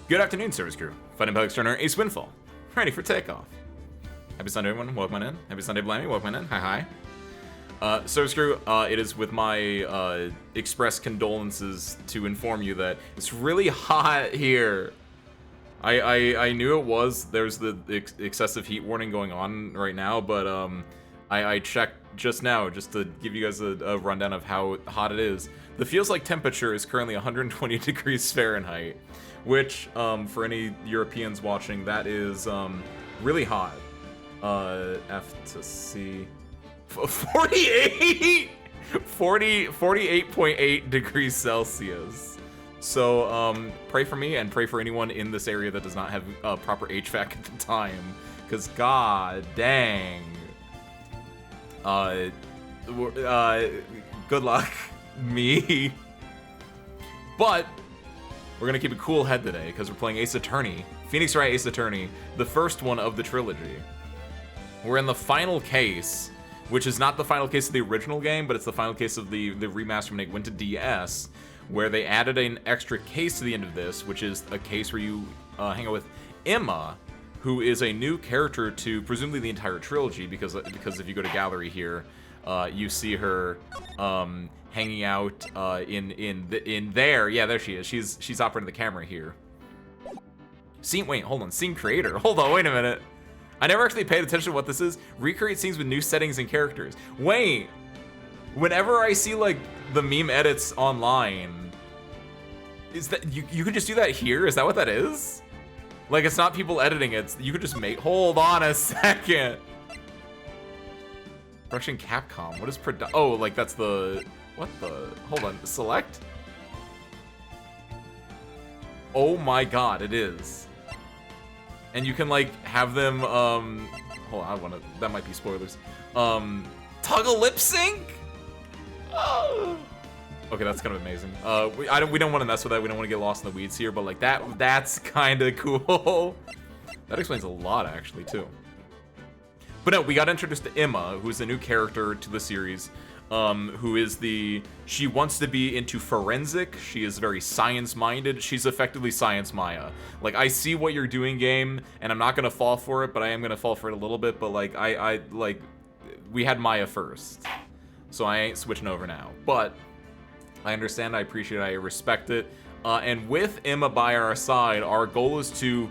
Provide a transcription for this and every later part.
Good afternoon, service crew. Fighting Public Turner, Ace Windfall. Ready for takeoff. Happy Sunday, everyone. Welcome on in. Happy Sunday, Blammy. Welcome on in. Hi, hi. Service crew, it is with my express condolences to inform you that it's really hot here. I knew it was. There's the excessive heat warning going on right now, but I checked just now just to give you guys a rundown of how hot it is. The feels like temperature is currently 120 degrees Fahrenheit, which for any Europeans watching, that is really hot. F to C. 48 48.8 degrees Celsius. So pray for me and pray for anyone in this area that does not have proper HVAC at the time, because god dang. Good luck, me. But we're gonna keep a cool head today because we're playing Ace Attorney, Phoenix Wright Ace Attorney, the first one of the trilogy. We're in the final case, which is not the final case of the original game, but it's the final case of the remaster when it went to DS, where they added an extra case to the end of this, which is a case where you hang out with Emma, who is a new character to presumably the entire trilogy, because if you go to gallery here, you see her hanging out in there. Yeah, there she is. She's operating the camera here. Wait, hold on. Scene creator. Hold on, wait a minute. I never actually paid attention to what this is. Recreate scenes with new settings and characters. Wait. Whenever I see like the meme edits online, is that you could just do that here? Is that what that is? Like, it's not people editing it. You could just make. Hold on a second. Production Capcom. What is Oh, like that's the. What the? Hold on. Select. Oh my god, it is. And you can like have them. Hold on. I want to. That might be spoilers. Toggle lip sync. Okay, that's kind of amazing. We don't want to mess with that. We don't want to get lost in the weeds here, but like that's kind of cool. That explains a lot actually too. But no, we got introduced to Emma, who's a new character to the series, she wants to be into forensic. She is very science-minded. She's effectively Science Maya. Like, I see what you're doing, game, and I'm not gonna fall for it, but I am gonna fall for it a little bit. But like, we had Maya first, so I ain't switching over now. But I understand, I appreciate it, I respect it. And with Emma by our side, our goal is to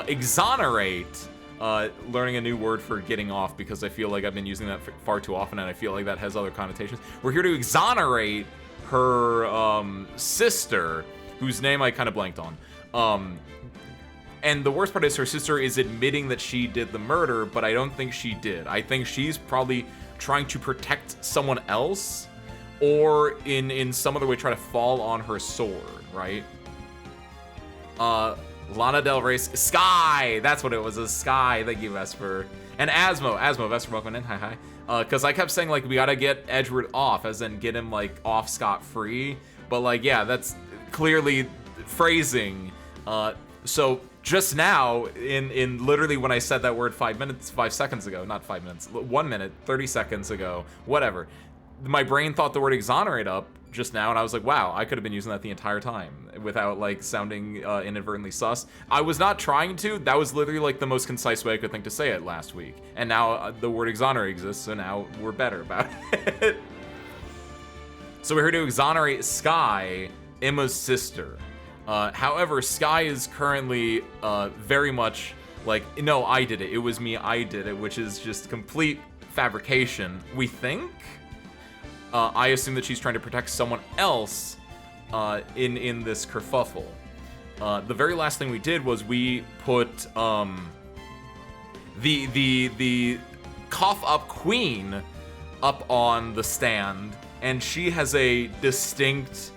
exonerate, learning a new word for getting off, because I feel like I've been using that far too often, and I feel like that has other connotations. We're here to exonerate her sister, whose name I kind of blanked on. And the worst part is her sister is admitting that she did the murder, but I don't think she did. I think she's probably trying to protect someone else, or in some other way try to fall on her sword, right? Lana Del Rey, Sky! That's what it was, a Sky. Thank you, Vesper. And Asmo, Vesper, welcome in, hi. Because I kept saying, like, we gotta get Edgeworth off, as in get him, like, off scot-free. But, like, yeah, that's clearly phrasing. So, just now, in literally when I said that word 5 seconds ago, not 5 minutes, 1 minute, 30 seconds ago, whatever, my brain thought the word exonerate up just now, and I was like, wow, I could have been using that the entire time without like sounding inadvertently sus. I was not trying to. That was literally like the most concise way I could think to say it last week, and now the word exonerate exists, so now we're better about it. So we're here to exonerate Sky, Emma's sister. However, Sky is currently very much like, no, I did it, it was me, I did it, which is just complete fabrication, we think. I assume that she's trying to protect someone else in this kerfuffle. The very last thing we did was we put the cough up queen up on the stand, and she has a distinct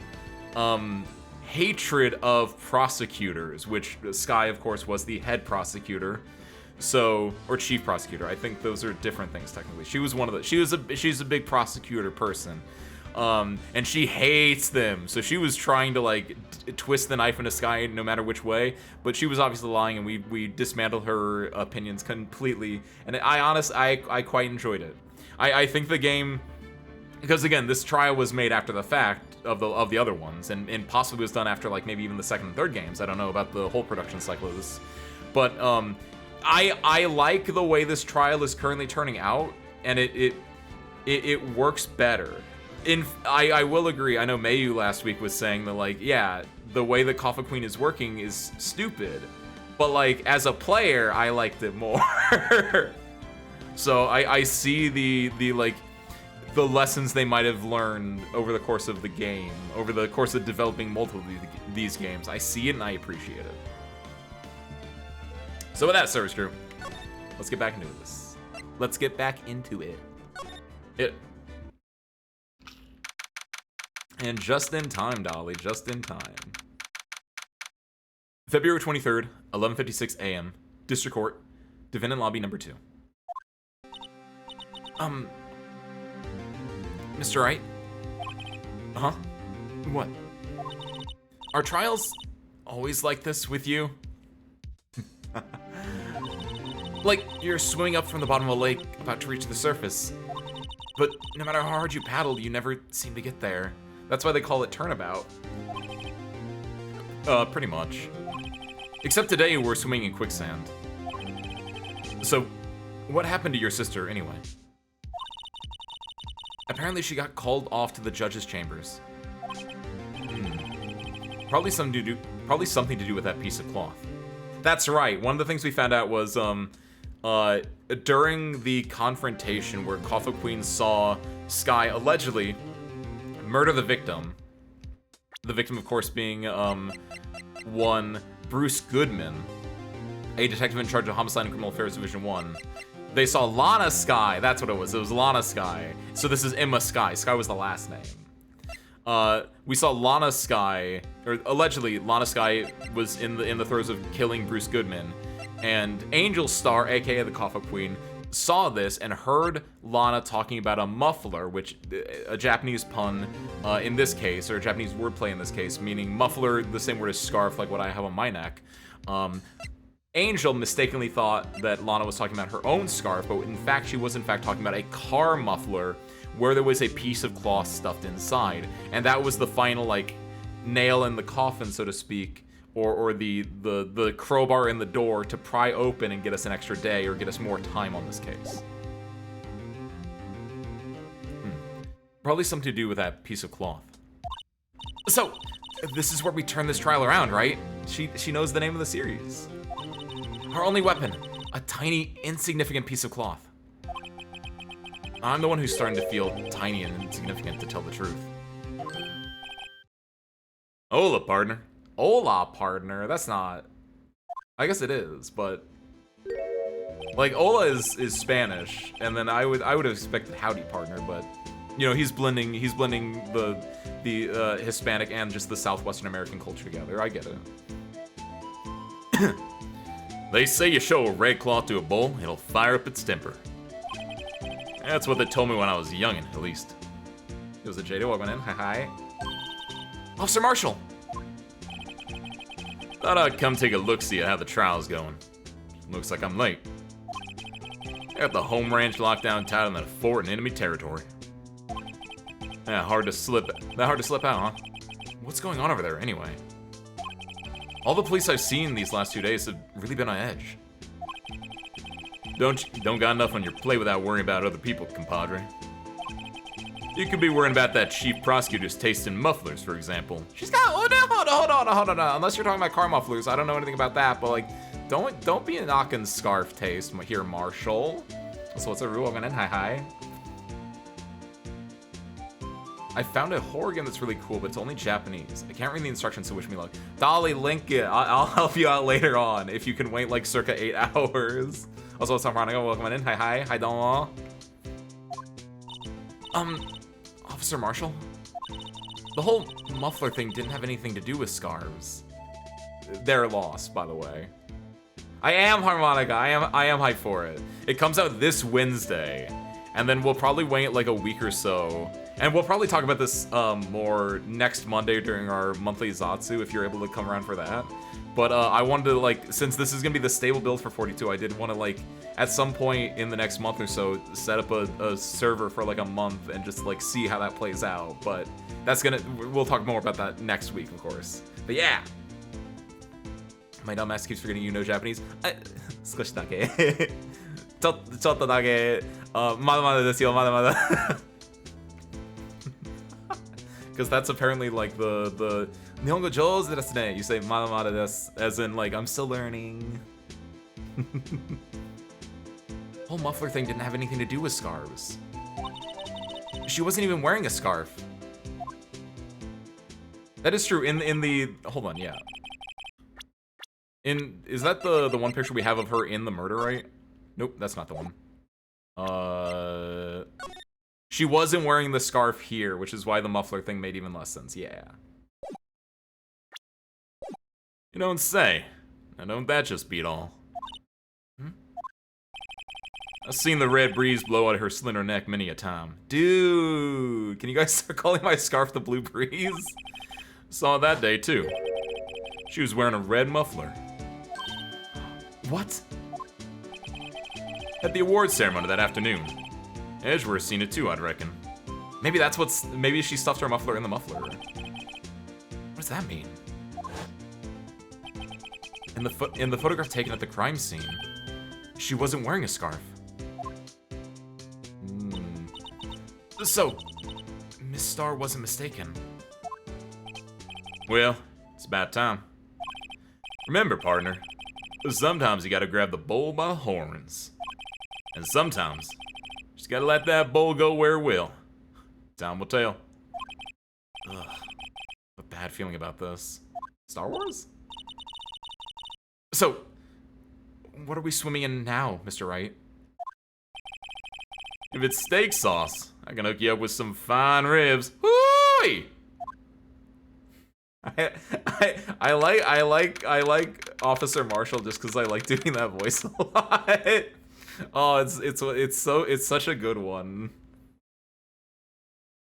hatred of prosecutors, which Sky, of course, was the head prosecutor. So, or chief prosecutor. I think those are different things technically. She was one of the. She's a big prosecutor person, and she hates them. So she was trying to like twist the knife into Sky no matter which way. But she was obviously lying, and we dismantled her opinions completely. And I quite enjoyed it. I think the game, because again, this trial was made after the fact. of the other ones, and possibly was done after like maybe even the second and third games. I don't know about the whole production cycle of this, but I like the way this trial is currently turning out, and it works better. I will agree. I know Mayu last week was saying that, like, yeah, the way that Coffin Queen is working is stupid, but like as a player, I liked it more. So I see the like the lessons they might have learned over the course of the game, over the course of developing multiple of these games. I see it and I appreciate it. So with that, service crew, let's get back into this. Let's get back into it. And just in time, Dolly, just in time. February 23rd, 11:56 a.m. District Court, Defendant Lobby number 2. Mr. Wright? Huh? What? Are trials always like this with you? Like, you're swimming up from the bottom of a lake, about to reach the surface. But no matter how hard you paddle, you never seem to get there. That's why they call it turnabout. Pretty much. Except today we're swimming in quicksand. So, what happened to your sister anyway? Apparently she got called off to the judge's chambers. Probably something to do with that piece of cloth. That's right. One of the things we found out was during the confrontation where Coffin Queen saw Sky allegedly murder the victim. The victim, of course, being one Bruce Goodman, a detective in charge of Homicide and Criminal Affairs Division 1. They saw Lana Sky. That's what it was. It was Lana Sky. So this is Emma Sky. Sky was the last name. We saw Lana Sky, or allegedly Lana Sky was in the throes of killing Bruce Goodman, and Angel Star, aka the Coffin Queen, saw this and heard Lana talking about a muffler, which a Japanese pun in this case, or a Japanese wordplay in this case, meaning muffler, the same word as scarf, like what I have on my neck. Angel mistakenly thought that Lana was talking about her own scarf, but in fact she was talking about a car muffler where there was a piece of cloth stuffed inside, and that was the final like nail in the coffin, so to speak, or the crowbar in the door to pry open and get us an extra day or get us more time on this case. Probably something to do with that piece of cloth. So, this is where we turn this trial around, right? She knows the name of the series. Her only weapon, a tiny, insignificant piece of cloth. I'm the one who's starting to feel tiny and insignificant, to tell the truth. Hola, partner. Hola, partner. That's not... I guess it is, but... Like, hola is Spanish, and then I would have expected howdy, partner, but... You know, he's blending the Hispanic and just the Southwestern American culture together. I get it. They say you show a red cloth to a bull, it'll fire up its temper. That's what they told me when I was youngin', at least. It was a Jada, welcome in, hi. Officer Marshall! Thought I'd come take a look-see at how the trial's going. Looks like I'm late. I got the home ranch locked down tighter than a fort in enemy territory. Yeah, hard to slip out, huh? What's going on over there, anyway? All the police I've seen these last 2 days have really been on edge. Don't got enough on your plate without worrying about other people, compadre. You could be worrying about that chief prosecutor's taste in mufflers, for example. She's got, hold on. Unless you're talking about car mufflers, I don't know anything about that, but like, don't be knocking scarf taste here, Marshall. So what's a rule? I'm in, hi. I found a horror game that's really cool, but it's only Japanese. I can't read the instructions, so wish me luck. Dolly, link it. I'll help you out later on if you can wait like circa 8 hours. Also, what's up, Veronica? Welcome in. Hi, domo. Officer Marshall? The whole muffler thing didn't have anything to do with scarves. They're lost, by the way. I am Harmonica. I am hyped for it. It comes out this Wednesday, and then we'll probably wait like a week or so. And we'll probably talk about this more next Monday during our monthly Zatsu, if you're able to come around for that. But I wanted to, like, since this is going to be the stable build for 42, I did want to, like, at some point in the next month or so, set up a server for, like, a month and just, like, see how that plays out. But we'll talk more about that next week, of course. But yeah. My dumbass keeps forgetting you know Japanese. 少しだけ。ちょっとだけ。まだまだですよ、まだまだ。Because that's apparently like the Nihongo jōzu desu ne. You say mada mada desu, as in like I'm still learning. Whole muffler thing didn't have anything to do with scarves. She wasn't even wearing a scarf. That is true. In the hold on, yeah. Is that the one picture we have of her in the murder, right? Nope, that's not the one. She wasn't wearing the scarf here, which is why the muffler thing made even less sense. Yeah. You don't say. Now don't that just beat all? I've seen the red breeze blow out her slender neck many a time. Dude, can you guys start calling my scarf the blue breeze? Saw it that day too. She was wearing a red muffler. What? At the awards ceremony that afternoon. Edgeworth's seen it too, I'd reckon. Maybe that's maybe she stuffed her muffler in the muffler. What does that mean? In the photograph taken at the crime scene, she wasn't wearing a scarf. So, Miss Star wasn't mistaken. Well, it's about time. Remember, partner, sometimes you gotta grab the bull by the horns. And sometimes, just gotta let that bull go where it will. Time will tell. Ugh, a bad feeling about this. Star Wars? So, what are we swimming in now, Mr. Wright? If it's steak sauce, I can hook you up with some fine ribs. Woo-wee! I like Officer Marshall just because I like doing that voice a lot. Oh, it's such a good one.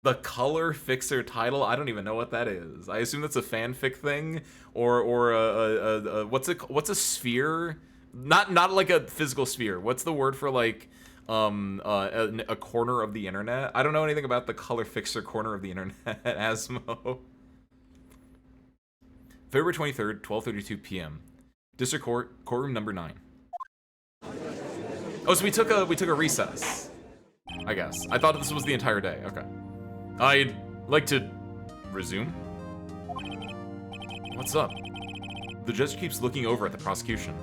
The color fixer title, I don't even know what that is. I assume that's a fanfic thing, or a what's a sphere? Not like a physical sphere. What's the word for like a corner of the internet? I don't know anything about the color fixer corner of the internet. Asmo. February 23rd, 12:32 p.m. District Court, courtroom number 9. Oh, so we took a recess. I guess. I thought this was the entire day. Okay. I'd like to resume. What's up? The judge keeps looking over at the prosecution.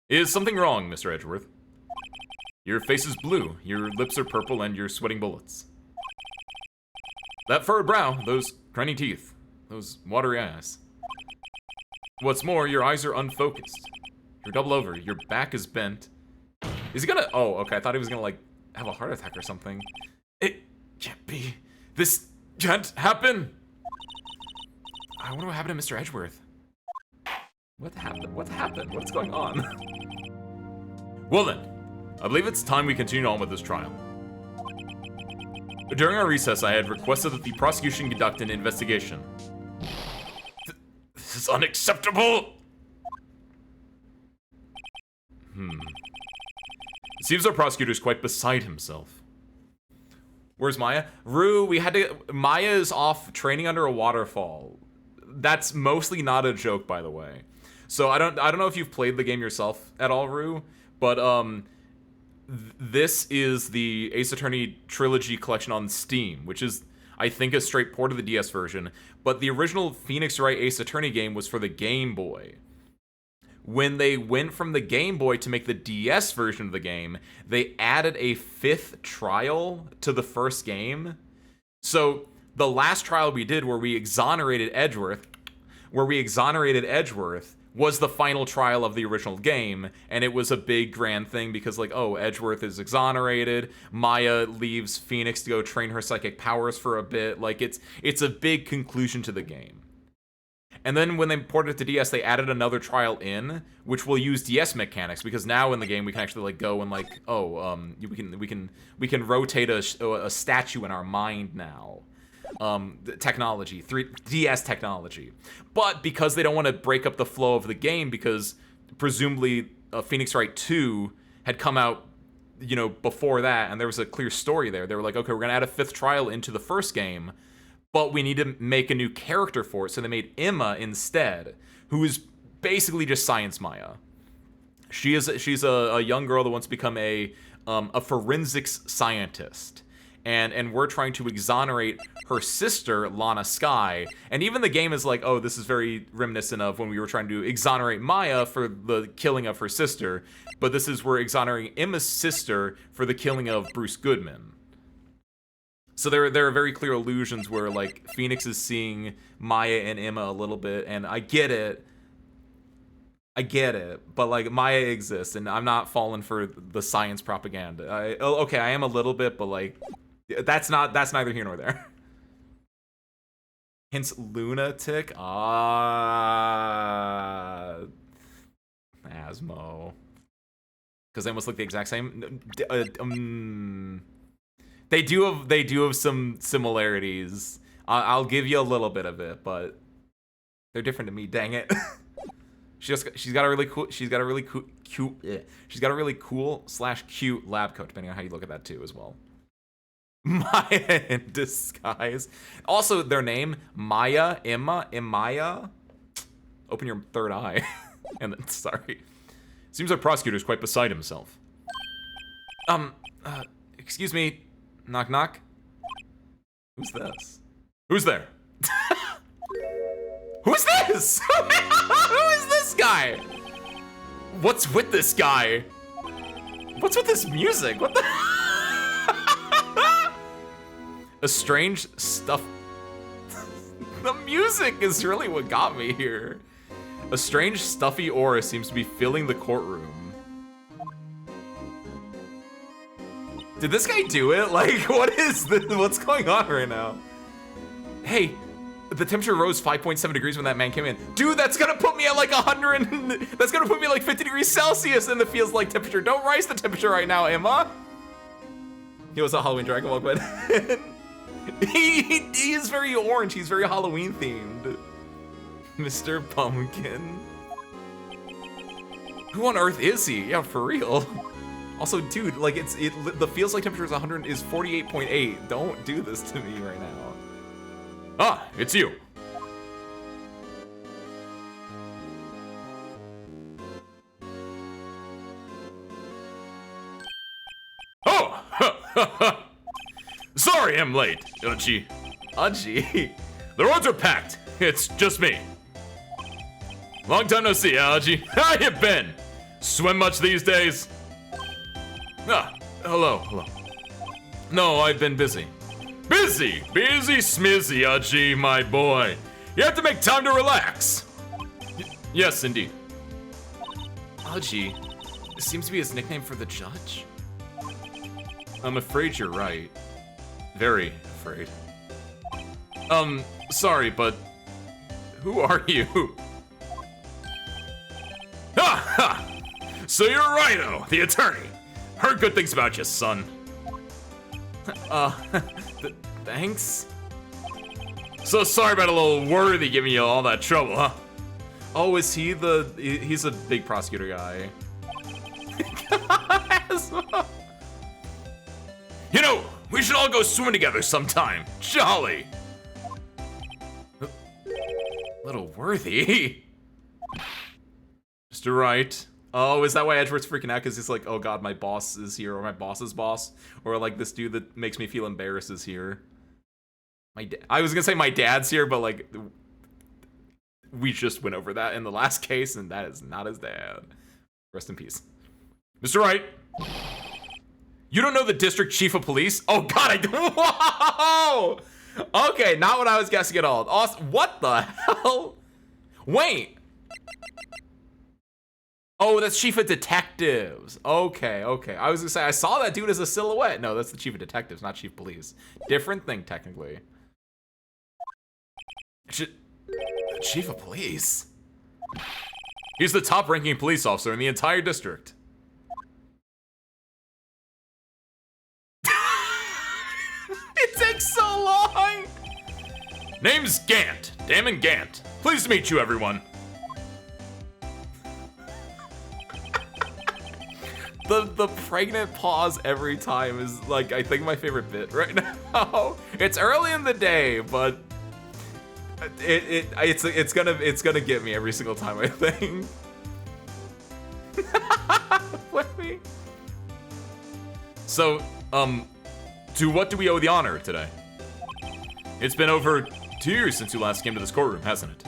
Is something wrong, Mr. Edgeworth? Your face is blue, your lips are purple, and you're sweating bullets. That furrowed brow, those grinding teeth, those watery eyes. What's more, your eyes are unfocused. You're double over, your back is bent. Is he gonna... Oh, okay, I thought he was gonna, like, have a heart attack or something. It can't be. This can't happen! I wonder what happened to Mr. Edgeworth. What happened? What happened? What's going on? Well then, I believe it's time we continue on with this trial. During our recess, I had requested that the prosecution conduct an investigation. This is unacceptable! It seems our prosecutor is quite beside himself. Where's Maya? Rue, Maya is off training under a waterfall. That's mostly not a joke, by the way. So I don't know if you've played the game yourself at all, Rue, but this is the Ace Attorney Trilogy collection on Steam, which is, I think, a straight port of the DS version, but the original Phoenix Wright Ace Attorney game was for the Game Boy. When they went from the Game Boy to make the DS version of the game, they added a 5th trial to the first game. So the last trial we did where we exonerated Edgeworth, was the final trial of the original game, and it was a big grand thing because, like, oh, Edgeworth is exonerated, Maya leaves Phoenix to go train her psychic powers for a bit. Like, it's a big conclusion to the game. And then when they ported it to DS, they added another trial in, which will use DS mechanics, because now in the game we can actually, like, go and, like, oh, we can rotate a statue in our mind now. Technology, DS technology. But because they don't want to break up the flow of the game, because presumably Phoenix Wright 2 had come out you know, before that, and there was a clear story there. They were like, okay, we're gonna add a 5th trial into the first game, but we need to make a new character for it. So they made Emma instead, who is basically just Science Maya. She's a young girl that wants to become a forensics scientist. And we're trying to exonerate her sister, Lana Skye. And even the game is like, oh, this is very reminiscent of when we were trying to exonerate Maya for the killing of her sister. But this is, we're exonerating Emma's sister for the killing of Bruce Goodman. So there are very clear allusions where, like, Phoenix is seeing Maya and Emma a little bit, and I get it, but, like, Maya exists, and I'm not falling for the science propaganda. Okay, I am a little bit, but, like, that's neither here nor there. Hence lunatic. Asmo. Because they almost look the exact same. They do have some similarities. I'll give you a little bit of it, but they're different to me. Dang it. she's got a really cool. She's got a really cute. Yeah. She's got a really cool / cute lab coat, depending on how you look at that too, as well. Maya in disguise. Also, their name, Maya, Emma, Maya. Open your third eye. And then, sorry. Seems like prosecutor's quite beside himself. Excuse me. Knock, knock. Who's this? Who's there? Who's this? Who is this guy? What's with this guy? What's with this music? What the? A strange stuff. The music is really what got me here. A strange stuffy aura seems to be filling the courtroom. Did this guy do it? Like, what is this? What's going on right now? Hey, the temperature rose 5.7 degrees when that man came in. Dude, that's gonna put me at like 100 and, that's gonna put me at like 50 degrees Celsius in the feels like temperature. Don't rise the temperature right now, Emma. He was a Halloween Dragon Ball, but he is very orange. He's very Halloween themed. Mr. Pumpkin. Who on earth is he? Yeah, for real. Also, dude, like the feels like temperature is 48.8. Don't do this to me right now. Ah, it's you. Oh! Sorry I'm late, Uchi. Uchi? The roads are packed. It's just me. Long time no see, Uchi. How you been? Swim much these days? Ah, hello. No, I've been busy. Busy smizzy, Uchi, my boy. You have to make time to relax. Yes, indeed. Uchi, seems to be his nickname for the judge. I'm afraid you're right. Very afraid. Sorry, but who are you? Ha ha! So you're Rhino, the attorney. Heard good things about you, son. Thanks? So sorry about a little worthy giving you all that trouble, huh? Oh, is he he's a big prosecutor guy. You know, we should all go swimming together sometime. Jolly. Little worthy. Mr. Wright. Oh, is that why Edgeworth's freaking out? Because he's like, oh god, my boss is here, or my boss's boss, or like this dude that makes me feel embarrassed is here. I was gonna say my dad's here, but like, we just went over that in the last case, and that is not his dad. Rest in peace. Mr. Wright. You don't know the district chief of police? Oh god, I don't. Whoa! Okay, not what I was guessing at all. Awesome. What the hell? Wait. Oh, that's chief of detectives. Okay. I was gonna say, I saw that dude as a silhouette. No, that's the chief of detectives, not chief of police. Different thing, technically. Chief of police? He's the top-ranking police officer in the entire district. It takes so long! Name's Gant. Damon Gant. Pleased to meet you, everyone. The pregnant pause every time is like, I think, my favorite bit right now. It's early in the day, but it's gonna get me every single time, I think. Let me. So, to what do we owe the honor today? It's been over 2 years since you last came to this courtroom, hasn't it?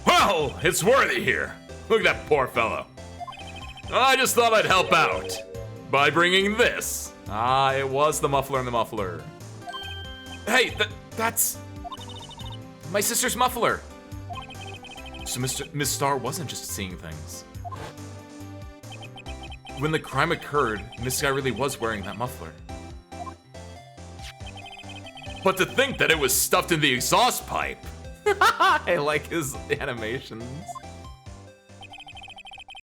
Well, it's Worthy here. Look at that poor fellow. I just thought I'd help out by bringing this. Ah, it was the muffler and the muffler. Hey, that's my sister's muffler. So Miss Star wasn't just seeing things. When the crime occurred, Miss Sky really was wearing that muffler. But to think that it was stuffed in the exhaust pipe. I like his animations.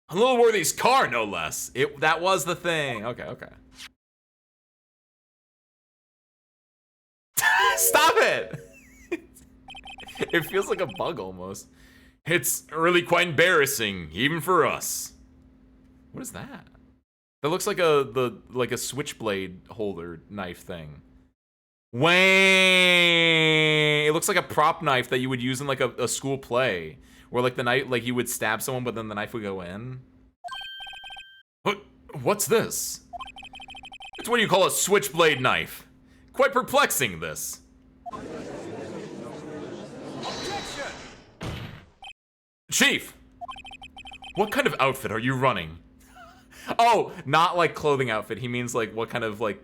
On Little Worthy's car, no less. That was the thing. Okay. Stop it! It feels like a bug almost. It's really quite embarrassing, even for us. What is that? That looks like a switchblade holder knife thing. Wait! It looks like a prop knife that you would use in like a school play, where like the knife, like you would stab someone, but then the knife would go in. What's this? It's what you call a switchblade knife. Quite perplexing, this. Objection! Chief, what kind of outfit are you running? Oh, not like clothing outfit. He means like what kind of like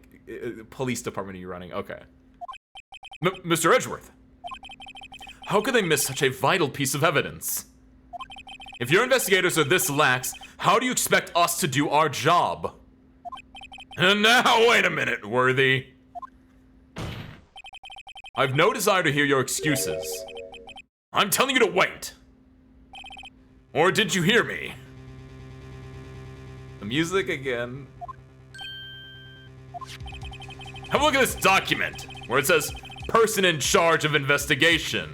police department are you running? Okay. Mr. Edgeworth, how could they miss such a vital piece of evidence? If your investigators are this lax, how do you expect us to do our job? And now, wait a minute, Worthy. I've no desire to hear your excuses. I'm telling you to wait. Or did you hear me? The music again. Have a look at this document, where it says, person in charge of investigation.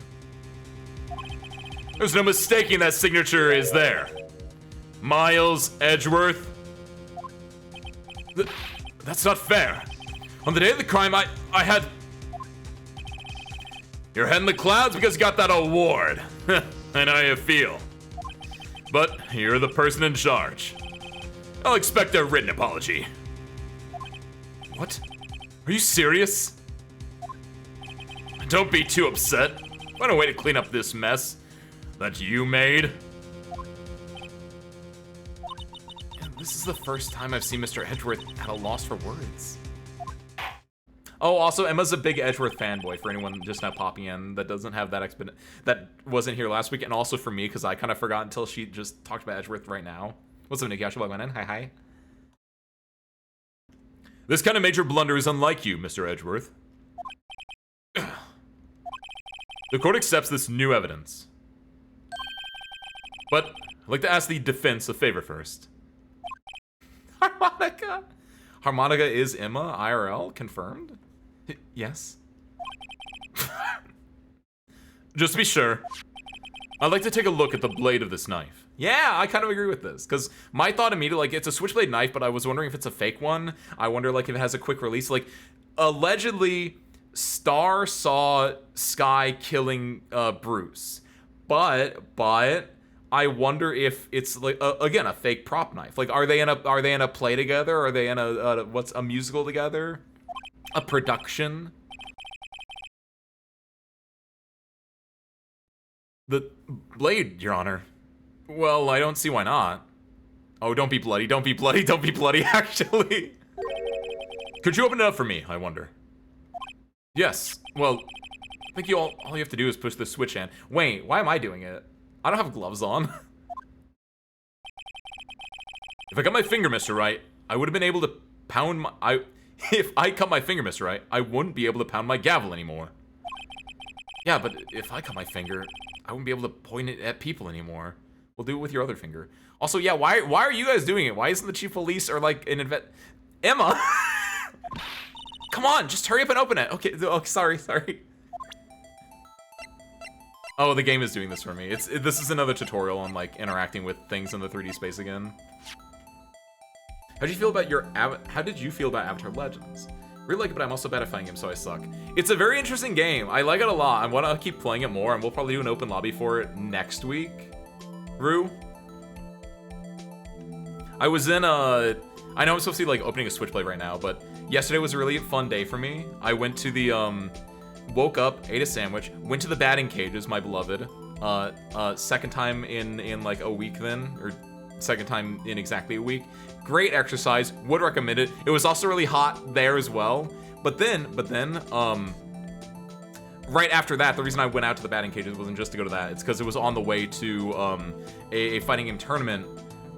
There's no mistaking that signature is there. Miles Edgeworth. That's not fair. On the day of the crime, I had... Your head in the clouds because you got that award. I know how you feel. But you're the person in charge. I'll expect a written apology. What? Are you serious? Don't be too upset. Find a way to clean up this mess that you made. This is the first time I've seen Mr. Edgeworth at a loss for words. Oh, also, Emma's a big Edgeworth fanboy, for anyone just now popping in that doesn't have that that wasn't here last week, and also for me, because I kind of forgot until she just talked about Edgeworth right now. What's up, Nikki? I should log in. Hi. This kind of major blunder is unlike you, Mr. Edgeworth. The court accepts this new evidence. But I'd like to ask the defense a favor first. Harmonica? Harmonica is Emma, IRL, confirmed? Yes. Just to be sure, I'd like to take a look at the blade of this knife. Yeah, I kind of agree with this, because my thought immediately, like, it's a switchblade knife, but I was wondering if it's a fake one. I wonder, like, if it has a quick release. Like, allegedly, Star saw Sky killing Bruce, but I wonder if it's like again a fake prop knife. Like, are they in a play together? Are they in a musical together? A production? The blade, Your Honor. Well, I don't see why not. Oh, don't be bloody, don't be bloody, don't be bloody, actually. Could you open it up for me, I wonder? Yes, well, I think all you have to do is push the switch in. Wait, why am I doing it? I don't have gloves on. If I cut my finger, Mr. Wright, I would have been able to pound my... If I cut my finger, Mr. Wright, I wouldn't be able to pound my gavel anymore. Yeah, but if I cut my finger, I wouldn't be able to point it at people anymore. We'll do it with your other finger. Also, yeah, why are you guys doing it? Why isn't the chief of police or like an Emma? Come on, just hurry up and open it. Okay, oh, sorry. Oh, the game is doing this for me. This is another tutorial on like interacting with things in the 3D space again. How did you feel about Avatar Legends? Really like it, but I'm also bad at fighting games, so I suck. It's a very interesting game. I like it a lot. I want to keep playing it more, and we'll probably do an open lobby for it next week. Rue? I was in a... I know I'm supposed to be like opening a Switchblade right now, but yesterday was a really fun day for me. I went to the, woke up, ate a sandwich, went to the batting cages, my beloved. Second time in like a week then, or second time in exactly a week. Great exercise, would recommend it. It was also really hot there as well. But then, right after that, the reason I went out to the batting cages wasn't just to go to that. It's because it was on the way to a fighting game tournament,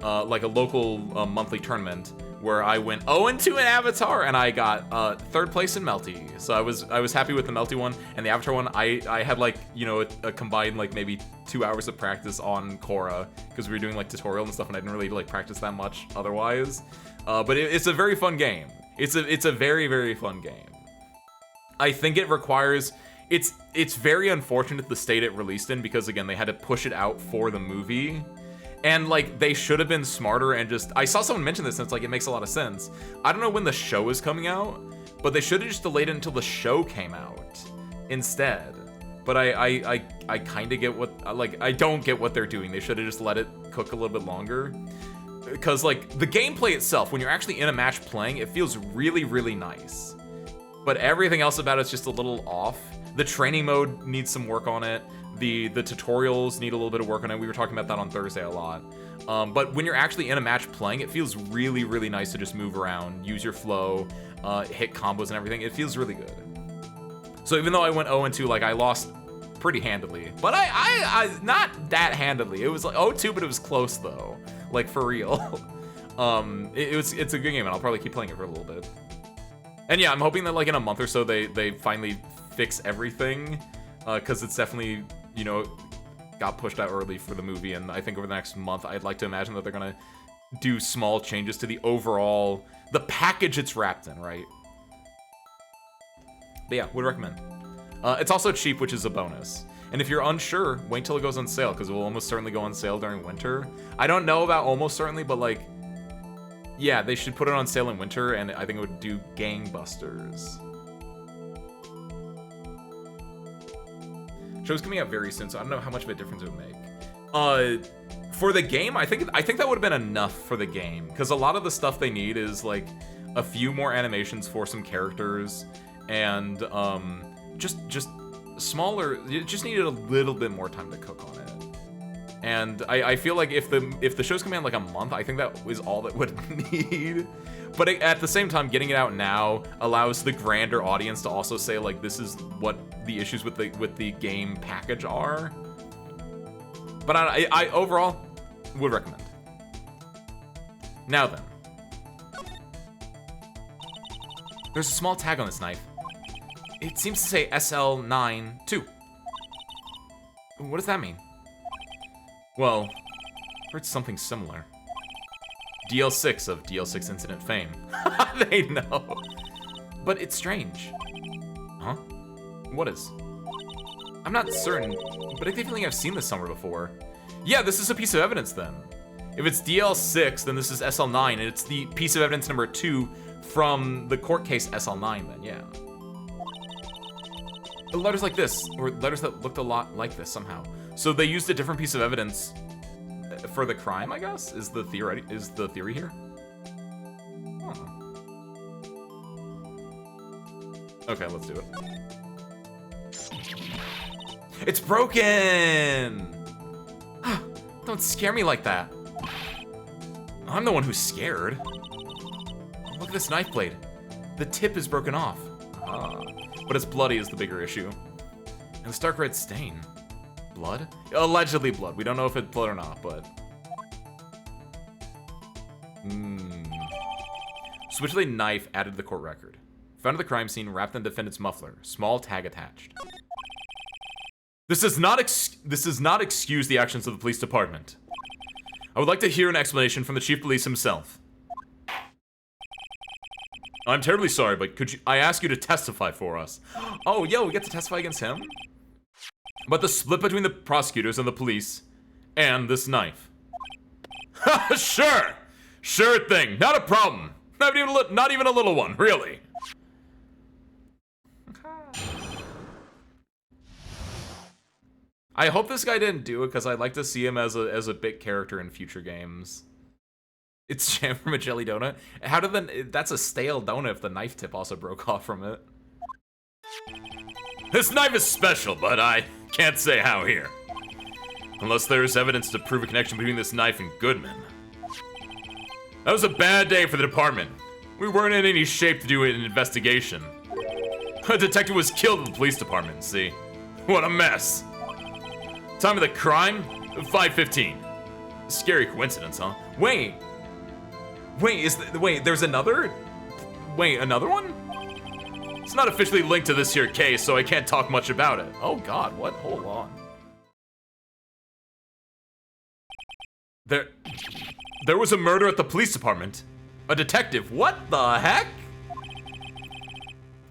like a local monthly tournament, where I went 0-2 in Avatar, and I got third place in Melty. So I was happy with the Melty one, and the Avatar one, I had like, you know, a combined like maybe 2 hours of practice on Korra, because we were doing like tutorial and stuff, and I didn't really like practice that much otherwise. But it's a very fun game. It's a very, very fun game. I think it requires... It's very unfortunate the state it released in, because again, they had to push it out for the movie. And like, they should have been smarter and just... I saw someone mention this, and it's like, it makes a lot of sense. I don't know when the show is coming out, but they should have just delayed it until the show came out instead. But I kind of get what... Like, I don't get what they're doing. They should have just let it cook a little bit longer. Because like, the gameplay itself, when you're actually in a match playing, it feels really, really nice. But everything else about it's just a little off. The training mode needs some work on it. The tutorials need a little bit of work on it. We were talking about that on Thursday a lot. But when you're actually in a match playing, it feels really, really nice to just move around, use your flow, hit combos and everything. It feels really good. So even though I went 0-2, like, I lost pretty handedly. But I not that handedly. It was like 0-2, but it was close though. Like, for real. It's a good game, and I'll probably keep playing it for a little bit. And yeah, I'm hoping that like in a month or so they finally fix everything, because it's definitely, you know, got pushed out early for the movie, and I think over the next month I'd like to imagine that they're gonna do small changes to the overall, the package it's wrapped in, right? But yeah, would recommend. It's also cheap, which is a bonus. And if you're unsure, wait till it goes on sale, because it will almost certainly go on sale during winter. I don't know about almost certainly, but like, yeah, they should put it on sale in winter, and I think it would do gangbusters. Show's coming out very soon, so I don't know how much of a difference it would make. For the game, I think that would have been enough for the game, because a lot of the stuff they need is like a few more animations for some characters, and just smaller. It just needed a little bit more time to cook on it. And I feel like if the show's coming out in like a month, I think that is all that would need. But at the same time, getting it out now allows the grander audience to also say like, this is what the issues with the game package are. But I overall would recommend. Now then, there's a small tag on this knife. It seems to say SL92. What does that mean? Well, I've heard something similar. DL6 of DL6 Incident fame. They know. But it's strange. Huh? What is? I'm not certain, but I think I've seen this somewhere before. Yeah, this is a piece of evidence then. If it's DL6, then this is SL9, and it's the piece of evidence number 2 from the court case SL9 then, yeah. Letters like this, or letters that looked a lot like this somehow. So they used a different piece of evidence for the crime, I guess, is the theory here? Huh. Okay, let's do it. It's broken! Don't scare me like that. I'm the one who's scared. Look at this knife blade. The tip is broken off. But it's bloody is the bigger issue. And this dark red stain. Blood? Allegedly blood. We don't know if it's blood or not, but... Switchblade knife added to the court record. Found at the crime scene, wrapped in defendant's muffler. Small tag attached. This does not excuse the actions of the police department. I would like to hear an explanation from the chief of police himself. I'm terribly sorry, but I ask you to testify for us? Oh, yo, we get to testify against him? But the split between the prosecutors and the police, and this knife. Sure! Sure thing, not a problem. Not even a little one, really. I hope this guy didn't do it because I'd like to see him as a big character in future games. It's jam from a jelly donut. How did that's a stale donut if the knife tip also broke off from it. This knife is special, but I can't say how here. Unless there's evidence to prove a connection between this knife and Goodman. That was a bad day for the department. We weren't in any shape to do an investigation. A detective was killed in the police department, see? What a mess. Time of the crime? 5:15. Scary coincidence, huh? Wait, there's another? Wait, another one? It's not officially linked to this here case, so I can't talk much about it. Oh god, what? Hold on. There was a murder at the police department. A detective, what the heck?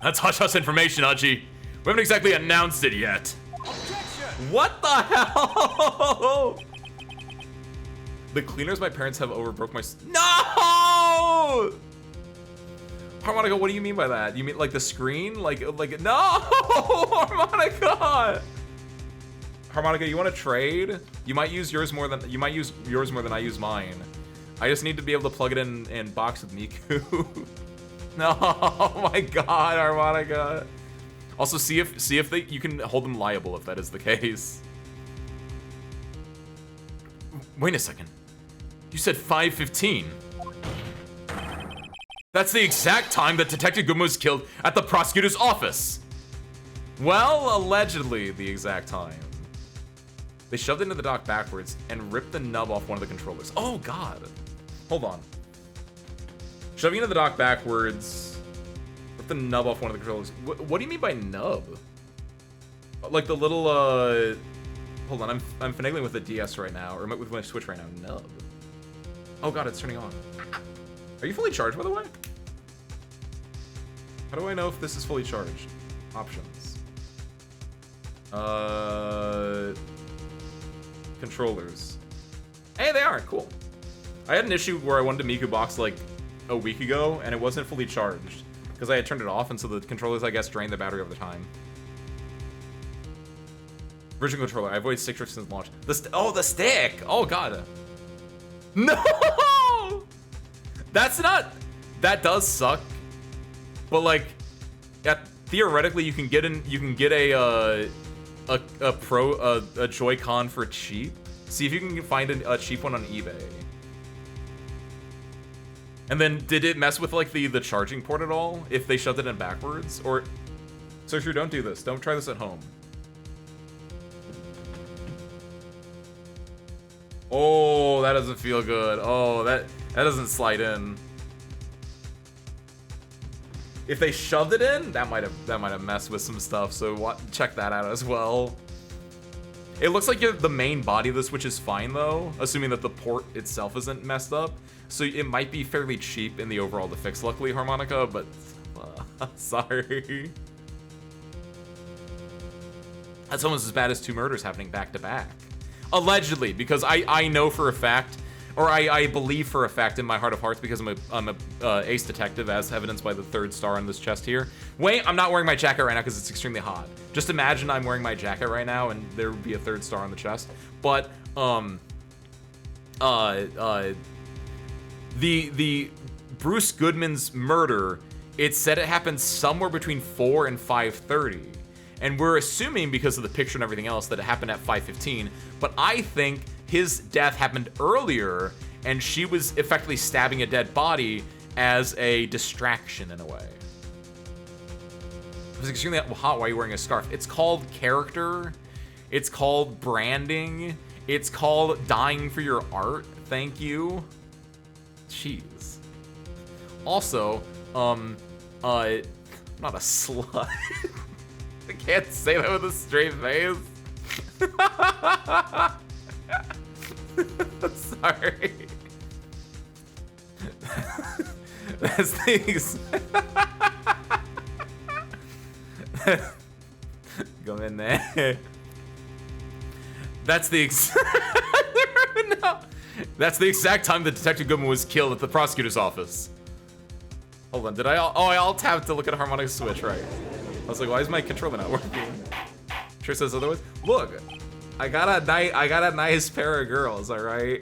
That's hush-hush information, Hachi. We haven't exactly announced it yet. What the hell? The cleaners my parents have overbroke my No! Harmonica, what do you mean by that? You mean like the screen? Like no! Harmonica! Harmonica, you want to trade? You might use yours more than I use mine. I just need to be able to plug it in and box with Miku. No, oh my god, Harmonica. Also, see if you can hold them liable if that is the case. Wait a second. You said 5:15. That's the exact time that Detective Goodman was killed at the prosecutor's office. Well, allegedly the exact time. They shoved it into the dock backwards and ripped the nub off one of the controllers. Oh god. Hold on. Shoving into the dock backwards. Rip the nub off one of the controllers. What do you mean by nub? Like the little hold on, I'm finagling with the DS right now, or with my Switch right now. Nub. Oh god, it's turning on. Are you fully charged, by the way? How do I know if this is fully charged? Options. Controllers. Hey, they are cool. I had an issue where I wanted to Miku box like a week ago, and it wasn't fully charged because I had turned it off, and so the controllers, I guess, drained the battery over the time. Virtual controller. I avoided stick tricks since launch. The stick. Oh god. No. That's not. That does suck. But like, theoretically, you can get a Joy-Con for cheap. See if you can find a cheap one on eBay. And then, did it mess with like the charging port at all? If they shoved it in backwards, or so sure, don't do this. Don't try this at home. Oh, that doesn't feel good. Oh, that doesn't slide in. If they shoved it in, that might have messed with some stuff. So check that out as well. It looks like the main body of the Switch is fine though, assuming that the port itself isn't messed up. So it might be fairly cheap in the overall to fix, luckily, Harmonica, but sorry. That's almost as bad as 2 murders happening back to back. Allegedly, because I know for a fact, or I believe for a fact in my heart of hearts, because I'm a ace detective, as evidenced by the 3rd star on this chest here. Wait, I'm not wearing my jacket right now because it's extremely hot. Just imagine I'm wearing my jacket right now and there would be a 3rd star on the chest. But the Bruce Goodman's murder, it said it happened somewhere between 4 and 5:30. And we're assuming, because of the picture and everything else, that it happened at 5:15. But I think his death happened earlier, and she was effectively stabbing a dead body as a distraction in a way. It was extremely hot. Why are you wearing a scarf? It's called character. It's called branding. It's called dying for your art. Thank you. Jeez. Also, not a slut. I can't say that with a straight face. Sorry. That's things. Go in there. That's the no. That's the exact time that Detective Goodman was killed at the prosecutor's office. Hold on, did I? Oh, I alt tabbed to look at a harmonic switch, right? I was like, why is my controller not working? Sure says otherwise. Look, I got a nice pair of girls, all right.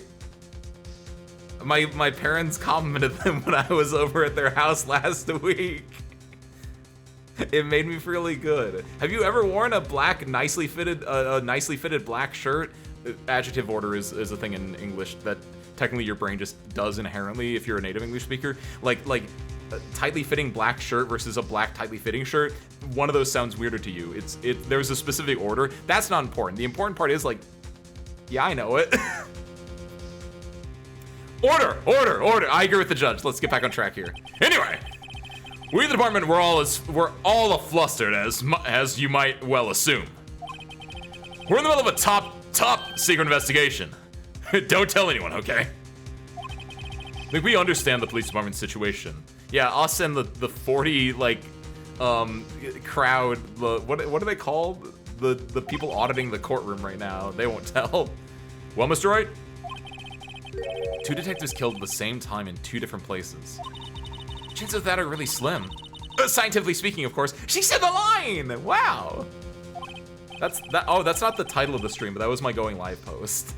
My parents complimented them when I was over at their house last week. It made me feel really good. Have you ever worn a black, nicely fitted black shirt? Adjective order is a thing in English that technically your brain just does inherently if you're a native English speaker. Like a tightly fitting black shirt versus a black tightly fitting shirt. One of those sounds weirder to you. There's a specific order. That's not important. The important part is like, yeah, I know it. Order. I agree with the judge. Let's get back on track here. Anyway, we in the department we're all aflustered as you might well assume. We're in the middle of a top secret investigation. Don't tell anyone, okay? Like, we understand the police department situation. Yeah, us and the 40 like crowd. What are they called? The people auditing the courtroom right now. They won't tell. Well, Mr. Wright, 2 detectives killed at the same time in 2 different places. Chances of that are really slim. Scientifically speaking, of course. She said the line! Wow! That's not the title of the stream, but that was my going live post.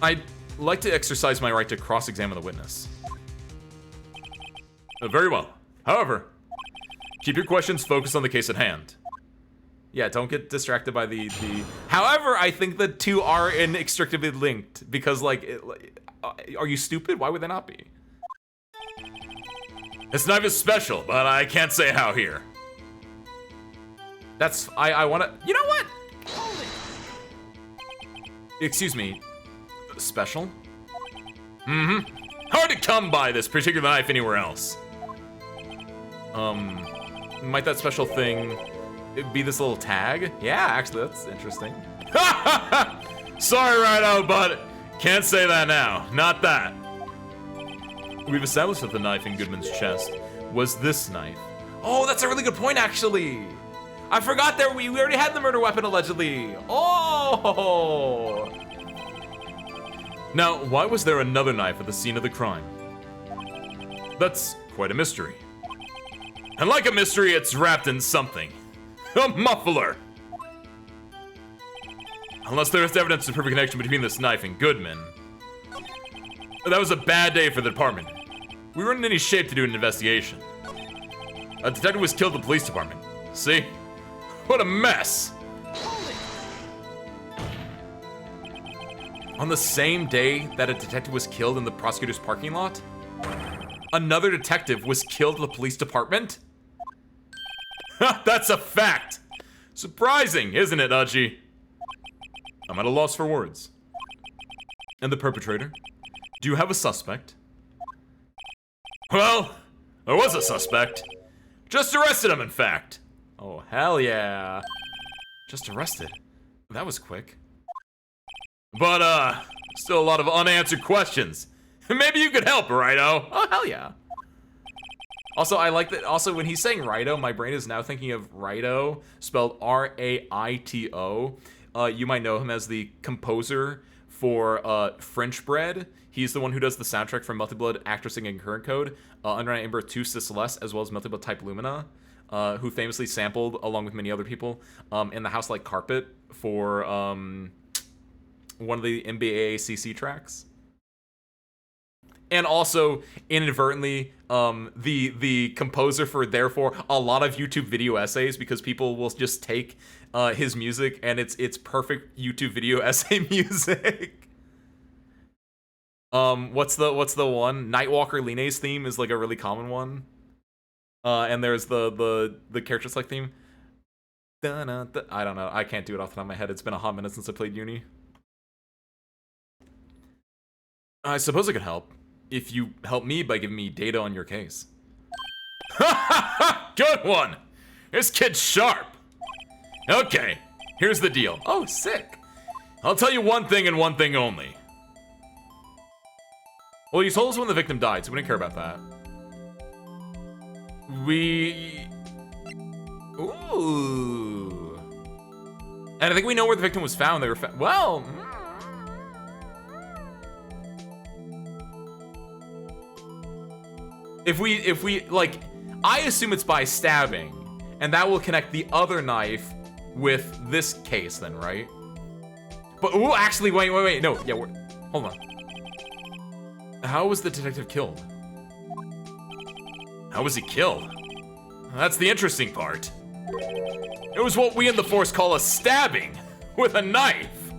I'd like to exercise my right to cross-examine the witness. Very well. However, keep your questions focused on the case at hand. Yeah, don't get distracted by the... However, I think the 2 are inextricably linked, because, like, are you stupid? Why would they not be? This knife is special, but I can't say how here. That's... I wanna... You know what? Excuse me. Special? Mm-hmm. Hard to come by this particular knife anywhere else. Might that special thing be this little tag? Yeah, actually, that's interesting. Sorry, Righto, but can't say that now. Not that. We've established that the knife in Goodman's chest was this knife. Oh, that's a really good point, actually. I forgot that we already had the murder weapon, allegedly. Oh! Now, why was there another knife at the scene of the crime? That's quite a mystery. And like a mystery, it's wrapped in something. A muffler! Unless there is evidence of perfect connection between this knife and Goodman. That was a bad day for the department. We weren't in any shape to do an investigation. A detective was killed at the police department. See? What a mess! On the same day that a detective was killed in the prosecutor's parking lot, another detective was killed at the police department? That's a fact! Surprising, isn't it, Uchi? I'm at a loss for words. And the perpetrator? Do you have a suspect? Well, there was a suspect. Just arrested him, in fact. Oh, hell yeah. Just arrested. That was quick. But, still a lot of unanswered questions. Maybe you could help, Righto. Oh, hell yeah. Also, I like that. Also, when he's saying Righto, my brain is now thinking of Righto, spelled R-A-I-T-O. You might know him as the composer for French Bread. He's the one who does the soundtrack for Melty Blood, Actressing, and Current Code, Undernight Ember 2, Sis Celeste, as well as Melty Blood Type Lumina, who famously sampled, along with many other people, in the House Like Carpet for one of the NBA ACC tracks. And also, inadvertently, the composer for, therefore, a lot of YouTube video essays, because people will just take his music and it's perfect YouTube video essay music. What's the one? Nightwalker Line's theme is like a really common one. And there's the character select theme. I don't know. I can't do it off the top of my head. It's been a hot minute since I played Uni. I suppose I could help. If you help me by giving me data on your case. Good one! This kid's sharp! Okay, here's the deal. Oh, sick. I'll tell you one thing and one thing only. Well, you told us when the victim died, so we didn't care about that. Ooh. And I think we know where the victim was found. They were well... If we like, I assume it's by stabbing, and that will connect the other knife with this case then, right? But, ooh, actually, wait, no, yeah, hold on. How was the detective killed? How was he killed? That's the interesting part. It was what we in the Force call a stabbing with a knife.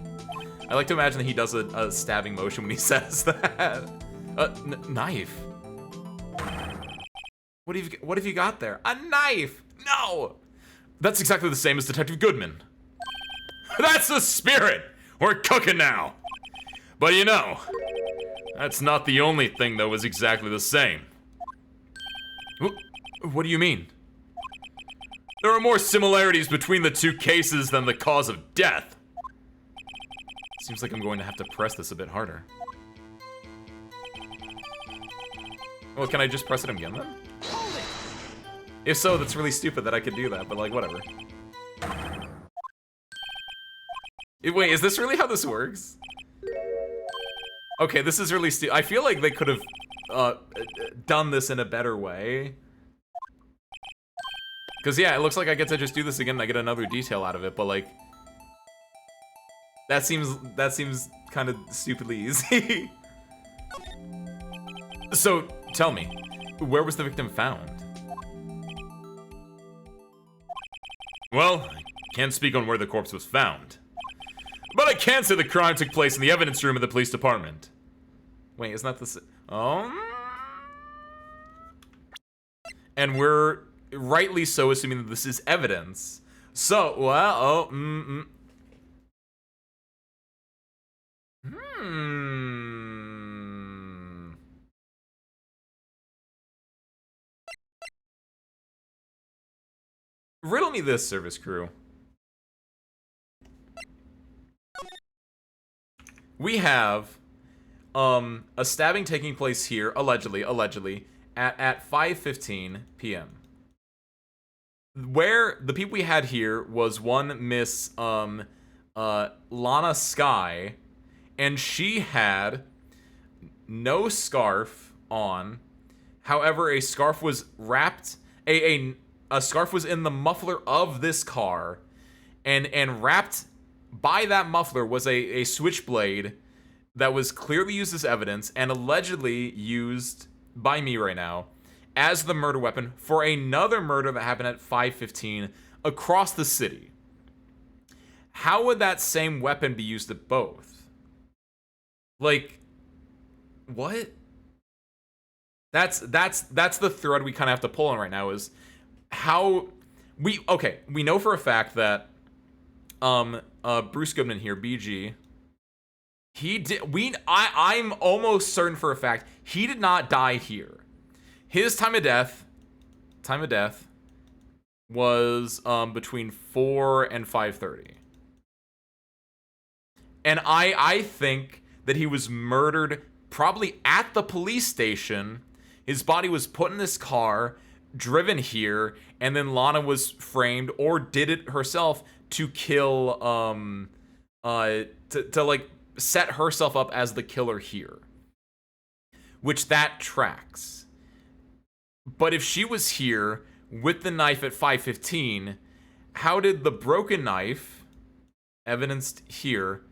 I like to imagine that he does a stabbing motion when he says that. Knife. What have you got there? A knife! No! That's exactly the same as Detective Goodman. That's the spirit! We're cooking now! But you know, that's not the only thing that was exactly the same. What do you mean? There are more similarities between the two cases than the cause of death. Seems like I'm going to have to press this a bit harder. Well, can I just press it again then? If so, that's really stupid that I could do that, but like, whatever. Wait, is this really how this works? Okay, this is really stupid. I feel like they could have done this in a better way. Because yeah, it looks like I get to just do this again and I get another detail out of it, but like... That seems kind of stupidly easy. So, tell me, where was the victim found? Well, I can't speak on where the corpse was found. But I can say the crime took place in the evidence room of the police department. Wait, isn't that the... And we're rightly so assuming that this is evidence. So, well, Riddle me this, service crew. We have a stabbing taking place here, allegedly, at 5:15 p.m. Where the people we had here was one Miss Lana Sky, and she had no scarf on. However, a scarf was wrapped. A scarf was in the muffler of this car, and wrapped by that muffler was a switchblade that was clearly used as evidence and allegedly used by me right now as the murder weapon for another murder that happened at 5:15 across the city. How would that same weapon be used at both? Like, what? That's the thread we kind of have to pull on right now, is how we know for a fact that Bruce Goodman here, BG, I'm almost certain for a fact he did not die here. His time of death was between 4 and 5:30. And I think that he was murdered probably at the police station. His body was put in this car, driven here, and then Lana was framed or did it herself to kill to like set herself up as the killer here, which that tracks. But if she was here with the knife at 5:15, how did the broken knife, evidenced here,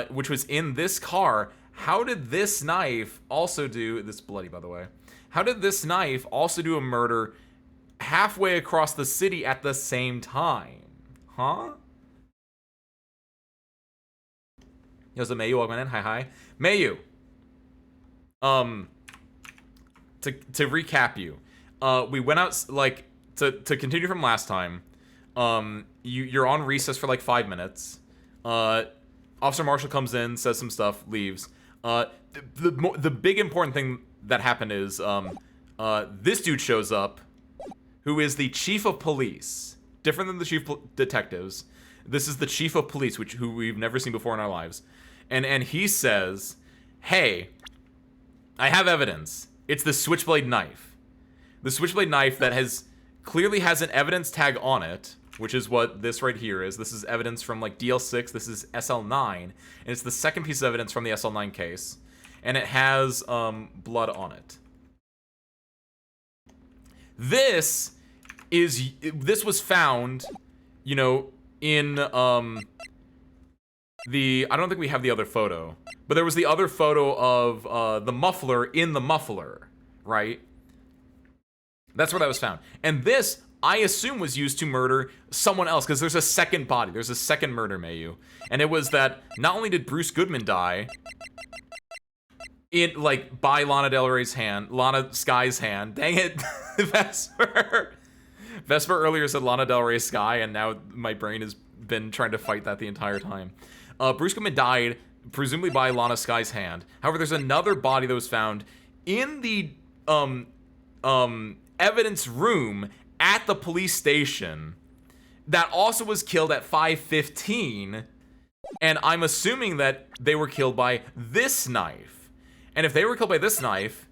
which was in this car, how did this knife also do, this bloody by the way, how did this knife also do a murder halfway across the city at the same time? Huh? Yo, so Mayu, welcome in. Hi. Mayu. To recap you, we went out, like, to continue from last time, you're on recess for like 5 minutes. Officer Marshall comes in, says some stuff, leaves. The big important thing that happened is, this dude shows up, who is the chief of police. Different than the chief detectives. This is the chief of police, who we've never seen before in our lives. And he says, hey, I have evidence. It's the switchblade knife. The switchblade knife that clearly has an evidence tag on it, which is what this right here is. This is evidence from like DL6. This is SL9. And it's the second piece of evidence from the SL9 case. And it has blood on it. This was found, you know, in I don't think we have the other photo, but there was the other photo of the muffler in the muffler, right? That's where that was found. And this, I assume, was used to murder someone else, because there's a second body. There's a second murder, Mayu. And it was that not only did Bruce Goodman die by Lana Del Rey's hand, Lana Sky's hand. Dang it, Vesper. Vesper earlier said Lana Del Rey Sky, and now my brain has been trying to fight that the entire time. Bruce Goodman died, presumably by Lana Sky's hand. However, there's another body that was found in the evidence room at the police station that also was killed at 5:15, and I'm assuming that they were killed by this knife. And if they were killed by this knife,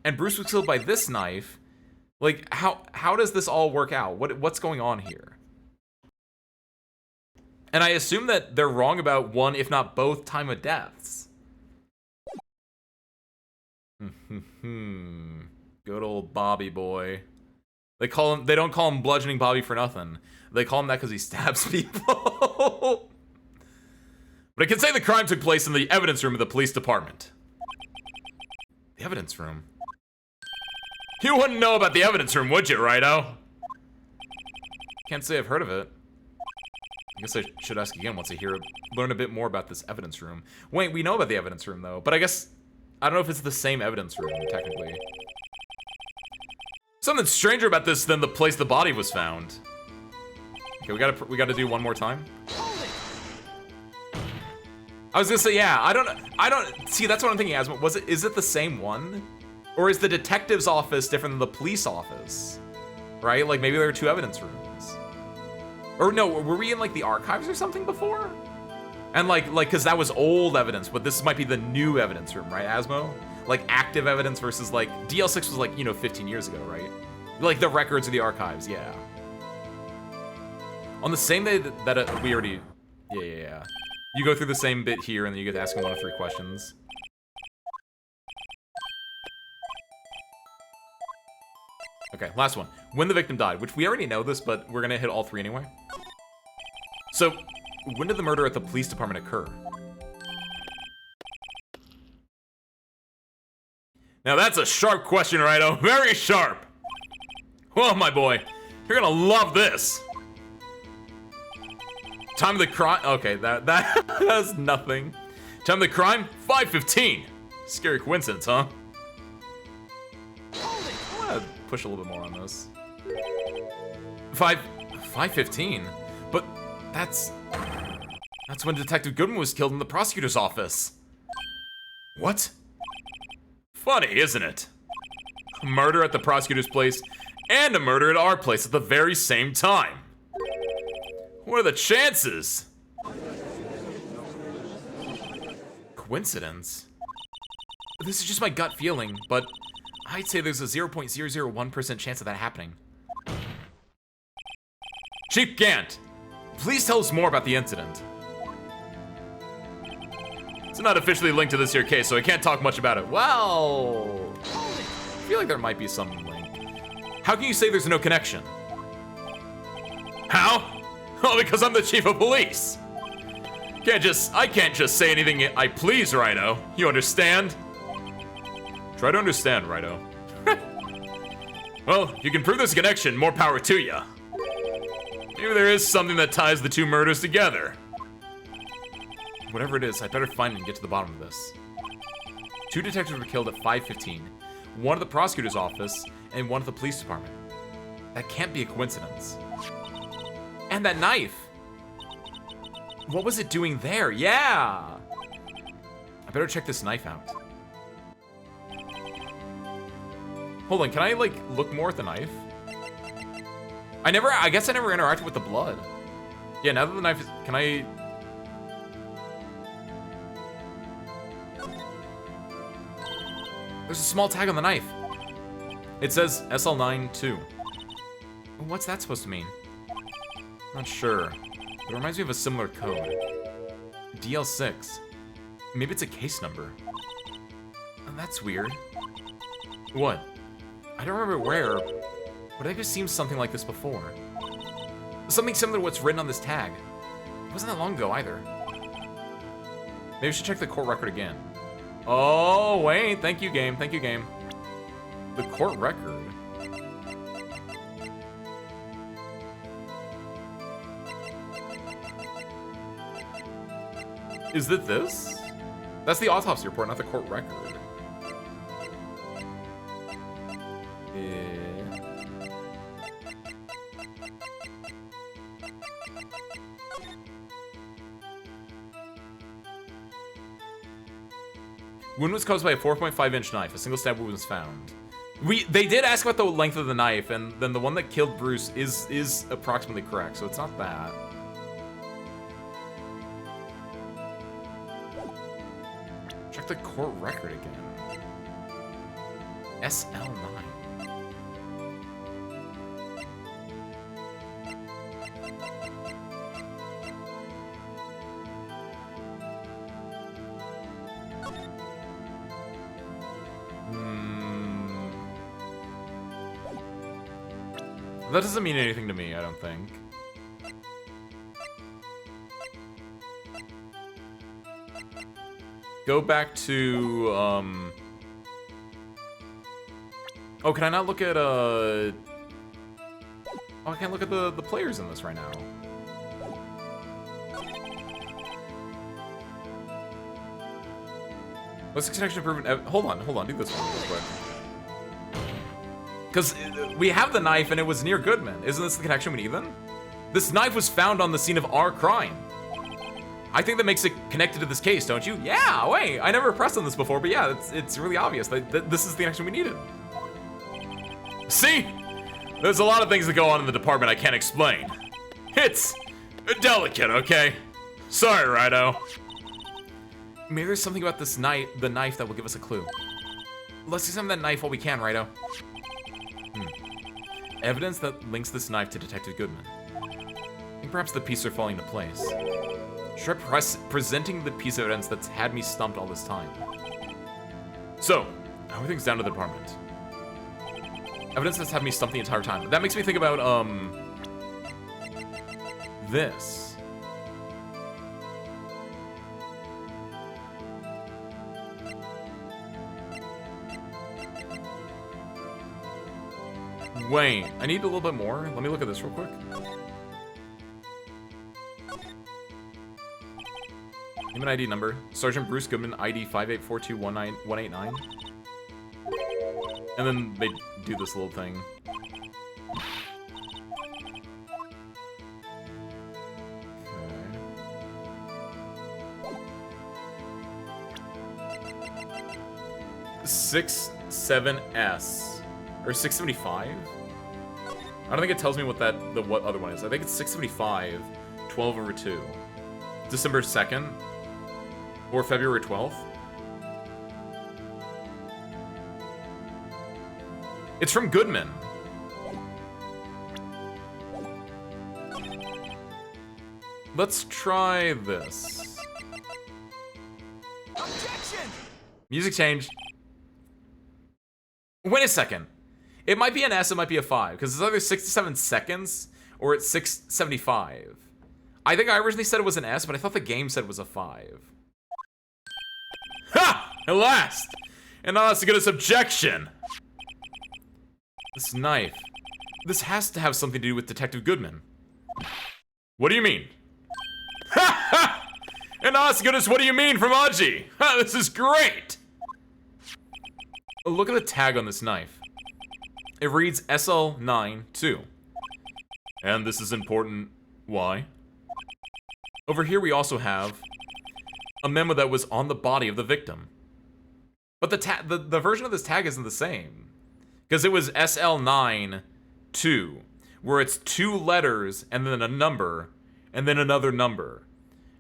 and Bruce was killed by this knife, like, how does this all work out? What's going on here? And I assume that they're wrong about one, if not both, time of deaths. Good old Bobby boy. They don't call him Bludgeoning Bobby for nothing. They call him that because he stabs people. But I can say the crime took place in the evidence room of the police department. The evidence room? You wouldn't know about the evidence room, would you, Righto? Can't say I've heard of it. I guess I should ask again once I learn a bit more about this evidence room. Wait, we know about the evidence room, though. But I guess, I don't know if it's the same evidence room, technically. Something stranger about this than the place the body was found. Okay, we gotta do one more time. I was gonna say, yeah, I don't, see, that's what I'm thinking, Asma. Is it the same one? Or is the detective's office different than the police office? Right? Like, maybe there are two evidence rooms. Or no, were we in, like, the archives or something before? And, like, because that was old evidence, but this might be the new evidence room, right, Asmo? Like, active evidence versus, like, DL6 was, like, 15 years ago, right? Like, the records of the archives, yeah. On the same day that we already... Yeah. You go through the same bit here, and then you get to ask him 1 of 3 questions. Okay, last one. When the victim died, which we already know this, but we're gonna hit all 3 anyway. So, when did the murder at the police department occur? Now that's a sharp question, Righto. Very sharp. Well, my boy, you're gonna love this. Time of the crime. Okay, that has nothing. Time of the crime, 5:15. Scary coincidence, huh? I wanna push a little bit more on this. 5:15. But that's when Detective Goodman was killed in the prosecutor's office. What? Funny, isn't it? A murder at the prosecutor's place and a murder at our place at the very same time. What are the chances? Coincidence? This is just my gut feeling, but I'd say there's a 0.001% chance of that happening. Chief Gant, please tell us more about the incident. It's not officially linked to this here case, so I can't talk much about it. Well, I feel like there might be some link. How can you say there's no connection? How? Oh, because I'm the chief of police. I can't just say anything I please, Rhino. You understand? Try to understand, Rhino. Well, you can prove there's a connection, more power to ya. Maybe there is something that ties the 2 murders together. Whatever it is, I'd better find it and get to the bottom of this. 2 detectives were killed at 5:15. One at the prosecutor's office, and one at the police department. That can't be a coincidence. And that knife! What was it doing there? Yeah! I better check this knife out. Hold on, can I, like, look more at the knife? I guess I never interacted with the blood. Yeah, now that the knife is... Can I... There's a small tag on the knife. It says SL92. What's that supposed to mean? Not sure. It reminds me of a similar code. DL6. Maybe it's a case number. Oh, that's weird. What? I don't remember where. What But I've seen something like this before. Something similar to what's written on this tag. It wasn't that long ago either. Maybe we should check the court record again. Oh, wait. Thank you, game. Thank you, game. The court record. Is it this? That's the autopsy report, not the court record. Wound was caused by a 4.5-inch knife. A single stab wound was found. They did ask about the length of the knife, and then the one that killed Bruce is approximately correct, so it's not that. Check the court record again. SL9. That doesn't mean anything to me, I don't think. Go back to, Oh, can I not look at, Oh, I can't look at the players in this right now. What's the connection proven? Hold on, do this one real quick. Because we have the knife and it was near Goodman. Isn't this the connection we need then? This knife was found on the scene of our crime. I think that makes it connected to this case, don't you? Yeah, wait, I never pressed on this before, but yeah, it's really obvious. This is the connection we needed. See? There's a lot of things that go on in the department I can't explain. It's delicate, okay? Sorry, Rido. Maybe there's something about this the knife that will give us a clue. Let's examine that knife while we can, Rido. Evidence that links this knife to Detective Goodman. I think perhaps the pieces are falling into place. Should I presenting the piece of evidence that's had me stumped all this time? So, everything's down to the department. Evidence that's had me stumped the entire time. That makes me think about, this. Wait, I need a little bit more. Let me look at this real quick. Name and ID number. Sergeant Bruce Goodman, ID 584219189. And then they do this little thing. Okay. 67S. Or 675? I don't think it tells me what what other one is. I think it's 675, 12/2. December 2nd? Or February 12th? It's from Goodman. Let's try this. Objection! Music change. Wait a second. It might be an S, it might be a 5, because it's either 67 seconds or it's 675. I think I originally said it was an S, but I thought the game said it was a 5. Ha! At last! And now that's the goodest objection! This knife. This has to have something to do with Detective Goodman. What do you mean? Ha ha! And now that's the goodest what do you mean from Aji! Ha, this is great! Look at the tag on this knife. It reads SL9-2. And this is important. Why? Over here we also have a memo that was on the body of the victim. But the version of this tag isn't the same. Because it was SL9-2, where it's 2 letters and then a number, and then another number.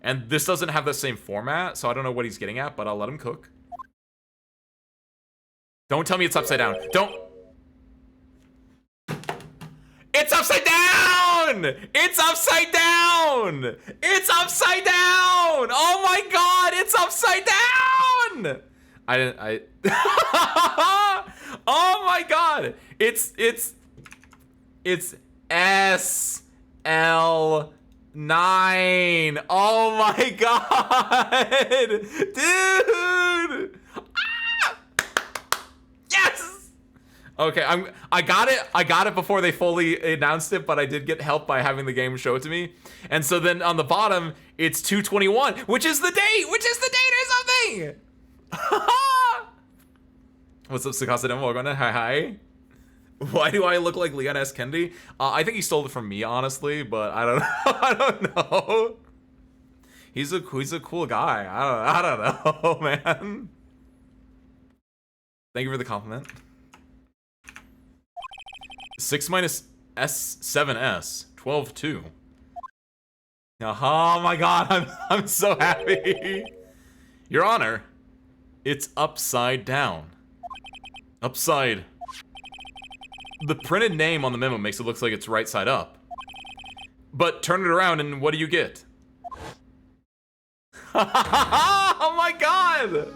And this doesn't have the same format, so I don't know what he's getting at, but I'll let him cook. Don't tell me it's upside down. Don't. It's upside down! It's upside down! It's upside down! Oh my god, it's upside down! Oh my god! It's It's SL9. Oh my god! Dude! Ah! Yes! Okay, I got it before they fully announced it, but I did get help by having the game show it to me. And so then on the bottom, it's 2/21, which is the date or something! What's up, Sakasa Demo? Welcome to hi. Why do I look like Leon S. Kennedy? I think he stole it from me, honestly, but I don't know. I don't know. He's a cool guy. I don't know, man. Thank you for the compliment. 6 minus S7S, 12-2. Oh my god, I'm so happy. Your Honor, it's upside down. Upside. The printed name on the memo makes it look like it's right side up. But turn it around and what do you get? Oh my god!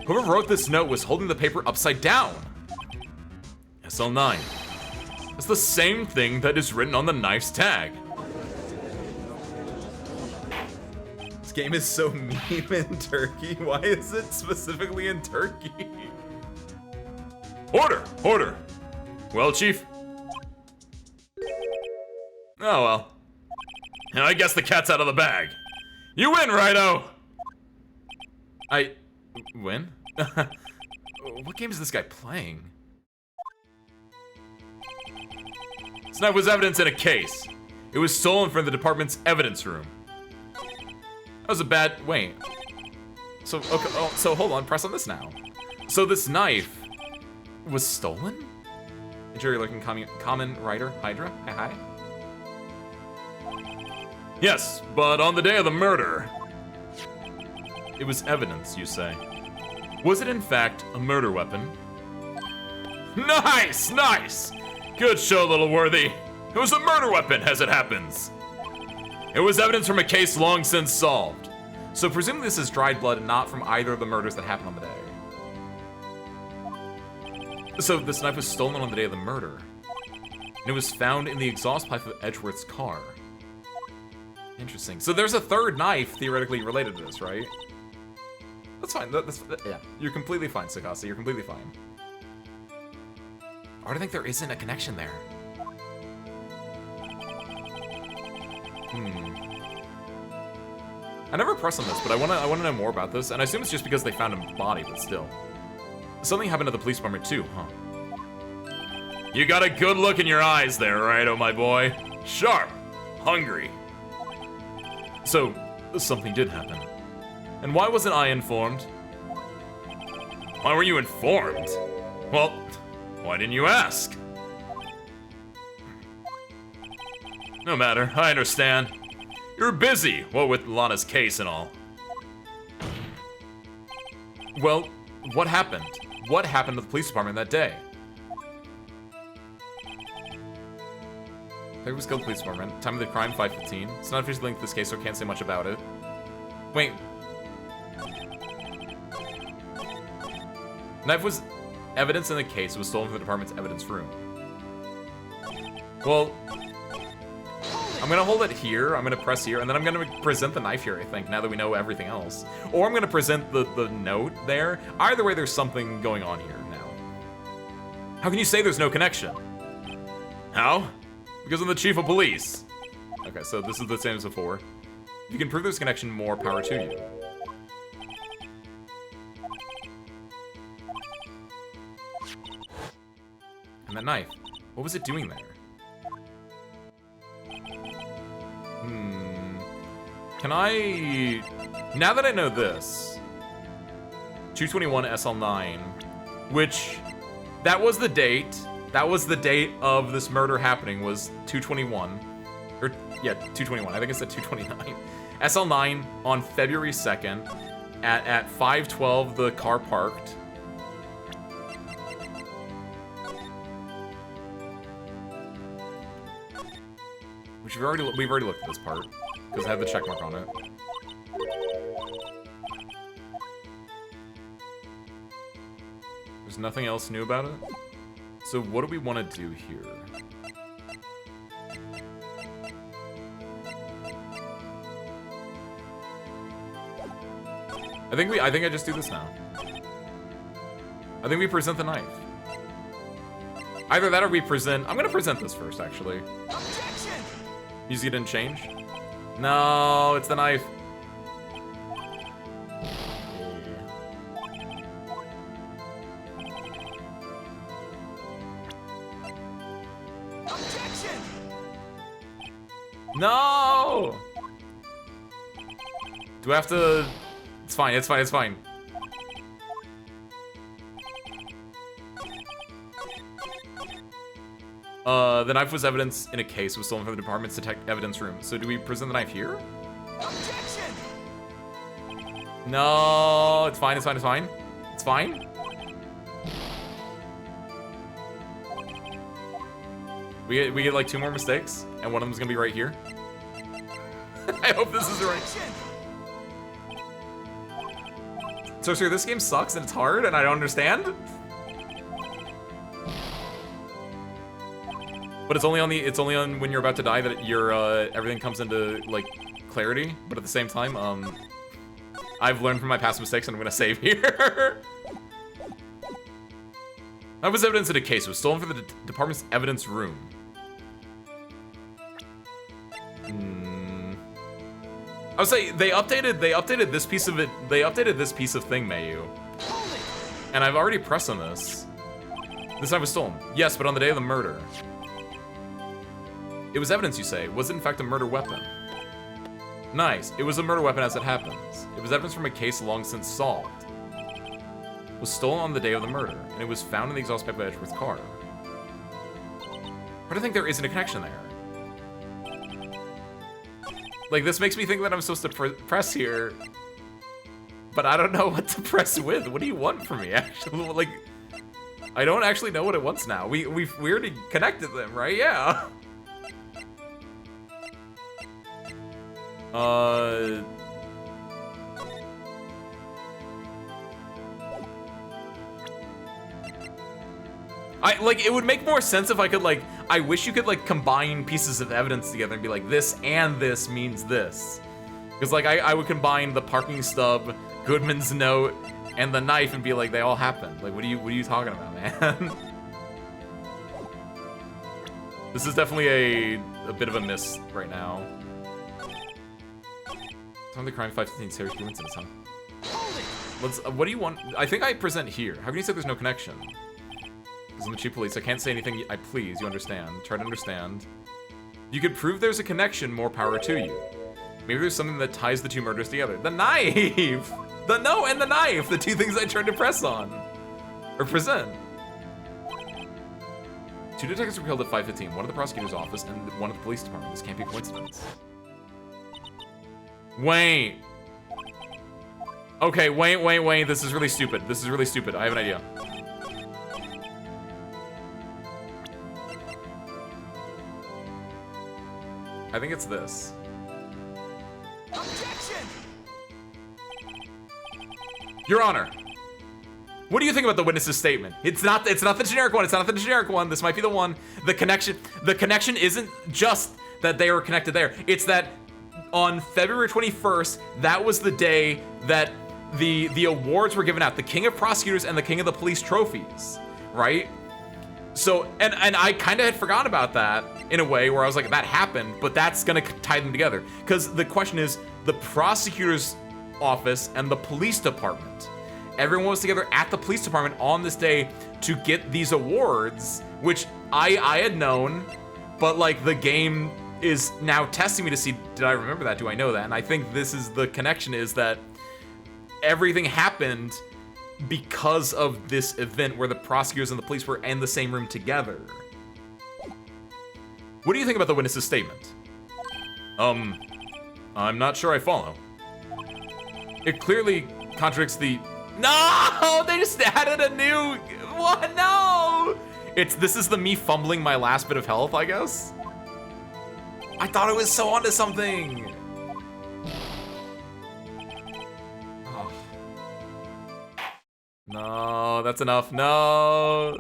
Whoever wrote this note was holding the paper upside down. SL9. It's the same thing that is written on the knife's tag. This game is so meme in Turkey. Why is it specifically in Turkey? Order! Order! Well, Chief? Oh, well. I guess the cat's out of the bag. You win, Righto! I... win? What game is this guy playing? This knife was evidence in a case. It was stolen from the department's evidence room. That was a bad... wait. So, okay, oh, so hold on, press on this now. So this knife was stolen? A jury-looking common writer, Hydra? Hi. Yes, but on the day of the murder... It was evidence, you say. Was it in fact a murder weapon? Nice! Nice! Good show, little worthy. It was a murder weapon, as it happens. It was evidence from a case long since solved. So presumably this is dried blood and not from either of the murders that happened on the day. So this knife was stolen on the day of the murder. And it was found in the exhaust pipe of Edgeworth's car. Interesting. So there's a third knife theoretically related to this, right? That's fine. Yeah, you're completely fine, Sagasa. You're completely fine. Why do I think there isn't a connection there? I never pressed on this, but I wanna know more about this, and I assume it's just because they found a body, but still. Something happened to the police department too, huh? You got a good look in your eyes there, right, oh my boy? Sharp, hungry. So, something did happen. And why wasn't I informed? Why were you informed? Well, why didn't you ask? No matter, I understand. You're busy, what with Lana's case and all. Well, what happened? What happened to the police department that day? There was killed police department. Time of the crime, 5:15. It's not officially linked to this case, so I can't say much about it. Wait. Knife was evidence in the case. It was stolen from the department's evidence room. Well, I'm gonna hold it here, I'm gonna press here, and then I'm gonna present the knife here, I think, now that we know everything else. Or I'm gonna present the note there. Either way, there's something going on here now. How can you say there's no connection? How? Because I'm the chief of police. Okay, so this is the same as before. If you can prove there's a connection, more power to you. And that knife, what was it doing there? Can I... Now that I know this... 221 SL9, which... That was the date. That was the date of this murder happening, was 221. Or, yeah, 221. I think it said 229. SL9 on February 2nd at 5:12, the car parked. Which we've already looked at this part. Because I have the check mark on it. There's nothing else new about it. So what do we want to do here? I think I just do this now. I think we present the knife. Either that or we present... I'm gonna present this first, actually. Objection! Music didn't change? No, it's the knife. Objection! No! Do I have to... It's fine, it's fine, it's fine. The knife was evidence in a case. It was stolen from the department's evidence room. So do we present the knife here? Objection! No, it's fine, it's fine, it's fine. It's fine. We get like 2 more mistakes, and one of them's gonna be right here. I hope this is right. So sir, this game sucks and it's hard and I don't understand. But it's only on when you're about to die that your everything comes into like clarity. But at the same time, I've learned from my past mistakes and I'm gonna save here. That was evidence in a case. It was stolen from the department's evidence room. I would say they updated this piece of it. They updated this piece of thing, Mayu. And I've already pressed on this. This knife was stolen. Yes, but on the day of the murder. It was evidence, you say. Was it in fact a murder weapon? Nice. It was a murder weapon as it happens. It was evidence from a case long since solved. It was stolen on the day of the murder, and it was found in the exhaust pipe of Edgeworth's car. But I think there isn't a connection there. Like, this makes me think that I'm supposed to press here. But I don't know what to press with. What do you want from me, actually? Like, I don't actually know what it wants now. We already connected them, right? Yeah. Like, it would make more sense if I could, like, I wish you could, like, combine pieces of evidence together and be like, this and this means this. Because, like, I would combine the parking stub, Goodman's note, and the knife and be like, they all happened. Like, what are you talking about, man? This is definitely a bit of a miss right now. Time the crime 515 serious coincidence, huh? Let's, what do you want? I think I present here. How can you say there's no connection? Because I'm the chief police, I can't say anything I please, you understand. Try to understand. You could prove there's a connection, more power to you. Maybe there's something that ties the 2 murders together. The knife! The knife! The 2 things I tried to press on. Or present. 2 detectives were killed at 5:15, one at the prosecutor's office and one at the police department. This can't be a coincidence. Wait. Okay, wait. This is really stupid. This is really stupid. I have an idea. I think it's this. Objection! Your Honor, what do you think about the witness's statement? It's not the generic one. It's not the generic one. This might be the one. The connection isn't just that they were connected there. It's that on February 21st, that was the day that the awards were given out. The King of Prosecutors and the King of the Police trophies, right? So, and I kind of had forgotten about that in a way where I was like, that happened, but that's gonna tie them together. Because the question is, the prosecutor's office and the police department. Everyone was together at the police department on this day to get these awards, which I had known, but like the game is now testing me to see, did I remember that? Do I know that? And I think this is the connection, is that everything happened because of this event where the prosecutors and the police were in the same room together. What do you think about the witness's statement? I'm not sure I follow. It clearly contradicts the... No! They just added a new... What? No! This is the me fumbling my last bit of health, I guess? I thought it was so onto something! Oh. No, that's enough. No.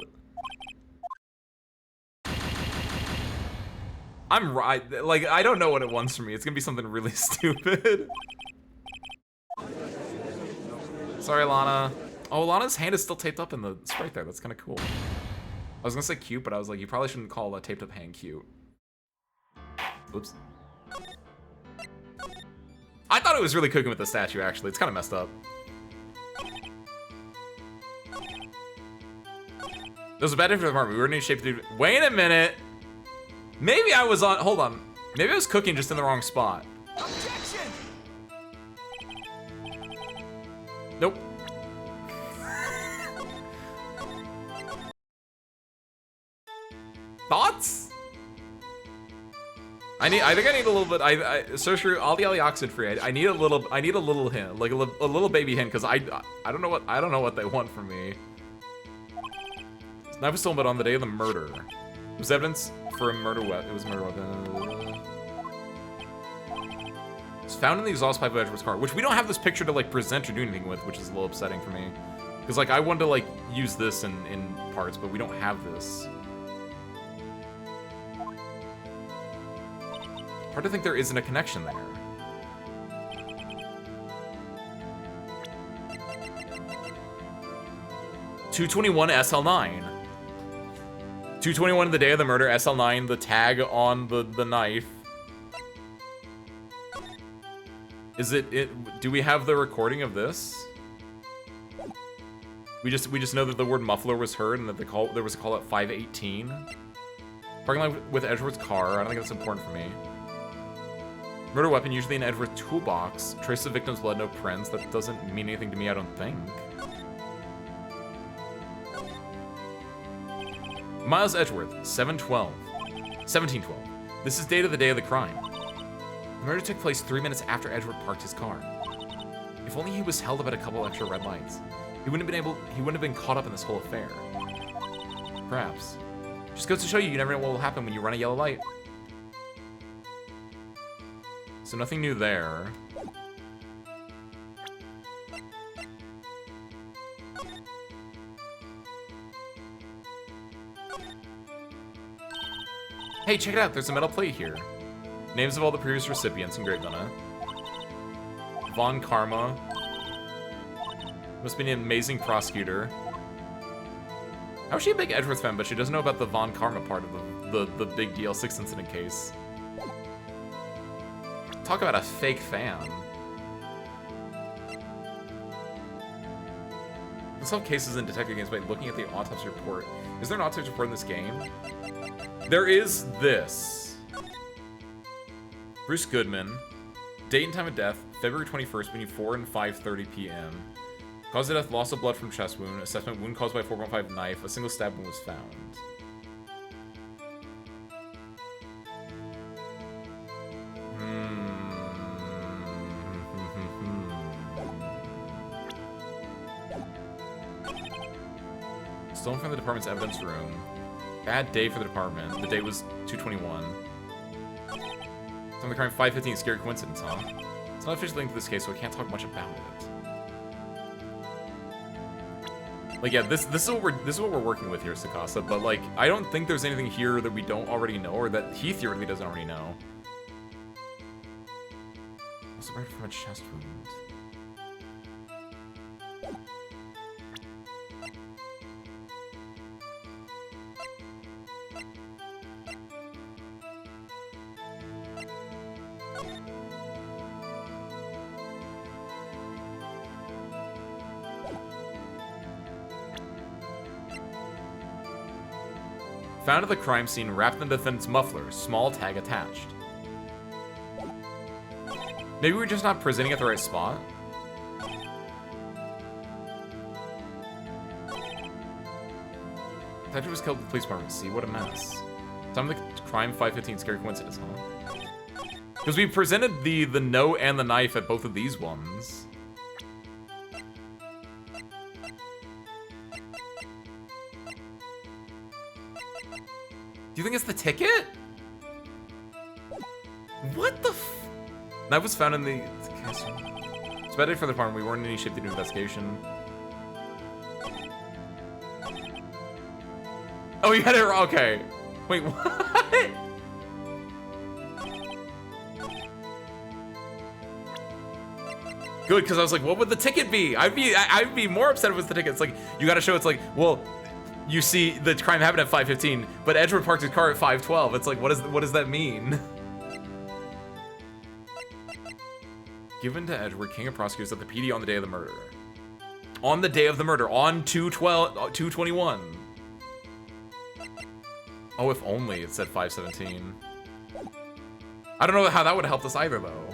I'm right. Like, I don't know what it wants from me. It's gonna be something really stupid. Sorry, Lana. Oh, Lana's hand is still taped up in the sprite there. That's kind of cool. I was gonna say cute, but I was like, you probably shouldn't call a taped up hand cute. Oops. I thought it was really cooking with the statue, actually. It's kind of messed up. There was a bad day for the department. We were in shape to do... Wait a minute! Maybe I was on... Hold on. Maybe I was cooking just in the wrong spot. Objection! Nope. Thoughts? I think I need a little bit. Search through all the oxid free. I need a little hint, like a little baby hint, because I don't know what they want from me. This knife was stolen, but on the day of the murder, it was evidence for a murder weapon. It was a murder weapon. It's found in the exhaust pipe of Edward's car, which we don't have this picture to like present or do anything with, which is a little upsetting for me, because like I wanted to like use this in parts, but we don't have this. Hard to think there isn't a connection there. $221 SL9. 221 the day of the murder, SL9, the tag on the knife. Is it do we have the recording of this? We just know that the word muffler was heard and that there was a call at 518. Parking lot with Edward's car. I don't think that's important for me. Murder weapon, usually in Edward's toolbox. Trace the victim's blood, no prints. That doesn't mean anything to me, I don't think. Miles Edgeworth, 1712. This is dated the day of the crime. The murder took place 3 minutes after Edward parked his car. If only he was held up at a couple extra red lights, he wouldn't have been caught up in this whole affair. Perhaps. Just goes to show you never know what will happen when you run a yellow light. So nothing new there. Hey, check it out. There's a metal plate here. Names of all the previous recipients engraved on it. Von Karma. Must be an amazing prosecutor. How is she a big Edgeworth fan, but she doesn't know about the Von Karma part of the big DL6 incident case? Talk about a fake fan. Let's solve cases in detective games by looking at the autopsy report. Is there an autopsy report in this game? There is this. Bruce Goodman. Date and time of death, February 21st, between 4 and 5:30 p.m. Cause of death, loss of blood from chest wound. Assessment, wound caused by 4.5 knife. A single stab wound was found. Stolen from the department's evidence room. Bad day for the department. The date was 2/21. From the crime 5:15. Scary coincidence, huh? It's not officially linked to this case, so I can't talk much about it. Like, yeah, this is what we're working with here, Sakasa. But like, I don't think there's anything here that we don't already know, or that he theoretically doesn't already know. Also, right from a chest wound. Found at the crime scene, wrapped in the defendant's muffler, small tag attached. Maybe we're just not presenting at the right spot? Detective was killed at the police department. See, what a mess. Time of the crime, 5:15, scary coincidence, huh? Because we presented the note and the knife at both of these ones. Do you think it's the ticket? What the f... Knife was found in the... It's bad day for the department. We weren't in any shape to do an investigation. Oh, you had it wrong. Okay. Wait, what? Good, because I was like, what would the ticket be? I'd be more upset if it was the ticket. It's like, you gotta show it's like, well, you see the crime happened at 5:15, but Edward parked his car at 5:12. It's like, what does that mean? Given to Edward, King of Prosecutors, at the PD on the day of the murder. On the day of the murder, on 2/21. Oh, if only it said 5:17. I don't know how that would have helped us either, though.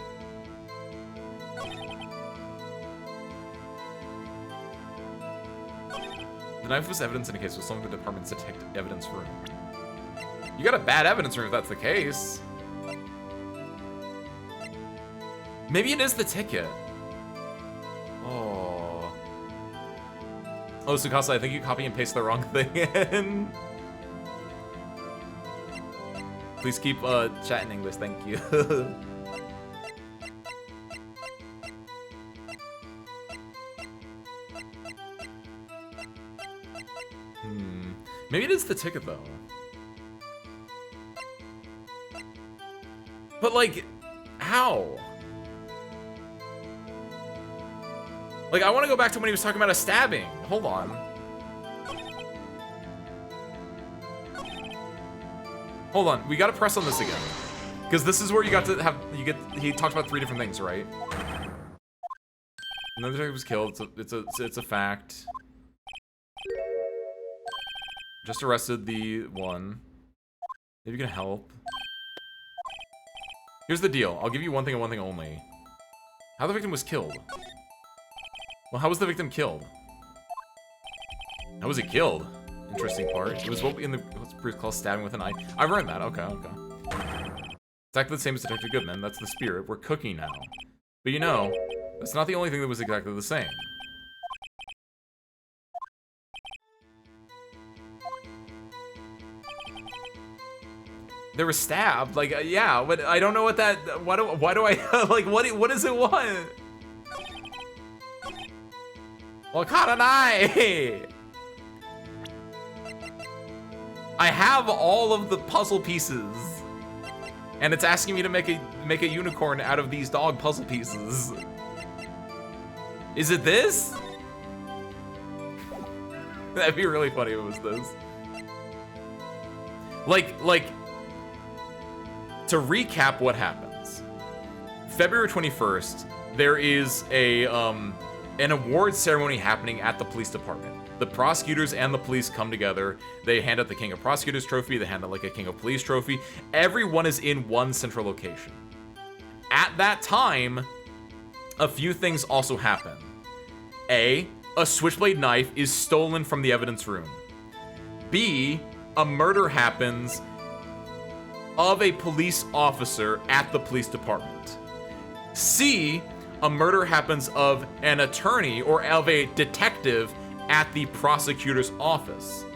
The knife was evidence in a case with some of the department's detective evidence room. You got a bad evidence room if that's the case. Maybe it is the ticket. Oh. Oh, Sukasa, I think you copy and paste the wrong thing in. Please keep chat in English, thank you. Maybe it is the ticket, though. But, like, how? Like, I want to go back to when he was talking about a stabbing. Hold on. Hold on, we gotta press on this again. Because this is where you got to have, he talked about 3 different things, right? Another detective was killed, it's a fact. Just arrested the one. Maybe you can help. Here's the deal. I'll give you one thing and one thing only. How the victim was killed. Well, how was the victim killed? How was he killed? Interesting part. It was what in the what's called stabbing with a knife. I've learned that. Okay, okay. Exactly the same as Detective Goodman. That's the spirit. We're cooking now. But you know, that's not the only thing that was exactly the same. They were stabbed, like, yeah, but I don't know what that, why do I, like, what does it want? Well, I have all of the puzzle pieces, and it's asking me to make a unicorn out of these dog puzzle pieces. Is it this? That'd be really funny if it was this. Like, to recap what happens. February 21st, there is an award ceremony happening at the police department. The prosecutors and the police come together. They hand out the King of Prosecutors trophy. They hand out like a King of Police trophy. Everyone is in one central location. At that time, a few things also happen. A switchblade knife is stolen from the evidence room. B, a murder happens of a police officer at the police department. C, a murder happens of an attorney or of a detective at the prosecutor's office.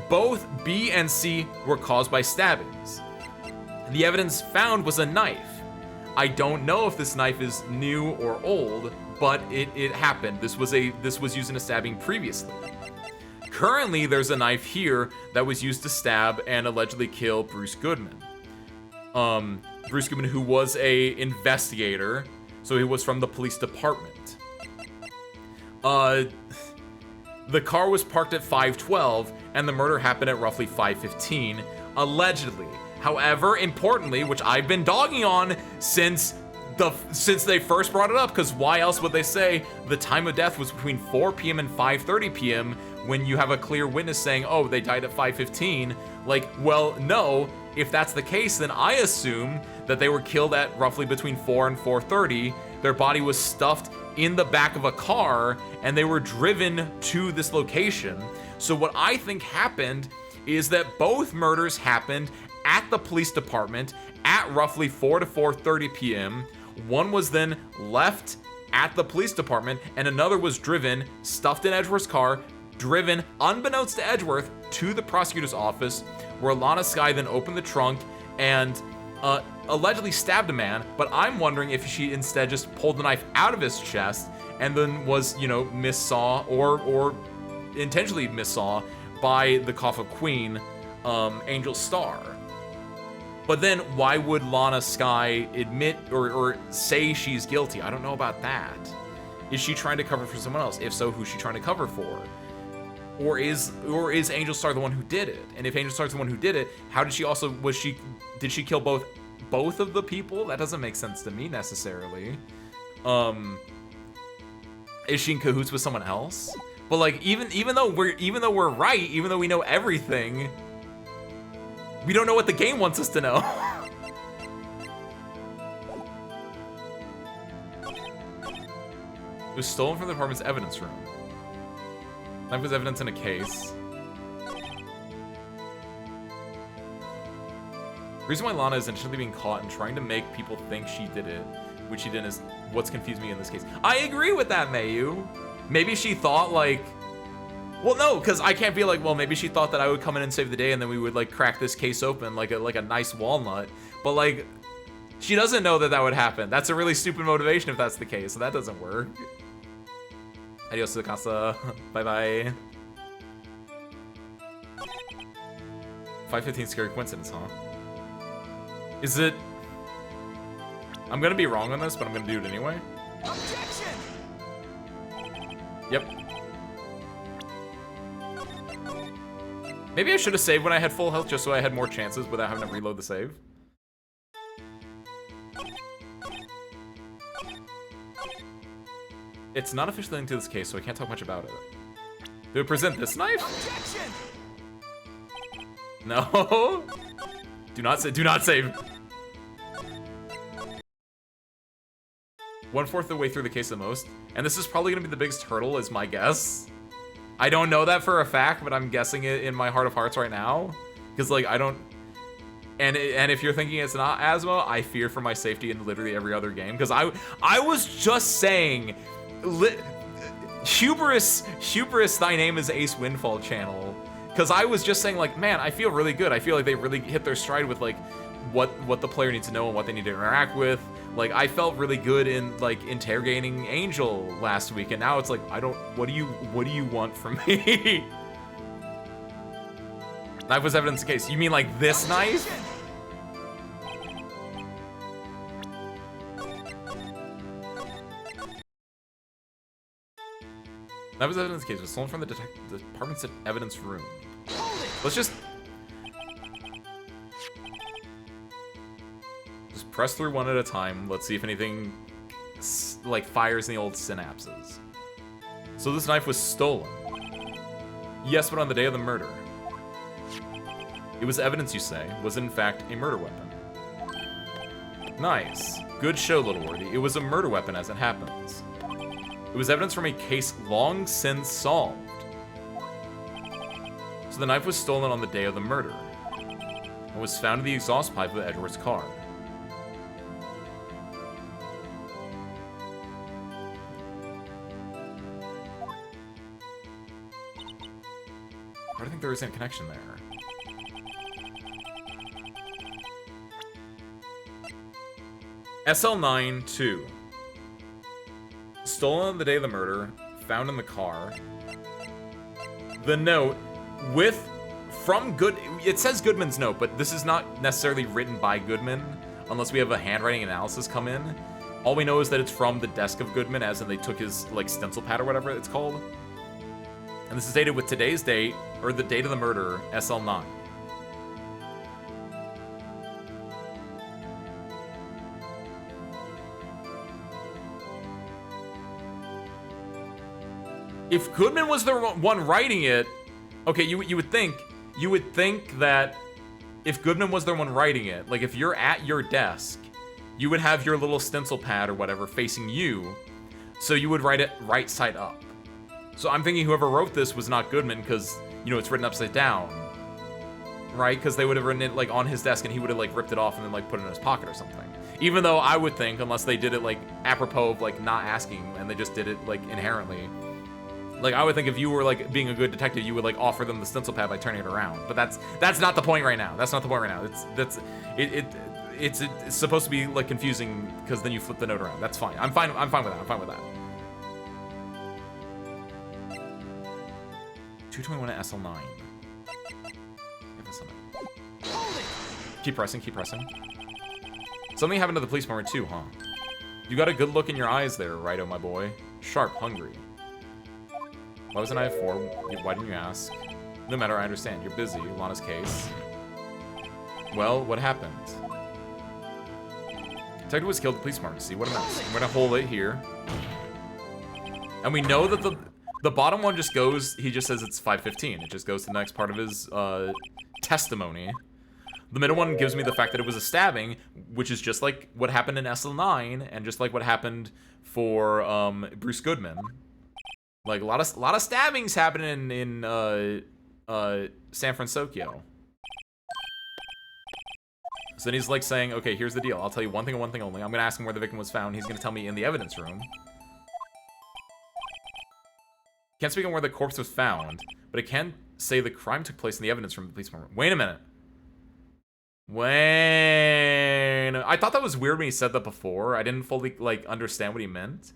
Both B and C were caused by stabbings. The evidence found was a knife. I don't know if this knife is new or old, but it happened. This was used in a stabbing previously. Currently, there's a knife here that was used to stab and allegedly kill Bruce Goodman. Bruce Goodman, who was a investigator, so he was from the police department. The car was parked at 5:12, and the murder happened at roughly 5:15, allegedly. However, importantly, which I've been dogging on since they first brought it up, because why else would they say the time of death was between 4 p.m. and 5:30 p.m. when you have a clear witness saying, oh, they died at 5:15? Like, well, no. If that's the case, then I assume that they were killed at roughly between 4 and 4:30. Their body was stuffed in the back of a car, and they were driven to this location. So what I think happened is that both murders happened at the police department at roughly 4 to 4:30 p.m. One was then left at the police department, and another was driven, stuffed in Edgeworth's car, driven, unbeknownst to Edgeworth, to the prosecutor's office, where Lana Skye then opened the trunk and allegedly stabbed a man. But I'm wondering if she instead just pulled the knife out of his chest and then was, you know, missaw or intentionally missaw by the Cough of Queen, Angel Star. But then why would Lana Skye admit or say she's guilty? I don't know about that. Is she trying to cover for someone else? If so, who's she trying to cover for? Or is Angel Star the one who did it? And if Angel Star's the one who did it, how did she also did she kill both of the people? That doesn't make sense to me necessarily. Is she in cahoots with someone else? But like even though we're right, even though we know everything, we don't know what the game wants us to know. It was stolen from the department's evidence room. Knife was evidence in a case. The reason why Lana is intentionally being caught and trying to make people think she did it, which she didn't, is what's confused me in this case. I agree with that, Mayu. Maybe she thought like, well, no, because I can't be like, well, maybe she thought that I would come in and save the day and then we would like crack this case open like a nice walnut. But like, she doesn't know that would happen. That's a really stupid motivation if that's the case, so that doesn't work. Adios to the casa. Bye-bye. 515 scary coincidence, huh? Is it... I'm gonna be wrong on this, but I'm gonna do it anyway. Objection! Yep. Maybe I should have saved when I had full health just so I had more chances without having to reload the save. It's not officially linked to this case, so I can't talk much about it. Do it present this knife? Objection! No. Do not save. 1/4 of the way through the case at most, and this is probably gonna be the biggest hurdle, is my guess. I don't know that for a fact, but I'm guessing it in my heart of hearts right now, because like I don't. And if you're thinking it's not Asmo, I fear for my safety in literally every other game, because I was just saying. Hubris, thy name is Ace Windfall channel. Because I was just saying like, man, I feel really good. I feel like they really hit their stride with like what the player needs to know and what they need to interact with. Like I felt really good in like interrogating Angel last week, and now it's like what do you want from me? Knife was evidence in case. You mean like this knife? That was evidence case. It was stolen from the department's evidence room. Let's just press through one at a time. Let's see if anything like fires in the old synapses. So this knife was stolen. Yes, but on the day of the murder. It was evidence, you say, was in fact a murder weapon. Nice. Good show, Little Wordy. It was a murder weapon as it happens. It was evidence from a case long since solved. So the knife was stolen on the day of the murder and was found in the exhaust pipe of Edward's car. I don't think there is any connection there. SL9-2. Stolen on the day of the murder, found in the car. The note it says Goodman's note, but this is not necessarily written by Goodman unless we have a handwriting analysis come in. All we know is that it's from the desk of Goodman, as in they took his like stencil pad or whatever it's called. And this is dated with today's date, or the date of the murder, SL9. If Goodman was the one writing it, okay, you would think that if Goodman was the one writing it, like if you're at your desk, you would have your little stencil pad or whatever facing you, so you would write it right side up. So I'm thinking whoever wrote this was not Goodman, because you know it's written upside down, right? Because they would have written it like on his desk and he would have like ripped it off and then like put it in his pocket or something. Even though I would think, unless they did it like apropos of like not asking and they just did it like inherently. Like, I would think if you were, like, being a good detective, you would, like, offer them the stencil pad by turning it around. But that's not the point right now. That's not the point right now. It's supposed to be, like, confusing because then you flip the note around. That's fine. I'm fine with that. I'm fine with that. 221 at SL9. Keep pressing, keep pressing. Something happened to the police department too, huh? You got a good look in your eyes there, Righto, my boy. Sharp, hungry. Why wasn't I at 4? Why didn't you ask? No matter, I understand. You're busy. Lana's case. Well, what happened? Detective was killed at the police department. See, what a mess. I'm gonna hold it here. And we know that the bottom one just goes, he just says it's 5:15. It just goes to the next part of his testimony. The middle one gives me the fact that it was a stabbing, which is just like what happened in SL9, and just like what happened for Bruce Goodman. Like a lot of stabbings happening in San Francisco. So then he's like saying, okay, here's the deal. I'll tell you one thing and one thing only. I'm gonna ask him where the victim was found. He's gonna tell me in the evidence room. Can't speak on where the corpse was found, but it can say the crime took place in the evidence room of the police department. Wait a minute. I thought that was weird when he said that before. I didn't fully like understand what he meant.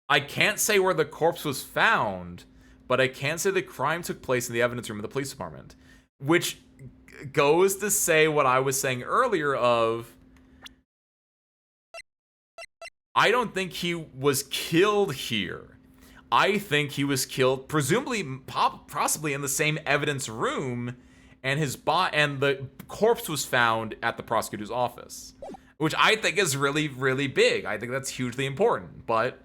I can't say where the corpse was found, but I can say the crime took place in the evidence room of the police department, which goes to say what I was saying earlier of I don't think he was killed here. I think he was killed presumably possibly in the same evidence room, and the corpse was found at the prosecutor's office, which I think is really, really big. I think that's hugely important, but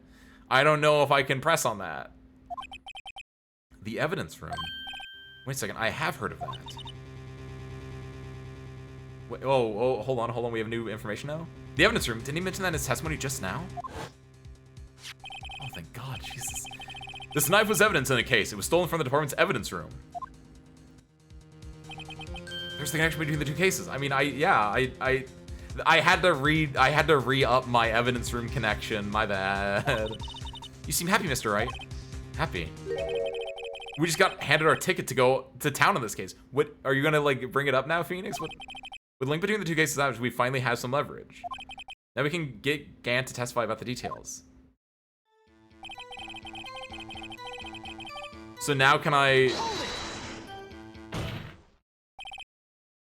I don't know if I can press on that. The evidence room. Wait a second, I have heard of that. Wait, oh, hold on, we have new information now? The evidence room, didn't he mention that in his testimony just now? Oh, thank God, Jesus. This knife was evidence in the case. It was stolen from the department's evidence room. There's the connection between the two cases. I mean, I had to re-up my evidence room connection. My bad. You seem happy, Mr. Wright. Happy. We just got handed our ticket to go to town in this case. What are you gonna like bring it up now, Phoenix? With link between the two cases out, we finally have some leverage. Now we can get Gant to testify about the details. So now can I?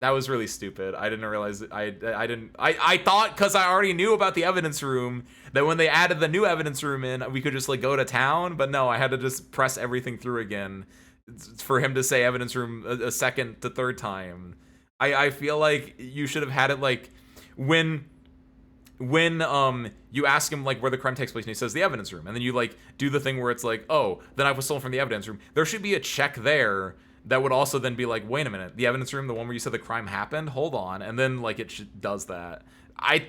That was really stupid. I didn't realize it. I thought because I already knew about the evidence room that when they added the new evidence room in, we could just like go to town. But no, I had to just press everything through again for him to say evidence room a second to third time. I feel like you should have had it like when you ask him like where the crime takes place and he says the evidence room, and then you like do the thing where it's like, oh, the knife was stolen from the evidence room. There should be a check there that would also then be like, wait a minute, the evidence room, the one where you said the crime happened, hold on, and then like it does that. I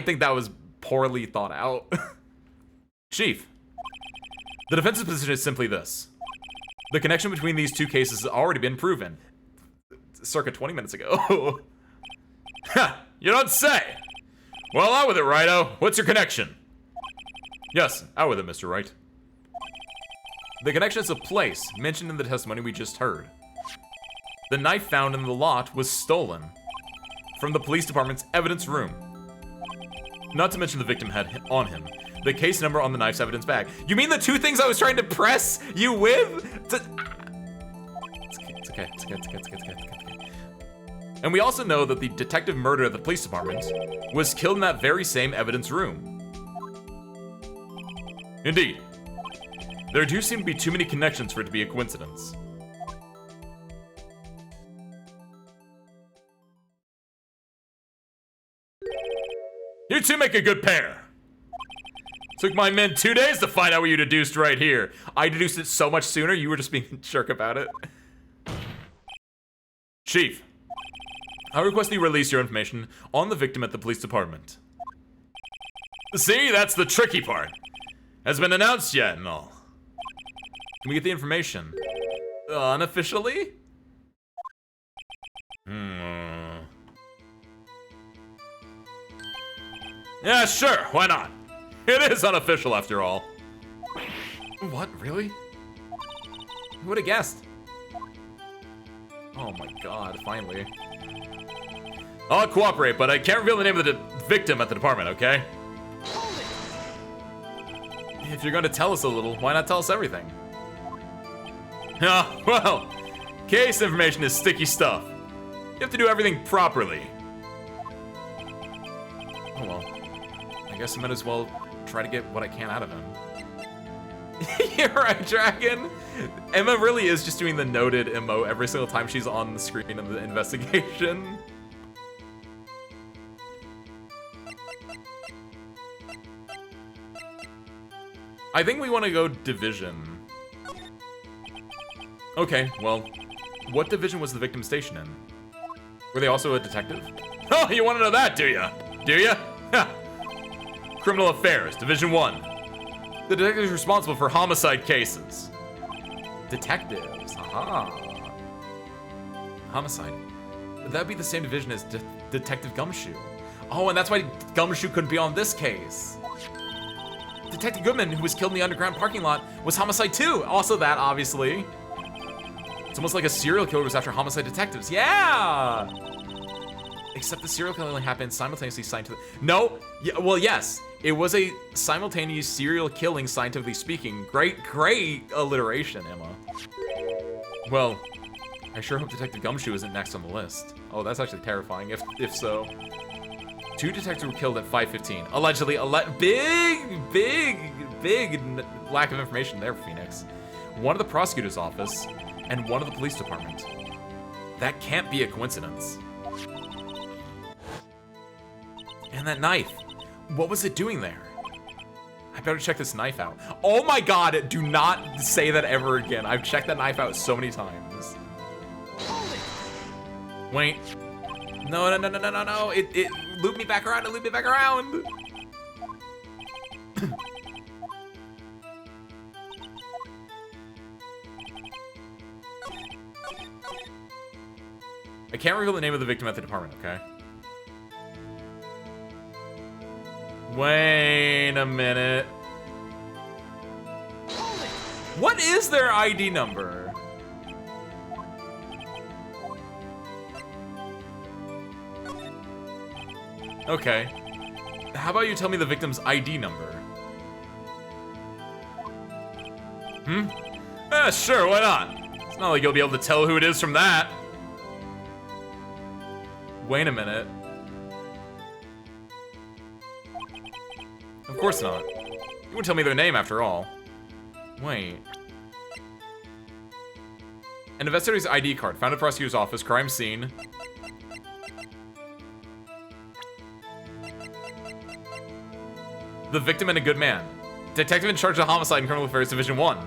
think that was poorly thought out. Chief, the defense's position is simply this: the connection between these two cases has already been proven circa 20 minutes ago. Ha, you don't say. Well, out with it, Righto. What's your connection? Yes, out with it, Mr. Wright. The connection is a place mentioned in the testimony we just heard. The knife found in the lot was stolen from the police department's evidence room. Not to mention the victim had on him the case number on the knife's evidence bag. You mean the two things I was trying to press you with? It's okay. And we also know that the detective murdered at the police department was killed in that very same evidence room. Indeed. There do seem to be too many connections for it to be a coincidence. You two make a good pair. Took my men 2 days to find out what you deduced right here. I deduced it so much sooner, you were just being a jerk about it. Chief, I request that you release your information on the victim at the police department. See, that's the tricky part. Has been announced yet and all. Can we get the information? Unofficially? Yeah, sure, why not? It is unofficial after all. What, really? Who would have guessed? Oh my god, finally. I'll cooperate, but I can't reveal the name of the victim at the department, okay? If you're going to tell us a little, why not tell us everything? Ah, well, case information is sticky stuff. You have to do everything properly. Oh well. I guess I might as well try to get what I can out of him. You're right, Dragon. Emma really is just doing the noted emote every single time she's on the screen of the investigation. I think we want to go division. Okay, well, what division was the victim stationed in? Were they also a detective? Oh, you want to know that, do ya? Do ya? Criminal Affairs, Division 1. The detective is responsible for homicide cases. Detectives, aha. Homicide. That'd be the same division as Detective Gumshoe. Oh, and that's why Gumshoe couldn't be on this case. Detective Goodman, who was killed in the underground parking lot, was homicide too. Also that, obviously. It's almost like a serial killer was after homicide detectives. Yeah! Except the serial killer only happened simultaneously scientifically. No, yeah, well, yes. It was a simultaneous serial killing, scientifically speaking. Great alliteration, Emma. Well, I sure hope Detective Gumshoe isn't next on the list. Oh, that's actually terrifying, if so. 2 detectives were killed at 5:15. Allegedly, big lack of information there, Phoenix. One at the prosecutor's office, and one at the police department. That can't be a coincidence. And that knife. What was it doing there? I better check this knife out. Oh my god, do not say that ever again. I've checked that knife out so many times. Wait. No. It looped me back around. I can't reveal the name of the victim at the department, okay? Wait a minute. What is their ID number? Okay. How about you tell me the victim's ID number? Sure, why not? It's not like you'll be able to tell who it is from that. Wait a minute. Of course not. You wouldn't tell me their name after all. Wait. An investigator's ID card found at the prosecutor's office, crime scene. The victim and a good man. Detective in charge of homicide and criminal affairs, Division 1.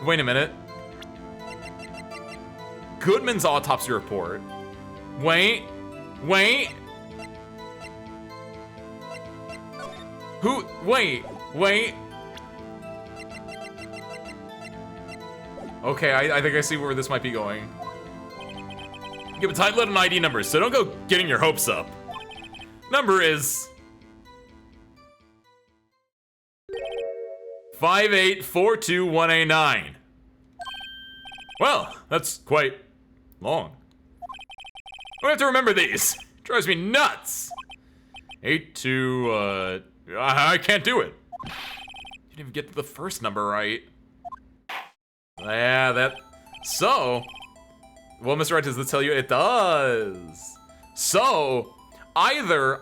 Wait a minute. Goodman's autopsy report. Wait. Who? Wait. Okay, I think I see where this might be going. You have a title and an ID number, so don't go getting your hopes up. Number is 5842189. Well, that's quite long. I have to remember these. It drives me nuts. 82, I can't do it. You didn't even get the first number right. Yeah, that. So, well, Mr. Wright, does this tell you? It does. So, either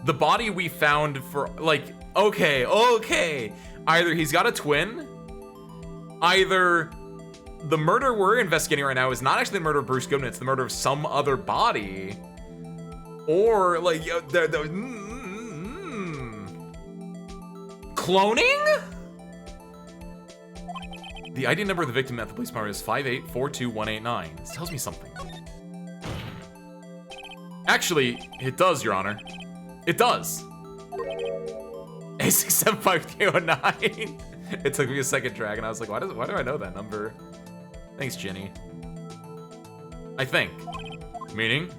the body we found for, like, okay. Either he's got a twin, either the murder we're investigating right now is not actually the murder of Bruce Goodman, it's the murder of some other body. Or, like, cloning? The ID number of the victim at the police department is 5842189. This tells me something. Actually, it does, Your Honor. It does. A67509. It took me a second, Dragon. I was like, why do I know that number? Thanks, Ginny. I think. Meaning?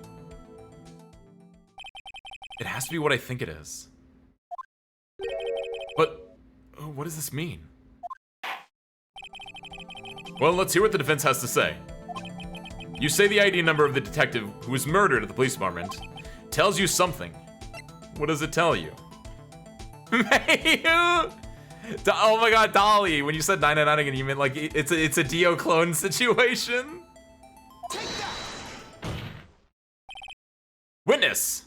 It has to be what I think it is. But, what does this mean? Well, let's hear what the defense has to say. You say the ID number of the detective who was murdered at the police department tells you something. What does it tell you? Oh my god, Dolly. When you said 999 again, you meant like it's a Dio clone situation? Witness.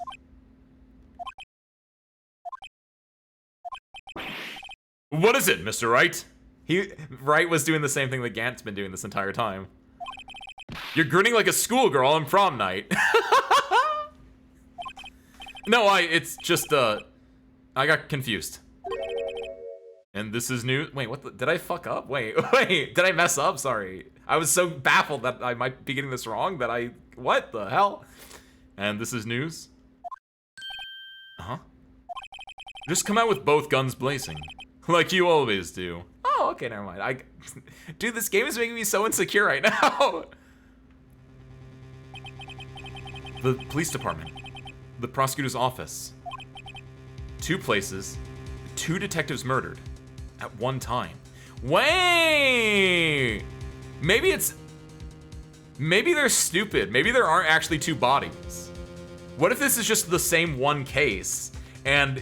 What is it, Mr. Wright? Wright was doing the same thing that Gant's been doing this entire time. You're grinning like a schoolgirl on prom night. No, it's just, I got confused. And this is new. Wait, did I fuck up? Wait, did I mess up? Sorry. I was so baffled that I might be getting this wrong that what the hell? And this is news. Uh-huh. Just come out with both guns blazing. Like you always do. Oh, okay, never mind. Dude, this game is making me so insecure right now. The police department. The prosecutor's office. 2 places. 2 detectives murdered. At one time. Wait! Maybe they're stupid. Maybe there aren't actually 2 bodies. What if this is just the same one case? And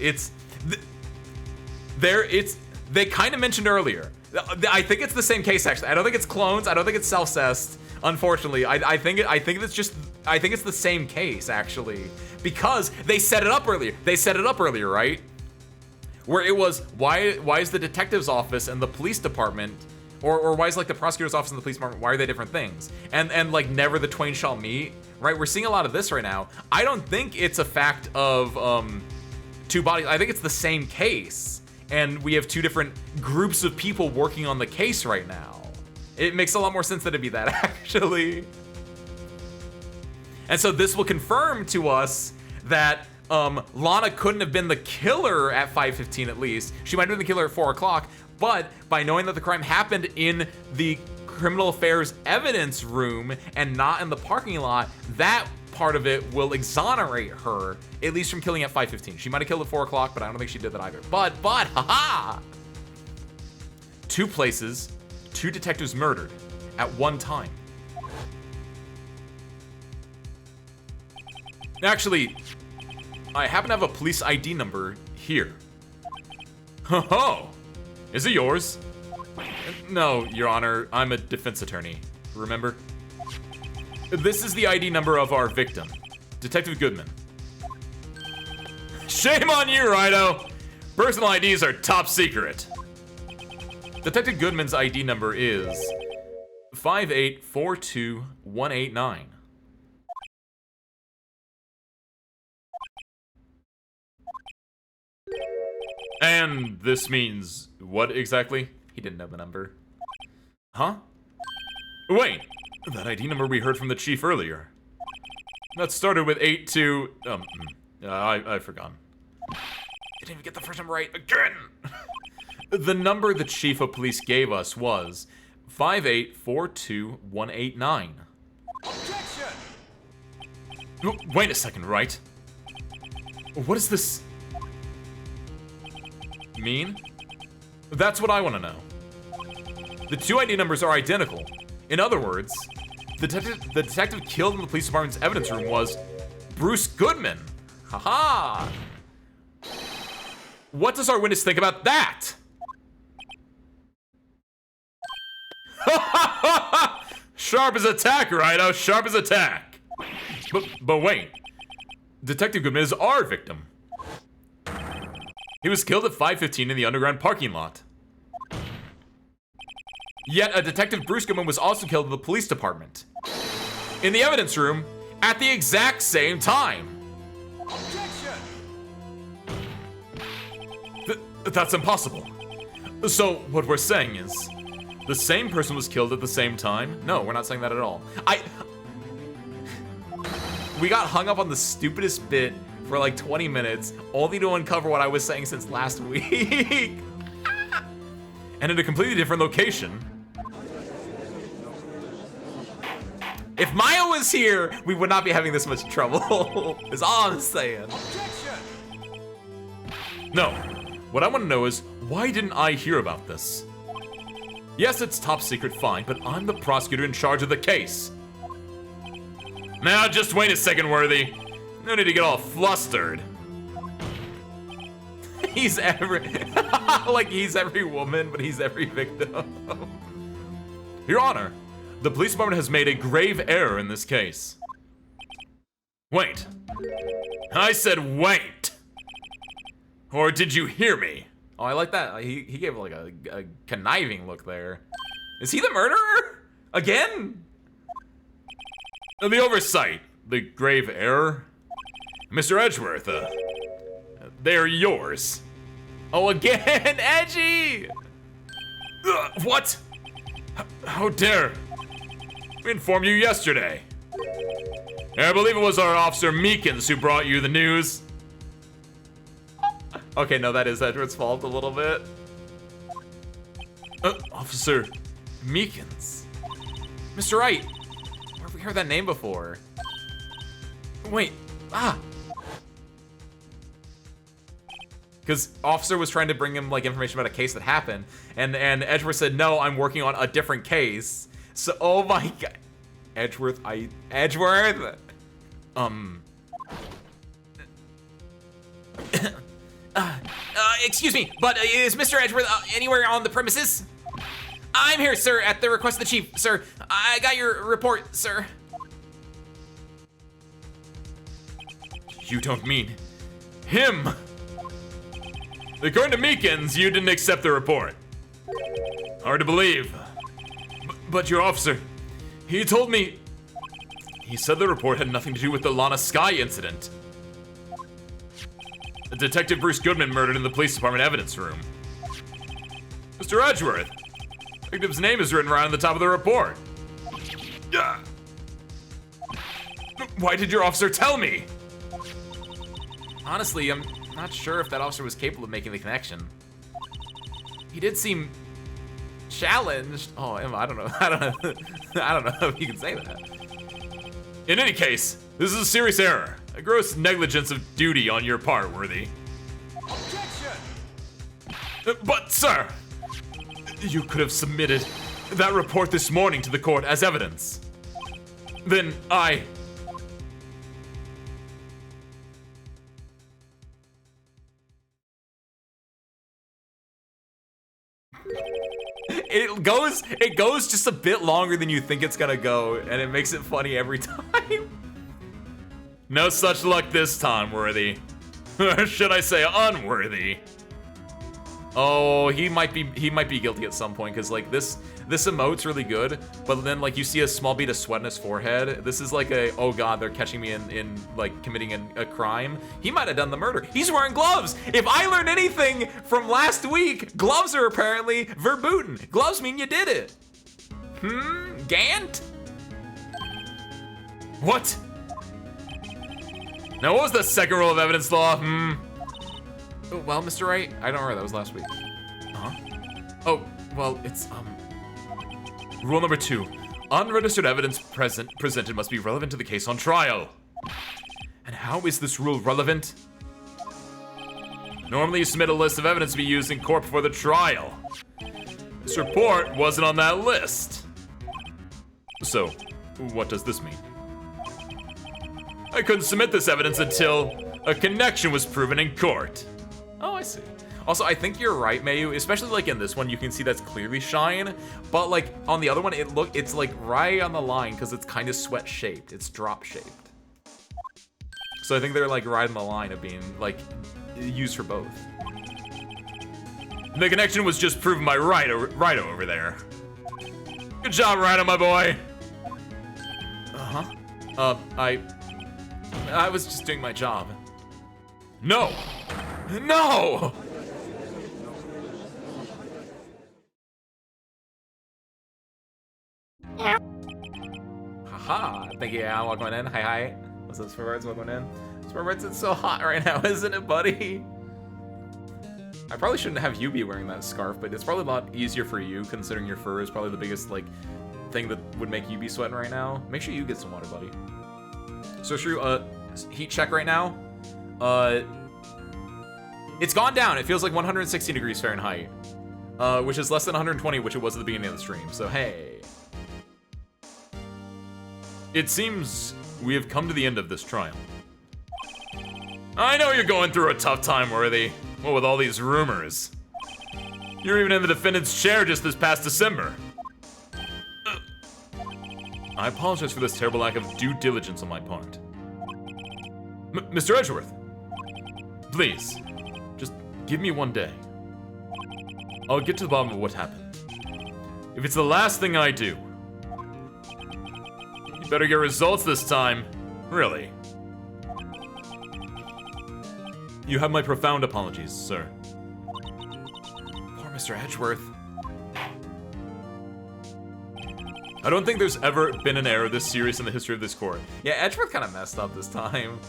they kind of mentioned earlier. I think it's the same case actually. I don't think it's clones. I don't think it's self-cessed. Unfortunately, I think it's the same case actually, because they set it up earlier. They set it up earlier, right? Where it was why is the detective's office and the police department, or why is like the prosecutor's office and the police department, why are they different things? And like never the twain shall meet, right? We're seeing a lot of this right now. I don't think it's a fact of 2 bodies. I think it's the same case, and we have 2 different groups of people working on the case right now. It makes a lot more sense that it'd be that actually. And so this will confirm to us that Lana couldn't have been the killer at 5:15 at least. She might have been the killer at 4 o'clock, but by knowing that the crime happened in the criminal affairs evidence room and not in the parking lot, that part of it will exonerate her, at least from killing at 5:15. She might have killed at 4 o'clock, but I don't think she did that either. But, haha! 2 places, 2 detectives murdered at one time. Actually, I happen to have a police ID number here. Ho-ho! Is it yours? No, Your Honor, I'm a defense attorney. Remember? This is the ID number of our victim, Detective Goodman. Shame on you, Rido! Personal IDs are top secret. Detective Goodman's ID number is 5842189. And this means what exactly? He didn't know the number. Huh? Wait, that ID number we heard from the chief earlier. That started with 82... I forgot. I didn't even get the first number right again! The number the chief of police gave us was 5842189. Objection! Wait a second, right? What does this mean? That's what I want to know. The 2 ID numbers are identical. In other words, the detective killed in the police department's evidence room was Bruce Goodman. Haha! What does our witness think about that? Sharp as a tack, Rido. Sharp as a tack. But wait. Detective Goodman is our victim. He was killed at 5:15 in the underground parking lot. Yet a Detective Bruce Goodman was also killed in the police department. In the evidence room at the exact same time. Objection! That's impossible. So what we're saying is, the same person was killed at the same time? No, we're not saying that at all. We got hung up on the stupidest bit for like 20 minutes, only to uncover what I was saying since last week. And in a completely different location. If Maya was here, we would not be having this much trouble, is all I'm saying. Objection! No, what I want to know is, why didn't I hear about this? Yes, it's top secret, fine, but I'm the prosecutor in charge of the case. Now, just wait a second, Worthy. No need to get all flustered. he's every like he's every woman, but he's every victim. Your Honor, the police department has made a grave error in this case. Wait. I said wait. Or did you hear me? Oh, I like that. He gave like a conniving look there. Is he the murderer? Again? The oversight. The grave error. Mr. Edgeworth, they're yours. Oh, again, Edgy! What? How dare? We informed you yesterday. I believe it was our officer Meekins who brought you the news. Okay, no, that is Edward's fault a little bit. Officer Meekins. Mr. Wright. Where have we heard that name before? Wait, Because Officer was trying to bring him like information about a case that happened, and Edgeworth said, no, I'm working on a different case. So, oh my god. Edgeworth. Excuse me, but is Mr. Edgeworth anywhere on the premises? I'm here, sir, at the request of the chief, sir. I got your report, sir. You don't mean him? According to Meekins, you didn't accept the report. Hard to believe. But your officer, he told me... He said the report had nothing to do with the Lana Sky incident. Detective Bruce Goodman murdered in the police department evidence room. Mr. Edgeworth, the victim's name is written right on the top of the report. Why did your officer tell me? Honestly, I'm not sure if that officer was capable of making the connection. He did seem challenged. Oh, I don't know. I don't know if you can say that. In any case, this is a serious error. A gross negligence of duty on your part, Worthy. Objection! But, sir, you could have submitted that report this morning to the court as evidence. Then It goes just a bit longer than you think it's gonna go, and it makes it funny every time. No such luck this time, Worthy. Or should I say unworthy? Oh, he might be guilty at some point, because like this emote's really good, but then like you see a small bead of sweat on his forehead. This is like a, oh god, they're catching me in like committing a crime. He might have done the murder. He's wearing gloves. If I learned anything from last week, gloves are apparently verboten. Gloves mean you did it. Gant? What? Now what was the second rule of evidence law? Oh, well, Mr. Wright, I don't remember, that was last week. Huh? Oh, well, it's, Rule number 2. Unregistered evidence presented must be relevant to the case on trial. And how is this rule relevant? Normally you submit a list of evidence to be used in court before the trial. This report wasn't on that list. So, what does this mean? I couldn't submit this evidence until a connection was proven in court. Oh, I see. Also, I think you're right, Mayu, especially like in this one, you can see that's clearly shine, but like on the other one, it's like right on the line because it's kind of sweat shaped. It's drop shaped. So I think they're like right on the line of being like used for both. The connection was just proven by Rito over there. Good job, Rito, my boy. I was just doing my job. No! No! Haha, thank you, Al. Welcome in. Hi. What's up, Spurbards? Welcome in. Spurbards, it's so hot right now, isn't it, buddy? I probably shouldn't have you be wearing that scarf, but it's probably a lot easier for you, considering your fur is probably the biggest, like, thing that would make you be sweating right now. Make sure you get some water, buddy. So, Shrew, heat check right now. It's gone down. It feels like 160 degrees Fahrenheit, which is less than 120, which it was at the beginning of the stream. So, hey. It seems we have come to the end of this trial. I know you're going through a tough time, Worthy. What with all these rumors? You're even in the defendant's chair just this past December. I apologize for this terrible lack of due diligence on my part. Mr. Edgeworth, please, just give me one day. I'll get to the bottom of what happened. If it's the last thing I do, you better get results this time. Really. You have my profound apologies, sir. Poor Mr. Edgeworth. I don't think there's ever been an error this serious in the history of this court. Yeah, Edgeworth kind of messed up this time.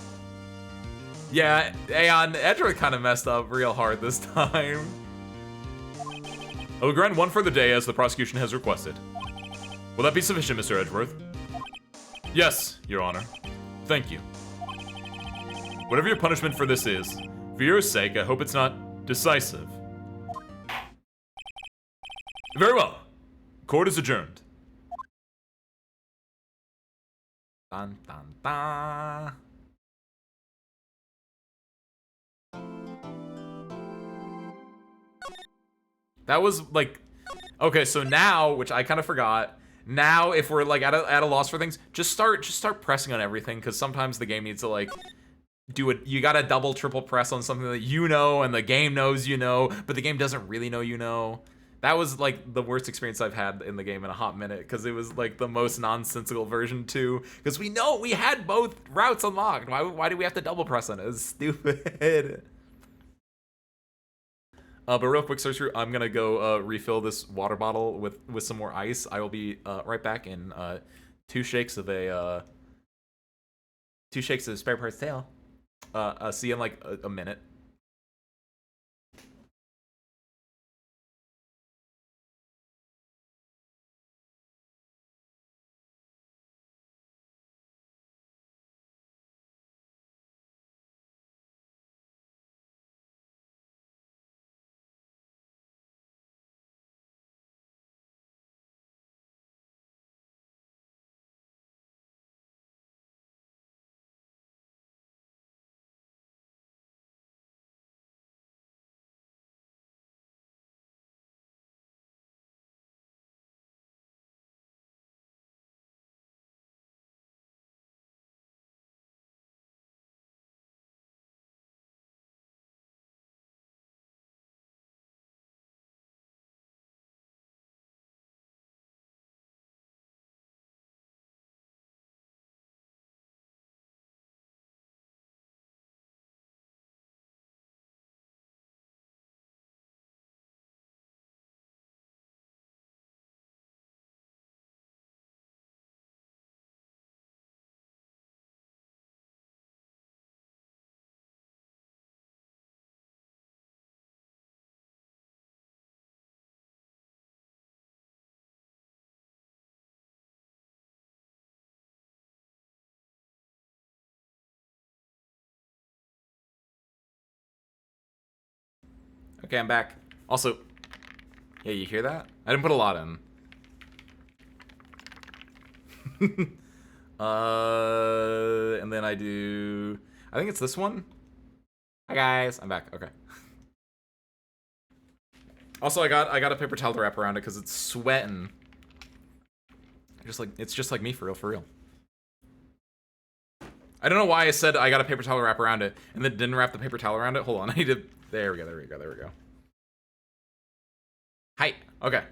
Yeah, Aeon, Edgeworth kind of messed up real hard this time. I will grant one further day as the prosecution has requested. Will that be sufficient, Mr. Edgeworth? Yes, Your Honor. Thank you. Whatever your punishment for this is, for your sake, I hope it's not decisive. Very well. Court is adjourned. Dun, dun, dun. That was like, okay, so now, which I kind of forgot, now if we're like at a loss for things, just start pressing on everything, because sometimes the game needs to like do it. You gotta double, triple press on something that you know and the game knows you know, but the game doesn't really know you know. That was like the worst experience I've had in the game in a hot minute, because it was like the most nonsensical version too. Because we know we had both routes unlocked. Why do we have to double press on it? It's stupid. But real quick, search through. I'm gonna go refill this water bottle with some more ice. I will be right back in two shakes of spare parts tail. See you in like a minute. Okay, I'm back. Also, yeah, you hear that? I didn't put a lot in. And then I do, I think it's this one. Hi guys, I'm back. Okay. Also, I got a paper towel to wrap around it because it's sweating. It's just like me for real. I don't know why I said I got a paper towel to wrap around it and then didn't wrap the paper towel around it. Hold on, I need to. There we go. Hi. Okay.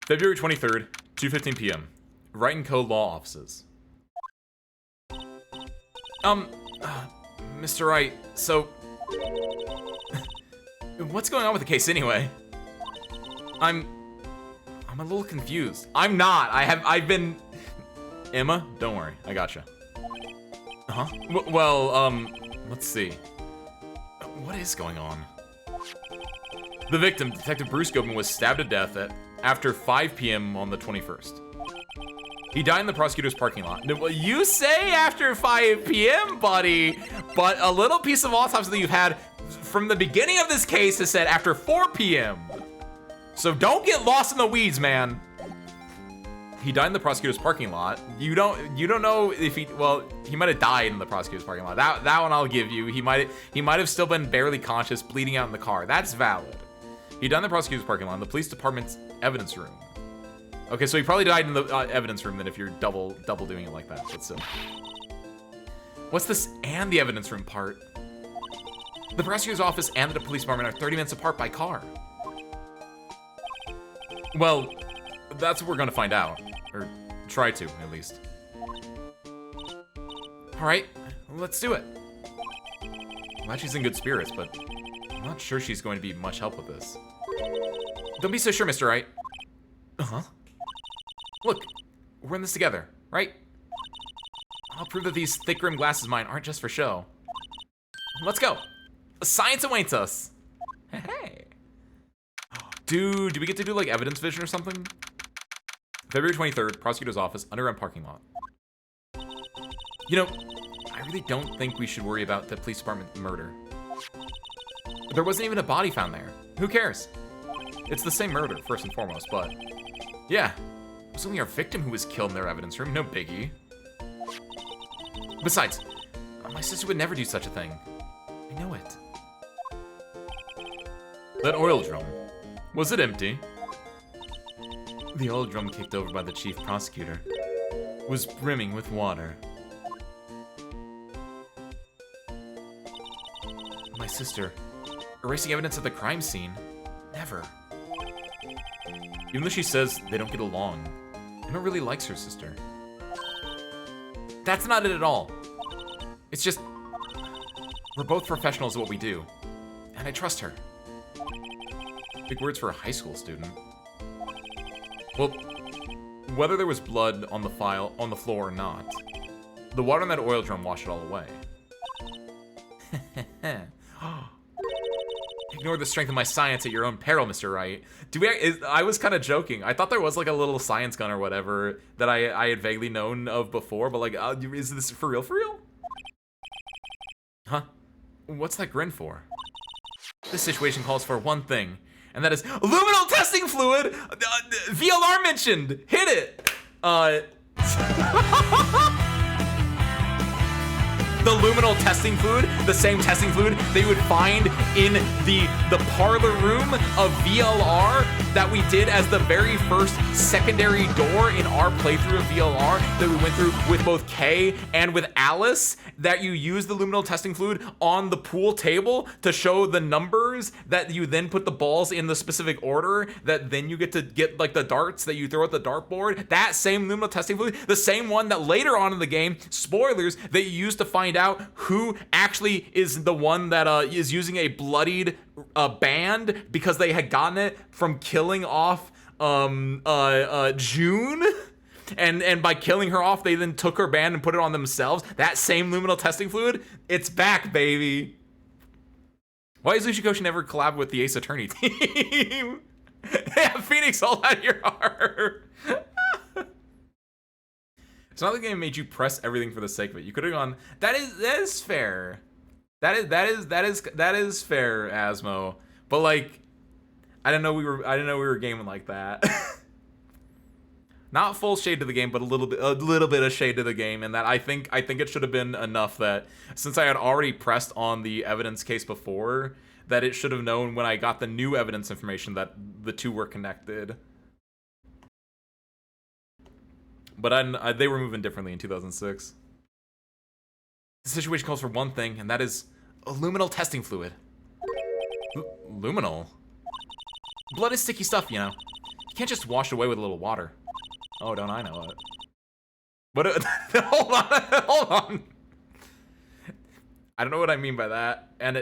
February 23rd, 2:15 p.m. Wright & Co. Law Offices. Mr. Wright, so what's going on with the case anyway? I'm a little confused. I'm not. I've been. Emma, don't worry. I gotcha. Huh? Well, let's see. What is going on? The victim, Detective Bruce Goodman, was stabbed to death after 5 p.m. on the 21st. He died in the prosecutor's parking lot. Well, you say after 5 p.m., buddy, but a little piece of autopsy that you've had from the beginning of this case has said after 4 p.m. So don't get lost in the weeds, man. He died in the prosecutor's parking lot. You don't know if he might have died in the prosecutor's parking lot. That one I'll give you. He might have still been barely conscious, bleeding out in the car. That's valid. He died in the prosecutor's parking lot in the police department's evidence room. Okay, so he probably died in the evidence room then if you're double doing it like that. But still. What's this and the evidence room part? The prosecutor's office and the police department are 30 minutes apart by car. Well, that's what we're gonna find out. Or try to, at least. Alright, let's do it. I'm glad she's in good spirits, but I'm not sure she's going to be much help with this. Don't be so sure, Mr. Wright. Uh-huh. Look, we're in this together, right? I'll prove that these thick-rimmed glasses of mine aren't just for show. Let's go. Science awaits us. Hey. Dude, do we get to do like evidence vision or something? February 23rd, prosecutor's office, underground parking lot. You know, I really don't think we should worry about the police department murder. There wasn't even a body found there. Who cares? It's the same murder, first and foremost, but yeah, it was only our victim who was killed in their evidence room, no biggie. Besides, my sister would never do such a thing. I know it. That oil drum, was it empty? The oil drum kicked over by the chief prosecutor was brimming with water. My sister, erasing evidence of the crime scene? Never. Even though she says they don't get along, Emma really likes her sister. That's not it at all. It's just, we're both professionals at what we do, and I trust her. Big words for a high school student. Well, whether there was blood on the floor or not, the water in that oil drum washed it all away. Ignore the strength of my science at your own peril, Mr. Wright. I was kind of joking. I thought there was like a little science gun or whatever that I had vaguely known of before, but like, is this for real? For real? Huh? What's that grin for? This situation calls for one thing, and that is luminal testing fluid! VLR mentioned! Hit it! The luminal testing fluid, the same testing fluid that you would find in the parlor room of VLR that we did as the very first secondary door in our playthrough of VLR that we went through with both Kay and with Alice, that you use the luminal testing fluid on the pool table to show the numbers, that you then put the balls in the specific order, that then you get to get like the darts that you throw at the dartboard. That same luminal testing fluid, the same one that later on in the game, spoilers, that you use to find out who actually is the one that is using a bloodied band because they had gotten it from killing off June. And by killing her off, they then took her band and put it on themselves. That same luminal testing fluid, it's back, baby. Why is Ushikoshi never collab with the Ace Attorney team? Yeah, Phoenix, hold out your heart. It's not the game made you press everything for the sake of it. You could have gone. That is fair. That is fair, Asmo. But like, I didn't know we were gaming like that. Not full shade to the game, but a little bit of shade to the game, and that I think it should have been enough that since I had already pressed on the evidence case before, that it should have known when I got the new evidence information that the two were connected. But they were moving differently in 2006. The situation calls for one thing, and that is a luminal testing fluid. Luminal? Blood is sticky stuff, you know. You can't just wash it away with a little water. Oh, don't I know it. But hold on. I don't know what I mean by that, and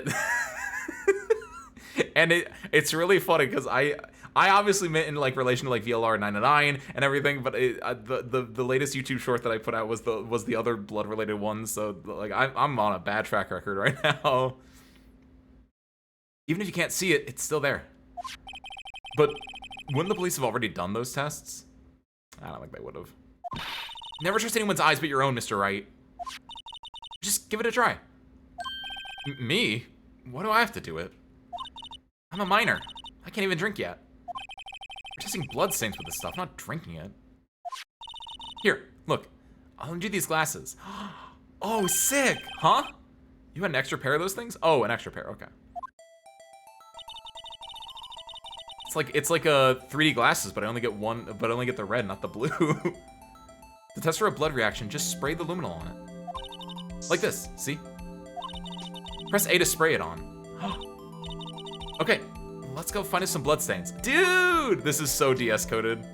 it's really funny because I obviously meant in like relation to like VLR 909 and everything, but the latest YouTube short that I put out was the other blood related one, so like I'm on a bad track record right now. Even if you can't see it, it's still there. But wouldn't the police have already done those tests? I don't think they would have. Never trust anyone's eyes but your own, Mr. Wright. Just give it a try. Me? Why do I have to do it? I'm a minor. I can't even drink yet. We're testing blood stains with this stuff, not drinking it. Here, look. I'll lend you these glasses. Oh, sick! Huh? You had an extra pair of those things? Oh, an extra pair, okay. It's like a 3D glasses, but I only get one, but I only get the red, not the blue. To test for a blood reaction, just spray the luminol on it. Like this, see? Press A to spray it on. Okay, let's go find us some blood stains. Dude, this is so DS coded.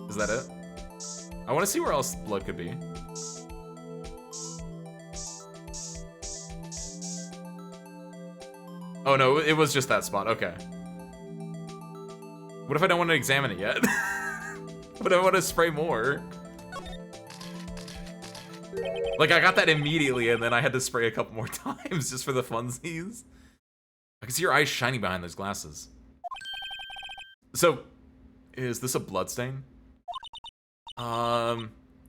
Is that it? I want to see where else blood could be. Oh no, it was just that spot, okay. What if I don't want to examine it yet? What if I want to spray more? Like, I got that immediately, and then I had to spray a couple more times just for the funsies. I can see your eyes shining behind those glasses. So, is this a blood stain?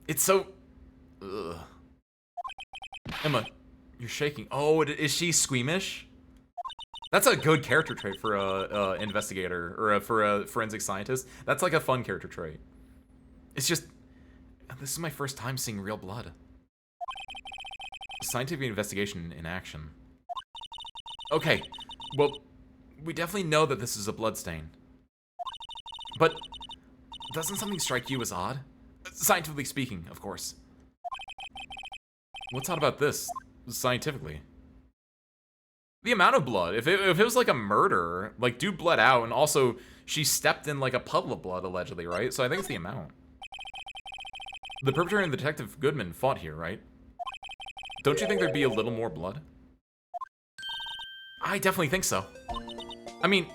It's so... Ugh. Emma, you're shaking. Oh, is she squeamish? That's a good character trait for a investigator, or for a forensic scientist. That's like a fun character trait. It's just... This is my first time seeing real blood. Scientific investigation in action. Okay, well, we definitely know that this is a blood stain. But doesn't something strike you as odd? Scientifically speaking, of course. What's odd about this, scientifically? The amount of blood. If it was like a murder, like dude bled out, and also she stepped in like a puddle of blood, allegedly, right? So I think it's the amount. The perpetrator and Detective Goodman fought here, right? Don't you think there'd be a little more blood? I definitely think so. I mean,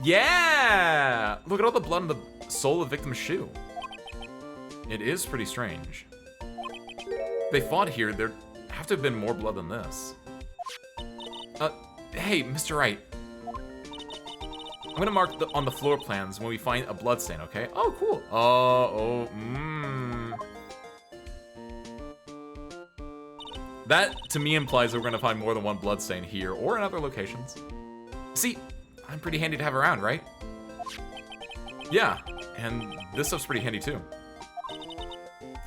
yeah! Look at all the blood on the sole of the victim's shoe. It is pretty strange. They fought here, there have to have been more blood than this. Hey, Mr. Wright. I'm gonna mark on the floor plans when we find a blood stain, okay? Oh, cool. That, to me, implies that we're gonna find more than one blood stain here or in other locations. See, I'm pretty handy to have around, right? Yeah, and this stuff's pretty handy too.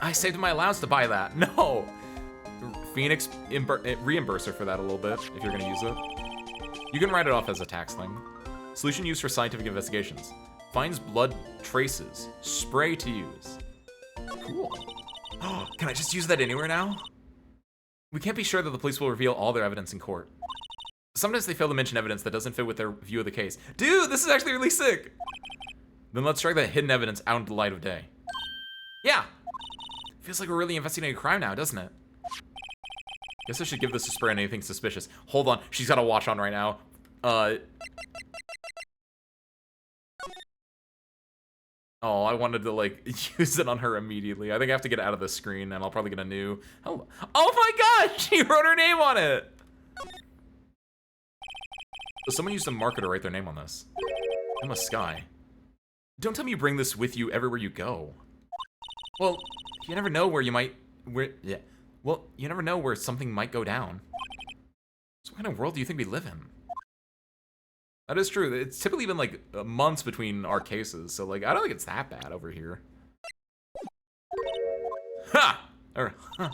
I saved my allowance to buy that. No! Phoenix, reimburse her for that a little bit, if you're gonna use it. You can write it off as a tax thing. Solution used for scientific investigations. Finds blood traces. Spray to use. Cool. Can I just use that anywhere now? We can't be sure that the police will reveal all their evidence in court. Sometimes they fail to mention evidence that doesn't fit with their view of the case. Dude, this is actually really sick! Then let's drag that hidden evidence out into the light of day. Yeah! Feels like we're really investigating a crime now, doesn't it? Guess I should give this a spray on anything suspicious. Hold on, she's got a watch on right now. Oh, I wanted to, like, use it on her immediately. I think I have to get out of the screen, and I'll probably get a new... Oh my gosh! She wrote her name on it! So someone used a marker to write their name on this. Emma Sky. Don't tell me you bring this with you everywhere you go. Well, you never know where you might... Well, you never know where something might go down. So what kind of world do you think we live in? That is true. It's typically been like months between our cases, so like I don't think it's that bad over here. Ha! Or, huh.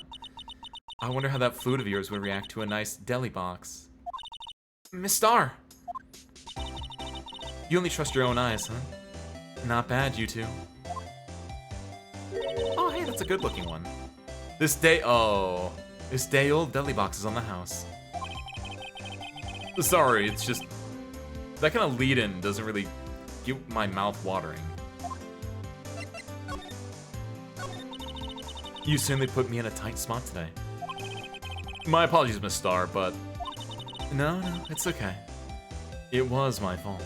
I wonder how that food of yours would react to a nice deli box. Miss Star! You only trust your own eyes, huh? Not bad, you two. Oh, hey, that's a good-looking one. This day-old deli box is on the house. Sorry, it's just... That kind of lead-in doesn't really get my mouth watering. You certainly put me in a tight spot today. My apologies, Miss Star, but... No, it's okay. It was my fault.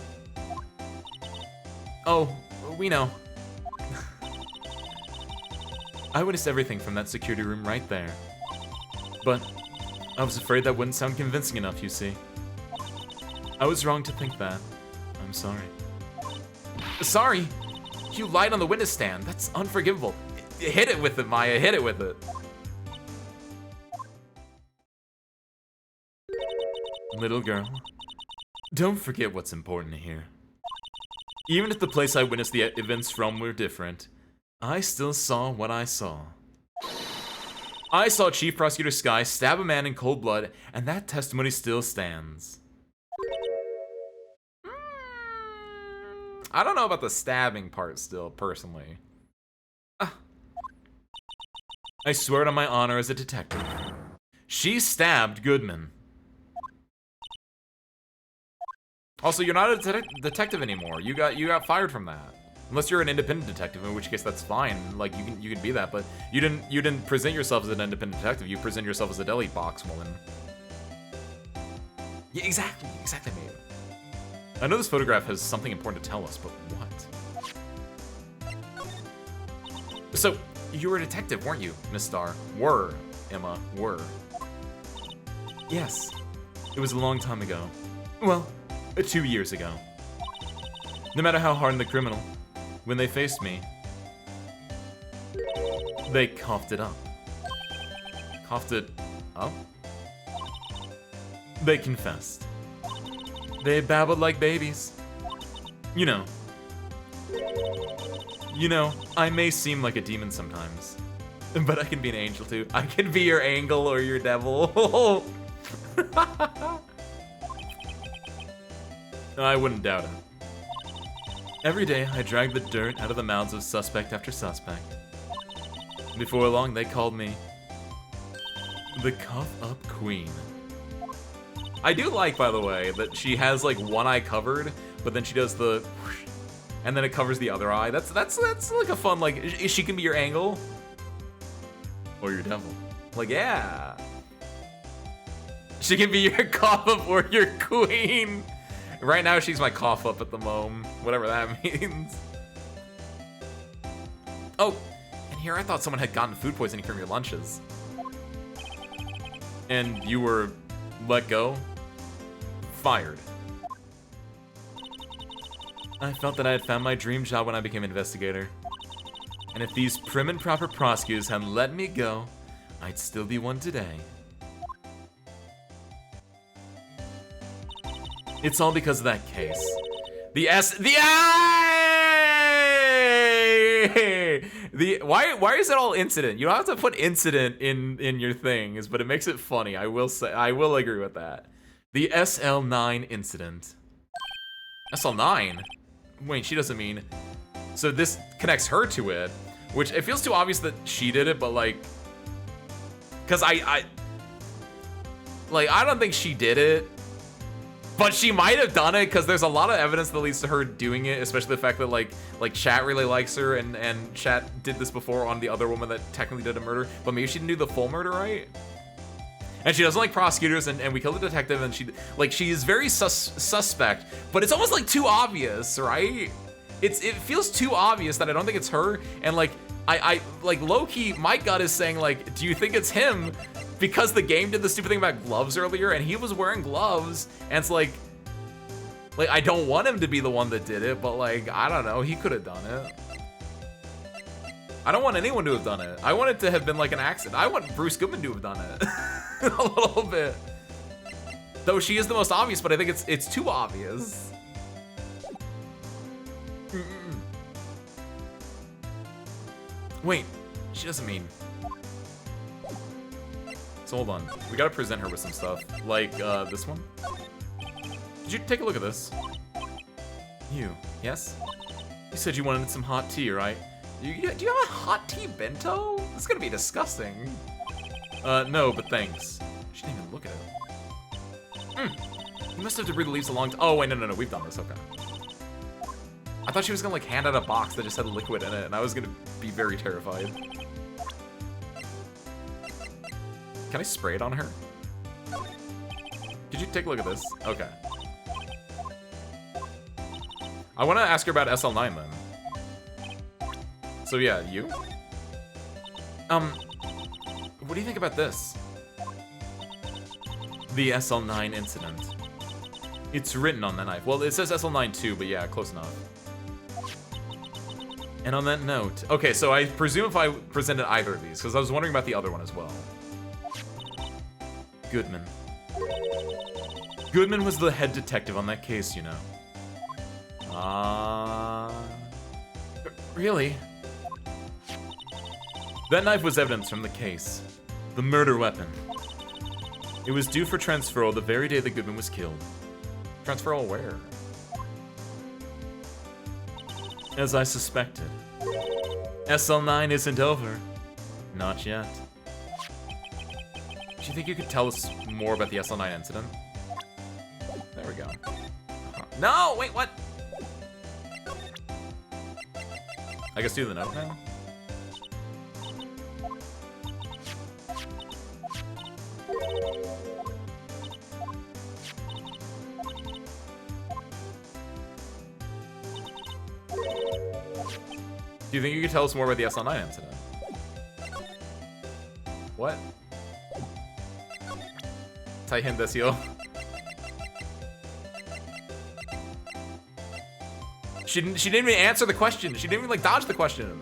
Oh, we know. I witnessed everything from that security room right there. But I was afraid that wouldn't sound convincing enough, you see. I was wrong to think that. I'm sorry. Sorry? You lied on the witness stand. That's unforgivable. Hit it with it, Maya. Hit it with it. Little girl, don't forget what's important here. Even if the place I witnessed the events from were different, I still saw what I saw. I saw Chief Prosecutor Sky stab a man in cold blood, and that testimony still stands. I don't know about the stabbing part still, personally. I swear it on my honor as a detective. She stabbed Goodman. Also, you're not a detective anymore. You got fired from that. Unless you're an independent detective, in which case that's fine. Like you can be that, but you didn't present yourself as an independent detective. You present yourself as a deli box woman. Yeah, exactly, mate. I know this photograph has something important to tell us, but what? So, you were a detective, weren't you, Miss Starr? Were, Emma, were. Yes, it was a long time ago. Well, 2 years ago. No matter how hardened the criminal, when they faced me, they coughed it up. Coughed it up? They confessed. They babbled like babies. You know, I may seem like a demon sometimes, but I can be an angel too. I can be your angel or your devil. I wouldn't doubt it. Every day, I dragged the dirt out of the mouths of suspect after suspect. Before long, they called me the Cough-Up Queen. I do like, by the way, that she has like one eye covered, but then she does the whoosh, and then it covers the other eye. That's like a fun, like, she can be your angle or your devil. Like, yeah. She can be your cough-up or your queen. Right now, she's my cough-up at the moment, whatever that means. Oh, and here I thought someone had gotten food poisoning from your lunches. And you were let go? Fired. I felt that I had found my dream job when I became investigator. And if these prim and proper prosecutors hadn't let me go, I'd still be one today. It's all because of that case. Why is it all incident? You don't have to put incident in your things, but it makes it funny. I will agree with that. The SL9 incident. SL9? Wait, she doesn't mean. So this connects her to it, which it feels too obvious that she did it, but like, cause I don't think she did it. But she might have done it because there's a lot of evidence that leads to her doing it, especially the fact that like Chat really likes her and Chat did this before on the other woman that technically did a murder, but maybe she didn't do the full murder, right? And she doesn't like prosecutors, and we killed the detective, and she is very suspect, but it's almost like too obvious, right? It feels too obvious that I don't think it's her, and like I like low-key, my gut is saying like, do you think it's him? Because the game did the stupid thing about gloves earlier, and he was wearing gloves, and it's like I don't want him to be the one that did it, but like, I don't know, he could have done it. I don't want anyone to have done it. I want it to have been like an accident. I want Bruce Goodman to have done it. A little bit. Though she is the most obvious, but I think it's too obvious. Wait, she doesn't mean. So hold on, we gotta present her with some stuff, like this one. Did you take a look at this? You, yes? You said you wanted some hot tea, right? Do you have a hot tea bento? This is gonna be disgusting. No, but thanks. She didn't even look at it. You must have to read the leaves a long time. Oh wait, no, we've done this, okay. I thought she was gonna like hand out a box that just had liquid in it, and I was gonna be very terrified. Can I spray it on her? Could you take a look at this? Okay. I want to ask her about SL9 then. So yeah, you? What do you think about this? The SL9 incident. It's written on the knife. Well, it says SL9 too, but yeah, close enough. And on that note, okay, so I presume if I presented either of these, because I was wondering about the other one as well. Goodman. Goodman was the head detective on that case, you know. Really? That knife was evidence from the case. The murder weapon. It was due for transferal the very day that Goodman was killed. Transferal where? As I suspected. SL9 isn't over. Not yet. Do you think you could tell us more about the SL9 incident? There we go. No, wait, what? I guess do the note now? Do you think you could tell us more about the SL9 incident? What? Taihen desu yo. She didn't even answer the question. She didn't even like dodge the question.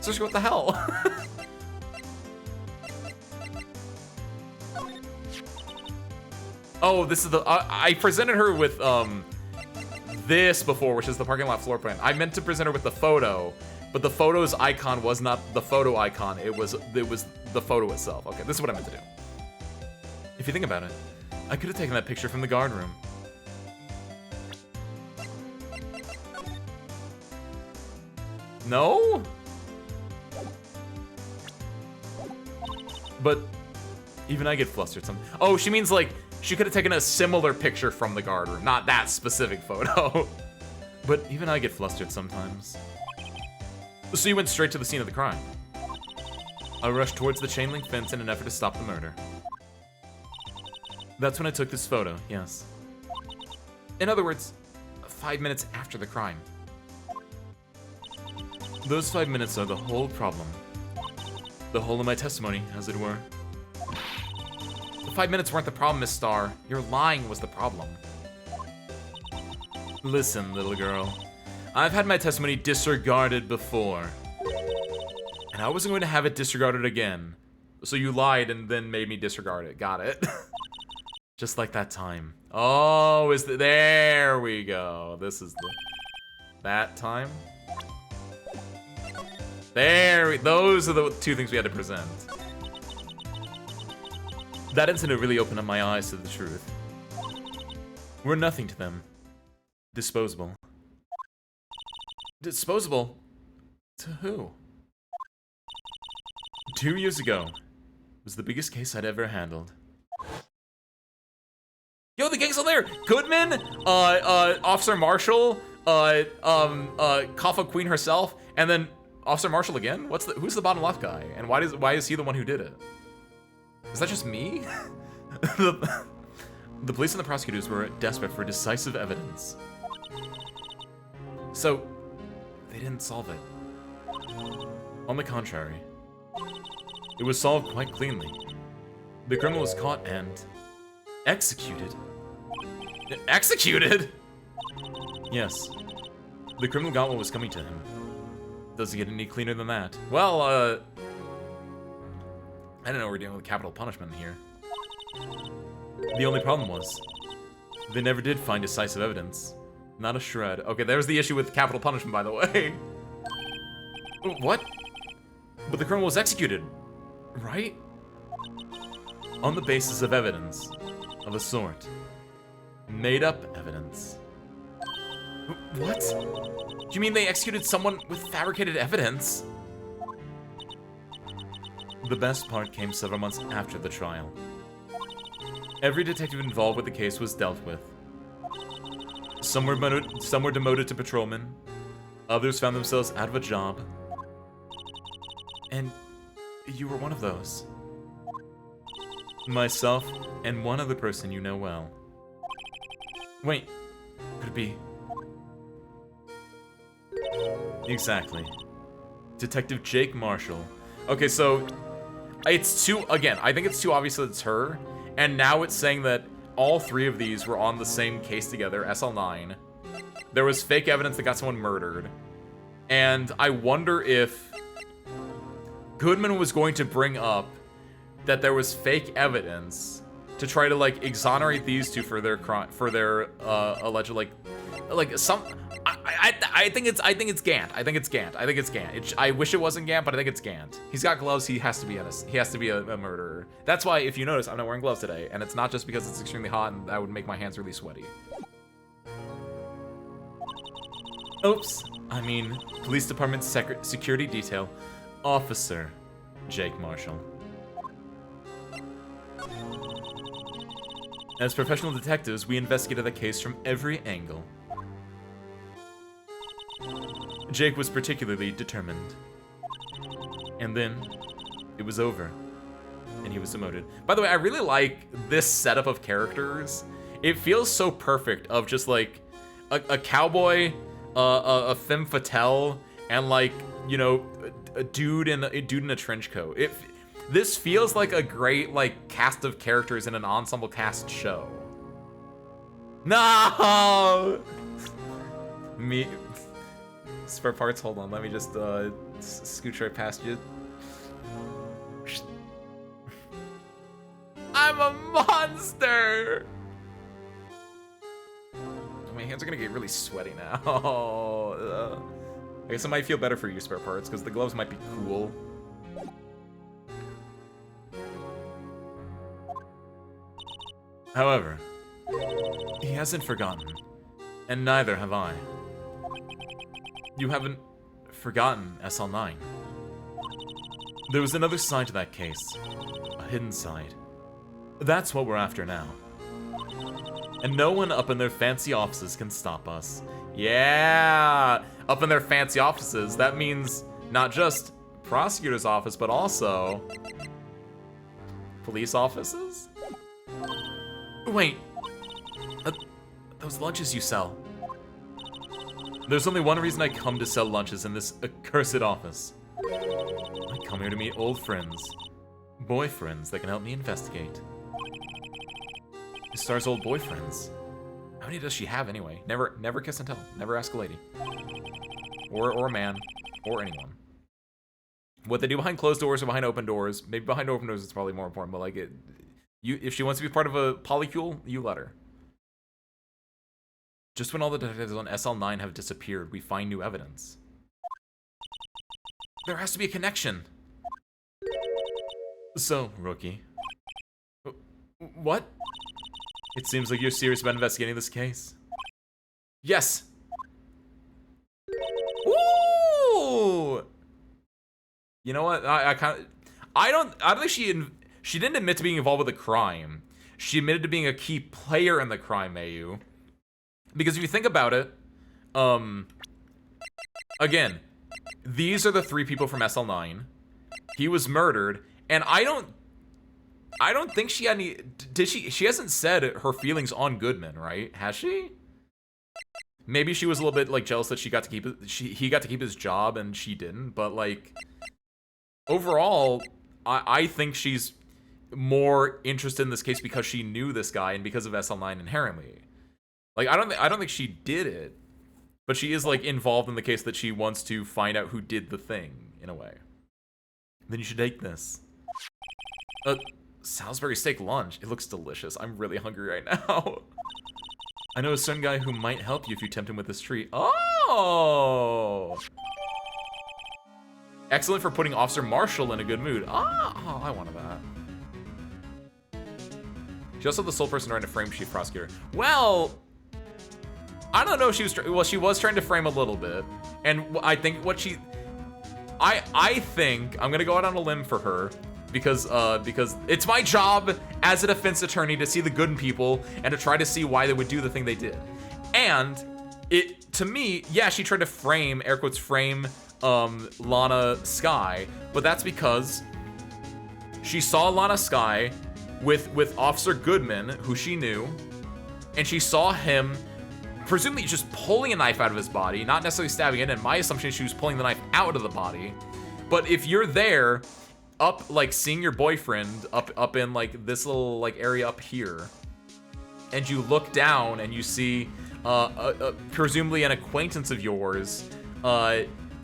So what the hell? Oh, this is the I presented her with this before, which is the parking lot floor plan. I meant to present her with the photo, but the photo's icon was not the photo icon. It was the photo itself. Okay, this is what I meant to do. If you think about it, I could have taken that picture from the guard room. No? But even I get flustered sometimes. Oh, she means like she could have taken a similar picture from the guard room, not that specific photo. But even I get flustered sometimes. So you went straight to the scene of the crime. I rushed towards the chain link fence in an effort to stop the murder. That's when I took this photo, yes. In other words, 5 minutes after the crime. Those 5 minutes are the whole problem. The whole of my testimony, as it were. The 5 minutes weren't the problem, Miss Starr. Your lying was the problem. Listen, little girl. I've had my testimony disregarded before. And I wasn't going to have it disregarded again. So you lied and then made me disregard it. Got it. Just like that time. Oh, there we go. This is that time. Those are the two things we had to present. That incident really opened up my eyes to the truth. We're nothing to them. Disposable. Disposable? To who? 2 years ago. Was the biggest case I'd ever handled. Yo, the gang's still there! Goodman, Officer Marshall, Kaffa Queen herself, and then Officer Marshall again? Who's the bottom left guy? And why is he the one who did it? Is that just me? The police and the prosecutors were desperate for decisive evidence. So, they didn't solve it. On the contrary, it was solved quite cleanly. The criminal was caught and executed. Executed? Yes. The criminal got what was coming to him. Doesn't get any cleaner than that. Well, I don't know, we're dealing with capital punishment here. The only problem was, they never did find decisive evidence. Not a shred. Okay, there's the issue with capital punishment, by the way. What? But the criminal was executed, right? On the basis of evidence of a sort. Made up evidence. What? Do you mean they executed someone with fabricated evidence? The best part came several months after the trial. Every detective involved with the case was dealt with. Some were demoted to patrolmen. Others found themselves out of a job. And you were one of those. Myself and one other person you know well. Wait, could it be? Exactly. Detective Jake Marshall. Okay, so it's I think it's too obvious that it's her, and now it's saying that all three of these were on the same case together, SL9. There was fake evidence that got someone murdered, and I wonder if Goodman was going to bring up that there was fake evidence to try to like exonerate these two for their alleged like some. I think it's Gant. I think it's Gant. I wish it wasn't Gant, but I think it's Gant. He's got gloves. He has to be honest. He has to be a murderer. That's why, if you notice, I'm not wearing gloves today, and it's not just because it's extremely hot and that would make my hands really sweaty. Oops. I mean, police department security detail, Officer Jake Marshall. As professional detectives, we investigated the case from every angle. Jake was particularly determined. And then, it was over. And he was demoted. By the way, I really like this setup of characters. It feels so perfect of just like a cowboy, a femme fatale, and like, you know, a dude in a trench coat. This feels like a great like cast of characters in an ensemble cast show. No! Me. Spare parts, hold on, let me just scooch right past you. I'm a monster! My hands are gonna get really sweaty now. I guess it might feel better for you, spare parts, because the gloves might be cool. However, he hasn't forgotten, and neither have I. You haven't forgotten SL9. There was another side to that case, a hidden side. That's what we're after now. And no one up in their fancy offices can stop us. Yeah! Up in their fancy offices, that means not just prosecutor's office, but also police offices? Wait, those lunches you sell. There's only one reason I come to sell lunches in this accursed office. I come here to meet old friends, boyfriends that can help me investigate. Star's old boyfriends. How many does she have anyway? Never kiss and tell. Never ask a lady. Or a man. Or anyone. What they do behind closed doors or behind open doors, maybe behind open doors is probably more important, but like if she wants to be part of a polycule, you let her. Just when all the detectives on SL9 have disappeared, we find new evidence. There has to be a connection. So, rookie. What? It seems like you're serious about investigating this case. Yes. Ooh. You know what? I don't think she didn't admit to being involved with a crime. She admitted to being a key player in the crime, Mayu. Because if you think about it, again, these are the three people from SL9. He was murdered, and I don't think she had any. Did she? She hasn't said her feelings on Goodman, right? Has she? Maybe she was a little bit like jealous that he got to keep his job and she didn't. But like, overall, I think she's more interested in this case because she knew this guy and because of SL9 inherently. Like, I don't think she did it, but she is like involved in the case that she wants to find out who did the thing in a way. Then you should take this. Salisbury steak lunch. It looks delicious. I'm really hungry right now. I know a certain guy who might help you if you tempt him with this treat. Oh! Excellent for putting Officer Marshall in a good mood. Oh, I wanted that. She also the sole person trying to frame chief prosecutor. Well, I don't know if she was, well, she was trying to frame a little bit. And I think what she, I think, I'm gonna go out on a limb for her because it's my job as a defense attorney to see the good in people and to try to see why they would do the thing they did. And it, to me, yeah, she tried to frame, air quotes, frame Lana Skye, but that's because she saw Lana Skye with Officer Goodman, who she knew, and she saw him presumably just pulling a knife out of his body, not necessarily stabbing it, and my assumption is she was pulling the knife out of the body. But if you're there, up, like, seeing your boyfriend up in, like, this little, like, area up here, and you look down and you see presumably an acquaintance of yours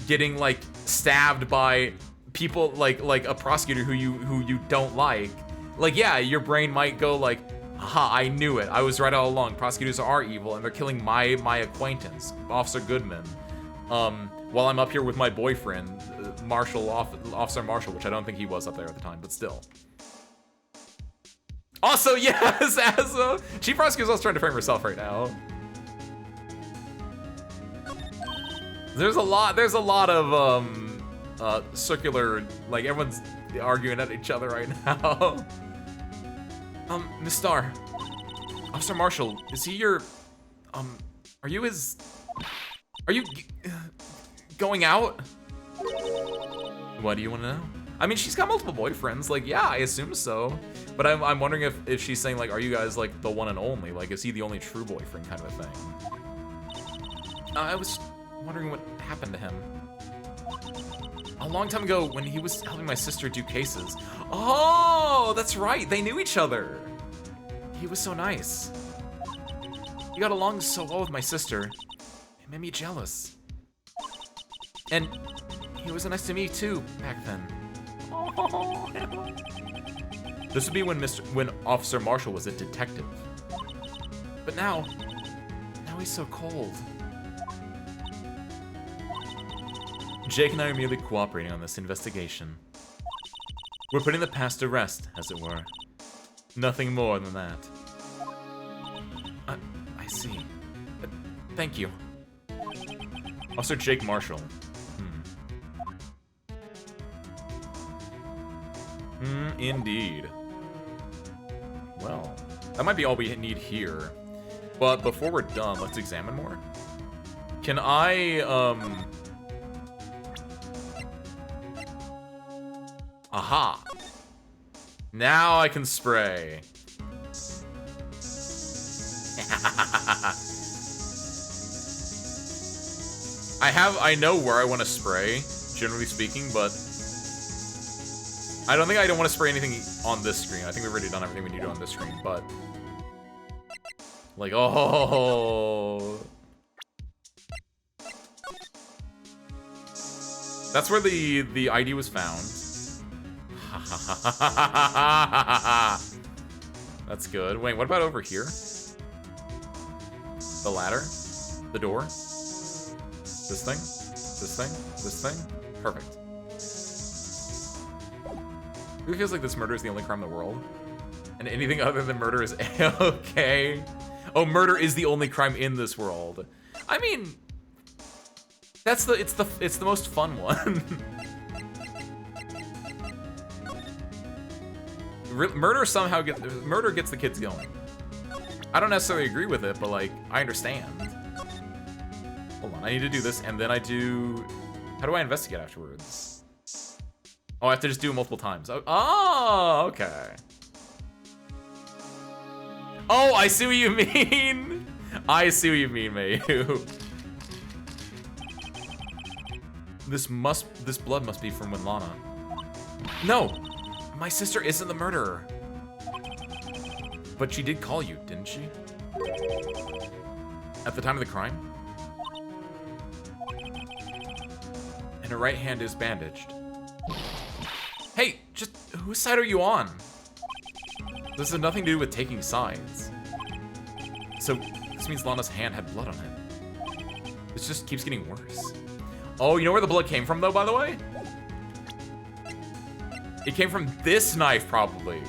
getting, like, stabbed by people like a prosecutor who you don't like Like, yeah, your brain might go like, aha, I knew it. I was right all along. Prosecutors are evil, and they're killing my acquaintance, Officer Goodman. While I'm up here with my boyfriend, Officer Marshall, which I don't think he was up there at the time, but still. Also, yes, as Chief Prosecutor's also trying to frame herself right now. There's a lot of circular, like everyone's arguing at each other right now. Miss Star, Officer Marshall, is he your, are you going out? What do you want to know? I mean, she's got multiple boyfriends. Like, yeah, I assume so. But I'm wondering if she's saying, like, are you guys, like, the one and only? Like, is he the only true boyfriend kind of a thing? I was wondering what happened to him. A long time ago when he was helping my sister do cases. Oh, that's right. They knew each other. He was so nice. He got along so well with my sister. It made me jealous. And he was nice to me too back then. Oh. This would be when Officer Marshall was a detective. But now he's so cold. Jake and I are merely cooperating on this investigation. We're putting the past to rest, as it were. Nothing more than that. I see. Thank you. Officer Jake Marshall. Indeed. Well, that might be all we need here. But before we're done, let's examine more. Can I, aha. Now I can spray. I know where I want to spray, generally speaking, but I don't want to spray anything on this screen. I think we've already done everything we need to on this screen, but like, oh. That's where the ID was found. That's good. Wait, what about over here? The ladder? The door? This thing? This thing? This thing? Perfect. It feels like this murder is the only crime in the world. And anything other than murder is okay. Oh, murder is the only crime in this world. I mean, it's the most fun one. Murder gets the kids going. I don't necessarily agree with it, but like, I understand. Hold on, I need to do this, and then how do I investigate afterwards? Oh, I have to just do it multiple times. Oh, okay. Oh, I see what you mean. I see what you mean, Mayu. This blood must be from Winlana. No, my sister isn't the murderer. But she did call you, didn't she? At the time of the crime? And her right hand is bandaged. Hey, just whose side are you on? This has nothing to do with taking sides. So, this means Lana's hand had blood on it. This just keeps getting worse. Oh, you know where the blood came from, though, by the way? It came from this knife, probably.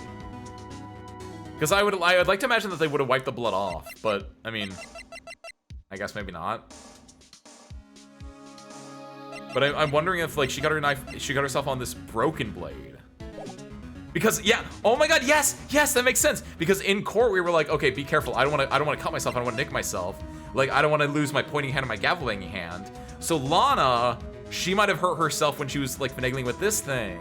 Because I would like to imagine that they would have wiped the blood off, but, I mean, I guess maybe not. But I'm wondering if, like, she got herself on this broken blade. Because, yeah, oh my god, yes, that makes sense. Because in court, we were like, okay, be careful. I don't want to cut myself. I don't want to nick myself. Like, I don't want to lose my pointing hand and my gavel banging hand. So Lana, she might have hurt herself when she was, like, finagling with this thing.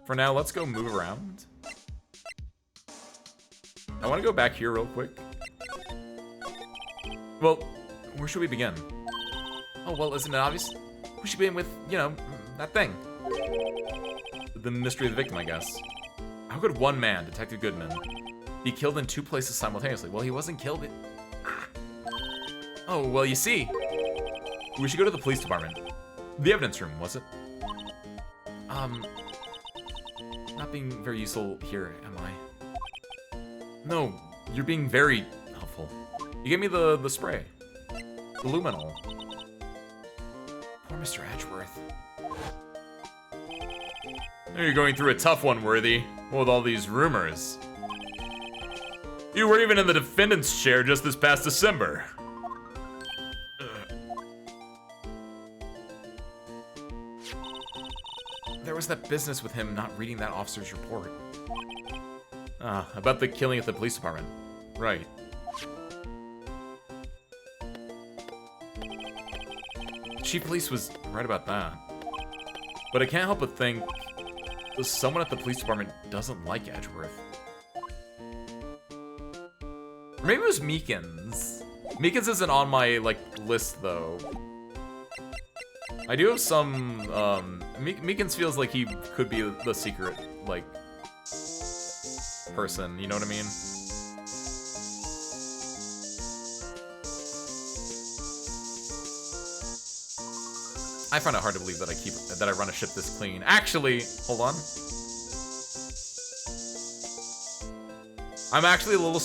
For now, let's go move around. I want to go back here real quick. Well, where should we begin? Oh, well, isn't it obvious? We should begin with, you know, that thing. The mystery of the victim, I guess. How could one man, Detective Goodman, be killed in two places simultaneously? Well, he wasn't killed in... Oh, well, you see. We should go to the police department. The evidence room, was it? Not being very useful here, am I? No, you're being very helpful. You gave me the spray. The luminol. Poor Mr. Edgeworth. You're going through a tough one, Worthy. With all these rumors. You were even in the defendant's chair just this past December. There was that business with him not reading that officer's report. About the killing at the police department. Right. Chief Police was right about that. But I can't help but think someone at the police department doesn't like Edgeworth. Or maybe it was Meekins. Meekins isn't on my, like, list, though. I do have some, Meekins feels like he could be the secret, like, person, you know what I mean? I find it hard to believe that I run a ship this clean. Actually, hold on. I'm actually a little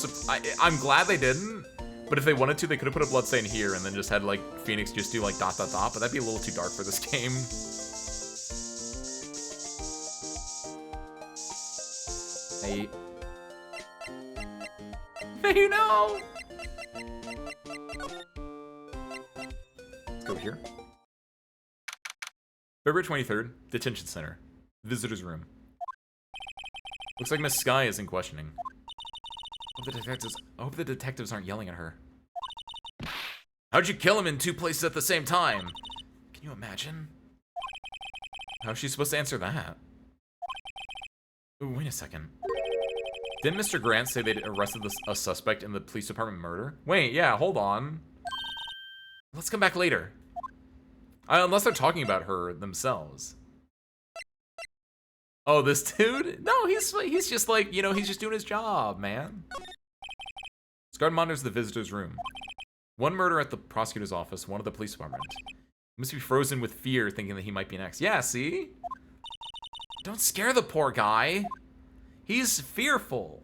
I'm glad they didn't, but if they wanted to, they could have put a bloodstain here and then just had, like, Phoenix just do, like, ... but that'd be a little too dark for this game. Hey. Hey, no! Let's go here. February 23rd, Detention Center. Visitor's room. Looks like Miss Sky is in questioning. I hope the detectives aren't yelling at her. How'd you kill him in 2 places at the same time? Can you imagine? How's she supposed to answer that? Ooh, wait a second. Didn't Mr. Grant say they'd arrested a suspect in the police department murder? Wait, yeah, hold on. Let's come back later. Unless they're talking about her themselves. Oh, this dude? No, he's just like, you know, he's just doing his job, man. This guard monitors the visitor's room. 1 murder at the prosecutor's office, 1 at the police department. He must be frozen with fear, thinking that he might be next. Yeah, see? Don't scare the poor guy. He's fearful.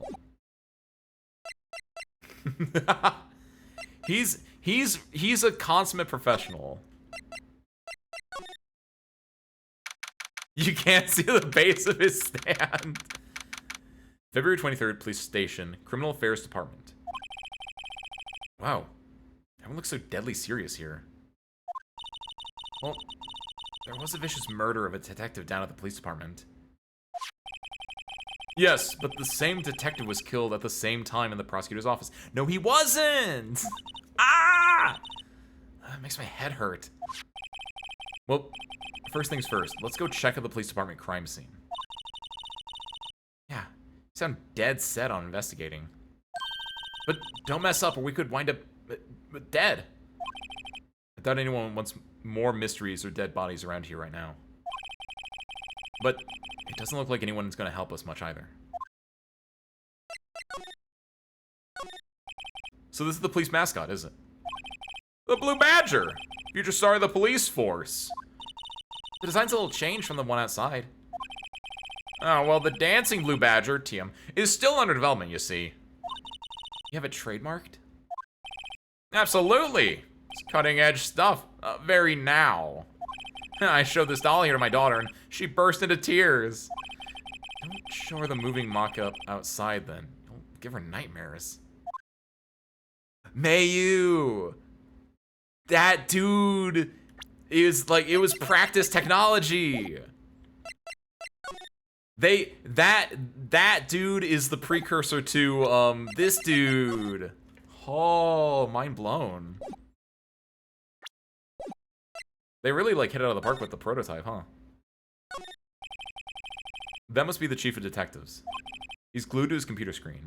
He's a consummate professional. You can't see the base of his stand. February 23rd, Police Station, Criminal Affairs Department. Wow. Everyone looks so deadly serious here. Well, there was a vicious murder of a detective down at the police department. Yes, but the same detective was killed at the same time in the prosecutor's office. No, he wasn't! Ah! That makes my head hurt. Well, first things first, let's go check out the police department crime scene. Yeah, you sound dead set on investigating. But don't mess up or we could wind up dead. I doubt anyone wants more mysteries or dead bodies around here right now. But it doesn't look like anyone's gonna help us much either. So this is the police mascot, is it? The Blue Badger! Future star of the police force. The design's a little changed from the one outside. Oh, well, the dancing Blue Badger, TM, is still under development, you see. You have it trademarked? Absolutely! It's cutting-edge stuff. Very now. I showed this doll here to my daughter, and she burst into tears. Don't show her the moving mock-up outside, then. Don't give her nightmares. Mayu! That dude is, like, it was practice technology! That dude is the precursor to, this dude. Oh, mind blown. They really, like, hit it out of the park with the prototype, huh? That must be the chief of detectives. He's glued to his computer screen.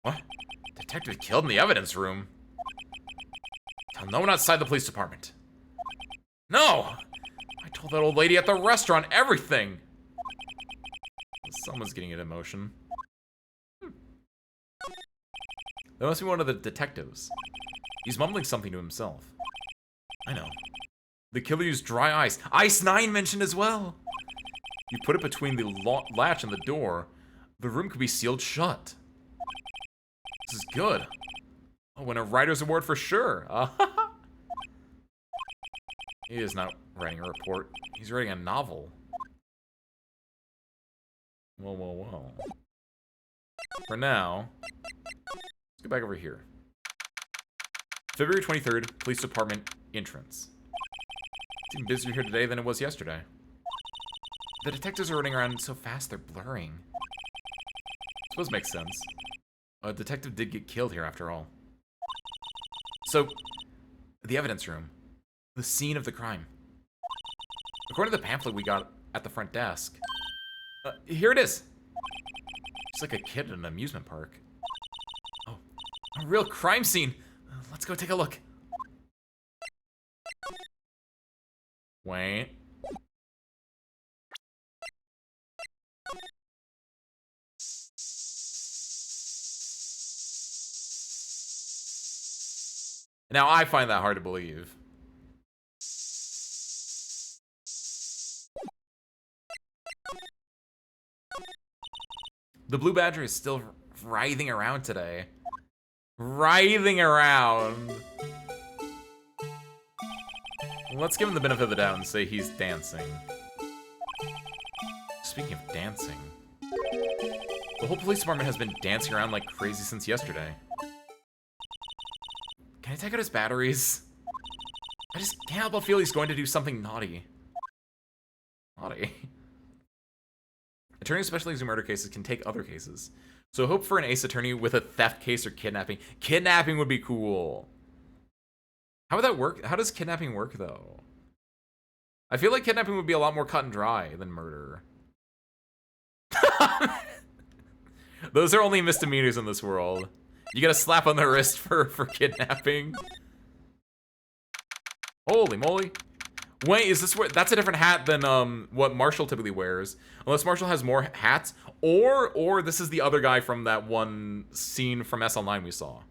What? Detective killed in the evidence room? Tell no one outside the police department. No! I told that old lady at the restaurant everything! Someone's getting an emotion. That must be one of the detectives. He's mumbling something to himself. I know. The killer used dry ice. Ice 9 mentioned as well. You put it between the latch and the door. The room could be sealed shut. This is good. Oh, win a writer's award for sure. He is not writing a report. He's writing a novel. Whoa, whoa, whoa. For now, let's go back over here. February 23rd, Police Department entrance. It's even busier here today than it was yesterday. The detectives are running around so fast they're blurring. I suppose it makes sense. A detective did get killed here after all. So, the evidence room. The scene of the crime. According to the pamphlet we got at the front desk. Here it is. It's like a kid at an amusement park. Oh, a real crime scene. Let's go take a look. Wait. Now, I find that hard to believe. The blue badger is still writhing around today. Writhing around. Let's give him the benefit of the doubt and say he's dancing. Speaking of dancing, the whole police department has been dancing around like crazy since yesterday. Can I take out his batteries? I just can't help but feel he's going to do something naughty. Naughty. Attorneys specializing in murder cases can take other cases. So hope for an ace attorney with a theft case or kidnapping. Kidnapping would be cool. How would that work? How does kidnapping work, though? I feel like kidnapping would be a lot more cut and dry than murder. Those are only misdemeanors in this world. You get a slap on the wrist for kidnapping. Holy moly. Wait, is this where... That's a different hat than what Marshall typically wears. Unless Marshall has more hats. Or this is the other guy from that one scene from SL9 we saw.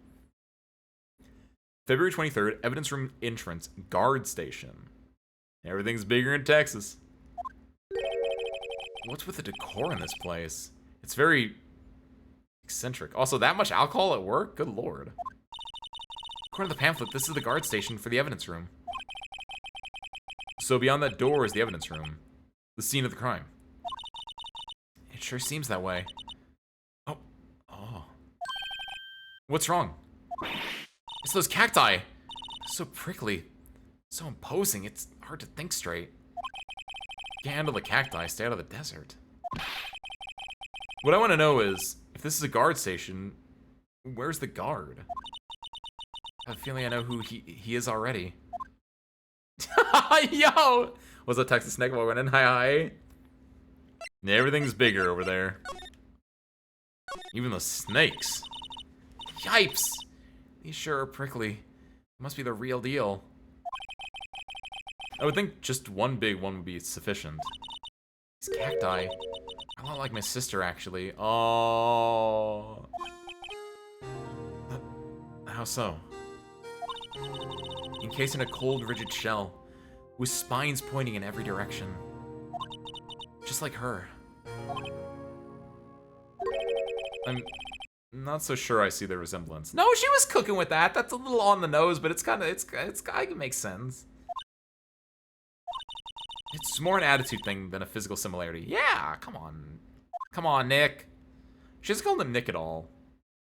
February 23rd, evidence room entrance, guard station. Everything's bigger in Texas. What's with the decor in this place? It's very eccentric. Also, that much alcohol at work? Good lord. According to the pamphlet, this is the guard station for the evidence room. So beyond that door is the evidence room. The scene of the crime. It sure seems that way. Oh. What's wrong? It's those cacti. So prickly. So imposing. It's hard to think straight. Can't handle the cacti. Stay out of the desert. What I want to know is, if this is a guard station, where's the guard? I have a feeling I know who he is already. Yo! Was that Texas Snake while running? Hi. Everything's bigger over there. Even the snakes. Yipes! These sure are prickly. Must be the real deal. I would think just one big one would be sufficient. These cacti are a lot like my sister, actually. Oh. How so? Encased in a cold, rigid shell, with spines pointing in every direction. Just like her. I'm not so sure I see the resemblance. No, she was cooking with that. That's a little on the nose, but it's kind of, it makes sense. It's more an attitude thing than a physical similarity. Yeah, come on. Come on, Nick. She doesn't call him Nick at all.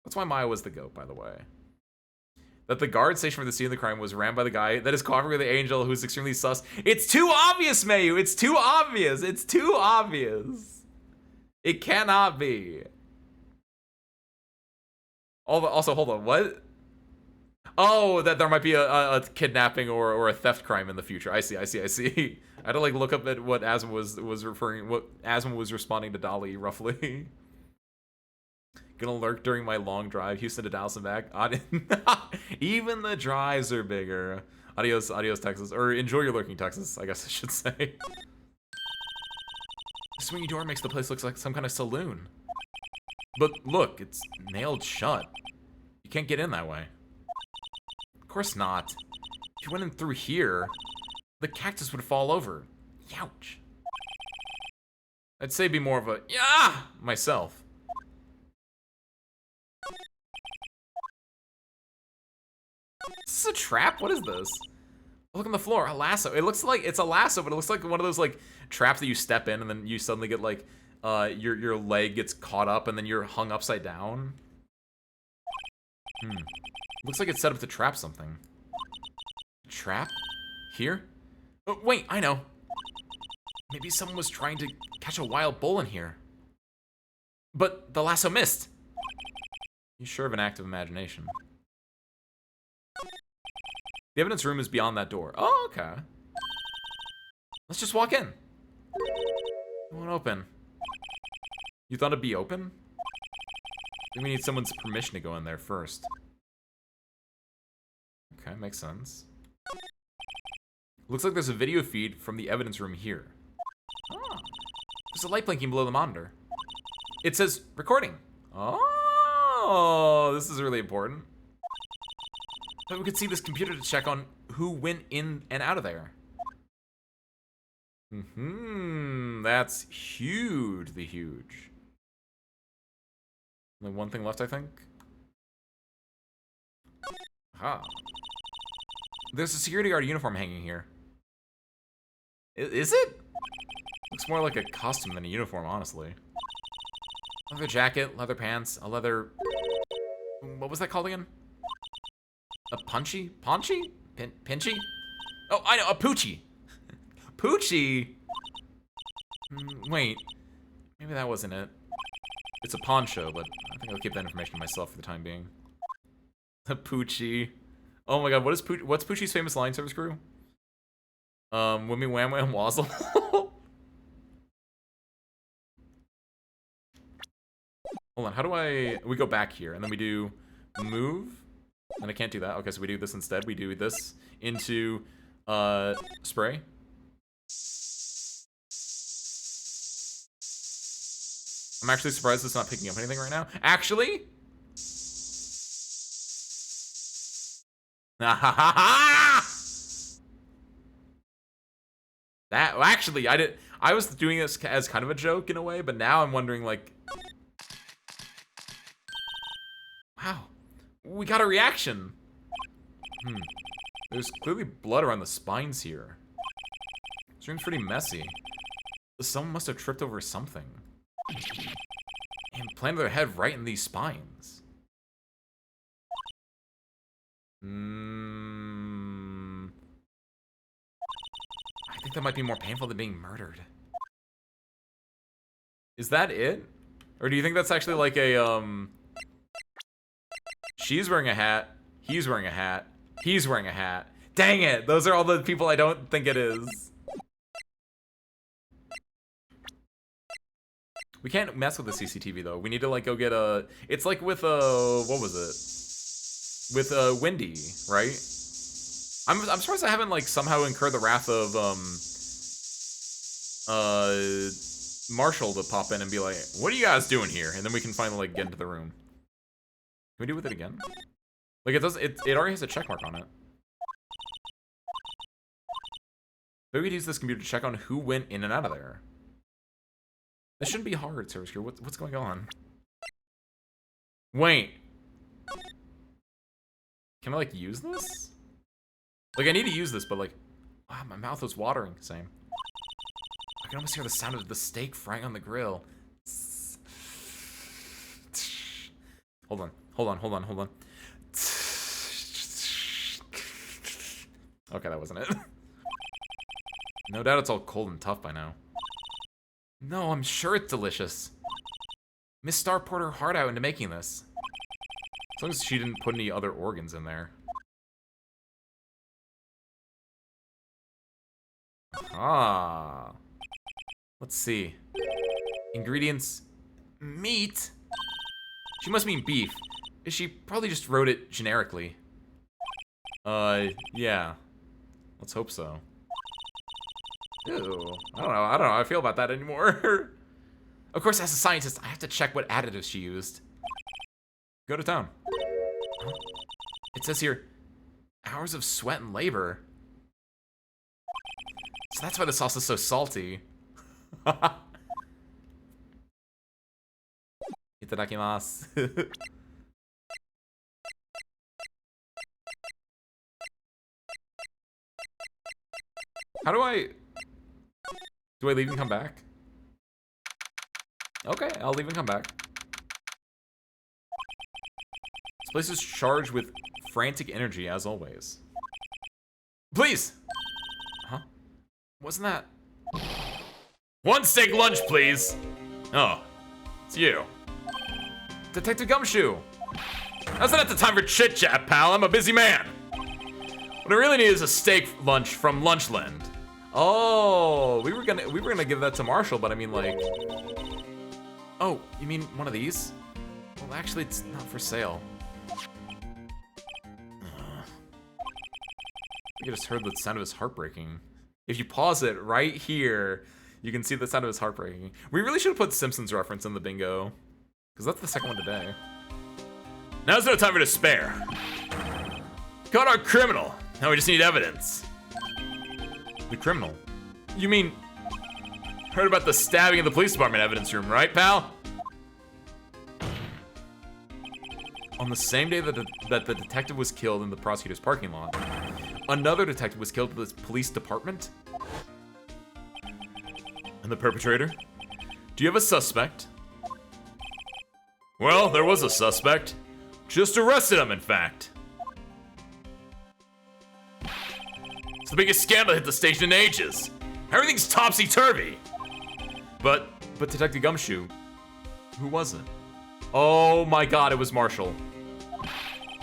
That's why Maya was the goat, by the way. That the guard station for the scene of the crime was ran by the guy that is cooperating with the angel who's extremely sus. It's too obvious, Mayu. It's too obvious. It's too obvious. It cannot be. Also, hold on. What? Oh, that there might be a kidnapping or a theft crime in the future. I see. I had to like look up at what Asma was responding to Dolly roughly. Gonna lurk during my long drive, Houston to Dallas and back. Even the drives are bigger. Adios, Texas. Or enjoy your lurking, Texas, I guess I should say. The swingy door makes the place look like some kind of saloon. But look, it's nailed shut. You can't get in that way. Of course not. If you went in through here, the cactus would fall over. Youch. I'd say be more of a, yeah, myself. Is this a trap? What is this? Look on the floor, a lasso. It looks like, it's a lasso, but it looks like one of those, like, traps that you step in and then you suddenly get, like, your leg gets caught up and then you're hung upside down. Looks like it's set up to trap something. Trap? Here? Oh, wait, I know. Maybe someone was trying to catch a wild bull in here. But the lasso missed. You sure have an active imagination. The evidence room is beyond that door. Oh, okay. Let's just walk in. It won't open. You thought it'd be open? I think we need someone's permission to go in there first. Okay, makes sense. Looks like there's a video feed from the evidence room here. Oh, there's a light blinking below the monitor. It says recording. Oh, this is really important. But we could see this computer to check on who went in and out of there. That's hugely huge. Only one thing left, I think. Aha. There's a security guard uniform hanging here. Is it? Looks more like a costume than a uniform, honestly. Leather jacket, leather pants, a leather... What was that called again? A punchy? Paunchy? Pinchy? Oh, I know, a poochie. Poochie? Wait. Maybe that wasn't it. It's a poncho, but I think I'll keep that information to myself for the time being. A poochie. Oh my god, what's Poochie's famous line, service crew? Wimmy wham wham wazzle. Hold on, how do we go back here, and then we do move, and I can't do that. Okay, so we do this instead. We do this into, spray. I'm actually surprised it's not picking up anything right now. Actually? That, well, actually, I was doing this as kind of a joke in a way, but now I'm wondering, like, wow, we got a reaction. There's clearly blood around the spines here. This room's pretty messy. Someone must have tripped over something and planted their head right in these spines. I think that might be more painful than being murdered. Is that it? Or do you think that's actually like a, she's wearing a hat, he's wearing a hat, he's wearing a hat. Dang it! Those are all the people I don't think it is. We can't mess with the CCTV though. We need to like go get a... It's like with what was it? With Wendy, right? I'm surprised I haven't like somehow incurred the wrath of Marshall to pop in and be like, "What are you guys doing here?" And then we can finally like get into the room. Can we do with it again? Like it already has a check mark on it. Maybe we could use this computer to check on who went in and out of there. This shouldn't be hard, service crew. What's going on? Wait. Can I like use this? Like I need to use this, but like, wow, my mouth was watering. Same. I can almost hear the sound of the steak frying on the grill. Hold on. Okay, that wasn't it. No doubt it's all cold and tough by now. No, I'm sure it's delicious. Miss Star poured her heart out into making this. As long as she didn't put any other organs in there. Ah. Let's see. Ingredients. Meat? She must mean beef. She probably just wrote it generically. Yeah. Let's hope so. Ew. I don't know how I feel about that anymore. Of course, as a scientist, I have to check what additives she used. Go to town. It says here, hours of sweat and labor. that's why the sauce is so salty. Itadakimasu. How do I leave and come back? Okay, I'll leave and come back. This place is charged with frantic energy, as always. Please! Huh? Wasn't that... One steak lunch, please! Oh, it's you. Detective Gumshoe! That's not the time for chit-chat, pal. I'm a busy man. What I really need is a steak lunch from Lunchland. Oh, we were gonna give that to Marshall, but I mean, like... Oh, you mean one of these? Well, actually, it's not for sale. You just heard the sound of his heart breaking. If you pause it right here, you can see the sound of his heart breaking. We really should have put Simpsons reference in the bingo, because that's the second one today. Now's no time for despair. Caught our criminal. Now we just need evidence. The criminal? You mean, heard about the stabbing in the police department evidence room, right, pal? On the same day that the detective was killed in the prosecutor's parking lot, another detective was killed at the police department? And the perpetrator? Do you have a suspect? Well, there was a suspect. Just arrested him, in fact. It's the biggest scandal hit the station in ages. Everything's topsy-turvy. But Detective Gumshoe, who was it? Oh my god, it was Marshall.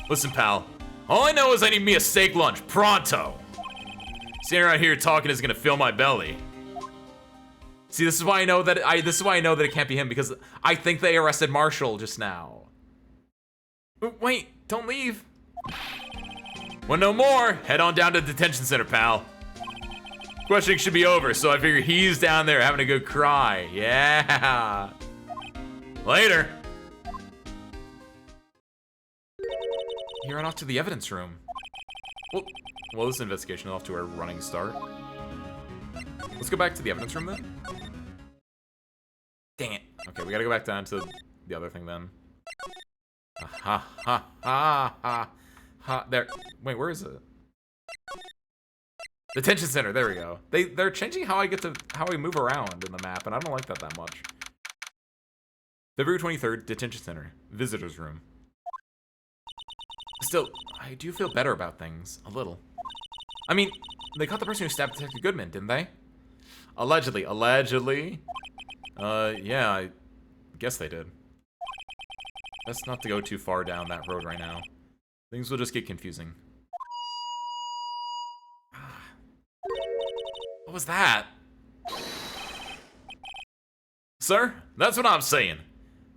Listen, pal. All I know is I need me a steak lunch, pronto. Sitting around here talking is gonna fill my belly. See, this is why I know that it can't be him, because I think they arrested Marshall just now. Wait, don't leave. When no more, head on down to the detention center, pal. Questioning should be over, so I figure he's down there having a good cry. Yeah. Later. He ran off to the evidence room. Well, this investigation is off to a running start. Let's go back to the evidence room then. Dang it. Okay, we gotta go back down to the other thing then. Ha ha ha ha ha. There. Wait, where is it? Detention center. There we go. They're changing how I move around in the map, and I don't like that much. February 23rd, detention center, visitors room. Still, I do feel better about things a little. I mean, they caught the person who stabbed Detective Goodman, didn't they? Allegedly. Yeah, I guess they did. Best not to go too far down that road right now. Things will just get confusing. What was that? Sir, that's what I'm saying.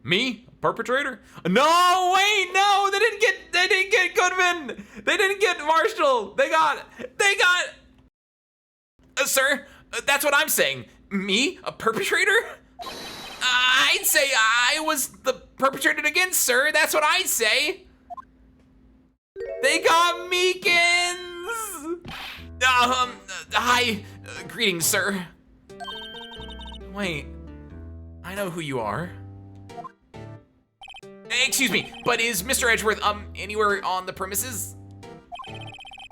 Me? Perpetrator? No, wait, no, they didn't get Goodman. They didn't get Marshall. They got, sir, that's what I'm saying. Me? A perpetrator? I'd say I was the perpetrator against, sir. That's what I'd say. They got Meekins. Hi, greetings, sir. Wait, I know who you are. Excuse me, but is Mr. Edgeworth, anywhere on the premises?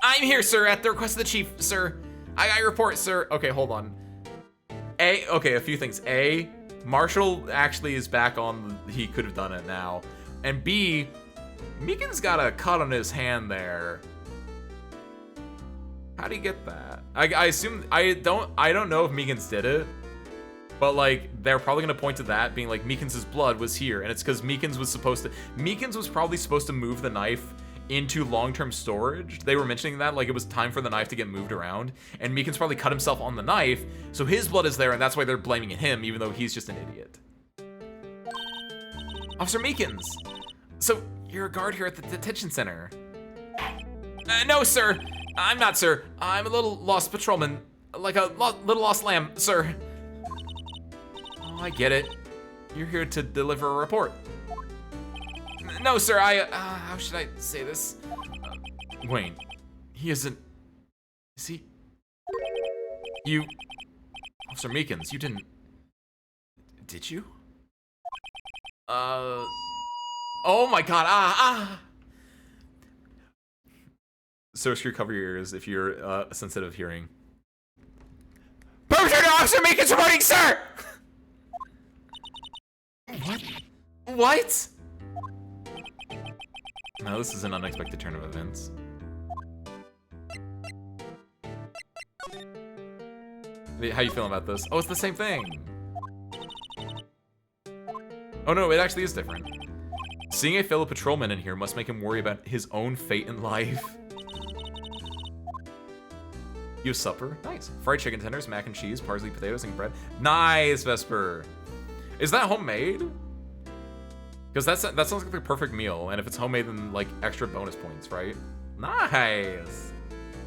I'm here, sir, at the request of the chief, sir. I report, sir. Okay, hold on. Okay, a few things. A, Marshall actually is back on, he could have done it now. And B, Meekin's got a cut on his hand there. How'd he get that? I assume, I don't know if Meekins did it. But like, they're probably gonna point to that being like Meekins' blood was here, and it's because Meekins was probably supposed to move the knife into long-term storage. They were mentioning that, like it was time for the knife to get moved around, and Meekins probably cut himself on the knife, so his blood is there, and that's why they're blaming him, even though he's just an idiot. Officer Meekins! So, you're a guard here at the detention center? No, sir! I'm not, sir. I'm a little lost patrolman. Like a little lost lamb, sir. I get it. You're here to deliver a report. No, sir, how should I say this? Wayne, he isn't... Is he? You... Officer Meekins, you didn't... Did you? Oh my god, So screw, cover your ears if you're sensitive of hearing. Perpetrator Officer Meekins reporting, sir! What? What? No, this is an unexpected turn of events. How you feeling about this? Oh, it's the same thing. Oh no, it actually is different. Seeing a fellow patrolman in here must make him worry about his own fate in life. You have supper? Nice. Fried chicken tenders, mac and cheese, parsley, potatoes, and bread. Nice, Vesper. Is that homemade? Because that sounds like the perfect meal, and if it's homemade, then like extra bonus points, right? Nice.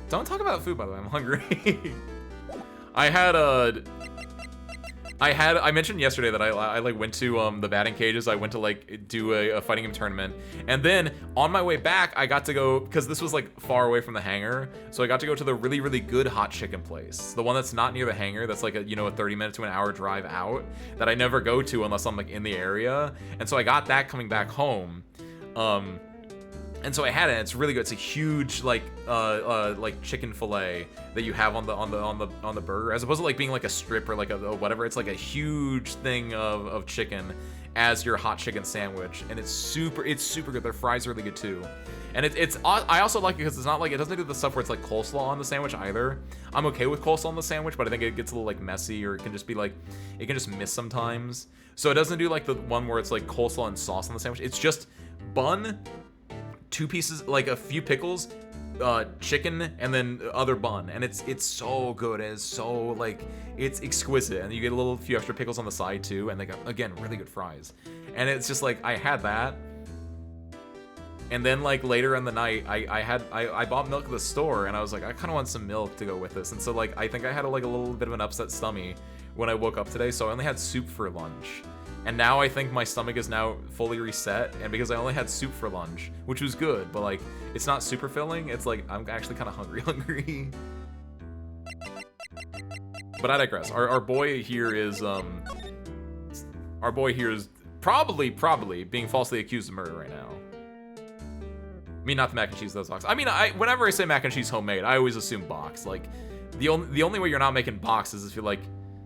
Don't talk about food, by the way. I'm hungry. I mentioned yesterday that I like went to the batting cages. I went to like do a fighting game tournament, and then on my way back I got to go, because this was like far away from the hangar, so I got to go to the really good hot chicken place, the one that's not near the hangar, that's like a, you know, a 30-minute to an hour drive out that I never go to unless I'm like in the area. And so I got that coming back home, and so I had it. It's really good. It's a huge like chicken fillet that you have on the burger, as opposed to like being like a strip or like a whatever. It's like a huge thing of chicken as your hot chicken sandwich, and it's super good. Their fries are really good too, and I also like it because it's not like, it doesn't do the stuff where it's like coleslaw on the sandwich either. I'm okay with coleslaw on the sandwich, but I think it gets a little like messy, or it can just be like, it can just miss sometimes. So it doesn't do like the one where it's like coleslaw and sauce on the sandwich. It's just bun, 2 pieces, like a few pickles, chicken, and then other bun, and it's so good. It's so like, it's exquisite, and you get a few extra pickles on the side too, and they got, again, really good fries. And it's just like, I had that, and then like later in the night, I bought milk at the store, and I was like, I kind of want some milk to go with this, and so like I think I had a little bit of an upset stomach when I woke up today, so I only had soup for lunch. And now I think my stomach is now fully reset, and because I only had soup for lunch, which was good, but like, it's not super filling, it's like, I'm actually kind of hungry. But I digress. Our boy here is probably being falsely accused of murder right now. I mean, not the mac and cheese, those box. I mean, whenever I say mac and cheese homemade, I always assume box. Like, the only way you're not making box is if you're like,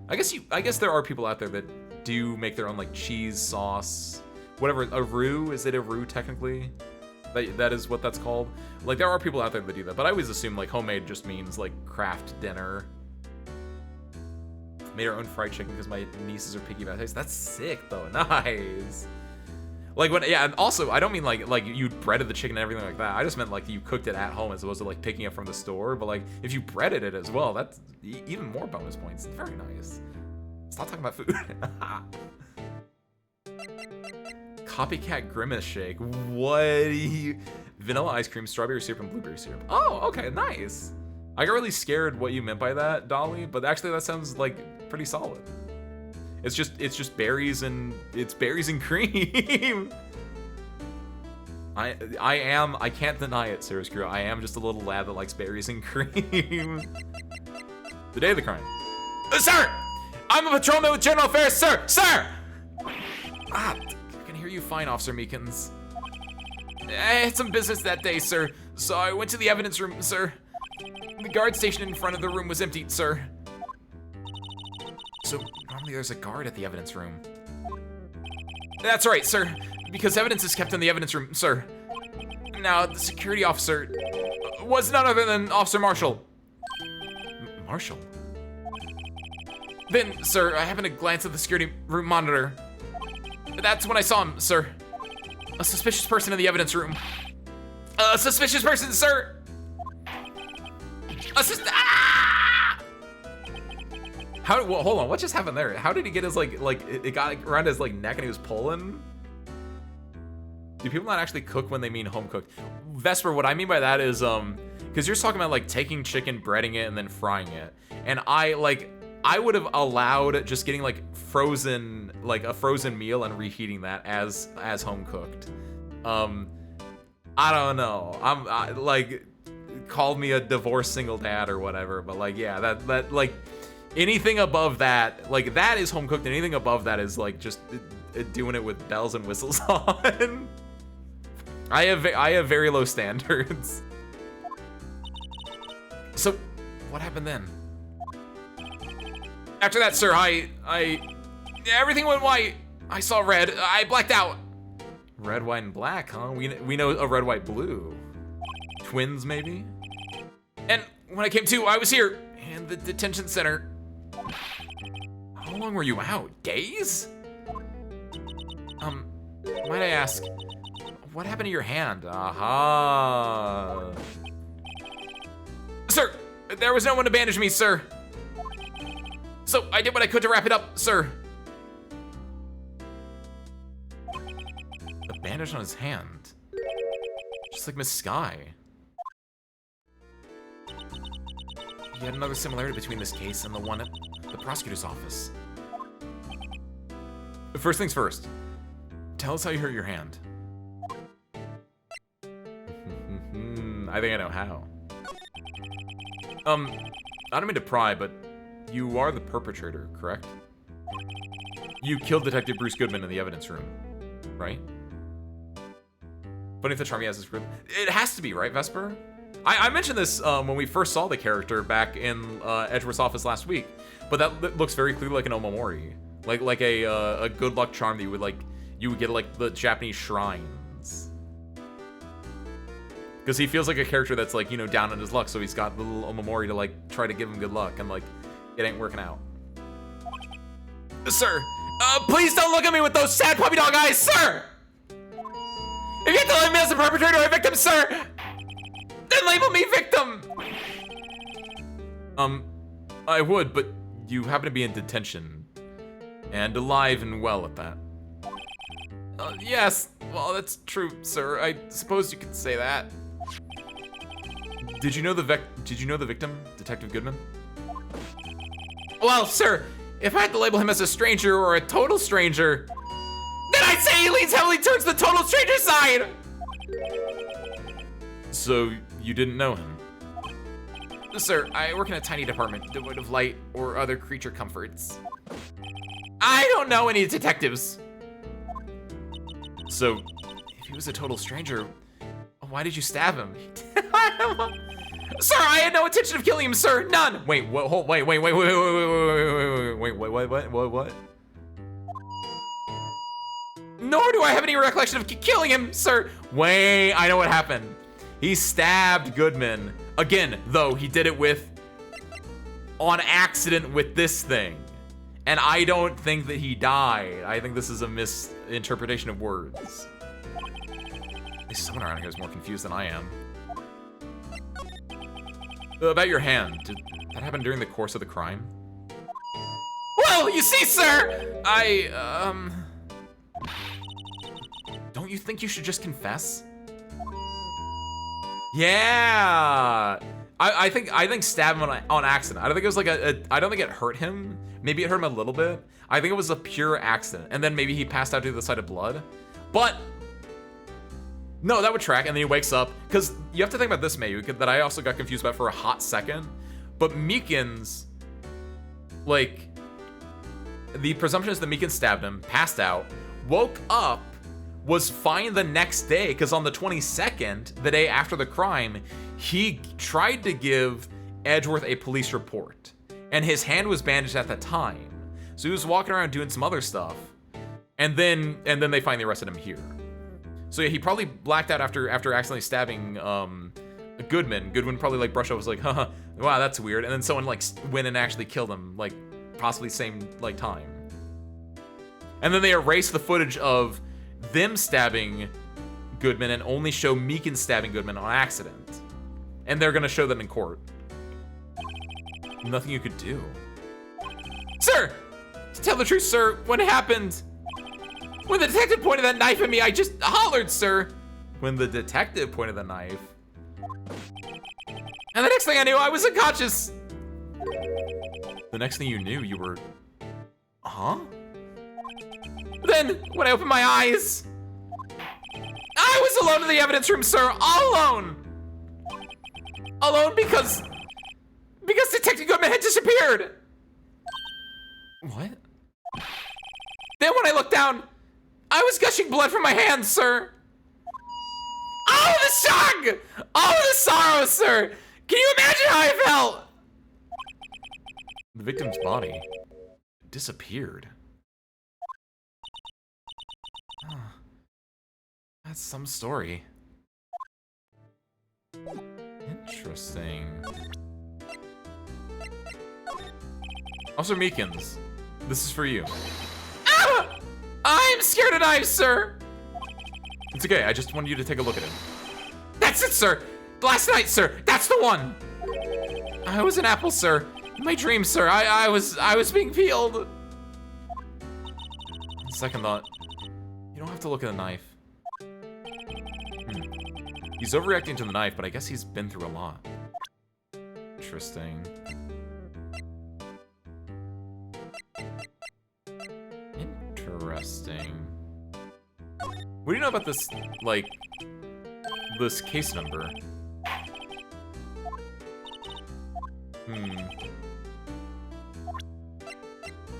I guess there are people out there that do make their own like cheese sauce, whatever. A roux, is it a roux technically? That is what that's called. Like, there are people out there that do that, but I always assume like homemade just means like craft dinner. Made our own fried chicken because my nieces are picky about taste. That's sick though. Nice. Like, when, yeah, and also I don't mean like you breaded the chicken and everything like that. I just meant like you cooked it at home as opposed to like picking it from the store. But like, if you breaded it as well, that's even more bonus points. Very nice. Stop talking about food. Copycat Grimace Shake. What? Vanilla ice cream, strawberry syrup, and blueberry syrup. Oh, okay, nice. I got really scared what you meant by that, Dolly, but actually that sounds like pretty solid. It's just berries and cream. I can't deny it, Sarah Screw. I am just a little lad that likes berries and cream. The day of the crime. Sir! I'm a patrolman with General Affairs, sir! Sir! I can hear you fine, Officer Meekins. I had some business that day, sir, so I went to the evidence room, sir. The guard station in front of the room was empty, sir. So, normally there's a guard at the evidence room. That's right, sir, because evidence is kept in the evidence room, sir. Now, the security officer was none other than Officer Marshall. Marshall? Then, sir, I happened to glance at the security room monitor. That's when I saw him, sir. A suspicious person in the evidence room. A suspicious person, sir! Well, hold on, what just happened there? How did he get his, like, it got around his, like, neck and he was pulling? Do people not actually cook when they mean home cooked? Vesper, what I mean by that is, because you're talking about, like, taking chicken, breading it, and then frying it. And I would have allowed just getting like a frozen meal and reheating that as home cooked. I don't know. Like, called me a divorced single dad or whatever, but like, yeah, that like, Anything above that, like, that is home cooked. Anything above that is like just doing it with bells and whistles on. I have very low standards. So, what happened then? After that, sir, everything went white. I saw red. I blacked out. Red, white, and black, huh? We know a red, white, blue. Twins, maybe? And when I came to, I was here in the detention center. How long were you out? Days? Might I ask, what happened to your hand? Aha. Sir, there was no one to bandage me, sir. So I did what I could to wrap it up, sir. A bandage on his hand. Just like Miss Sky. Yet another similarity between this case and the one at the prosecutor's office. First things first. Tell us how you hurt your hand. I think I know how. I don't mean to pry, but you are the perpetrator, correct? You killed Detective Bruce Goodman in the evidence room, right? But if the charm he has is real, it has to be, right, Vesper? I mentioned this when we first saw the character back in Edgeworth's office last week, but that looks very clearly like an omamori, like a good luck charm that you would get at, like, the Japanese shrines. Because he feels like a character that's, like, you know, down on his luck, so he's got the little omamori to, like, try to give him good luck, and, like, it ain't working out. Sir, please don't look at me with those sad puppy dog eyes, sir! If you have to label me as a perpetrator or a victim, sir, then label me victim! I would, but you happen to be in detention. And alive and well at that. Yes, well, that's true, sir. I suppose you could say that. Did you know the victim, Detective Goodman? Well, sir, if I had to label him as a stranger or a total stranger, then I'd say he leans heavily towards the total stranger side! So, you didn't know him? Sir, I work in a tiny department devoid of light or other creature comforts. I don't know any detectives. So, if he was a total stranger, why did you stab him? Sir, I had no intention of killing him, sir. None. Wait, what? Wait. What? Nor do I have any recollection of killing him, sir. Wait, I know what happened. He stabbed Goodman. Again, though, he did it on accident with this thing. And I don't think that he died. I think this is a misinterpretation of words. At least someone around here is more confused than I am. About your hand, did that happen during the course of the crime? Well, you see, sir, don't you think you should just confess? Yeah, I think stab him on accident. I don't think it was like I don't think it hurt him. Maybe it hurt him a little bit. I think it was a pure accident, and then maybe he passed out due to the sight of blood. But no, that would track, and then he wakes up. Because you have to think about this, Mayu, that I also got confused about for a hot second. But Meekins, like, the presumption is that Meekins stabbed him, passed out, woke up, was fine the next day, because on the 22nd, the day after the crime, he tried to give Edgeworth a police report. And his hand was bandaged at the time. So he was walking around doing some other stuff. And then they finally arrested him here. So yeah, he probably blacked out after accidentally stabbing Goodman. Goodman probably like brushed off, was like, haha, wow, that's weird. And then someone like went and actually killed him, like possibly same like time. And then they erased the footage of them stabbing Goodman and only show Meekins stabbing Goodman on accident. And they're gonna show that in court. Nothing you could do. Sir! To tell the truth, sir, what happened? When the detective pointed that knife at me, I just hollered, sir. When the detective pointed the knife. And the next thing I knew, I was unconscious. The next thing you knew, you were... Huh? Then, when I opened my eyes, I was alone in the evidence room, sir, all alone. Alone because Detective Goodman had disappeared. What? Then when I looked down, I was gushing blood from my hands, sir. Oh, the shock! Oh, the sorrow, sir! Can you imagine how I felt? The victim's body disappeared. Huh. That's some story. Interesting. Officer Meekins, this is for you. Ah! I'm scared of knives, sir! It's okay, I just wanted you to take a look at it. That's it, sir! Last night, sir! That's the one! I was an apple, sir. In my dream, sir, I was being peeled. Second thought, you don't have to look at the knife. He's overreacting to the knife, but I guess he's been through a lot. Interesting. Interesting. What do you know about this, like, this case number?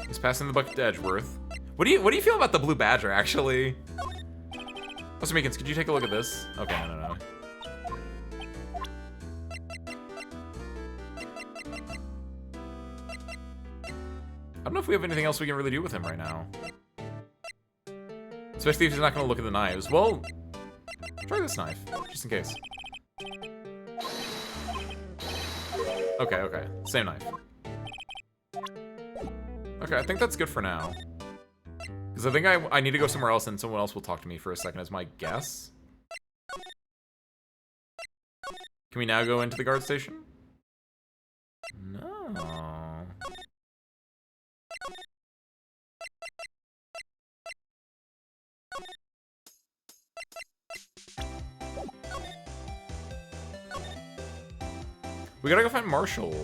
He's passing the bucket to Edgeworth. What do you feel about the blue badger, actually? Mr. Meekins, could you take a look at this? Okay, no. I don't know if we have anything else we can really do with him right now. Especially if he's not going to look at the knives. Well, try this knife, just in case. Okay. Same knife. Okay, I think that's good for now. Because I think I need to go somewhere else and someone else will talk to me for a second, is my guess. Can we now go into the guard station? No. We gotta go find Marshall.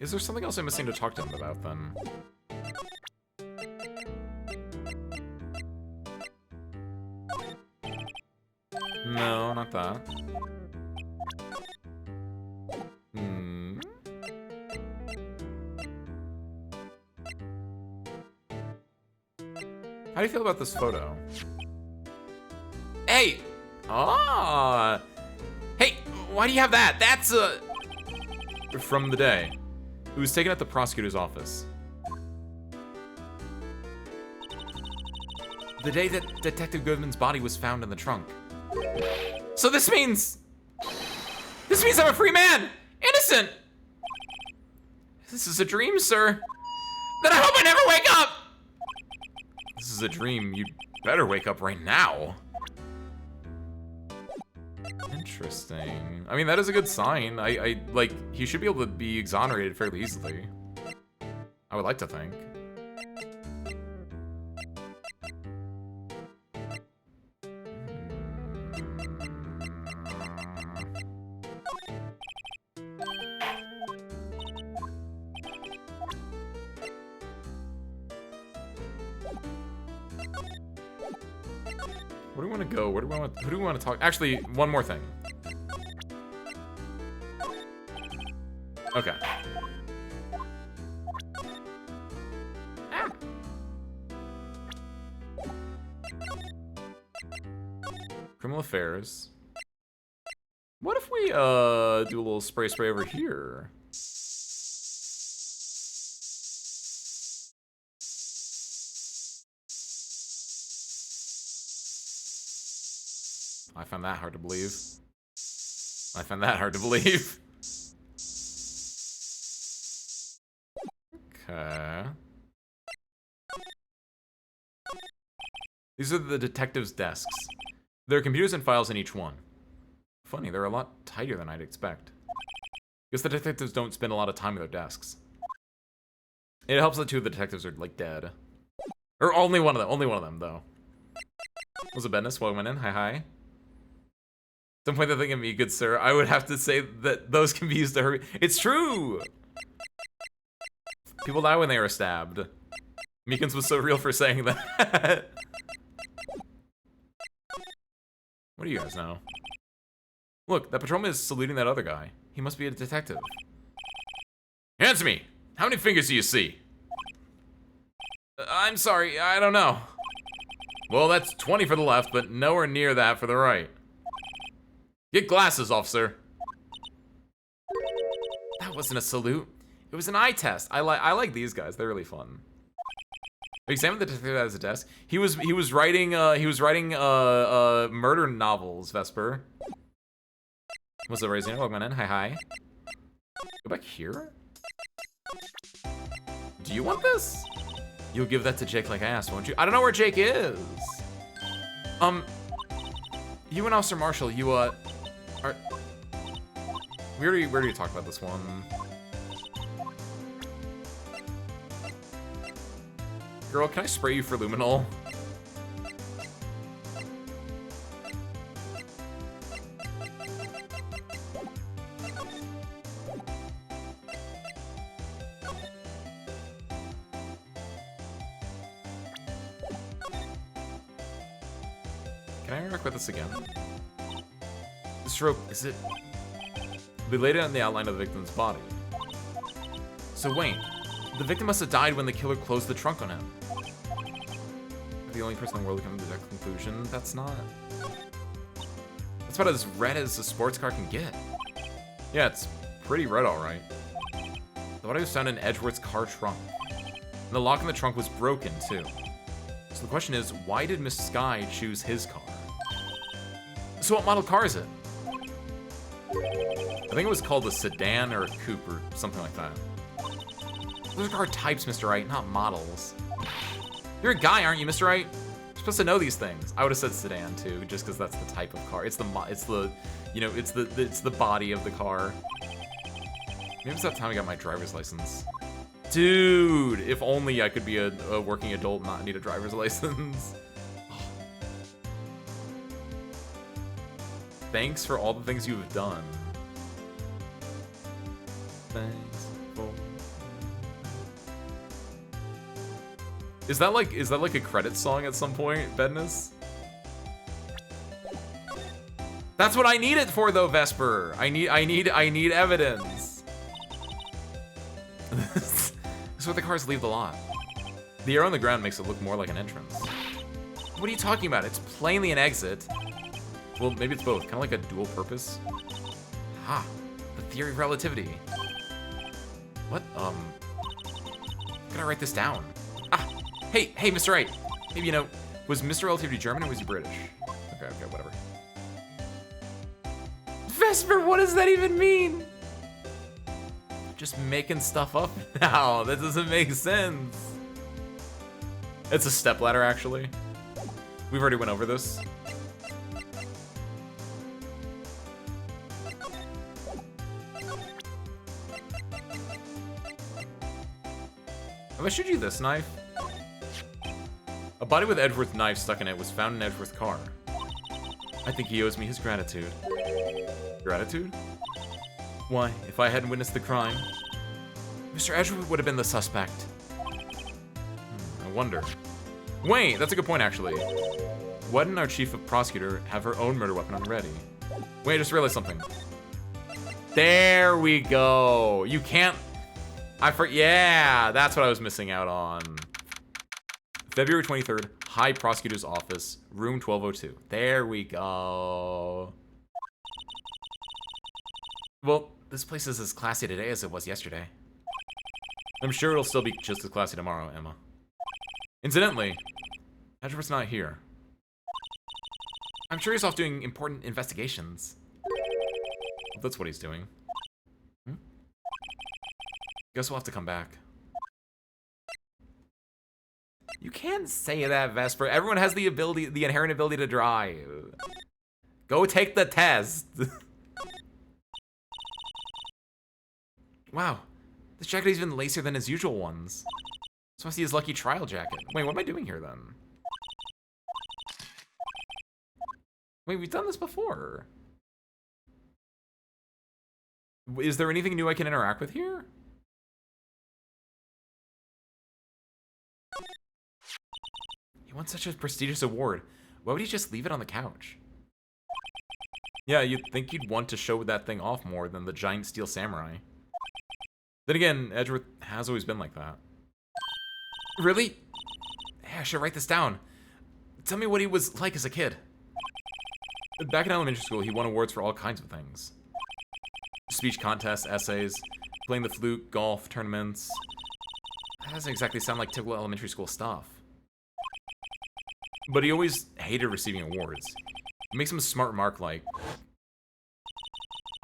Is there something else I'm missing to talk to him about, then? No, not that. How do you feel about this photo? Hey! Ah! Hey, why do you have that? That's from the day. It was taken at the prosecutor's office. The day that Detective Goodman's body was found in the trunk. So this means I'm a free man! Innocent! This is a dream, sir. Then I hope I never wake up! This is a dream. You'd better wake up right now. Interesting. I mean, that is a good sign. I like, he should be able to be exonerated fairly easily. I would like to think. Where do we want to go? Who do we want to talk? Actually, one more thing. Okay. Ah. Criminal affairs. What if we do a little spray over here? I find that hard to believe. Okay. These are the detectives' desks. There are computers and files in each one. Funny, they're a lot tighter than I'd expect. Guess the detectives don't spend a lot of time at their desks. It helps that two of the detectives are, like, dead. Or only one of them, though. Was it Bendis? Welcome in. Hi. Don't point that thing at me, good sir. I would have to say that those can be used to hurt me. It's true! People die when they are stabbed. Meekins was so real for saying that. What do you guys know? Look, that patrolman is saluting that other guy. He must be a detective. Answer me! How many fingers do you see? I'm sorry, I don't know. Well, that's 20 for the left, but nowhere near that for the right. Get glasses, officer. That wasn't a salute. It was an eye test. I like these guys. They're really fun. Examine the detective at his desk. He was writing murder novels, Vesper. What's up, Raising? Welcome in. Hi. Go back here? Do you want this? You'll give that to Jake like I asked, won't you? I don't know where Jake is. You and Officer Marshall, you, are... We already talked about this one. Girl, can I spray you for luminol? Can I interact with this again? This rope, is it... We laid it on the outline of the victim's body. So wait, the victim must have died when the killer closed the trunk on him. The only person in the world to come to that conclusion, that's not... That's about as red as a sports car can get. Yeah, it's pretty red, alright. The body was found in Edgeworth's car trunk. And the lock in the trunk was broken, too. So the question is, why did Miss Sky choose his car? So what model car is it? I think it was called a sedan or a coupe or something like that. Those are car types, Mr. Wright, not models. You're a guy, aren't you, Mr. Wright? You're supposed to know these things. I would have said sedan too, just because that's the type of car. It's the body of the car. Maybe it's that time I got my driver's license. Dude, if only I could be a working adult and not need a driver's license. Thanks for all the things you have done. Thanks for... Is that like a credit song at some point, Bedness? That's what I need it for though, Vesper. I need evidence. This is where the cars leave the lot. The arrow on the ground makes it look more like an entrance. What are you talking about? It's plainly an exit. Well, maybe it's both. Kind of like a dual purpose. Ha! The theory of relativity. What? Gotta write this down. Ah! Hey, Mr. Wright. Maybe, you know, was Mr. Relativity German or was he British? Okay, whatever. Vesper, what does that even mean? Just making stuff up now. That doesn't make sense. It's a stepladder, actually. We've already went over this. Have I showed you this knife? A body with Edgeworth's knife stuck in it was found in Edgeworth's car. I think he owes me his gratitude. Gratitude? Why, if I hadn't witnessed the crime, Mr. Edgeworth would have been the suspect. I wonder. Wait, that's a good point, actually. Why didn't our chief of prosecutor have her own murder weapon on ready? Wait, I just realized something. There we go. You can't... Yeah, that's what I was missing out on. February 23rd, High Prosecutor's Office, room 1202. There we go. Well, this place is as classy today as it was yesterday. I'm sure it'll still be just as classy tomorrow, Emma. Incidentally, Edgeworth's not here. I'm sure he's off doing important investigations. Well, that's what he's doing. Guess we'll have to come back. You can't say that, Vesper. Everyone has the ability, the inherent ability to drive. Go take the test. Wow, this jacket is even lacier than his usual ones. This must be his lucky trial jacket. Wait, what am I doing here then? Wait, we've done this before. Is there anything new I can interact with here? He won such a prestigious award. Why would he just leave it on the couch? Yeah, you'd think you'd want to show that thing off more than the giant steel samurai. Then again, Edgeworth has always been like that. Really? Yeah, I should write this down. Tell me what he was like as a kid. Back in elementary school, he won awards for all kinds of things. Speech contests, essays, playing the flute, golf, tournaments. That doesn't exactly sound like typical elementary school stuff. But he always hated receiving awards. It makes him a smart remark like,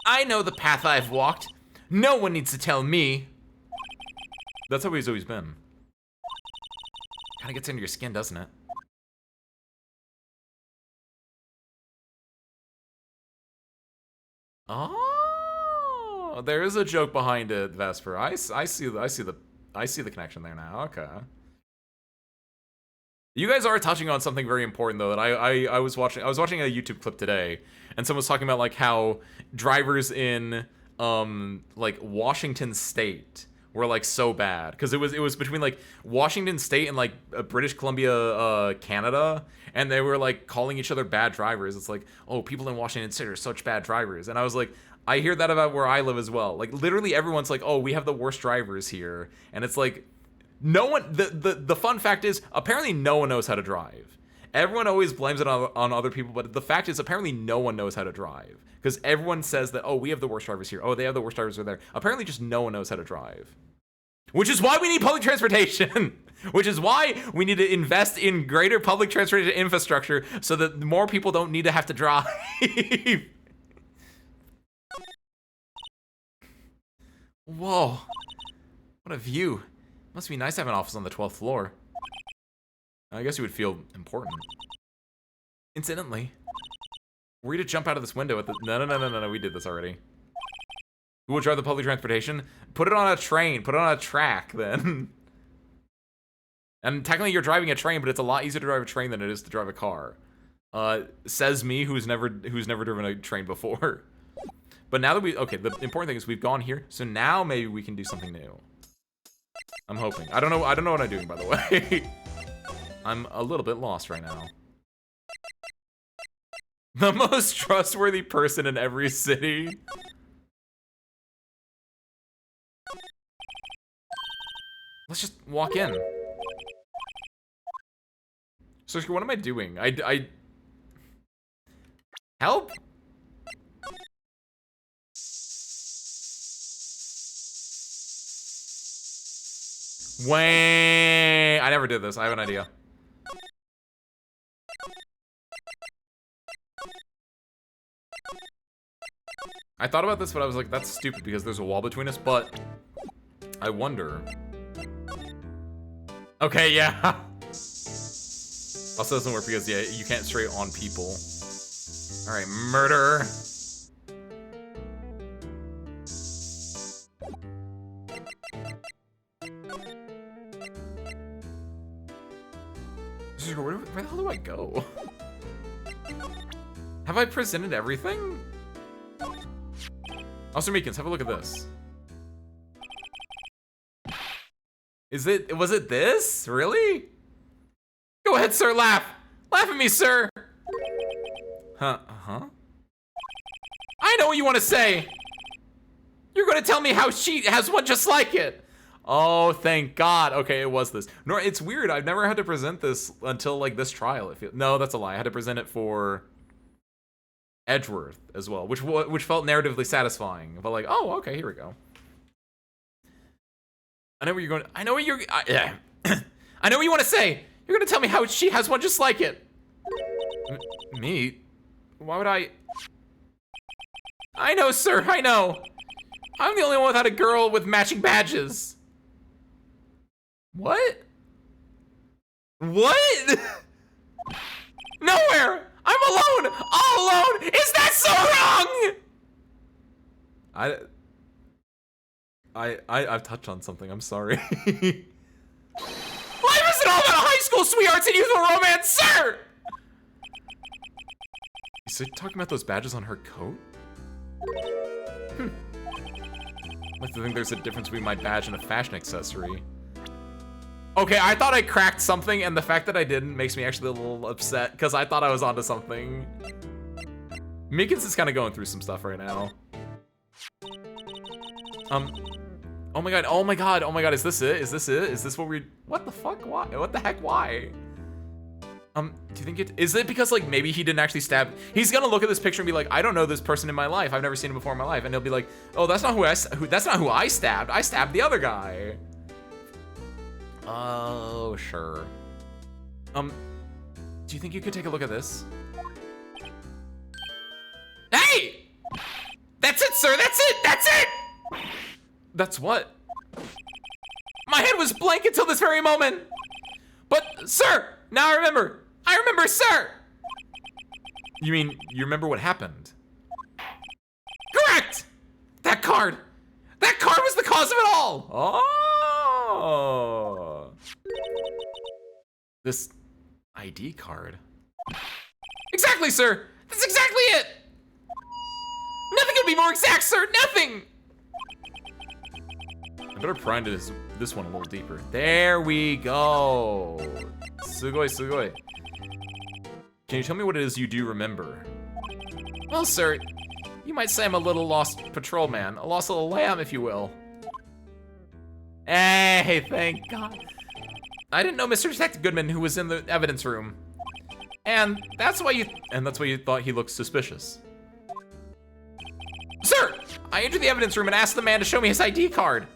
I know the path I've walked. No one needs to tell me. That's how he's always been. Kinda gets into your skin, doesn't it? Oh, there is a joke behind it, Vesper. I see the connection there now. Okay. You guys are touching on something very important though that I was watching a YouTube clip today, and someone was talking about like how drivers in like Washington State were like so bad because it was between like Washington State and like British Columbia, Canada, and they were like calling each other bad drivers. It's like, oh, people in Washington State are such bad drivers, and I was like, I hear that about where I live as well. Like literally everyone's like, oh, we have the worst drivers here, and it's like, no one. The fun fact is apparently no one knows how to drive. Everyone always blames it on other people, but the fact is apparently no one knows how to drive because everyone says that, oh, we have the worst drivers here. Oh, they have the worst drivers over there. Apparently just no one knows how to drive. Which is why we need public transportation. Which is why we need to invest in greater public transportation infrastructure so that more people don't need to have to drive. Whoa. What a view. Must be nice to have an office on the 12th floor. I guess you would feel important. Incidentally, were you to jump out of this window at the... No, we did this already. Who will drive the public transportation? Put it on a train. Put it on a track, then. And technically you're driving a train, but it's a lot easier to drive a train than it is to drive a car. Says me, who's never driven a train before. But now that okay, the important thing is we've gone here, so now maybe we can do something new. I'm hoping. I don't know what I'm doing, by the way. I'm a little bit lost right now. The most trustworthy person in every city. Let's just walk in. So, what am I doing? I help? Wait, I never did this. I have an idea. I thought about this, but I was like, that's stupid because there's a wall between us, but I wonder. Okay, yeah. Also doesn't work because, yeah, you can't straight on people. All right, murder. Where the hell do I go? Have I presented everything? Also, Meekins, have a look at this. Was it this? Really? Go ahead, sir, laugh. Laugh at me, sir. Huh? I know what you want to say. You're going to tell me how she has one just like it. Oh, thank God. Okay, it was this. No, it's weird. I've never had to present this until like this trial. No, that's a lie. I had to present it for Edgeworth as well, which felt narratively satisfying. But like, oh, okay, here we go. I know where you're going. I know what you're. Yeah. I know what you want to say. You're gonna tell me how she has one just like it. Me? Why would I? I know, sir. I know. I'm the only one without a girl with matching badges. What? What? Nowhere. I'm alone. All alone. Is that so wrong? I've touched on something. I'm sorry. Life isn't all about high school sweethearts and youthful romance, sir! Is he talking about those badges on her coat? I like to think there's a difference between my badge and a fashion accessory. Okay, I thought I cracked something, and the fact that I didn't makes me actually a little upset, because I thought I was onto something. Meekins is kind of going through some stuff right now. Oh my god, oh my god, oh my god, is this it? Is this it? Is this what we... What the fuck? Why? What the heck? Why? Do you think it... Is it because, like, maybe he didn't actually stab... He's gonna look at this picture and be like, I don't know this person in my life. I've never seen him before in my life. And he'll be like, oh, that's not that's not who I stabbed. I stabbed the other guy. Oh, sure. Do you think you could take a look at this? Hey! That's it, sir! That's it! That's it! That's what? My head was blank until this very moment! But, sir! Now I remember! I remember, sir! You mean, you remember what happened? Correct! That card! That card was the cause of it all! Oh! This ID card. Exactly, sir! That's exactly it! Nothing could be more exact, sir! Nothing! I better pry into this one a little deeper. There we go! Sugoi, sugoi. Can you tell me what it is you do remember? Well, sir, you might say I'm a little lost patrolman. A lost little lamb, if you will. Hey, thank God. I didn't know Mr. Detective Goodman, who was in the evidence room. And that's why you thought he looked suspicious. Sir, I entered the evidence room and asked the man to show me his ID card.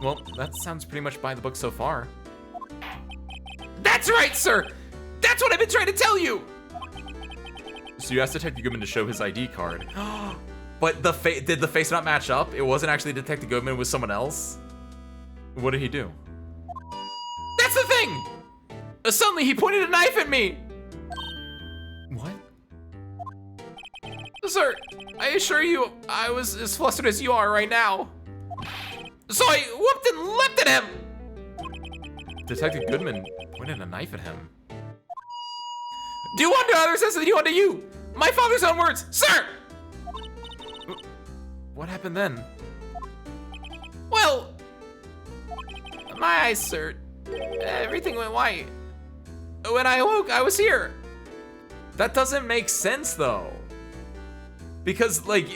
Well, that sounds pretty much by the book so far. That's right, sir! That's what I've been trying to tell you! So you asked Detective Goodman to show his ID card. But did the face not match up? It wasn't actually Detective Goodman, it was someone else? What did he do? That's the thing! Suddenly he pointed a knife at me! What? Sir, I assure you, I was as flustered as you are right now. So I whooped and leapt at him! Detective Goodman pointed a knife at him. Do unto others as they do unto you! My father's own words, sir! What happened then? Well, my eyes, sir. Everything went white. When I awoke, I was here. That doesn't make sense, though. Because, like,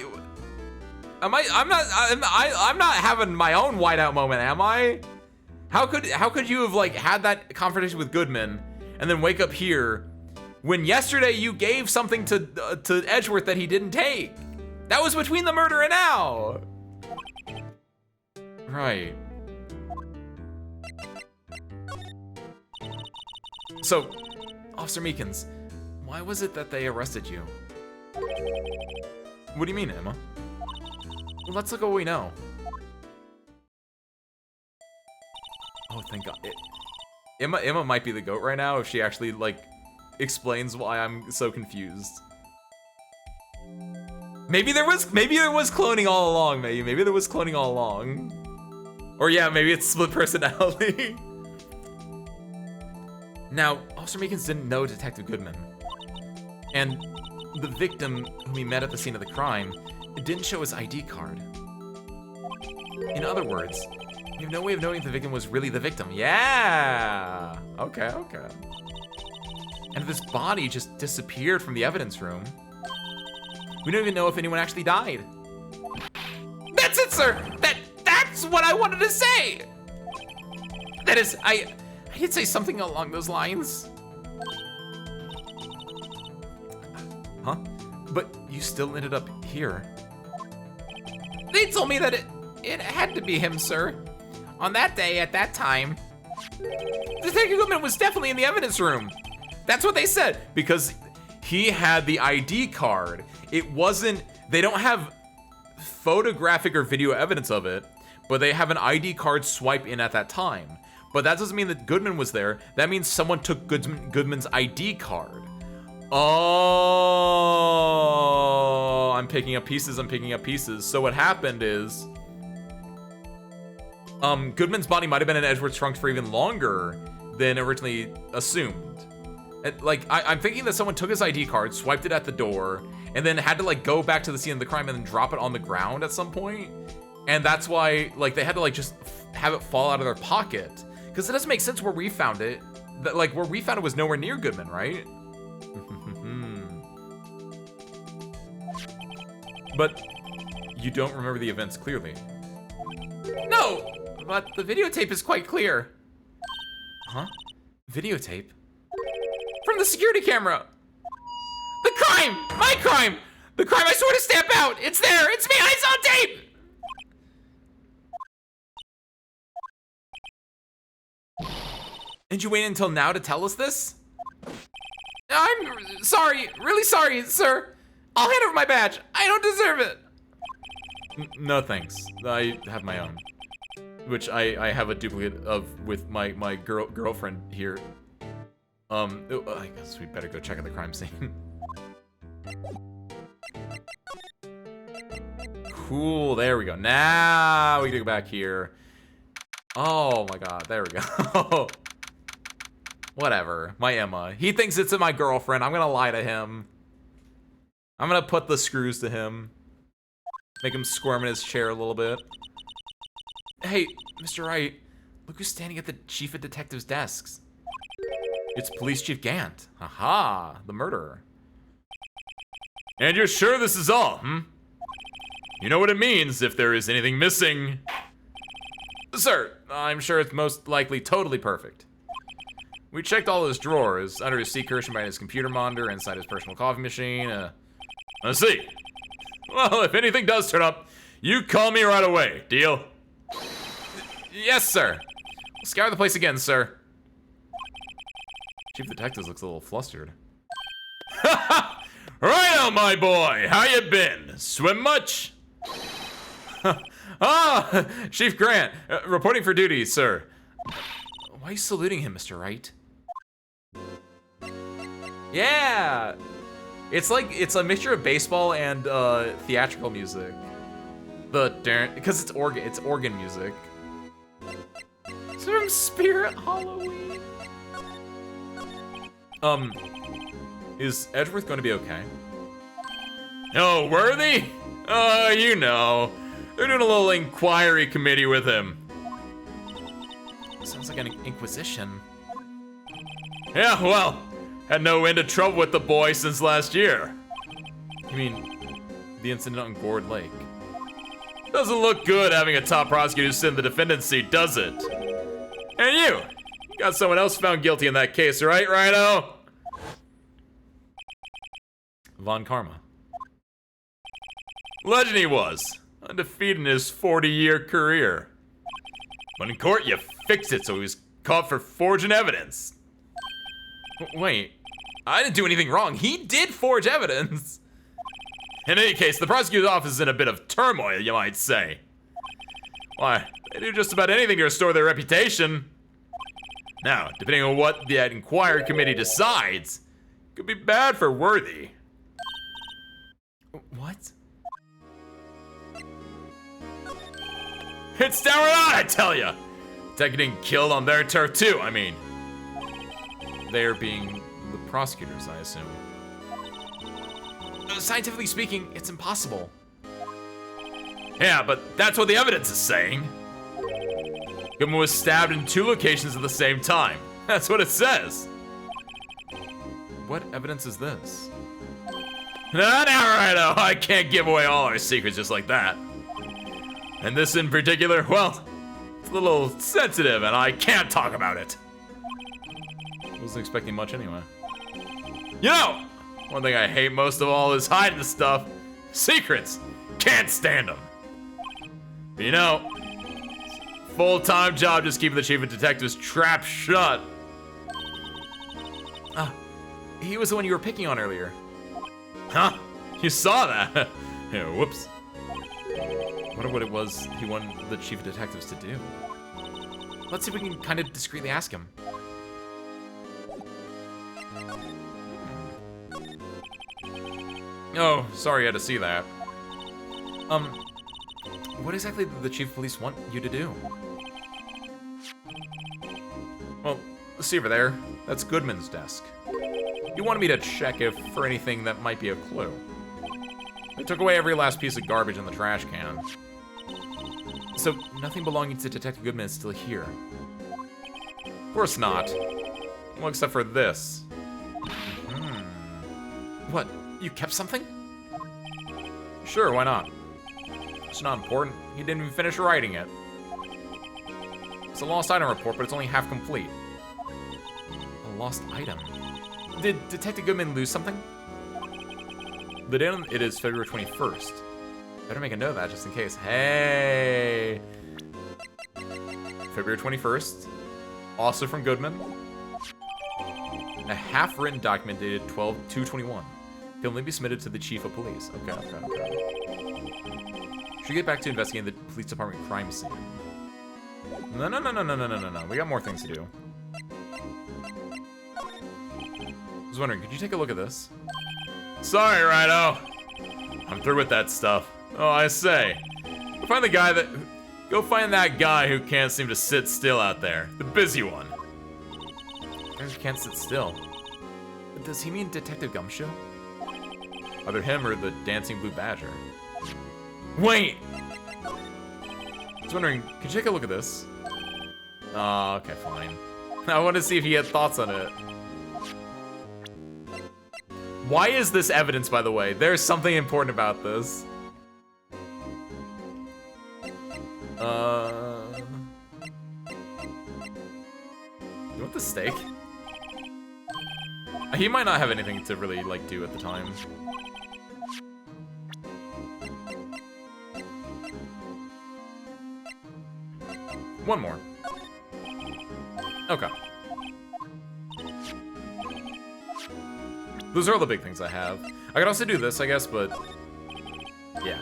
I'm not having my own whiteout moment, am I? How could you have, like, had that confrontation with Goodman and then wake up here when yesterday you gave something to Edgeworth that he didn't take? That was between the murder and now. Right. So, Officer Meekins, why was it that they arrested you? What do you mean, Emma? Well, let's look at what we know. Oh, thank God. Emma might be the GOAT right now if she actually, like, explains why I'm so confused. Maybe there was cloning all along, maybe there was cloning all along. Or yeah, maybe it's split personality. Now, Officer Meekins didn't know Detective Goodman. And the victim whom he met at the scene of the crime didn't show his ID card. In other words, we have no way of knowing if the victim was really the victim. Yeah! Okay. And if this body just disappeared from the evidence room, we don't even know if anyone actually died. That's it, sir! That's what I wanted to say! That is, I did say something along those lines. Huh? But you still ended up here. They told me that it had to be him, sir. On that day, at that time, Detective Goodman was definitely in the evidence room. That's what they said, because he had the ID card. It wasn't, they don't have photographic or video evidence of it, but they have an ID card swipe in at that time. But that doesn't mean that Goodman was there. That means someone took Goodman's ID card. Oh, I'm picking up pieces. So what happened is, Goodman's body might have been in Edgeworth's trunk for even longer than originally assumed. I'm thinking that someone took his ID card, swiped it at the door, and then had to, like, go back to the scene of the crime and then drop it on the ground at some point. And that's why, like, they had to, like, just have it fall out of their pocket. Because it doesn't make sense where we found it. Where we found it was nowhere near Goodman, right? But you don't remember the events clearly. No, but the videotape is quite clear. Huh? Videotape? From the security camera! The crime! My crime! The crime I swore to stamp out! It's there! It's me! I saw tape! And you wait until now to tell us this? I'm sorry, really sorry, sir. I'll hand over my badge. I don't deserve it. No thanks. I have my own. Which I have a duplicate of with my girlfriend here. I guess we better go check out the crime scene. Cool, there we go. Now we can go back here. Oh my god, there we go. Whatever, my Emma. He thinks it's my girlfriend. I'm gonna lie to him. I'm gonna put the screws to him. Make him squirm in his chair a little bit. Hey, Mr. Wright, look who's standing at the chief of detectives' desks. It's Police Chief Gant. Haha, the murderer. And you're sure this is all, hmm? You know what it means if there is anything missing. Sir, I'm sure it's most likely totally perfect. We checked all his drawers, under his seat cushion, by his computer monitor, inside his personal coffee machine. Let's see. Well, if anything does turn up, you call me right away. Deal? Yes, sir. We'll scour the place again, sir. Chief Detective looks a little flustered. Righto, my boy. How you been? Swim much? Ah, Chief Grant, reporting for duty, sir. Why are you saluting him, Mr. Wright? Yeah, it's a mixture of baseball and theatrical music. Because it's organ music. It's from Spirit Halloween. Is Edgeworth going to be okay? Oh, Worthy? You know, they're doing a little inquiry committee with him. Sounds like an inquisition. Yeah, well, had no end of trouble with the boy since last year. You mean the incident on Gourd Lake? Doesn't look good having a top prosecutor sit in the defendant's seat, does it? And you got someone else found guilty in that case, right, Rhino? Von Karma. Legend he was, undefeated in his 40-year career. But in court, you fixed it so he was caught for forging evidence. Wait, I didn't do anything wrong. He did forge evidence. In any case, the prosecutor's office is in a bit of turmoil, you might say. Why, they do just about anything to restore their reputation. Now, depending on what that inquiry committee decides, it could be bad for Worthy. What? It's down or not, I tell ya! Detective getting killed on their turf too, I mean. They're being the prosecutors, I assume. Scientifically speaking, it's impossible. Yeah, but that's what the evidence is saying. Goodman was stabbed in 2 locations at the same time. That's what it says. What evidence is this? Nah, Rhino, I can't give away all our secrets just like that. And this in particular, well, it's a little sensitive and I can't talk about it. Wasn't expecting much anyway. You know, one thing I hate most of all is hiding the stuff. Secrets. Can't stand them. But you know, full-time job just keeping the chief of detectives trapped shut. He was the one you were picking on earlier. Huh? You saw that? Yeah, whoops. Wonder what it was he wanted the chief of detectives to do. Let's see if we can kind of discreetly ask him. Oh, sorry you had to see that. What exactly did the chief of police want you to do? Well, see over there. That's Goodman's desk. He wanted me to check if for anything that might be a clue. They took away every last piece of garbage in the trash can. So, nothing belonging to Detective Goodman is still here. Of course not. Well, except for this. What? You kept something? Sure, why not? It's not important. He didn't even finish writing it. It's a lost item report, but it's only half complete. A lost item? Did Detective Goodman lose something? The date it is February 21st. Better make a note of that just in case. Hey! February 21st. Also from Goodman. A half-written document dated 12/2/21. Can only be submitted to the chief of police. Okay. Should get back to investigating the police department crime scene. No. We got more things to do. I was wondering, could you take a look at this? Sorry, Rhino. I'm through with that stuff. Oh, I say. Go find that guy who can't seem to sit still out there. The busy one. Guy who can't sit still. Does he mean Detective Gumshoe? Either him or the Dancing Blue Badger. Wait! I was wondering, could you take a look at this? Oh, okay, fine. I want to see if he had thoughts on it. Why is this evidence, by the way? There's something important about this. You want the steak? He might not have anything to really, like, do at the time. One more. Okay. Those are all the big things I have. I could also do this, I guess, but... yeah.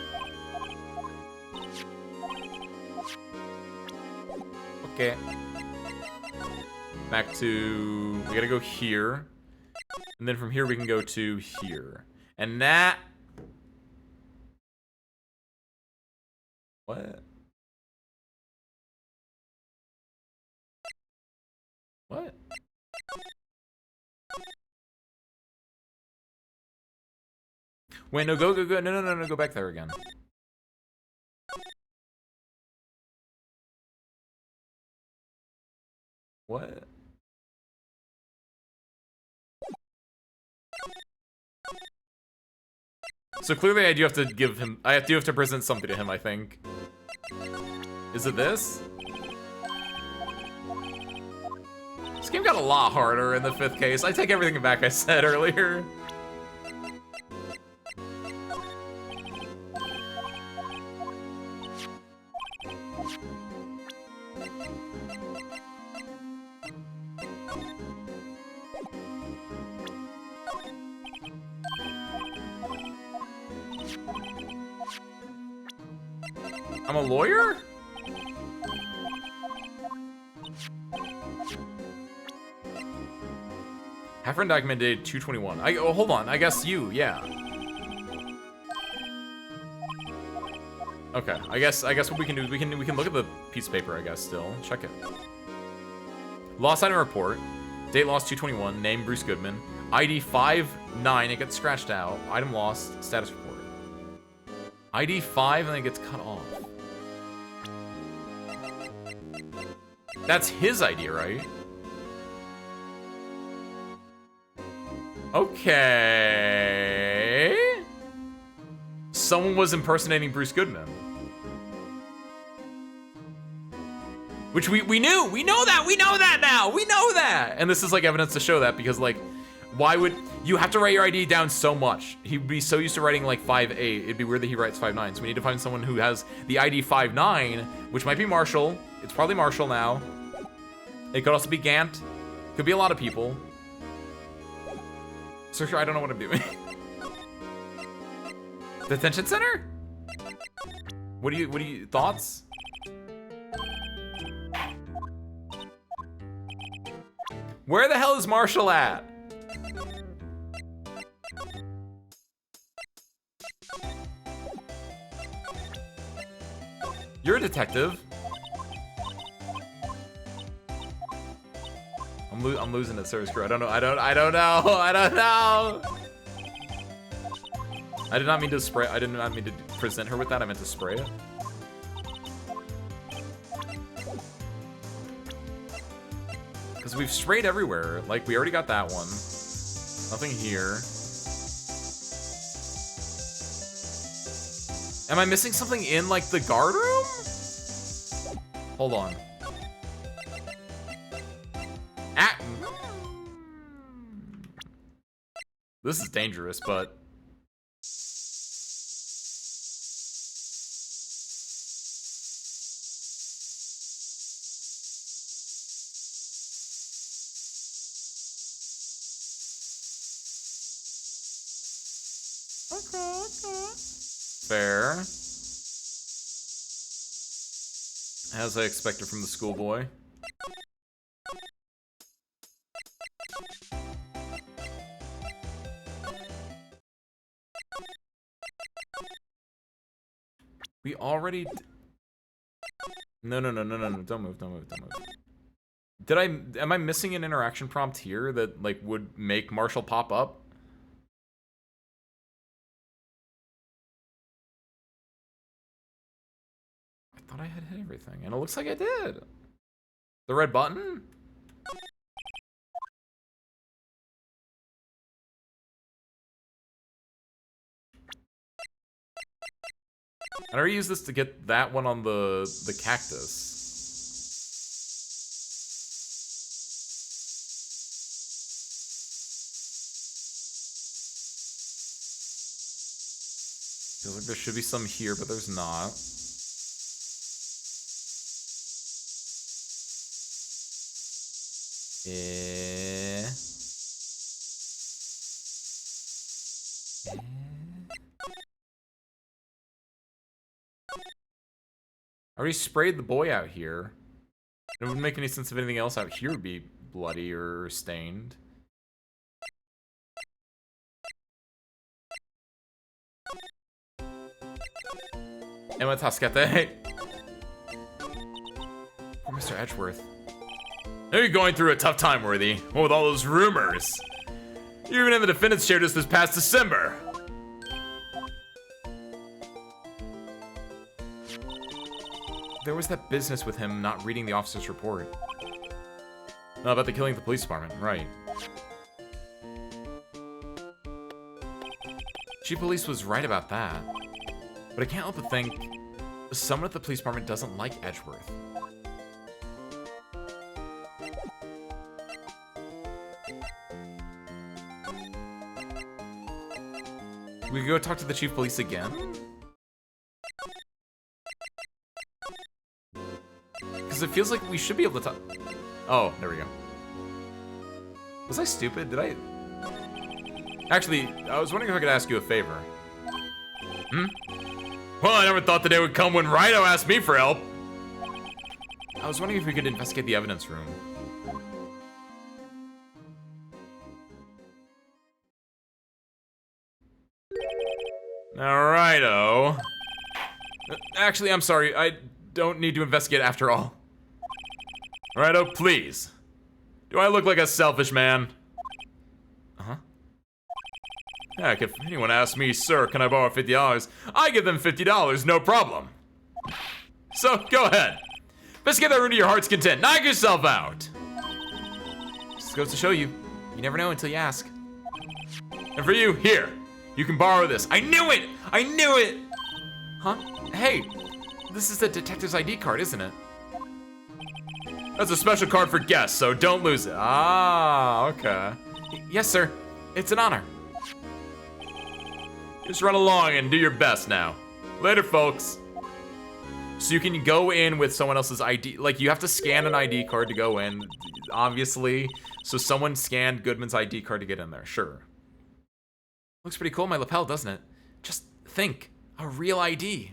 Okay. Back to... we gotta go here. And then from here we can go to here. And that... what? What? Wait, no, go. No, go back there again. What? So clearly I do have to give him, I do have to present something to him, I think. Is it this? This game got a lot harder in the 5th case. I take everything back I said earlier. I'm a lawyer? Half-written document dated 2/21. Oh, hold on. I guess you, yeah. Okay. I guess what we can do is we can look at the piece of paper, I guess, still. Check it. Lost item report. Date lost 2/21. Name Bruce Goodman. ID 59. It gets scratched out. Item lost. Status report. ID 5 and then it gets cut off. That's his ID, right? Okay. Someone was impersonating Bruce Goodman. Which we knew. We know that now. We know that. And this is like evidence to show that because like, why would you have to write your ID down so much? He'd be so used to writing like 5'8". It'd be weird that he writes 5'9". So we need to find someone who has the ID 59, which might be Marshall. It's probably Marshall now. It could also be Gant. Could be a lot of people. So sure, I don't know what I'm doing. Detention center? What do you thoughts? Where the hell is Marshall at? You're a detective. I'm losing it, service crew. I don't know. I did not mean to spray. I did not mean to present her with that. I meant to spray it. Because we've sprayed everywhere. Like, we already got that one. Nothing here. Am I missing something in, like, the guard room? Hold on. Ah! This is dangerous, but... Okay. Fair. As I expected from the schoolboy. We already... No, don't move. Am I missing an interaction prompt here that, like, would make Marshall pop up? I thought I had hit everything, and it looks like I did. The red button? I already used this to get that one on the cactus. Feels like there should be some here, but there's not. I already sprayed the boy out here. It wouldn't make any sense if anything else out here would be bloody or stained. Emma Tascete. Poor Mr. Edgeworth. You're going through a tough time, Worthy. What with all those rumors? You're even in the defendant's chair just this past December. There was that business with him not reading the officer's report. No, about the killing of the police department, right. Chief Police was right about that. But I can't help but think someone at the police department doesn't like Edgeworth. We could go talk to the chief of police again? Because it feels like we should be able to talk. Oh, there we go. Was I stupid? Did I? Actually, I was wondering if I could ask you a favor. Well, I never thought the day would come when Rhino asked me for help. I was wondering if we could investigate the evidence room. Alrighto. Actually, I'm sorry. I don't need to investigate after all. Alrighto, please. Do I look like a selfish man? Uh-huh. Heck, if anyone asks me, sir, can I borrow $50? I give them $50, no problem. So, go ahead. Let's get that room to your heart's content. Knock yourself out. Just goes to show you, you never know until you ask. And for you, here. You can borrow this. I knew it! I knew it! Huh? Hey, this is the detective's ID card, isn't it? That's a special card for guests, so don't lose it. Ah, okay. Yes, sir. It's an honor. Just run along and do your best now. Later, folks. So you can go in with someone else's ID. Like, you have to scan an ID card to go in, obviously. So someone scanned Goodman's ID card to get in there, sure. Looks pretty cool on my lapel, doesn't it? Just think, a real ID.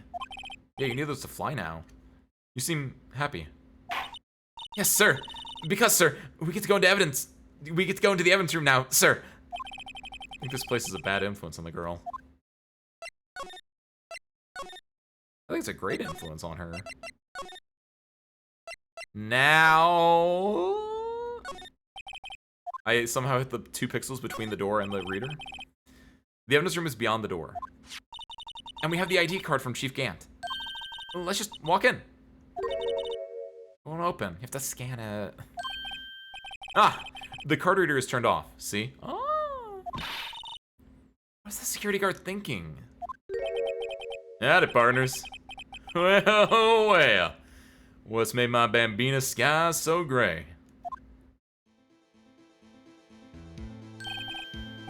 Yeah, you need those to fly now. You seem happy. Yes, sir. Because, sir, we get to go into evidence. We get to go into the evidence room now, sir. I think this place is a bad influence on the girl. I think it's a great influence on her. Now... I somehow hit the 2 pixels between the door and the reader. The evidence room is beyond the door. And we have the ID card from Chief Gant. Well, let's just walk in. It won't open. You have to scan it. Ah! The card reader is turned off. See? Oh! What's the security guard thinking? Howdy, partners. Well. What's made my Bambina skies so gray?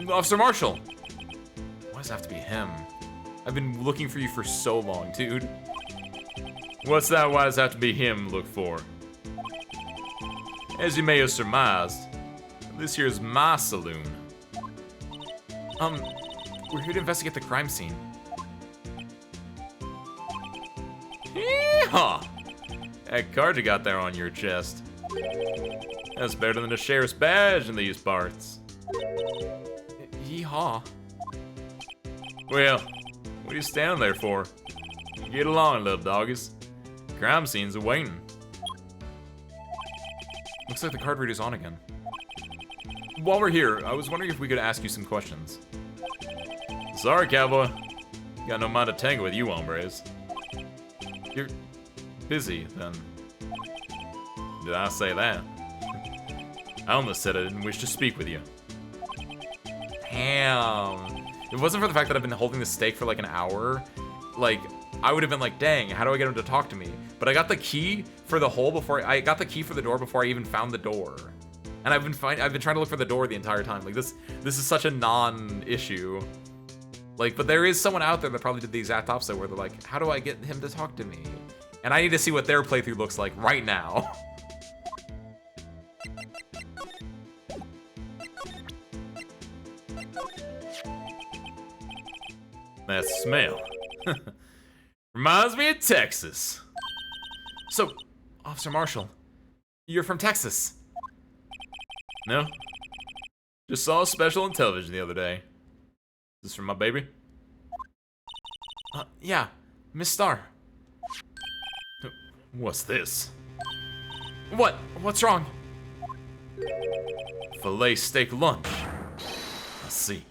Officer Marshall! Why does it have to be him? I've been looking for you for so long, dude. What's that why does it have to be him look for? As you may have surmised, this here is my saloon. We're here to investigate the crime scene. Yeehaw! That card you got there on your chest. That's better than the sheriff's badge in these parts. Yeehaw. Well, what are you standing there for? Get along, little doggies. Crime scene's a-waiting. Looks like the card reader's on again. While we're here, I was wondering if we could ask you some questions. Sorry, cowboy. Got no mind to tangle with you hombres. You're busy, then. Did I say that? I almost said I didn't wish to speak with you. Damn. If it wasn't for the fact that I've been holding the stake for like an hour, like, I would have been like, dang, how do I get him to talk to me? But I got the key for the hole before I got the key for the door before I even found the door. And I've been trying to look for the door the entire time. Like this is such a non-issue. Like, but there is someone out there that probably did the exact opposite where they're like, how do I get him to talk to me? And I need to see what their playthrough looks like right now. That smell. Reminds me of Texas. So, Officer Marshall, you're from Texas? No. Just saw a special on television the other day. Is this from my baby? Yeah, Miss Star. What's this? What's wrong? Filet steak lunch. I see.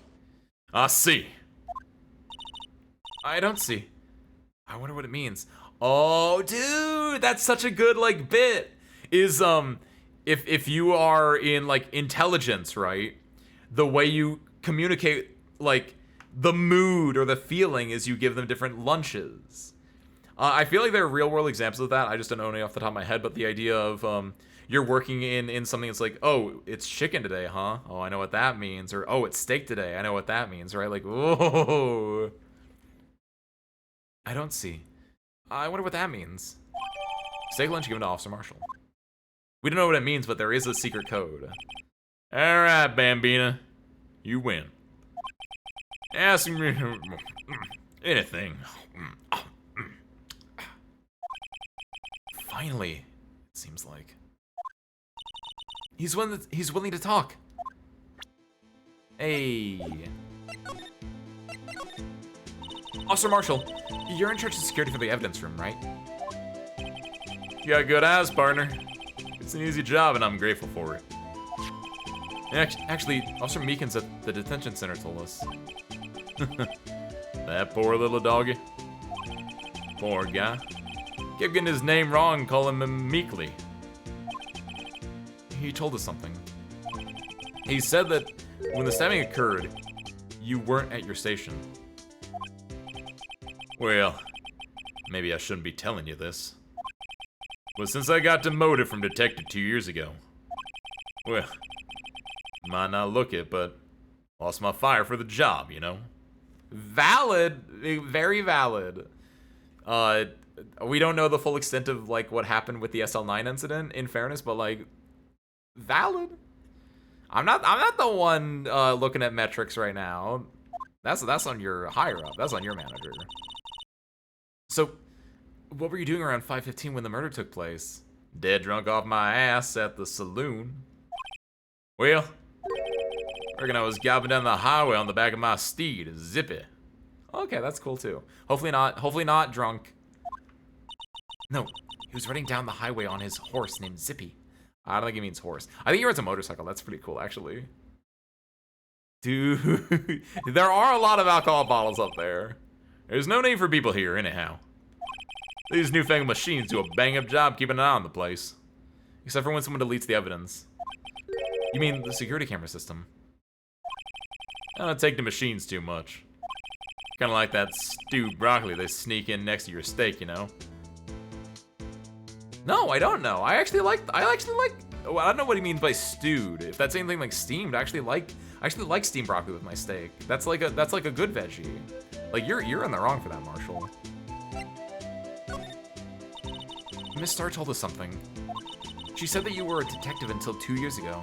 I don't see. I wonder what it means. Oh, dude, that's such a good, like, bit. Is, if you are in, like, intelligence, right? The way you communicate, like, the mood or the feeling is you give them different lunches. I feel like there are real-world examples of that. I just don't know any off the top of my head, but the idea of, you're working in something that's like, oh, it's chicken today, huh? Oh, I know what that means. Or, oh, it's steak today. I know what that means, right? Like, whoa. I don't see. I wonder what that means. Steak lunch given to Officer Marshall. We don't know what it means, but there is a secret code. Alright, Bambina. You win. Ask me anything. Finally, it seems like. He's willing to talk. Hey. Officer Marshall, you're in charge of security for the evidence room, right? You got good eyes, partner. It's an easy job, and I'm grateful for it. Actually, Officer Meekins at the detention center told us. That poor little doggy. Poor guy. Kept getting his name wrong, calling him Meekly. He told us something. He said that when the stabbing occurred, you weren't at your station. Well, maybe I shouldn't be telling you this. But since I got demoted from detective 2 years ago, well, might not look it, but lost my fire for the job, you know? Valid. Very valid. We don't know the full extent of, like, what happened with the SL9 incident, in fairness, but, like, valid. I'm not the one looking at metrics right now. That's on your higher up. That's on your manager. So, what were you doing around 5:15 when the murder took place? Dead drunk off my ass at the saloon. Well, I reckon I was galloping down the highway on the back of my steed, Zippy. Okay, that's cool too. Hopefully not drunk. No, he was running down the highway on his horse named Zippy. I don't think he means horse. I think he rides a motorcycle. That's pretty cool, actually. Dude, there are a lot of alcohol bottles up there. There's no need for people here, anyhow. These newfangled machines do a bang-up job keeping an eye on the place. Except for when someone deletes the evidence. You mean the security camera system? I don't take the machines too much. Kind of like that stewed broccoli they sneak in next to your steak, you know? No, I don't know. I actually like, well, I don't know what he means by stewed. If that's anything like steamed, I actually like steamed broccoli with my steak. That's like a good veggie. Like you're in the wrong for that, Marshall. Miss Star told us something. She said that you were a detective until 2 years ago.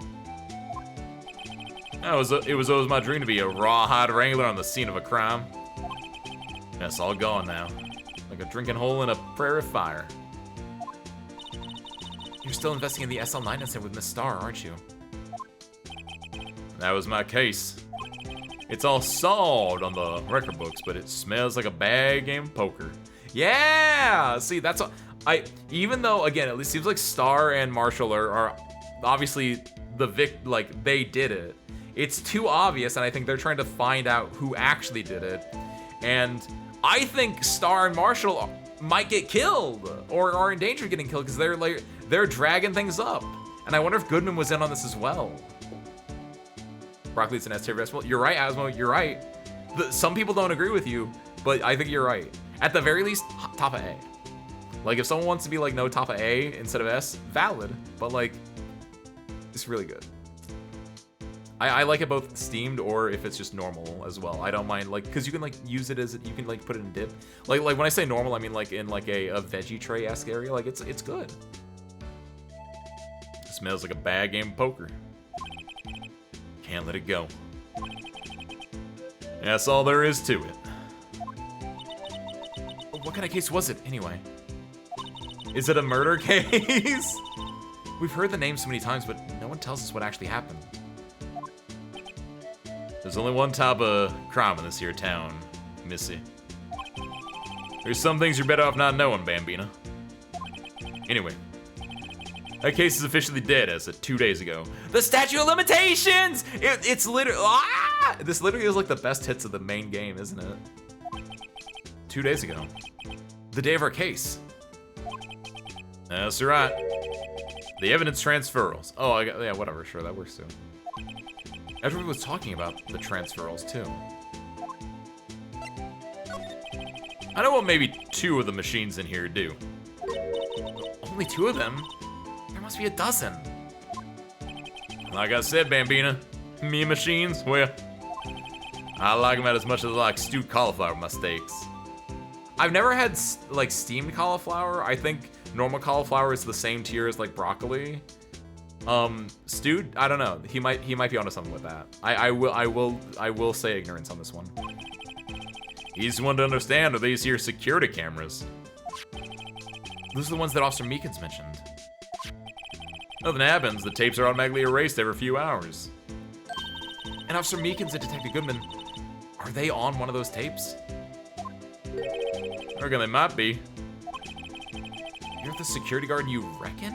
It was always my dream to be a rawhide wrangler on the scene of a crime. That's all gone now, like a drinking hole in a prairie fire. You're still investigating the SL9 incident with Miss Star, aren't you? That was my case. It's all solved on the record books, but it smells like a bad game of poker. Yeah! See, that's what even though, again, it seems like Star and Marshall are obviously they did it. It's too obvious, and I think they're trying to find out who actually did it. And I think Star and Marshall might get killed or are in danger of getting killed because they're dragging things up. And I wonder if Goodman was in on this as well. Broccoli's an S-tier vegetable. You're right, Asmo. You're right. Some people don't agree with you, but I think you're right. At the very least, top of A. Like, if someone wants to be like, no, top of A instead of S, valid. But like, it's really good. I like it both steamed or if it's just normal as well. I don't mind, like, because you can like use it as you can like put it in dip. Like when I say normal, I mean like in like a veggie tray-esque area. Like it's good. It smells like a bad game of poker. Can't let it go. That's all there is to it. What kind of case was it anyway? Is it a murder case? We've heard the name so many times, but no one tells us what actually happened. There's only one type of crime in this here town, Missy. There's some things you're better off not knowing, Bambina. Anyway, that case is officially dead as of 2 days ago. The statute of limitations! It's literally, this literally is like the best hits of the main game, isn't it? 2 days ago. The day of our case. That's right. The evidence transferals. Oh, yeah, whatever, sure, that works too. Everyone was talking about the transferals too. I know what maybe 2 of the machines in here do. Only 2 of them? There must be a dozen. Like I said, Bambina, me machines, well, I like them as much as I like stewed cauliflower with my steaks. I've never had like steamed cauliflower. I think normal cauliflower is the same tier as like broccoli. Stewed, I don't know. He might be onto something with that. I will say ignorance on this one. Easy one to understand are these here security cameras. Those are the ones that Officer Meekins mentioned. Nothing happens, the tapes are automatically erased every few hours. And Officer Meekins and Detective Goodman, are they on one of those tapes? I reckon they might be. You're the security guard, you reckon?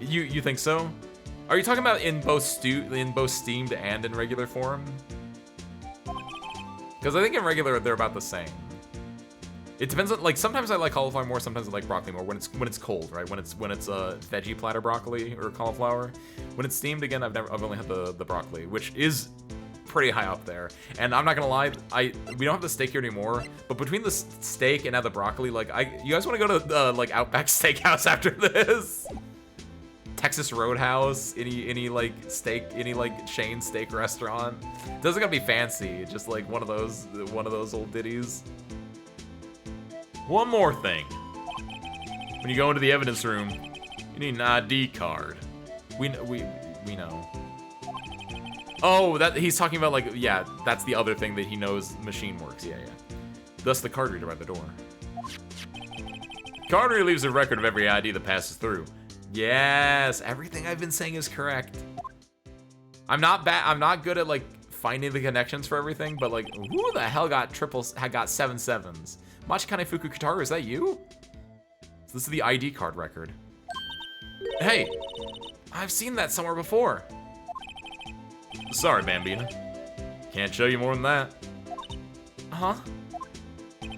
You think so? Are you talking about in both steamed and in regular form? Because I think in regular they're about the same. It depends on, like, sometimes I like cauliflower more, sometimes I like broccoli more when it's cold, right? When it's a veggie platter broccoli or cauliflower. When it's steamed, again, I've only had the broccoli, which is pretty high up there. And I'm not gonna lie, we don't have the steak here anymore, but between the steak and now the broccoli, like, you guys want to go to like Outback Steakhouse after this? Texas Roadhouse, any like steak, any like chain steak restaurant. Doesn't gotta be fancy, just like one of those old ditties. One more thing. When you go into the evidence room, you need an ID card. We know. Oh, that he's talking about, like, yeah, that's the other thing that he knows machine works. Yeah. Thus the card reader by the door. Card reader leaves a record of every ID that passes through. Yes, everything I've been saying is correct. I'm not good at like finding the connections for everything, but like, who the hell got triples? Got 7 7s? Machikane Fuku Kataru, is that you? So this is the ID card record. Hey, I've seen that somewhere before. Sorry, Bambina. Can't show you more than that. Huh? I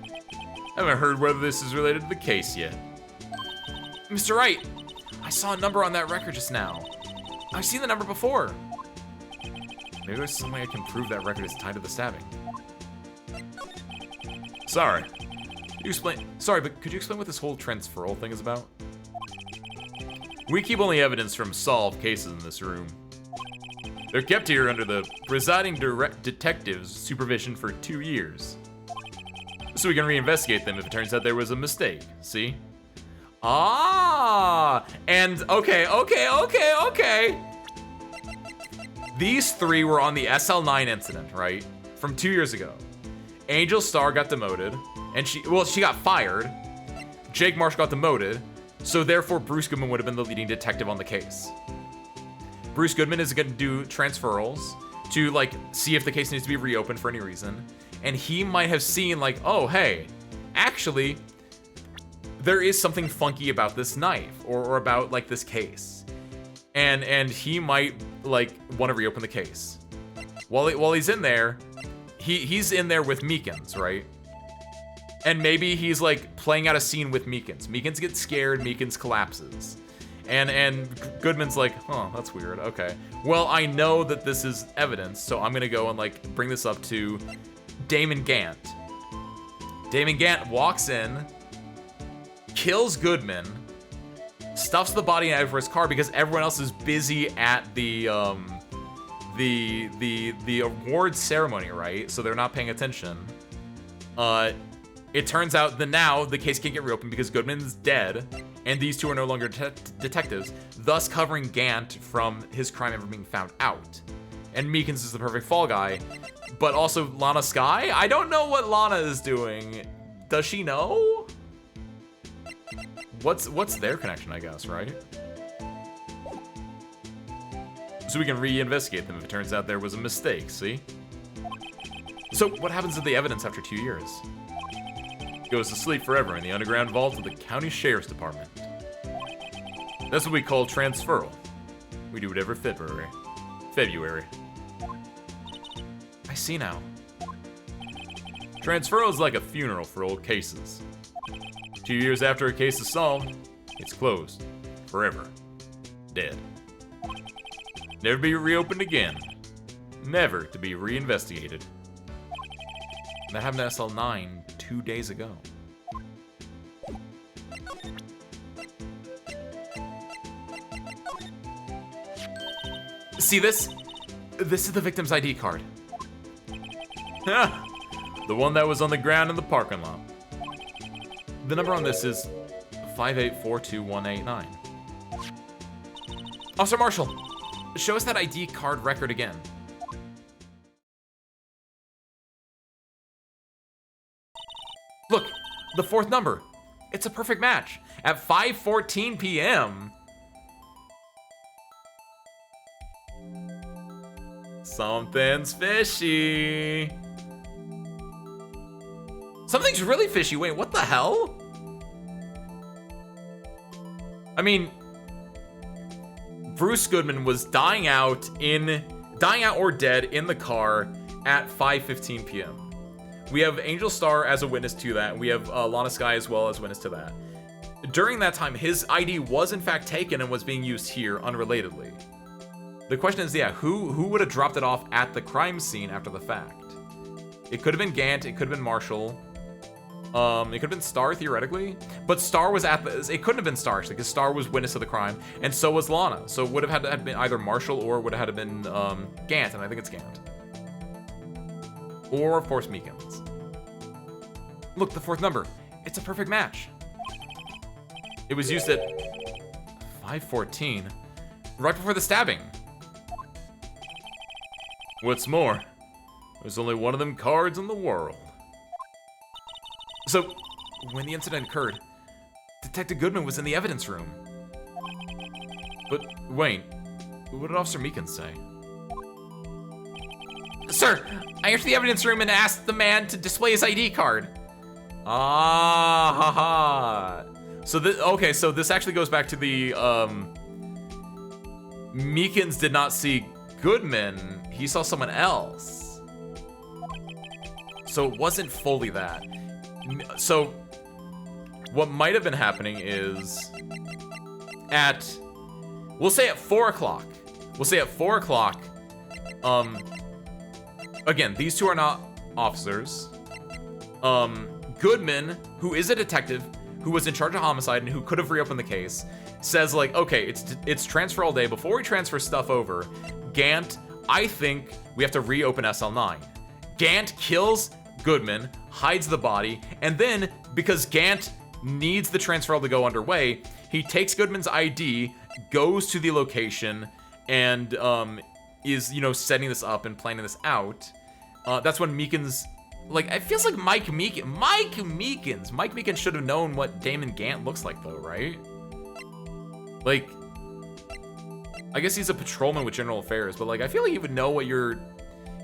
haven't heard whether this is related to the case yet. Mr. Wright, I saw a number on that record just now. I've seen the number before. Maybe there's some way I can prove that record is tied to the stabbing. Sorry. You explain. Sorry, but could you explain what this whole transferal thing is about? We keep only evidence from solved cases in this room. They're kept here under the presiding detective's supervision for 2 years. So we can reinvestigate them if it turns out there was a mistake, see? Ah! And, okay. These 3 were on the SL9 incident, right? From 2 years ago. Angel Star got demoted, and she got fired. Jake Marsh got demoted, so therefore Bruce Goodman would have been the leading detective on the case. Bruce Goodman is going to do transferals to, like, see if the case needs to be reopened for any reason. And he might have seen, like, oh, hey, actually, there is something funky about this knife or about, like, this case. And he might, like, want to reopen the case. While he's in there, he's in there with Meekins, right? And maybe he's, like, playing out a scene with Meekins. Meekins gets scared, Meekins collapses. And Goodman's like, huh, that's weird. Okay. Well, I know that this is evidence, so I'm gonna go and, like, bring this up to Damon Gant. Damon Gant walks in, kills Goodman, stuffs the body in Everett's car because everyone else is busy at the award ceremony, right? So they're not paying attention. It turns out that now the case can't get reopened because Goodman's dead, and these 2 are no longer detectives, thus covering Gant from his crime ever being found out. And Meekins is the perfect fall guy, but also Lana Skye? I don't know what Lana is doing. Does she know? What's their connection, I guess, right? So we can reinvestigate them if it turns out there was a mistake, see? So what happens to the evidence after 2 years? It goes to sleep forever in the underground vault of the county sheriff's department. That's what we call transferal. We do it every February. I see now. Transferal is like a funeral for old cases. 2 years after a case is solved, it's closed. Forever. Dead. Never be reopened again. Never to be reinvestigated. That happened to SL9 2 days ago. See this? This is the victim's ID card. The one that was on the ground in the parking lot. The number on this is 5842189. Officer Marshall, show us that ID card record again. Look, the 4th number. It's a perfect match. At 5:14 p.m. Something's fishy. Something's really fishy. Wait, what the hell? I mean, Bruce Goodman was dying out or dead in the car at 5:15 p.m. We have Angel Star as a witness to that. We have Lana Skye as well as witness to that. During that time, his ID was in fact taken and was being used here unrelatedly. The question is, yeah, who would have dropped it off at the crime scene after the fact? It could have been Gant, it could have been Marshall. It could have been Star, theoretically. But Star was at the... It couldn't have been Star, actually, because Star was witness of the crime, and so was Lana. So it would have had to have been either Marshall or would have had to been Gant, and I think it's Gant. Or, of course, Meekins. Look, the 4th number. It's a perfect match. It was used at 5:14, right before the stabbing. What's more, there's only one of them cards in the world. So, when the incident occurred, Detective Goodman was in the evidence room. But, wait, what did Officer Meekins say? Sir, I entered the evidence room and asked the man to display his ID card. Ah, haha. So this, okay, so this actually goes back to the, Meekins did not see Goodman, he saw someone else. So it wasn't fully that. So what might have been happening is we'll say at 4 o'clock. We'll say at 4 o'clock, again, these 2 are not officers. Goodman, who is a detective, who was in charge of homicide and who could have reopened the case, says like, okay, it's transfer all day. Before we transfer stuff over, Gant, I think we have to reopen SL9. Gant kills Goodman, hides the body, and then, because Gant needs the transfer all to go underway, he takes Goodman's ID, goes to the location, and is, you know, setting this up and planning this out. That's when Meekins, like, it feels like Mike Meekins should have known what Damon Gant looks like, though, right? Like, I guess he's a patrolman with general affairs, but like, I feel like he would know what you're,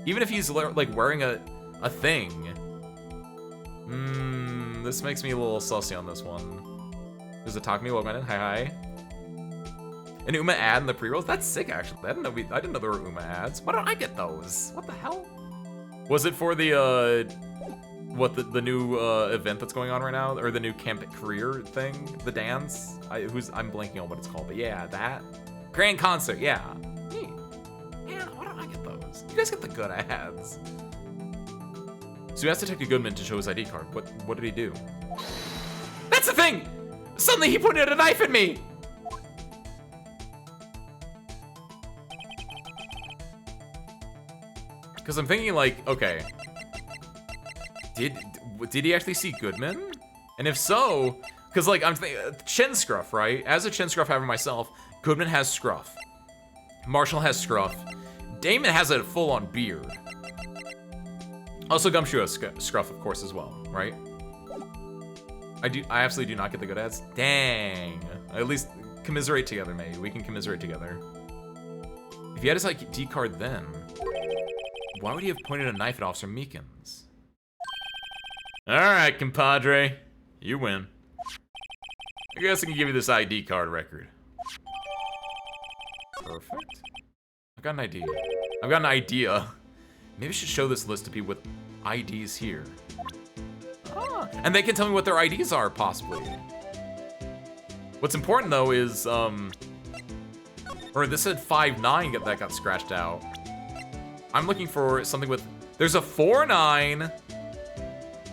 even if he's like wearing a thing. This makes me a little sussy on this one. There's a Talk Me Welcome in. Hi. An Uma ad in the pre-rolls? That's sick, actually. I didn't know there were Uma ads. Why don't I get those? What the hell? Was it for the the new event that's going on right now, or the new camp career thing, the dance? I'm blanking on what it's called, but yeah, that grand concert. Yeah. Yeah. Why don't I get those? You guys get the good ads. So he asked Detective Goodman to show his ID card. What did he do? That's the thing! Suddenly he pointed a knife at me! Because I'm thinking like, okay, did he actually see Goodman? And if so, because like I'm thinking, chin scruff, right? As a chin scruff haver myself, Goodman has scruff. Marshall has scruff. Damon has a full-on beard. Also, Gumshoe has scruff, of course, as well, right? I absolutely do not get the good ads. Dang. At least commiserate together, maybe. We can commiserate together. If he had his ID card then, why would he have pointed a knife at Officer Meekins? Alright, compadre. You win. I guess I can give you this ID card record. Perfect. I've got an idea. I've got an idea. Maybe I should show this list to people with IDs here. Ah, and they can tell me what their IDs are, possibly. What's important, though, is, or this said 5-9 that got scratched out. I'm looking for something with, there's a 4-9,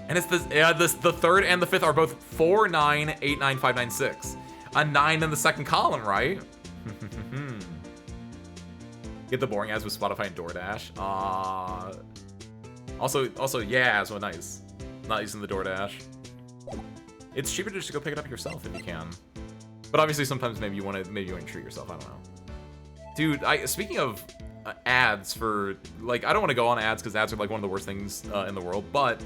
and it's the third and the fifth are both 4-9, 8-9, 5-9, 6. A 9 in the second column, right? Get the boring ads with Spotify and DoorDash. Also, yeah, so nice. Not using the DoorDash. It's cheaper to just go pick it up yourself if you can. But obviously, sometimes maybe you want to treat yourself. I don't know. Dude, speaking of ads for, like, I don't want to go on ads because ads are like one of the worst things in the world. But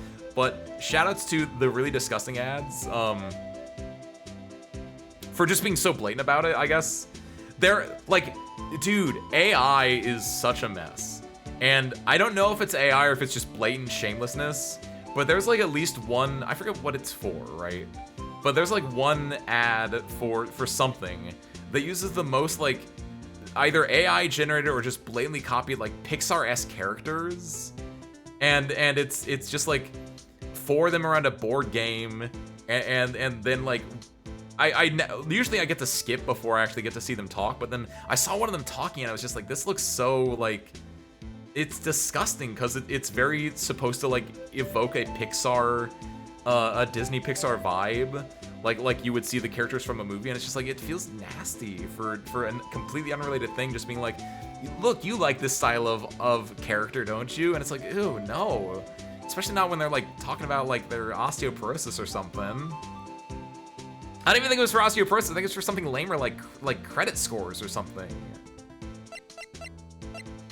shoutouts to the really disgusting ads for just being so blatant about it. I guess they're like, dude, AI is such a mess, and I don't know if it's AI or if it's just blatant shamelessness. But there's like at least one, I forget what it's for, right? But there's like one ad for something that uses the most like either AI generated or just blatantly copied like Pixar-esque characters, and it's just like for them around a board game, and then like usually I get to skip before I actually get to see them talk, but then I saw one of them talking and I was just like, this looks so like, it's disgusting because it's very supposed to like evoke a Pixar, a Disney Pixar vibe, like you would see the characters from a movie, and it's just like, it feels nasty for a completely unrelated thing, just being like, look, you like this style of character, don't you? And it's like, ew, no. Especially not when they're like talking about like their osteoporosis or something. I don't even think it was for osteoporosis. I think it's for something lamer like credit scores or something.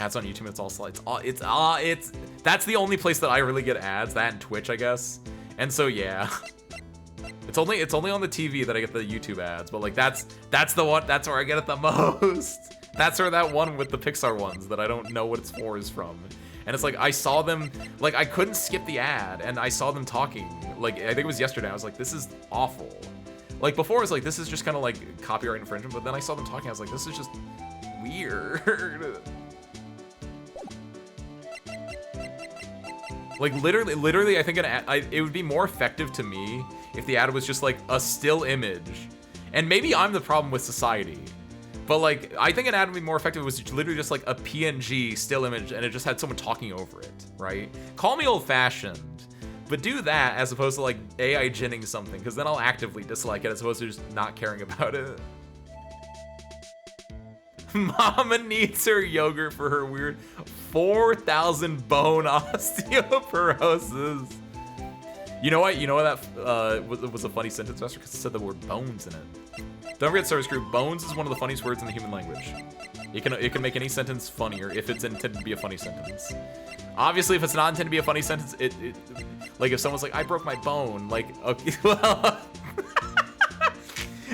Ads on YouTube, it's all slides. It's that's the only place that I really get ads. That and Twitch, I guess. And so yeah, it's only on the TV that I get the YouTube ads. But like that's the one. That's where I get it the most. That's where that one with the Pixar ones that I don't know what it's for is from. And it's like I saw them, like I couldn't skip the ad, and I saw them talking. Like I think it was yesterday. I was like, this is awful. Like before, I was like, this is just kind of like copyright infringement. But then I saw them talking. I was like, this is just weird. Like literally, I think an ad, it would be more effective to me if the ad was just like a still image. And maybe I'm the problem with society, but like I think an ad would be more effective if it was literally just like a PNG still image and it just had someone talking over it, right? Call me old-fashioned, But do that as opposed to like AI ginning something, because then I'll actively dislike it as opposed to just not caring about it. Mama needs her yogurt for her weird 4,000 bone osteoporosis. You know what? You know what that was a funny sentence, Master? Because it said the word bones in it. Don't forget, service crew. Bones is one of the funniest words in the human language. It can make any sentence funnier if it's intended to be a funny sentence. Obviously, if it's not intended to be a funny sentence, like if someone's like, I broke my bone, like, okay, well,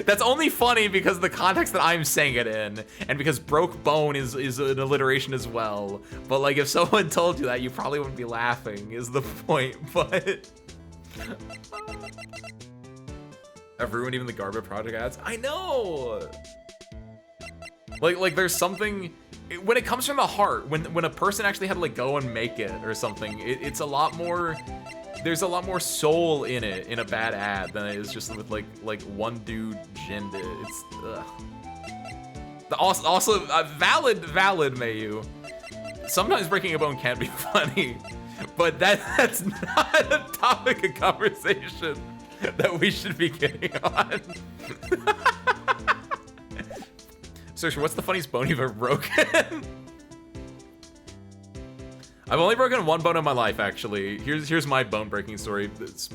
that's only funny because of the context that I'm saying it in, and because broke bone is an alliteration as well. But like, if someone told you that, you probably wouldn't be laughing, is the point. But I've ruined even the Garba Project ads. I know. Like there's something when it comes from the heart. When a person actually had to like go and make it or something, it's a lot more. There's a lot more soul in it in a bad ad than it is just with like one dude ginned it. It's also valid Mayu. Sometimes breaking a bone can be funny, but that's not a topic of conversation that we should be getting on. Search, what's the funniest bone you've ever broken? I've only broken one bone in my life, actually. Here's my bone breaking story. It's,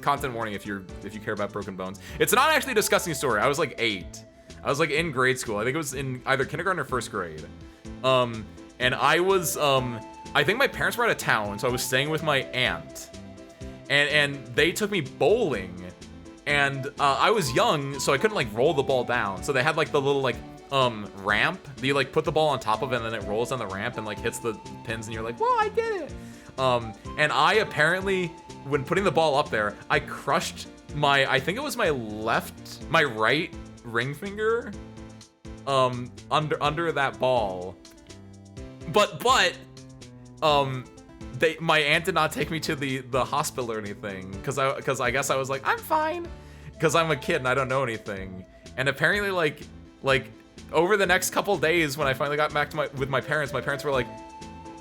content warning if you care about broken bones. It's not actually a disgusting story. I was like 8. I was like in grade school. I think it was in either kindergarten or first grade. And I was I think my parents were out of town, so I was staying with my aunt. And they took me bowling. And I was young, so I couldn't like roll the ball down. So they had like the little like ramp that you like put the ball on top of it, and then it rolls down the ramp and like hits the pins, and you're like, whoa, I did it. And I apparently, when putting the ball up there, I crushed I think it was my right ring finger under that ball. But my aunt did not take me to the hospital or anything, because I guess I was like, I'm fine, because I'm a kid and I don't know anything. And apparently like over the next couple days, when I finally got back to my parents were like,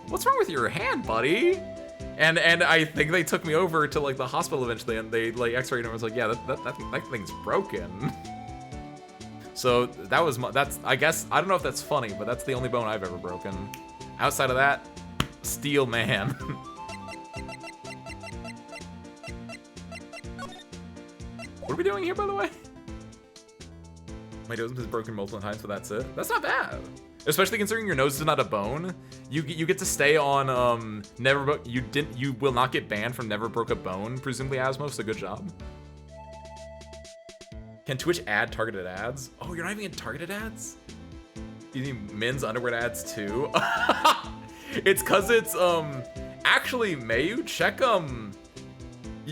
what's wrong with your hand, buddy? And I think they took me over to like the hospital eventually, and they like x-rayed and was like, yeah, that thing's broken. So that's I guess, I don't know if that's funny, but that's the only bone I've ever broken. Outside of that, steel man. What are we doing here, by the way? My nose has broken multiple times, but that's it. That's not bad, especially considering your nose is not a bone. You get to stay on you will not get banned from never broke a bone, presumably Asmo. So good job. Can Twitch add targeted ads? Oh, you're not even in targeted ads? You need men's underwear ads too? It's cause it's actually, Mayu, check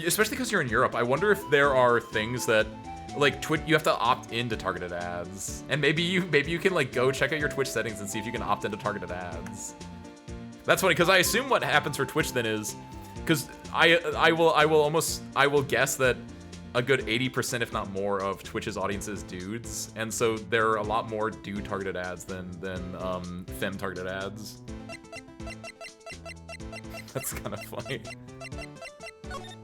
especially because you're in Europe, I wonder if there are things that like Twitch, you have to opt into targeted ads. And maybe you can like go check out your Twitch settings and see if you can opt into targeted ads. That's funny, because I assume what happens for Twitch then is, because I will guess that a good 80%, if not more, of Twitch's audience is dudes, and so there are a lot more dude targeted ads than femme targeted ads. That's kind of funny.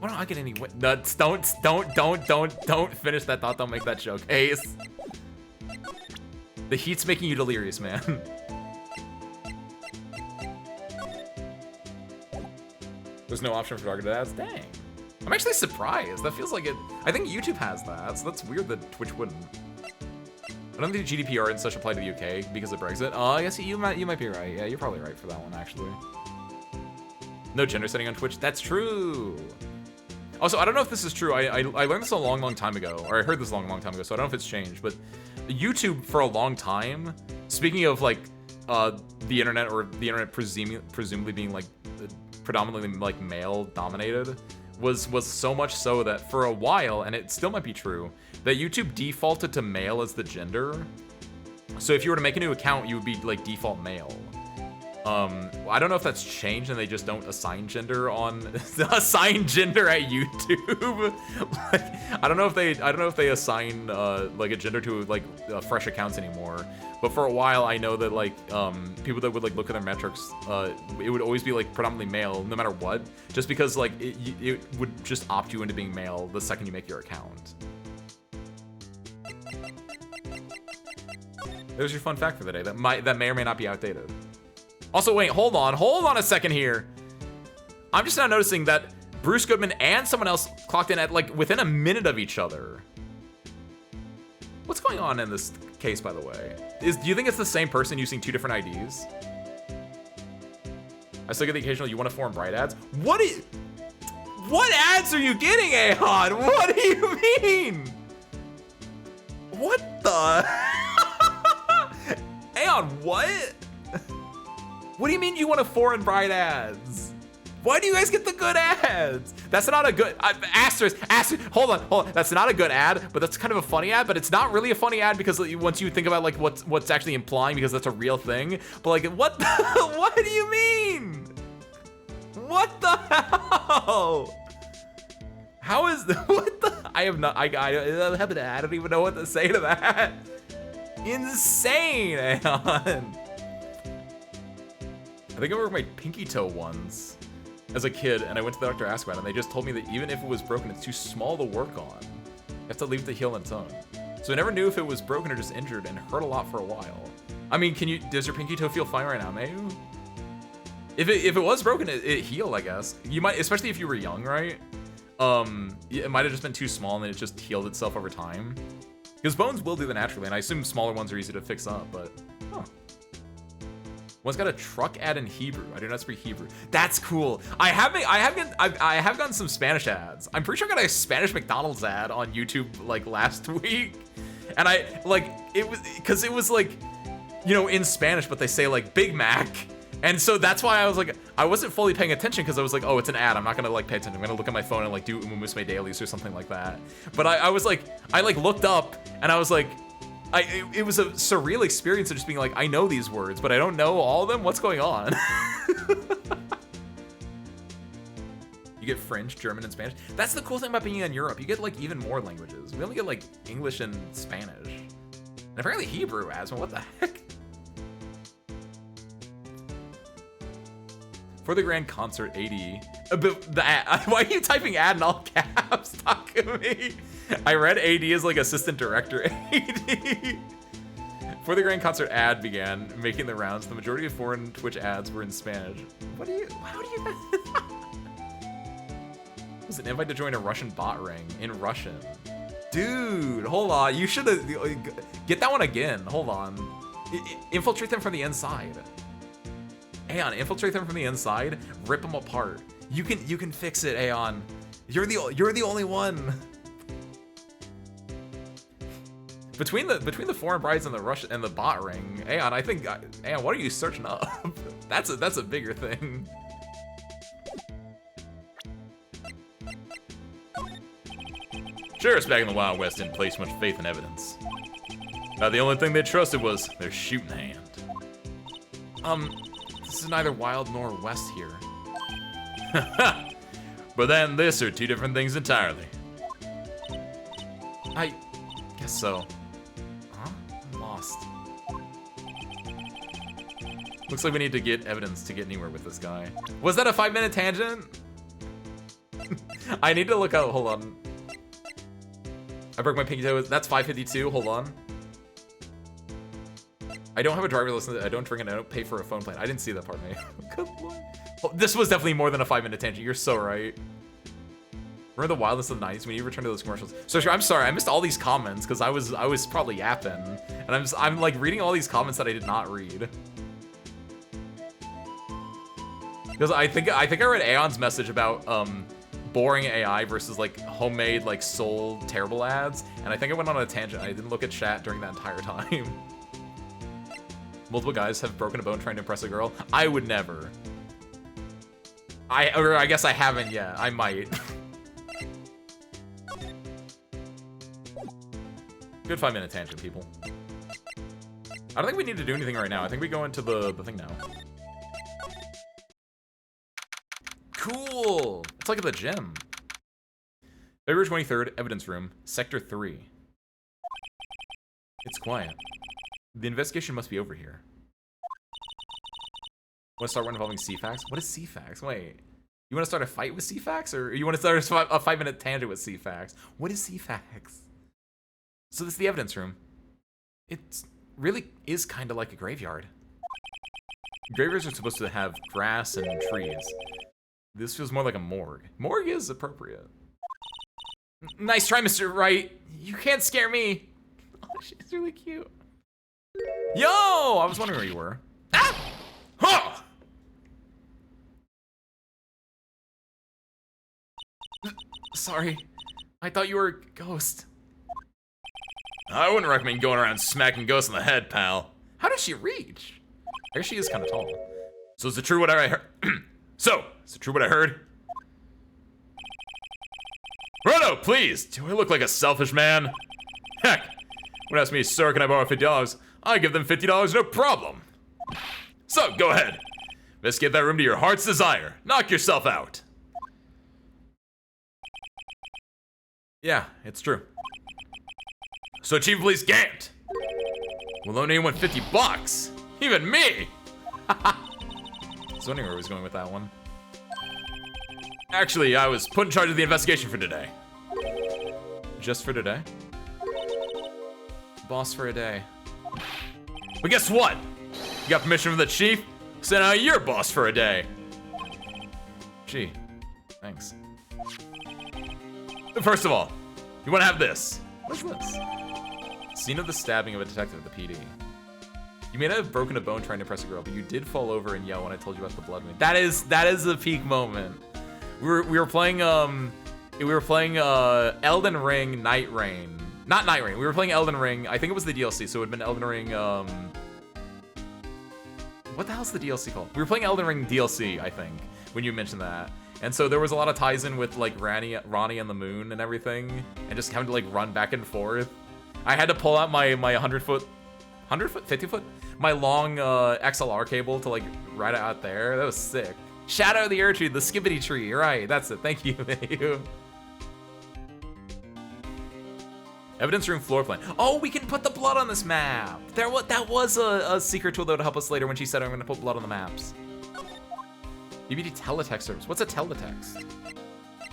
Why don't I get any nuts? Don't finish that thought. Don't make that joke. Ace. The heat's making you delirious, man. There's no option for targeted ads? Dang. I'm actually surprised. That feels like it. I think YouTube has that, so that's weird that Twitch wouldn't. I don't think GDPR and such apply to the UK because of Brexit. Oh, I guess you might be right. Yeah, you're probably right for that one, actually. No gender setting on Twitch. That's true. Also, I don't know if this is true. I learned this a long time ago, or I heard this a long time ago, so I don't know if it's changed, but YouTube for a long time, speaking of like the internet, or the internet presumably being like predominantly like male dominated, was so much so that for a while, and it still might be true, that YouTube defaulted to male as the gender. So if you were to make a new account, you would be like default male. I don't know if that's changed and they just don't assign gender on assign gender at YouTube. Like, I don't know if they assign like a gender to like fresh accounts anymore. But for a while, I know that like people that would like look at their metrics, it would always be like predominantly male, no matter what, just because like it would just opt you into being male the second you make your account. There's your fun fact for the day that may or may not be outdated. Also, wait, hold on a second here. I'm just now noticing that Bruce Goodman and someone else clocked in at like within a minute of each other. What's going on in this case, by the way? Do you think it's the same person using 2 different IDs? I still get the occasional "you want to form bright" ads. What ads are you getting, Aeon? What do you mean? What the? Aeon, what? What do you mean you want a foreign bride ads? Why do you guys get the good ads? That's not a good, asterisk, hold on. That's not a good ad, but that's kind of a funny ad, but it's not really a funny ad because once you think about like what's actually implying, because that's a real thing. But like, what do you mean? What the hell? How is, what the, I don't even know what to say to that. Insane, Aeon. I think I broke my pinky toe once as a kid, and I went to the doctor to ask about it, and they just told me that even if it was broken, it's too small to work on. You have to leave it to heal on its own. So I never knew if it was broken or just injured, and hurt a lot for a while. I mean, does your pinky toe feel fine right now, Mayu? If it was broken, it healed, I guess. You might, especially if you were young, right? It might have just been too small, and then it just healed itself over time. Because bones will do that naturally, and I assume smaller ones are easy to fix up, but, huh. One's got a truck ad in Hebrew. I do not speak Hebrew. That's cool. I have gotten some Spanish ads. I'm pretty sure I got a Spanish McDonald's ad on YouTube like last week, and it was like, you know, in Spanish, but they say like Big Mac, and so that's why I was like, I wasn't fully paying attention because I was like, oh, it's an ad. I'm not gonna like pay attention. I'm gonna look at my phone and like do Umumusme dailies or something like that. But I was like, I like looked up and I was like. It was a surreal experience of just being like, I know these words, but I don't know all of them. What's going on? You get French, German, and Spanish. That's the cool thing about being in Europe. You get like even more languages. We only get like English and Spanish. And apparently Hebrew, Asma. What the heck? For the grand concert, AD. Why are you typing ad in all caps? Talk to me. I read AD as like assistant director AD. For the grand concert, ad began making the rounds. The majority of foreign Twitch ads were in Spanish. How do you? It was an invite to join a Russian bot ring in Russian. Dude, hold on. You should have get that one again. Hold on. Infiltrate them from the inside. Aeon, infiltrate them from the inside. Rip them apart. You can fix it, Aeon. You're the only one. Between the foreign brides and the Russian and the bot ring, Aeon, I think, Aeon, what are you searching up? That's a bigger thing. Sheriffs back in the Wild West didn't place much faith in evidence. The only thing they trusted was their shooting hand. This is neither Wild nor West here. But that and this are 2 different things entirely. I guess so. Huh? I'm lost. Looks like we need to get evidence to get anywhere with this guy. Was that a 5-minute tangent? I need to look out. Hold on. I broke my pinky toe. That's 5:52. Hold on. I don't have a driver's license. I don't drink and I don't pay for a phone plan. I didn't see that part, mate. Good lord. Oh, this was definitely more than a 5-minute tangent. You're so right. Remember the wildness of the 90s when you returned to those commercials? So I'm sorry, I missed all these comments because I was probably yapping, and I'm like reading all these comments that I did not read. Because I think I read Aeon's message about boring AI versus like homemade like soul terrible ads, and I think I went on a tangent. I didn't look at chat during that entire time. Multiple guys have broken a bone trying to impress a girl. I would never. I guess I haven't yet. I might. Good 5-minute tangent, people. I don't think we need to do anything right now. I think we go into the thing now. Let's look at the gym. February 23rd, evidence room, sector 3. It's quiet. The investigation must be over here. Want to start one involving CFAX? What is CFAX? Wait. You want to start a fight with CFAX? Or you want to start a 5-minute tangent with CFAX? What is CFAX? So this is the evidence room. It really is kind of like a graveyard. Graveyards are supposed to have grass and trees. This feels more like a morgue. Morgue is appropriate. Nice try, Mr. Wright. You can't scare me. Oh, she's really cute. Yo! I was wondering where you were. Ah! Huh! Sorry. I thought you were a ghost. I wouldn't recommend going around smacking ghosts in the head, pal. How did she reach? I guess she is kind of tall. So is it true what I heard? Is it true what I heard? Roto, please! Do I look like a selfish man? Heck, when ask me, sir, can I borrow $50? I give them $50, no problem. So, go ahead. Investigate that room to your heart's desire. Knock yourself out. Yeah, it's true. So, Chief of Police Gant will loan anyone $50. Even me! I was wondering where I was going with that one. Actually, I was put in charge of the investigation for today. Just for today? Boss for a day. But guess what? You got permission from the chief? So now you're boss for a day. Gee, thanks. First of all, you want to have this. What's this? Scene of the stabbing of a detective at the PD. You may not have broken a bone trying to impress a girl, but you did fall over and yell when I told you about the blood moon. That is a peak moment. We were playing Elden Ring Night Rain. Not Night Rain. We were playing Elden Ring. I think it was the DLC, so it would have been Elden Ring what the hell's the DLC called? We were playing Elden Ring DLC, I think, when you mentioned that. And so there was a lot of ties in with like Ronnie and the moon and everything, and just having to like run back and forth. I had to pull out my 100 foot, 50 foot, my long XLR cable to like ride it out there. That was sick. Shadow of the Earth Tree, the Skibbity Tree. Right, that's it. Thank you, thank you. Evidence room floor plan. Oh, we can put the blood on this map. That was a secret tool that would help us later when she said I'm gonna put blood on the maps. BBD teletext service. What's a teletext?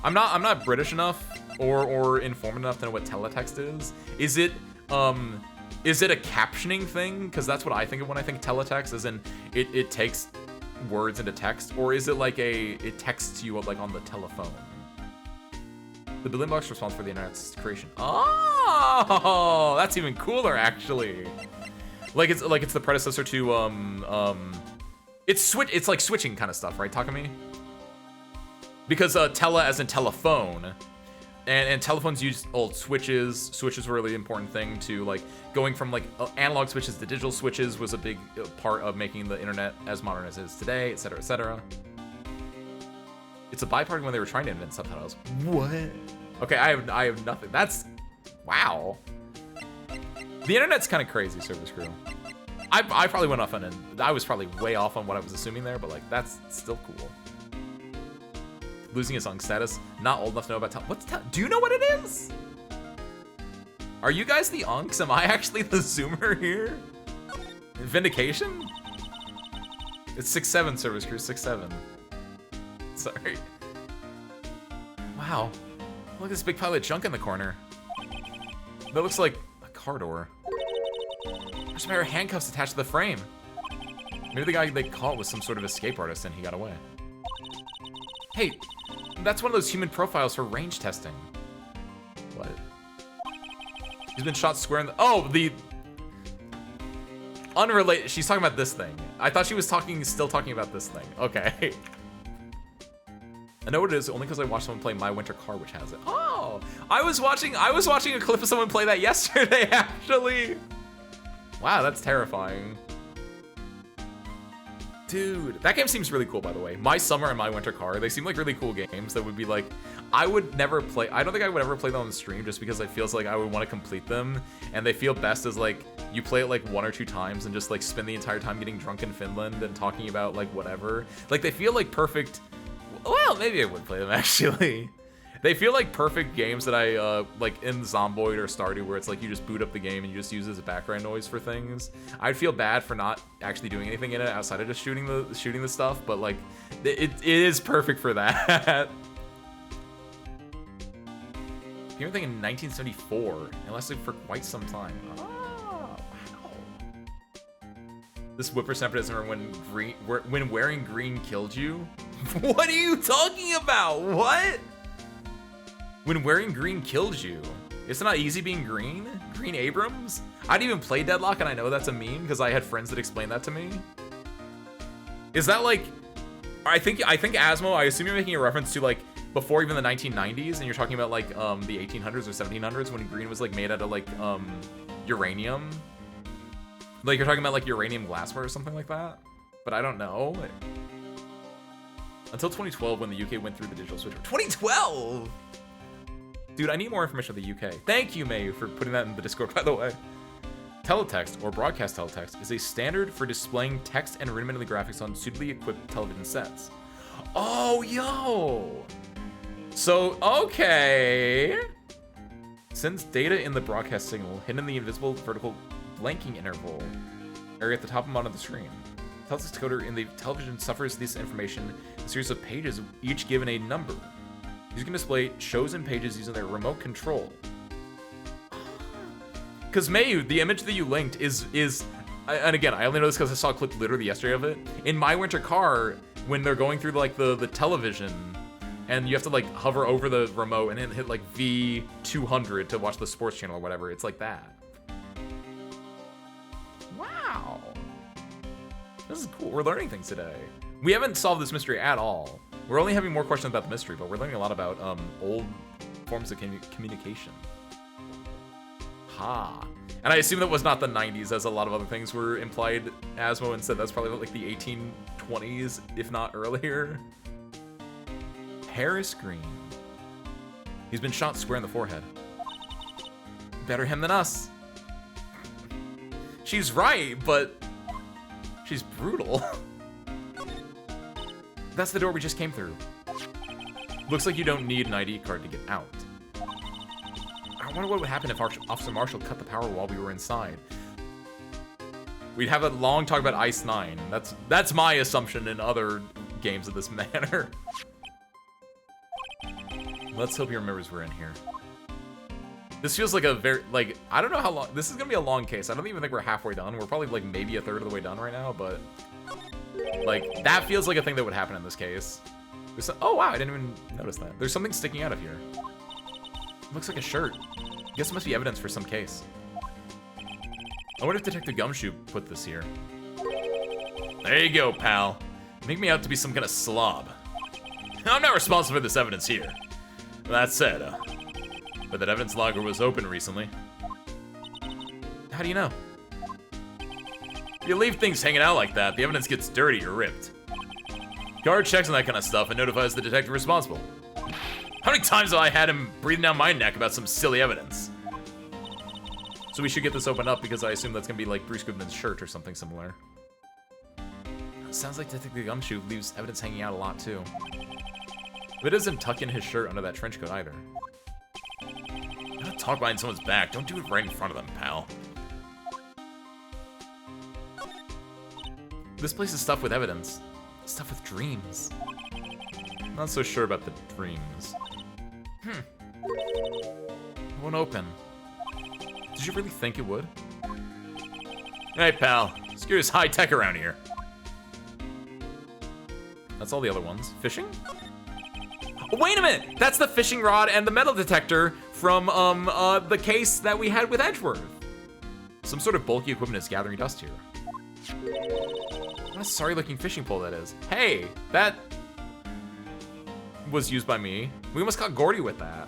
I'm not British enough or informed enough to know what teletext is. Is it a captioning thing? Because that's what I think of when I think teletext, as in it takes words into text, or is it like it texts you like on the telephone? The building blocks responsible for the internet's creation. Oh, that's even cooler actually. It's the predecessor to it's like switching kind of stuff, right, Takumi? Because tele as in telephone, and telephones use old switches. Switches were a really important thing to like going from like analog switches to digital switches was a big part of making the internet as modern as it is today, etc., etc. It's a byproduct when they were trying to invent subtitles. What? Okay, I have nothing. That's wow. The internet's kind of crazy, Service Crew. I probably went off on I was probably way off on what I was assuming there, but like that's still cool. Losing his unk status. Not old enough to know about do you know what it is? Are you guys the unks? Am I actually the zoomer here? Vindication? It's 6'7", Service Crew, 6'7". Sorry. Wow. Look at this big pile of junk in the corner. That looks like a car door. There's a pair of handcuffs attached to the frame. Maybe the guy they caught was some sort of escape artist and he got away. Hey, that's one of those human profiles for range testing. What? He's been shot square in the... Oh, the... Unrelated... She's talking about this thing. I thought she was still talking about this thing. Okay. I know what it is only because I watched someone play My Winter Car, which has it. Oh! I was watching a clip of someone play that yesterday, actually. Wow, that's terrifying. Dude, that game seems really cool, by the way. My Summer and My Winter Car, they seem like really cool games that would be like, I would never play, I don't think I would ever play them on stream just because it feels like I would want to complete them. And they feel best as like, you play it like 1 or 2 times and just like spend the entire time getting drunk in Finland and talking about like whatever. Like they feel like perfect, Well, maybe I would play them, actually. They feel like perfect games that I, like in Zomboid or Stardew, where it's like you just boot up the game and you just use it as a background noise for things. I'd feel bad for not actually doing anything in it outside of just shooting the stuff, but like, it is perfect for that. Game thing in 1974. It lasted for quite some time. Oh, wow. This whippersnapper doesn't remember when wearing green killed you? What are you talking about? What? When wearing green killed you? It's not easy being green? Green Abrams? I didn't even play Deadlock, and I know that's a meme because I had friends that explained that to me. Is that like... I think Asmo, I assume you're making a reference to like before even the 1990s, and you're talking about like the 1800s or 1700s when green was like made out of like uranium. Like you're talking about like uranium glassware or something like that. But I don't know. Until 2012 when the UK went through the digital switch. 2012! Dude, I need more information on the UK. Thank you, May, for putting that in the Discord, by the way. Teletext, or broadcast teletext, is a standard for displaying text and rudimentary graphics on suitably equipped television sets. Oh, yo! So, okay. Sends data in the broadcast signal, hidden in the invisible vertical blanking interval area at the top and bottom of the screen. Teletext decoder in the television suffers this information in a series of pages, each given a number. Users can display shows and pages using their remote control. Because Mayu, the image that you linked is, and again, I only know this because I saw a clip literally yesterday of it. In My Winter Car, when they're going through like the television, and you have to like hover over the remote and then hit like V200 to watch the sports channel or whatever, it's like that. Wow. This is cool. We're learning things today. We haven't solved this mystery at all. We're only having more questions about the mystery, but we're learning a lot about old forms of communication. Ha. And I assume that was not the 90s, as a lot of other things were implied, Asmo, and said that's probably like the 1820s, if not earlier. Paris Green. He's been shot square in the forehead. Better him than us. She's right, but she's brutal. That's the door we just came through. Looks like you don't need an ID card to get out. I wonder what would happen if Officer Marshall cut the power while we were inside. We'd have a long talk about Ice 9. That's my assumption in other games of this manner. Let's hope he remembers we're in here. This feels like a very, like, I don't know how long, this is gonna be a long case. I don't even think we're halfway done. We're probably like maybe a third of the way done right now, but like, that feels like a thing that would happen in this case. Oh wow, I didn't even notice that. There's something sticking out of here. It looks like a shirt. I guess it must be evidence for some case. I wonder if Detective Gumshoe put this here. There you go, pal. Make me out to be some kind of slob. I'm not responsible for this evidence here. That said, but that evidence logger was open recently. How do you know? If you leave things hanging out like that, the evidence gets dirty or ripped. Guard checks on that kind of stuff and notifies the detective responsible. How many times have I had him breathing down my neck about some silly evidence? So we should get this opened up because I assume that's gonna be like Bruce Goodman's shirt or something similar. Sounds like Detective Gumshoe leaves evidence hanging out a lot too. But it doesn't tuck in his shirt under that trench coat either. Don't talk behind someone's back. Don't do it right in front of them, pal. This place is stuffed with evidence. Stuffed with dreams. Not so sure about the dreams. It won't open. Did you really think it would? Hey, pal. Security's high tech around here. That's all the other ones. Fishing? Oh, wait a minute! That's the fishing rod and the metal detector from the case that we had with Edgeworth. Some sort of bulky equipment is gathering dust here. What a sorry-looking fishing pole that is. Hey, that was used by me. We almost caught Gordy with that.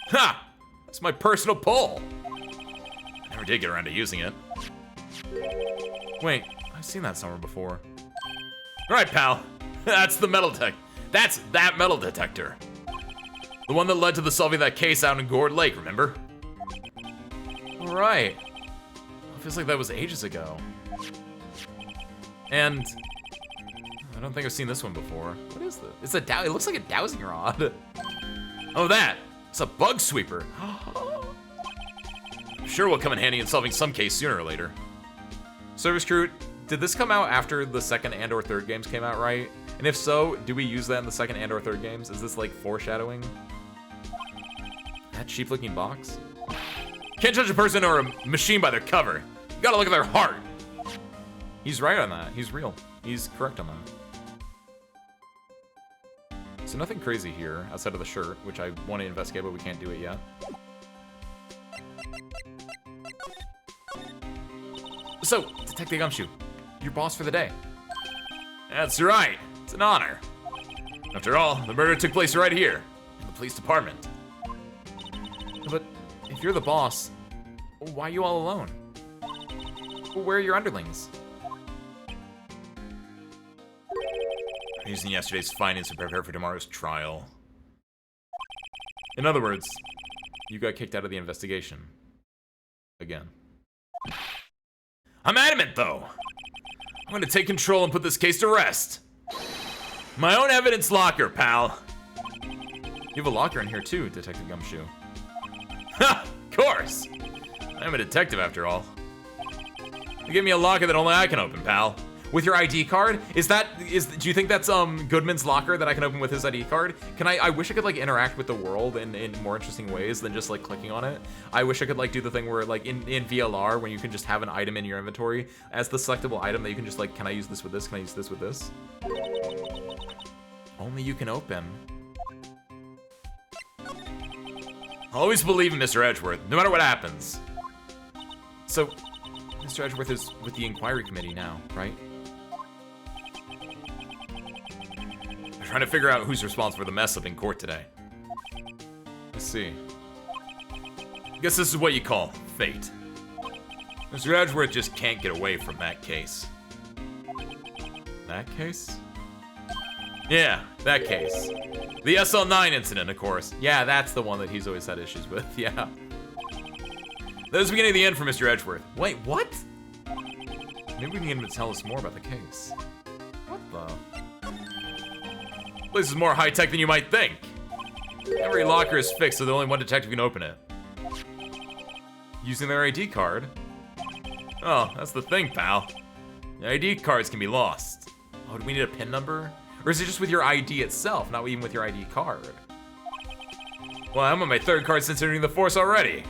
Ha! It's my personal pole. I never did get around to using it. Wait, I've seen that somewhere before. All right, pal. That's the metal That's that metal detector. The one that led to the solving of that case out in Gourd Lake, remember? All right. It feels like that was ages ago. And I don't think I've seen this one before. What is this? It's a dow. It looks like a dowsing rod. Oh, that. It's a bug sweeper. I'm sure will come in handy in solving some case sooner or later. Service crew, did this come out after the second and or third games came out, right? And if so, do we use that in the second and or third games? Is this like foreshadowing? That cheap looking box? Can't judge a person or a machine by their cover. You gotta look at their heart. He's right on that. He's real. He's correct on that. So nothing crazy here outside of the shirt, which I want to investigate, but we can't do it yet. So, Detective Gumshoe, your boss for the day. That's right. It's an honor. After all, the murder took place right here, in the police department. But if you're the boss, why are you all alone? Where are your underlings? Using yesterday's findings to prepare for tomorrow's trial. In other words, you got kicked out of the investigation. Again. I'm adamant, though. I'm gonna take control and put this case to rest. My own evidence locker, pal. You have a locker in here too, Detective Gumshoe. Ha! Of course! I'm a detective after all. You give me a locker that only I can open, pal. With your ID card? Do you think that's Goodman's locker that I can open with his ID card? Can I wish I could like interact with the world in more interesting ways than just like clicking on it. I wish I could like do the thing where like in VLR when you can just have an item in your inventory as the selectable item that you can just like, can I use this with this? Can I use this with this? Only you can open. Always believe in Mr. Edgeworth, no matter what happens. So, Mr. Edgeworth is with the inquiry committee now, right? They're trying to figure out who's responsible for the mess up in court today. Let's see. I guess this is what you call fate. Mr. Edgeworth just can't get away from that case. That case? Yeah, that case. The SL9 incident, of course. Yeah, that's the one that he's always had issues with, yeah. That was the beginning of the end for Mr. Edgeworth. Wait, what? Maybe we can get him to tell us more about the case. What the? This is more high-tech than you might think. Every locker is fixed, so the only one detective can open it. Using their ID card? Oh, that's the thing, pal. The ID cards can be lost. Oh, do we need a PIN number? Or is it just with your ID itself, not even with your ID card? Well, I'm on my third card since entering the force already.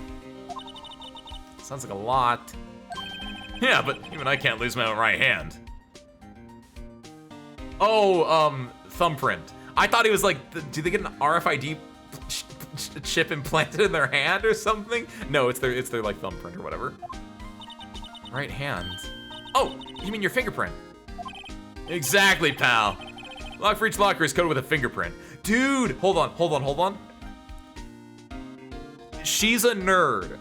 Sounds like a lot. Yeah, but even I can't lose my own right hand. Oh, thumbprint. I thought he was like, do they get an RFID chip implanted in their hand or something? No, it's their like thumbprint or whatever. Right hand. Oh, you mean your fingerprint? Exactly, pal. Lock for each locker is coded with a fingerprint. Dude, hold on. She's a nerd.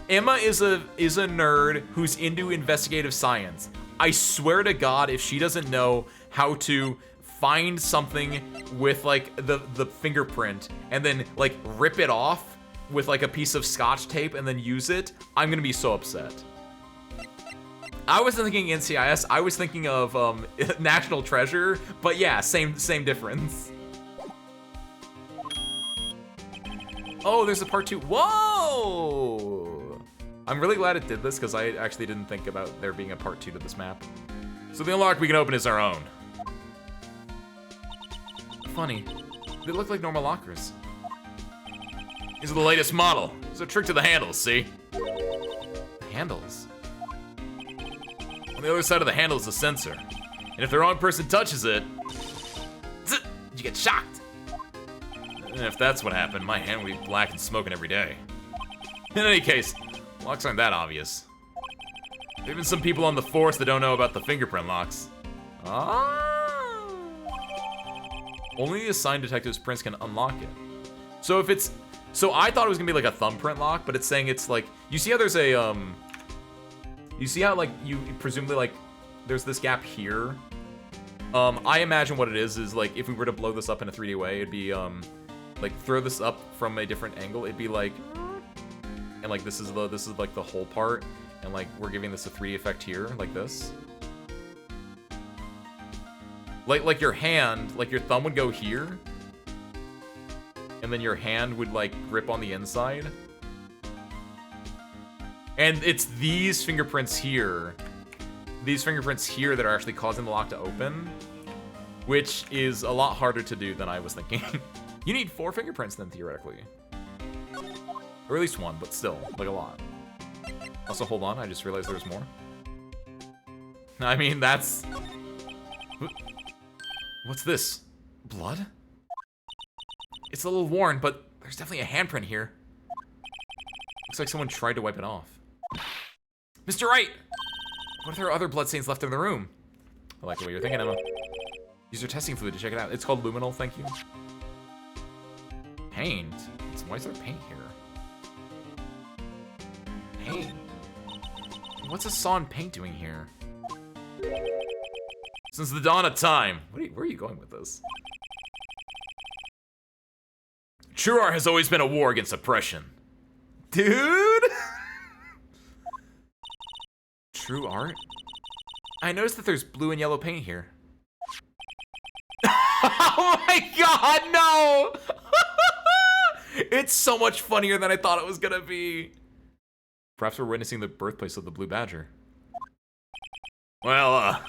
Emma is a nerd who's into investigative science. I swear to God, if she doesn't know how to find something with like the fingerprint and then like rip it off with like a piece of scotch tape and then use it, I'm gonna be so upset. I wasn't thinking NCIS, I was thinking of National Treasure, but yeah, same difference. Oh, there's a part 2. Whoa! I'm really glad it did this because I actually didn't think about there being a part 2 to this map. So the unlock we can open is our own. Funny, they look like normal lockers. These are the latest model. There's a trick to the handles, see? Handles? On the other side of the handle is a sensor. And if the wrong person touches it, you get shocked. And if that's what happened, my hand would be black and smoking every day. In any case, locks aren't that obvious. There are even some people on the force that don't know about the fingerprint locks. Ah. Only the assigned detective's prints can unlock it. So if it's, so I thought it was gonna be like a thumbprint lock, but it's saying it's like, you see how there's a, you see how like you presumably like, there's this gap here? I imagine what it is like if we were to blow this up in a 3D way, it'd be like throw this up from a different angle, it'd be like, and like this is like the whole part, and like we're giving this a 3D effect here, like this. Like your hand, like your thumb would go here. And then your hand would like grip on the inside. And it's these fingerprints here. These fingerprints here that are actually causing the lock to open. Which is a lot harder to do than I was thinking. You need 4 fingerprints then, theoretically. Or at least 1, but still, like a lot. Also, hold on, I just realized there's more. I mean, that's... What's this? Blood? It's a little worn, but there's definitely a handprint here. Looks like someone tried to wipe it off. Mr. Wright! What if there are other bloodstains left in the room? I like the way you're thinking, Emma. Use your testing fluid to check it out. It's called luminol, thank you. Paint? Why is there paint here? Paint? What's a saw and paint doing here? Since the dawn of time. Where are you going with this? True art has always been a war against oppression. Dude! True art? I noticed that there's blue and yellow paint here. Oh my god, no! It's so much funnier than I thought it was gonna be. Perhaps we're witnessing the birthplace of the Blue Badger. Well,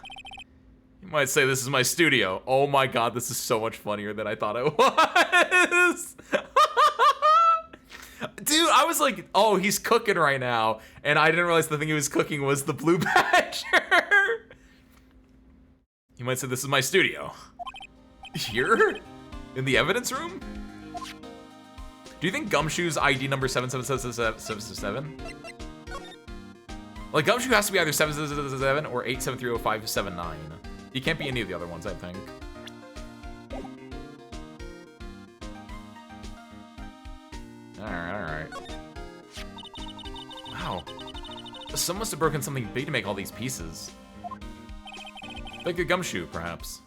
you might say this is my studio. Oh my god, this is so much funnier than I thought it was. Dude, I was like, oh, he's cooking right now. And I didn't realize the thing he was cooking was the Blue Badger. You might say this is my studio. Here? In the evidence room? Do you think Gumshoe's ID number 77777? Like, Gumshoe has to be either 777 or 8730579. He can't be any of the other ones, I think. Alright. Wow. Someone must have broken something big to make all these pieces. Like a Gumshoe, perhaps.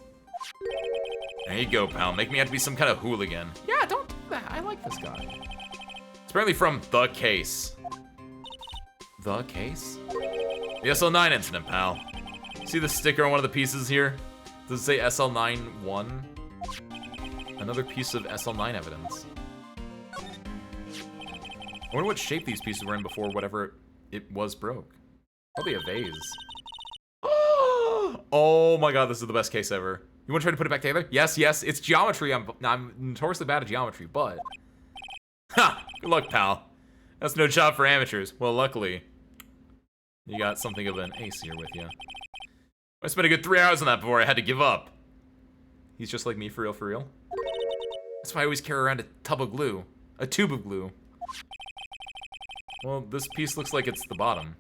There you go, pal. Make me out to be some kind of hooligan. Yeah, don't do that. I like this guy. It's apparently from The Case. The Case? The SL9 incident, pal. See the sticker on one of the pieces here? Does it say SL9-1? Another piece of SL9 evidence. I wonder what shape these pieces were in before whatever it was broke. Probably a vase. Oh my god, this is the best case ever. You want to try to put it back together? Yes, it's geometry. I'm notoriously bad at geometry, but... Ha! Good luck, pal. That's no job for amateurs. Well, luckily, you got something of an ace here with you. I spent a good 3 hours on that before I had to give up. He's just like me, for real, for real. That's why I always carry around a tub of glue. A tube of glue. Well, this piece looks like it's the bottom.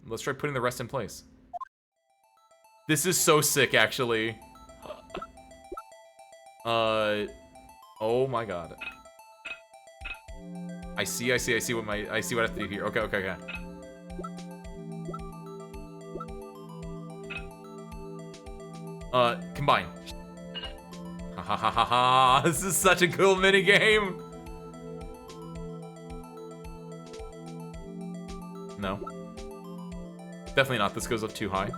Let's try putting the rest in place. This is so sick, actually. Oh my god. I see what I have to do here. Okay. Combine. Ha ha ha ha ha. This is such a cool minigame. No. Definitely not. This goes up too high.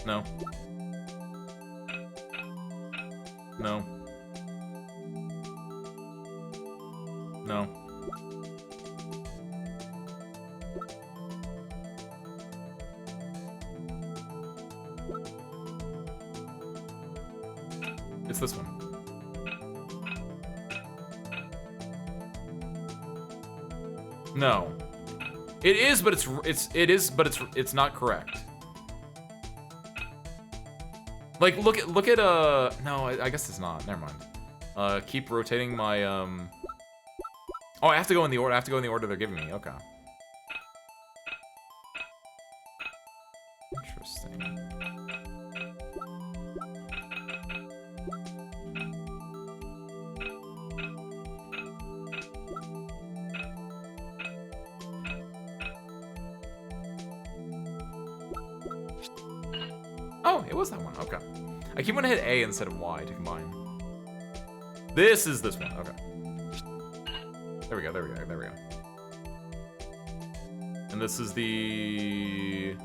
No. No. No. It's this one. No. It is, but it's not correct. Like, look at no, I guess it's not. Never mind. Keep rotating my Oh, I have to go in the order. I have to go in the order they're giving me. Okay. Interesting. Oh, it was that one. Okay. I keep wanting to hit A instead of Y to combine. This is this one. Okay. There we go. And this is the...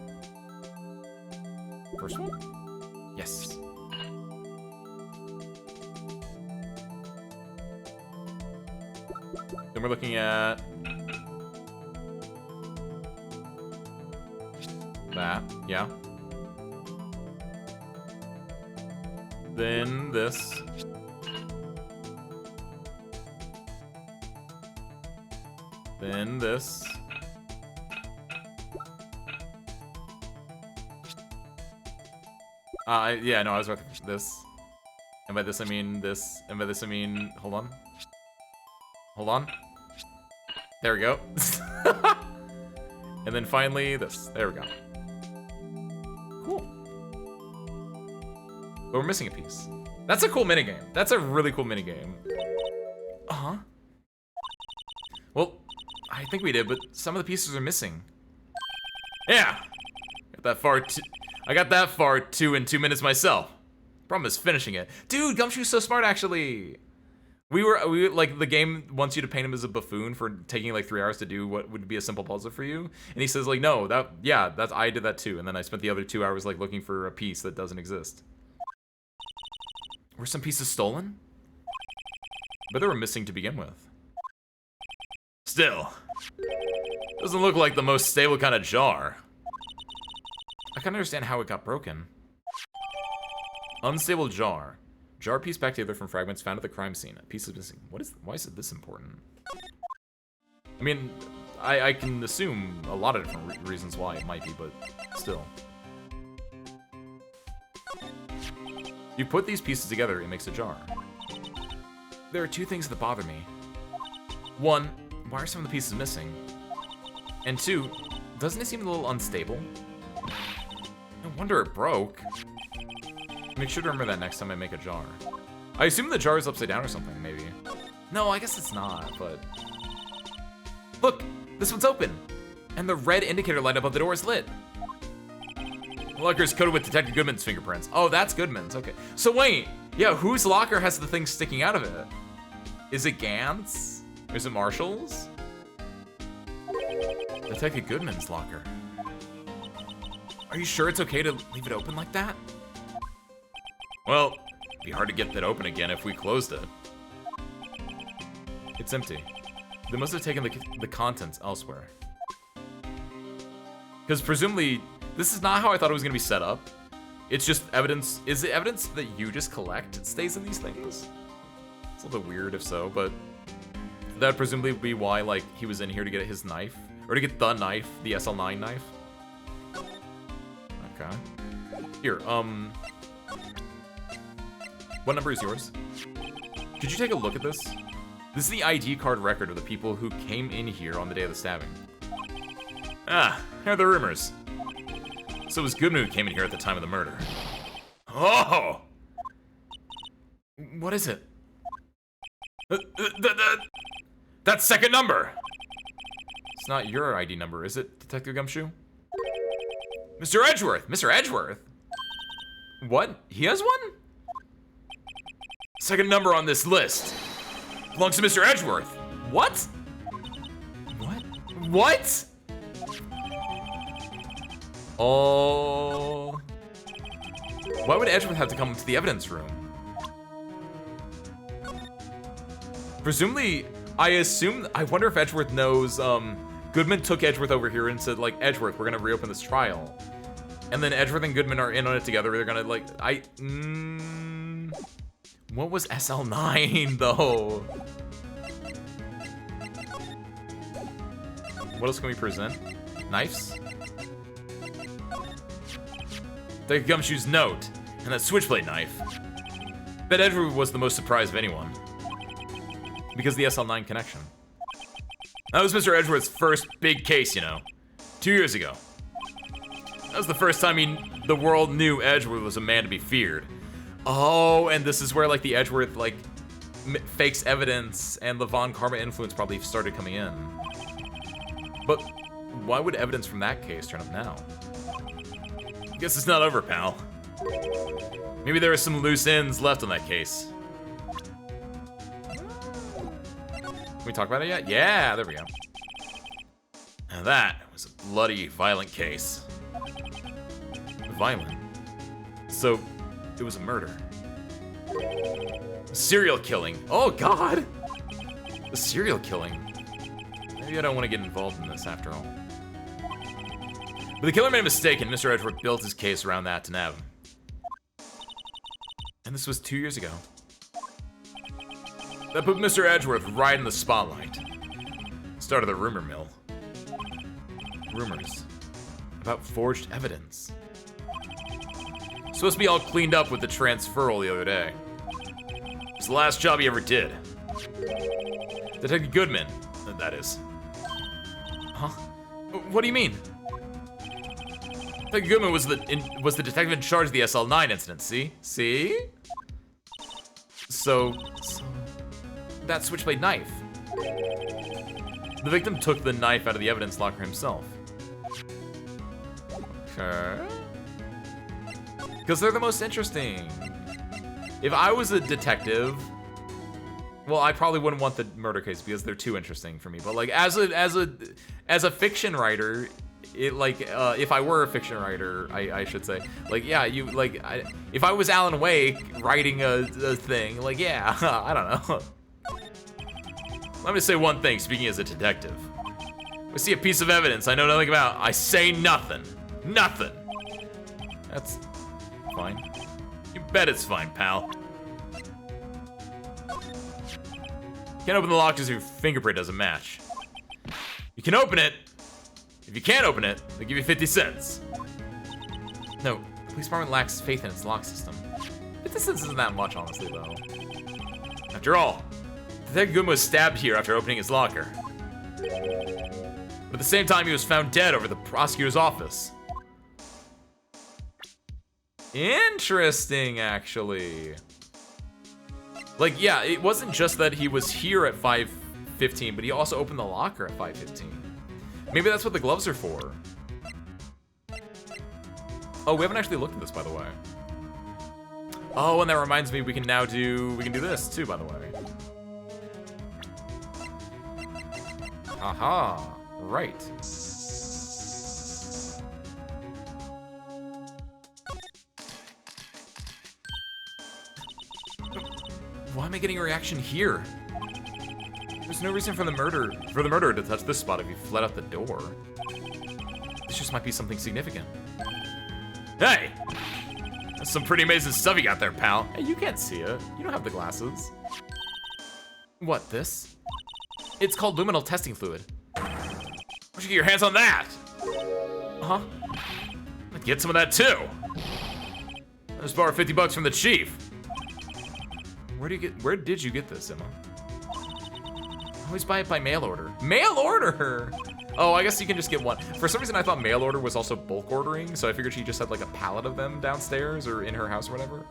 First one? Yes. Then we're looking at that, yeah. Then this. Then this. Yeah, no, I was right. This. And by this I mean this. And by this I mean, hold on. Hold on. There we go. And then finally this. There we go. Cool. But we're missing a piece. That's a cool minigame. That's a really cool minigame. Uh-huh. Well, I think we did, but some of the pieces are missing. Yeah. I got that far 2 in 2 minutes myself. Problem is finishing it. Dude, Gumshoe's so smart actually. We were like, the game wants you to paint him as a buffoon for taking like 3 hours to do what would be a simple puzzle for you. And he says like, no, I did that too. And then I spent the other 2 hours like looking for a piece that doesn't exist. Were some pieces stolen? But they were missing to begin with. Still, doesn't look like the most stable kind of jar. I can't understand how it got broken. Unstable jar. Jar piece back together from fragments found at the crime scene. A piece is missing. Why is it this important? I mean, I can assume a lot of different reasons why it might be, but still. You put these pieces together, it makes a jar. There are 2 things that bother me. 1, why are some of the pieces missing? And 2, doesn't it seem a little unstable? No wonder it broke. Make sure to remember that next time I make a jar. I assume the jar is upside down or something, maybe. No, I guess it's not, but... Look! This one's open! And the red indicator light above the door is lit. The locker is coated with Detective Goodman's fingerprints. Oh, that's Goodman's, okay. So wait, yeah, whose locker has the thing sticking out of it? Is it Gant's? Or is it Marshall's? Detective Goodman's locker. Are you sure it's okay to leave it open like that? Well, it'd be hard to get that open again if we closed it. It's empty. They must have taken the contents elsewhere. Because presumably, this is not how I thought it was going to be set up. It's just evidence. Is it evidence that you just collect it stays in these things? It's a little bit weird if so, but that'd presumably be why, like, he was in here to get his knife. Or to get the knife, the SL9 knife. Okay. Here, what number is yours? Could you take a look at this? This is the ID card record of the people who came in here on the day of the stabbing. Ah, here are the rumors. So it was Goodman who came in here at the time of the murder. Oh! What is it? That second number! It's not your ID number, is it, Detective Gumshoe? Mr. Edgeworth! Mr. Edgeworth? What? He has one? Second number on this list belongs to Mr. Edgeworth. What? What? What? Oh. Why would Edgeworth have to come to the evidence room? Presumably, I wonder if Edgeworth knows, Goodman took Edgeworth over here and said, like, Edgeworth, we're gonna reopen this trial. And then Edgeworth and Goodman are in on it together. They're gonna, like, what was SL9, though? What else can we present? Knives? The Gumshoe's note, and that switchblade knife. Bet Edgeworth was the most surprised of anyone. Because of the SL9 connection. That was Mr. Edgeworth's first big case, you know. 2 years ago. That was the first time the world knew Edgeworth was a man to be feared. Oh, and this is where, like, the Edgeworth, like, fakes evidence and the Von Karma influence probably started coming in. But why would evidence from that case turn up now? Guess it's not over, pal. Maybe there are some loose ends left on that case. Can we talk about it yet? Yeah, there we go. Now that was a bloody, violent case. Violent? So, it was a murder. A serial killing. Oh, God! A serial killing. Maybe I don't want to get involved in this after all. But the killer made a mistake, and Mr. Edgeworth built his case around that to nab him. And this was 2 years ago. That put Mr. Edgeworth right in the spotlight. Started the rumor mill. Rumors about forged evidence. Supposed to be all cleaned up with the transferal the other day. It's the last job he ever did. Detective Goodman, that is. Huh? What do you mean? Detective Goodman was the detective in charge of the SL9 incident, see? See? So that switchblade knife. The victim took the knife out of the evidence locker himself. Okay. Because they're the most interesting. If I was a detective, well, I probably wouldn't want the murder case because they're too interesting for me. But like as a fiction writer, it like if I were a fiction writer, I should say, like yeah, you like if I was Alan Wake writing a thing, like yeah, I don't know. Let me say one thing. Speaking as a detective, I see a piece of evidence I know nothing about. I say nothing. Nothing. That's fine. You bet it's fine, pal. Can't open the lock because your fingerprint doesn't match. You can open it. If you can't open it, they give you 50 cents. No, the police department lacks faith in its lock system. 50 cents isn't that much, honestly, though. After all, Detective Goodman was stabbed here after opening his locker. But at the same time, he was found dead over the prosecutor's office. Interesting, actually. Like, yeah, it wasn't just that he was here at 5:15, but he also opened the locker at 5:15. Maybe that's what the gloves are for. Oh, we haven't actually looked at this, by the way. Oh, and that reminds me, we can do this too, by the way. Aha, right. Why am I getting a reaction here? There's no reason for the murderer to touch this spot if he fled out the door. This just might be something significant. Hey! That's some pretty amazing stuff you got there, pal. Hey, you can't see it. You don't have the glasses. What, this? It's called luminal testing fluid. Where'd you get your hands on that? Huh? I'd get some of that too. I just borrowed 50 bucks from the chief. Where did you get this, Emma? I always buy it by mail order. Mail order! Oh, I guess you can just get one. For some reason, I thought mail order was also bulk ordering, so I figured she just had like a pallet of them downstairs or in her house or whatever.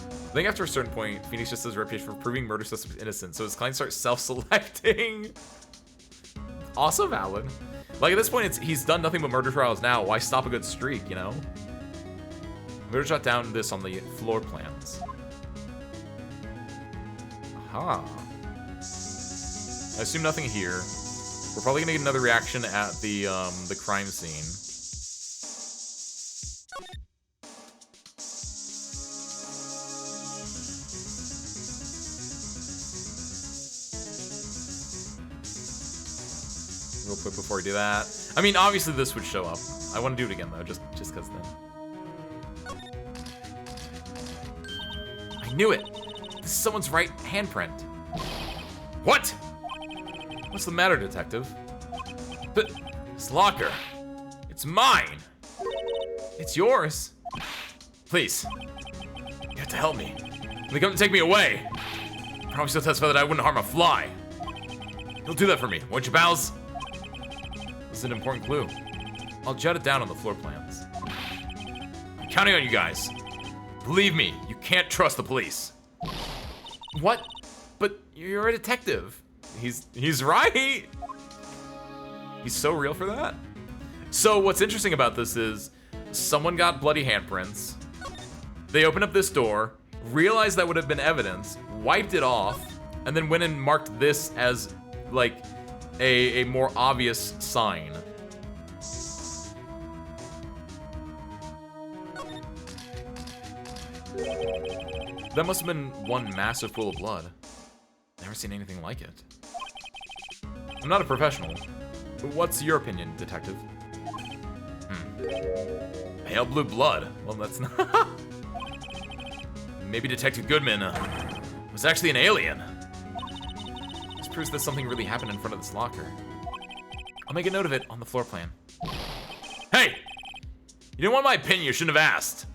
I think after a certain point, Phoenix just has a reputation for proving murder suspects innocent, so his clients start self-selecting. Also valid. Like at this point, he's done nothing but murder trials now. Why stop a good streak, you know? I'm gonna jot down this on the floor plans. Aha. I assume nothing here. We're probably gonna get another reaction at the crime scene. Real quick before we do that. I mean, obviously this would show up. I want to do it again though, just because then. I knew it. This is someone's right handprint. What? What's the matter, detective? But this locker. It's mine. It's yours. Please. You have to help me. They come to take me away. I promise you'll testify that I wouldn't harm a fly. You'll do that for me, won't you, pals? This is an important clue. I'll jot it down on the floor plans. I'm counting on you guys. Believe me, you can't trust the police. What? But you're a detective. He's right. He's so real for that. So what's interesting about this is someone got bloody handprints. They opened up this door, realized that would have been evidence, wiped it off, and then went and marked this as like a more obvious sign. That must have been one massive pool of blood. Never seen anything like it. I'm not a professional. But what's your opinion, detective? Pale blue blood. Well, that's not... Maybe Detective Goodman was actually an alien. This proves that something really happened in front of this locker. I'll make a note of it on the floor plan. Hey! You didn't want my opinion, you shouldn't have asked.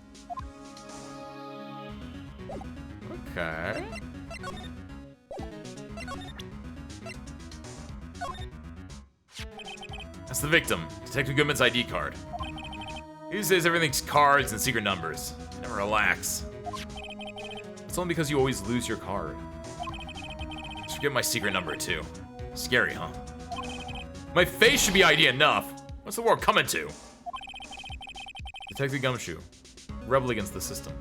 Okay. That's the victim, Detective Goodman's ID card. He says everything's cards and secret numbers. Never relax. It's only because you always lose your card. Just forget my secret number too. Scary, huh? My face should be ID enough. What's the world coming to? Detective Gumshoe. Rebel against the system.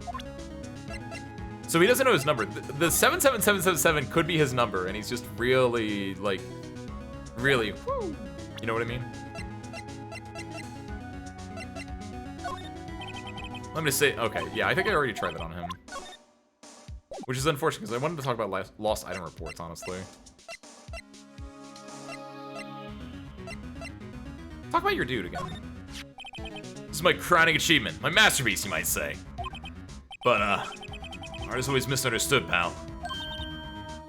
So he doesn't know his number. The 77777 could be his number, and he's just really, like, really, whoo. You know what I mean? Let me just say, okay, yeah, I think I already tried that on him. Which is unfortunate, because I wanted to talk about lost item reports, honestly. Talk about your dude again. This is my crowning achievement, my masterpiece, you might say. But, art is always misunderstood, pal.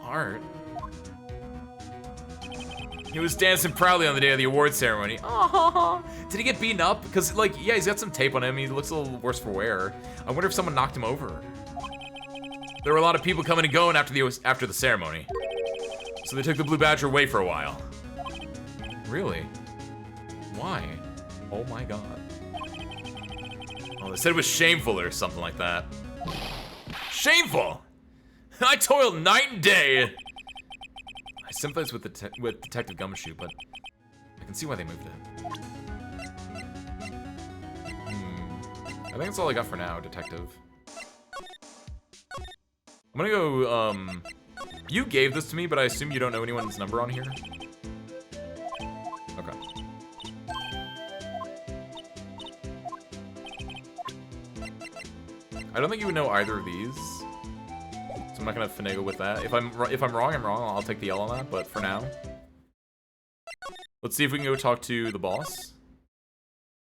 Art? He was dancing proudly on the day of the award ceremony. Oh, did he get beaten up? Because, like, yeah, he's got some tape on him. He looks a little worse for wear. I wonder if someone knocked him over. There were a lot of people coming and going after the ceremony. So they took the Blue Badger away for a while. Really? Why? Oh my god. Oh, they said it was shameful or something like that. Shameful! I toiled night and day. I sympathize with Detective Gumshoe, but I can see why they moved it. I think that's all I got for now, Detective. I'm gonna go, you gave this to me, but I assume you don't know anyone's number on here? Okay. I don't think you would know either of these. So I'm not gonna finagle with that. If I'm wrong, I'm wrong. I'll take the L on that, but for now. Let's see if we can go talk to the boss.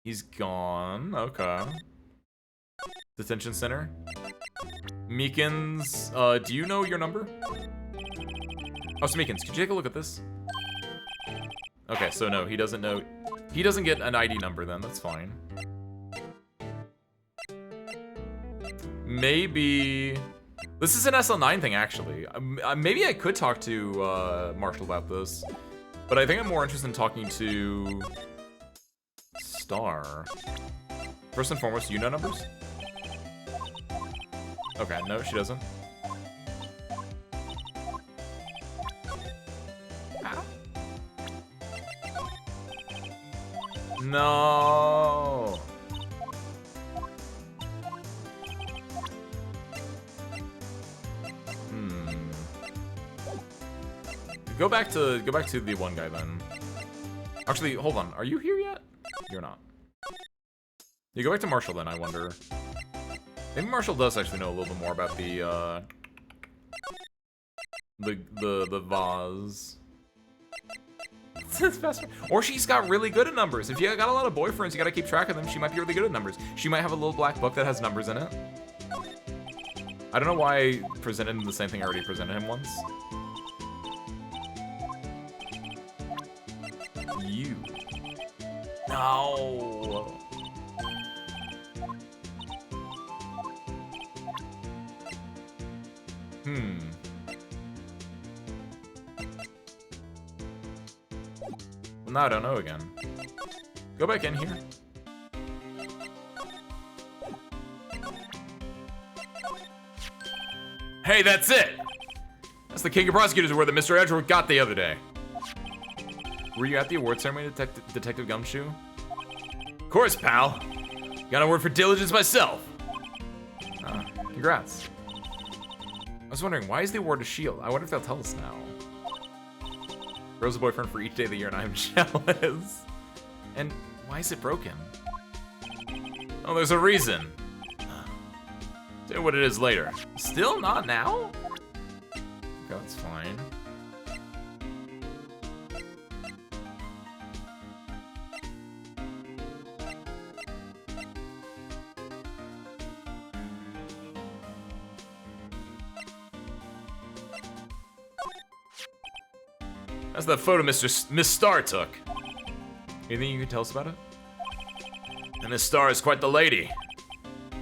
He's gone. Okay. Detention center. Meekins, do you know your number? Oh, so Meekins, could you take a look at this? Okay, so no, he doesn't know. He doesn't get an ID number then, that's fine. Maybe... This is an SL9 thing, actually. Maybe I could talk to Marshall about this. But I think I'm more interested in talking to... Star. First and foremost, you know numbers? Okay, no, she doesn't. Ow. No. Go back to the one guy then. Actually, hold on. Are you here yet? You're not. You go back to Marshall then, I wonder. Maybe Marshall does actually know a little bit more about the vase. Or she's got really good at numbers. If you got a lot of boyfriends, you gotta keep track of them. She might be really good at numbers. She might have a little black book that has numbers in it. I don't know why I presented him the same thing I already presented him once. You. No. Well, now I don't know again. Go back in here. Hey, that's it! That's the King of Prosecutors award that Mr. Edgeworth got the other day. Were you at the award ceremony, Detective Gumshoe? Of course, pal. Got an award for diligence myself. Congrats. I was wondering, why is the award a shield? I wonder if they'll tell us now. Rose a boyfriend for each day of the year and I'm jealous. And why is it broken? Oh, there's a reason. Is Say what it is later. Still not now? Okay, that's fine. That's that photo Miss Star took. Anything you can tell us about it? And Miss Star is quite the lady.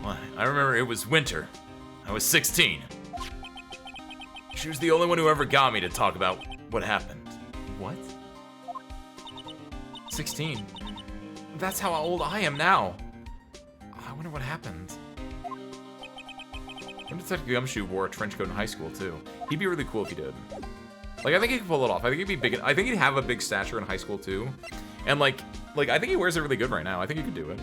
Well, I remember it was winter. I was 16. She was the only one who ever got me to talk about what happened. What? 16? That's how old I am now. I wonder what happened. I wonder if Detective Gumshoe wore a trench coat in high school, too. He'd be really cool if he did. Like, I think he could pull it off. I think he'd be big. I think he'd have a big stature in high school, too. And, like, I think he wears it really good right now. I think he could do it.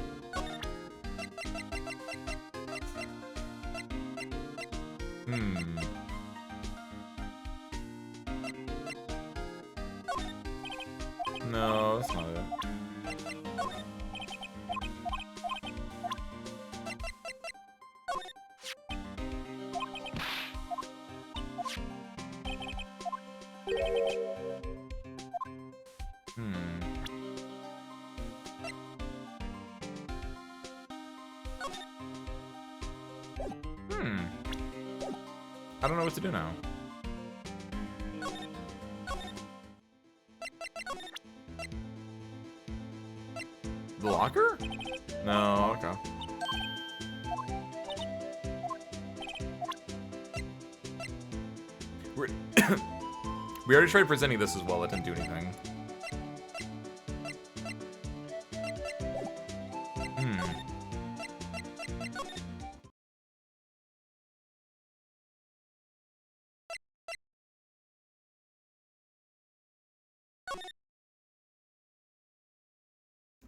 No, that's not it. I don't know what to do now. The locker? No, okay. We already tried presenting this as well, it didn't do anything.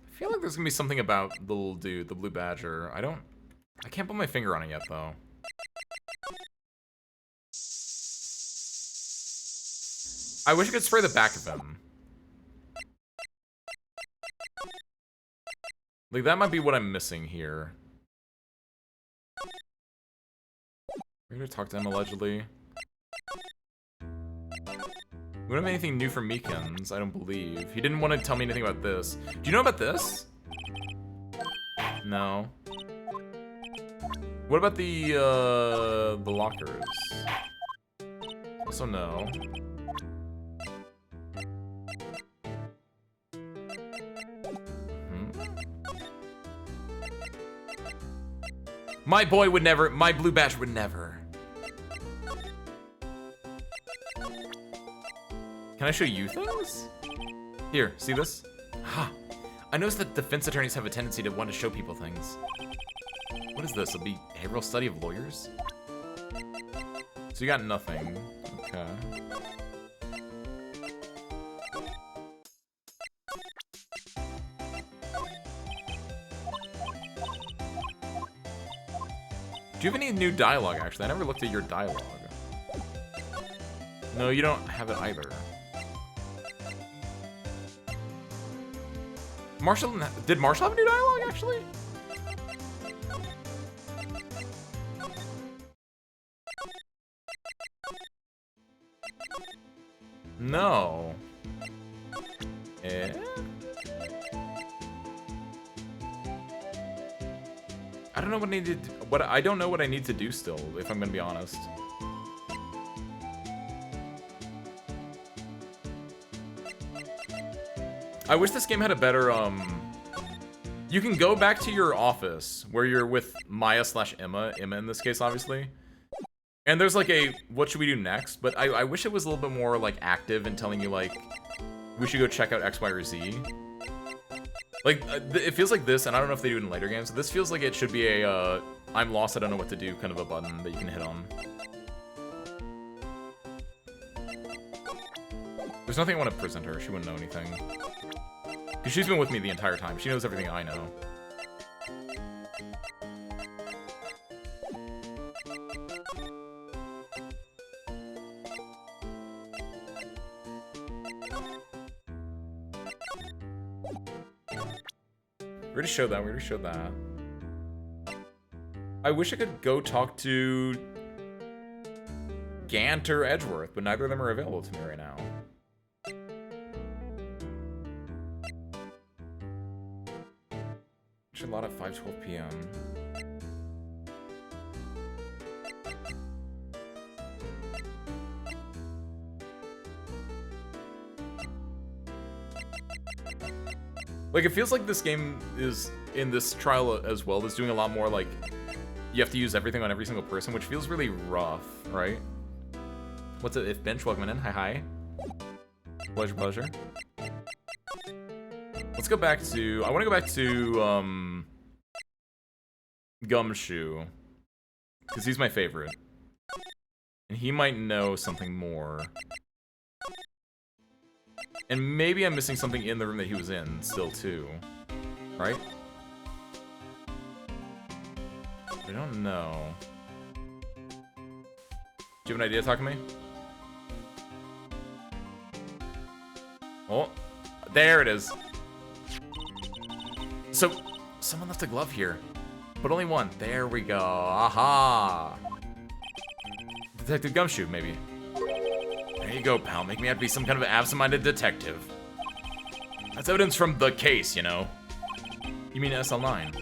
I feel like there's gonna be something about the little dude, the blue badger. I can't put my finger on it yet, though. I wish I could spray the back of him. Like, that might be what I'm missing here. We're gonna talk to him, allegedly. We don't have anything new from Meekins, I don't believe. He didn't want to tell me anything about this. Do you know about this? No. What about the lockers? Also no. My boy would never, my blue badge would never. Can I show you things? Here, see this? Ha! I noticed that defense attorneys have a tendency to want to show people things. What is this? A behavioral study of lawyers? So you got nothing. Okay. Do you have any new dialogue, actually? I never looked at your dialogue. No, you don't have it either. Did Marshall have new dialogue, actually? No. Eh? I don't know what I don't know what I need to do still, if I'm gonna be honest. I wish this game had a better, you can go back to your office where you're with Maya/Emma, Emma in this case, obviously. And there's like a, what should we do next? But I wish it was a little bit more like active and telling you like, we should go check out X, Y, or Z. Like, it feels like this, and I don't know if they do it in later games, this feels like it should be a, I'm lost, I don't know what to do kind of a button that you can hit on. There's nothing I want to present her, she wouldn't know anything. Because she's been with me the entire time, she knows everything I know. We already showed that, we already showed that. I wish I could go talk to Gant or Edgeworth, but neither of them are available to me right now. Should lot at 5:12 p.m. Like, it feels like this game is, in this trial as well, is doing a lot more, like, you have to use everything on every single person, which feels really rough, right? What's it? If Bench, welcome in. Hi, hi. Pleasure, pleasure. Let's go back to... I want to go back to, Gumshoe. Because he's my favorite. And he might know something more. And maybe I'm missing something in the room that he was in still, too. Right? I don't know. Do you have an idea, Takumi? Oh, there it is. So, someone left a glove here. But only one. There we go. Aha! Detective Gumshoe, maybe. There you go, pal. Make me out to be some kind of absent-minded detective. That's evidence from the case, you know. You mean SL9?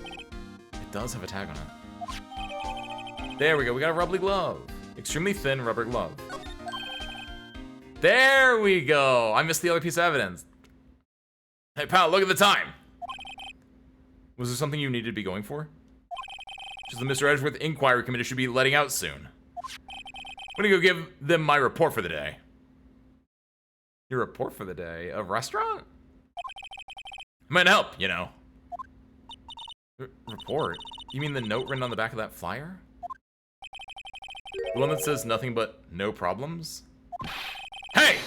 It does have a tag on it. There we go. We got a rubbly glove. Extremely thin rubber glove. There we go. I missed the other piece of evidence. Hey, pal, look at the time. Was there something you needed to be going for? Just the Mr. Edgeworth Inquiry Committee should be letting out soon. I'm gonna go give them my report for the day. Your report for the day? A restaurant? Might help, you know. Report? You mean the note written on the back of that flyer? The one that says nothing but no problems? Hey!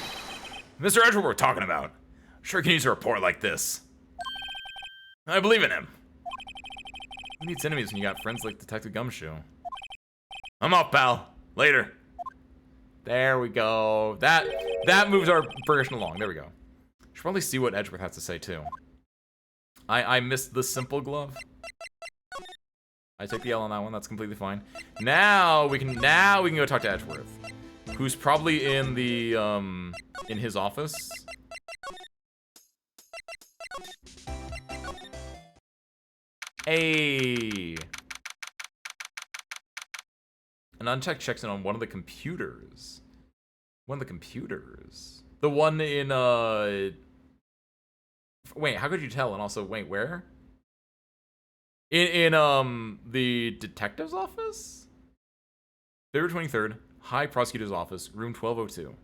Mr. Edgeworth we're talking about. Sure can use a report like this. I believe in him. Who needs enemies when you got friends like Detective Gumshoe? I'm off, pal. Later. There we go. That moves our progression along. There we go. Should probably see what Edgeworth has to say too. I missed the simple glove. I take the L on that one. That's completely fine. Now we can go talk to Edgeworth, who's probably in the in his office. Hey. An unchecked checks in on one of the computers. One of the computers. The one in, wait, how could you tell? And also, wait, where? In the detective's office? February 23rd, High Prosecutor's Office, room 1202.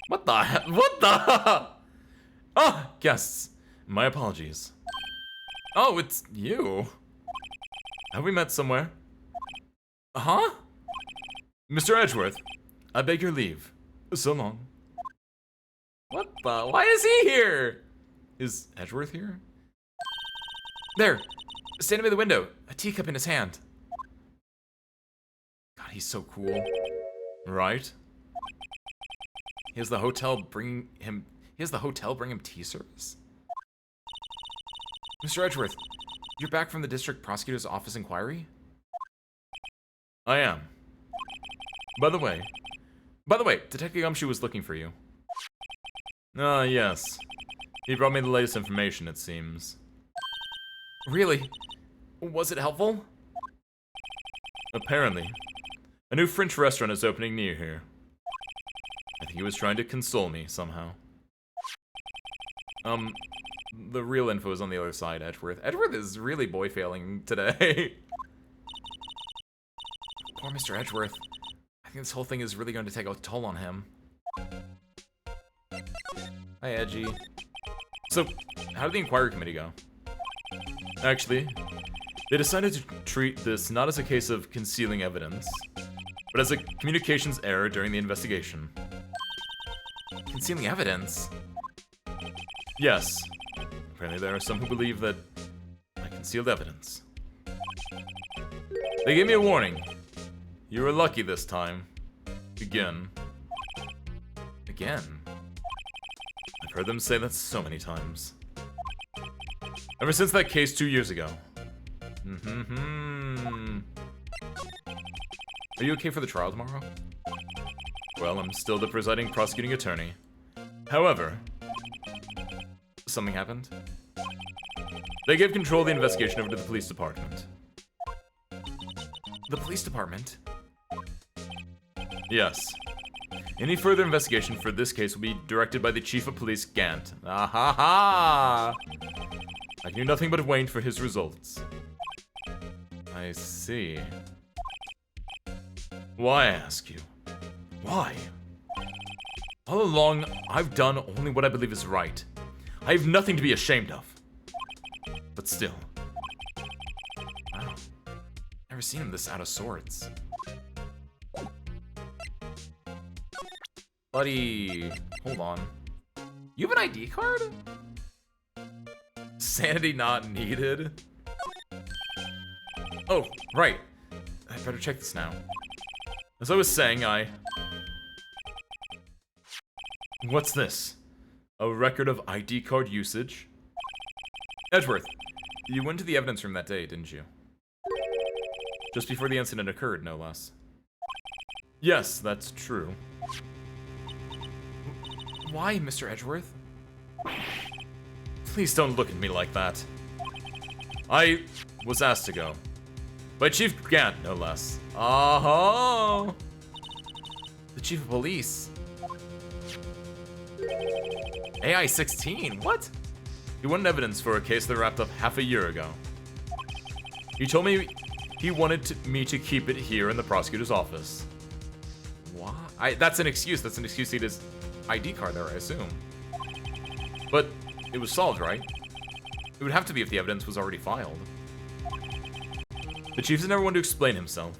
What the heck? What the? Oh, guests. My apologies. Oh, it's you. Have we met somewhere? Huh? Mr. Edgeworth, I beg your leave. So long. What the? Why is he here? Is Edgeworth here? There, standing by the window, a teacup in his hand. God, he's so cool. Right? He has the hotel bring him tea service? Mr. Edgeworth, you're back from the district prosecutor's office inquiry? I am. By the way, Detective Gumshoe was looking for you. Ah, yes. He brought me the latest information, it seems. Really? Was it helpful? Apparently. A new French restaurant is opening near here. I think he was trying to console me, somehow. The real info is on the other side, Edgeworth. Edgeworth is really boy-failing today. Poor Mr. Edgeworth. I think this whole thing is really going to take a toll on him. Hi, Edgy. So, how did the inquiry committee go? Actually, they decided to treat this not as a case of concealing evidence, but as a communications error during the investigation. Concealing evidence? Yes. Apparently there are some who believe that I concealed evidence. They gave me a warning. You were lucky this time. Again. Again? I've heard them say that so many times. Ever since that case 2 years ago. Are you okay for the trial tomorrow? Well, I'm still the presiding prosecuting attorney. However, something happened. They gave control of the investigation over to the police department. The police department? Yes. Any further investigation for this case will be directed by the Chief of Police, Gant. Ah ha ha! I can do nothing but wait for his results. I see. Why, I ask you? Why? All along, I've done only what I believe is right. I have nothing to be ashamed of. But still. Wow. Never seen him this out of sorts. Buddy, hold on. You have an ID card? Sanity not needed? Oh, right. I better check this now. As I was saying, What's this? A record of ID card usage? Edgeworth, you went to the evidence room that day, didn't you? Just before the incident occurred, no less. Yes, that's true. Why, Mr. Edgeworth? Please don't look at me like that. I was asked to go. By Chief Gant, no less. Oh! The Chief of Police. AI-16, what? He wanted evidence for a case that wrapped up half a year ago. He told me he wanted me to keep it here in the prosecutor's office. Why? That's an excuse. That's an excuse to get his ID card there, I assume. But it was solved, right? It would have to be if the evidence was already filed. The chief is never one to explain himself.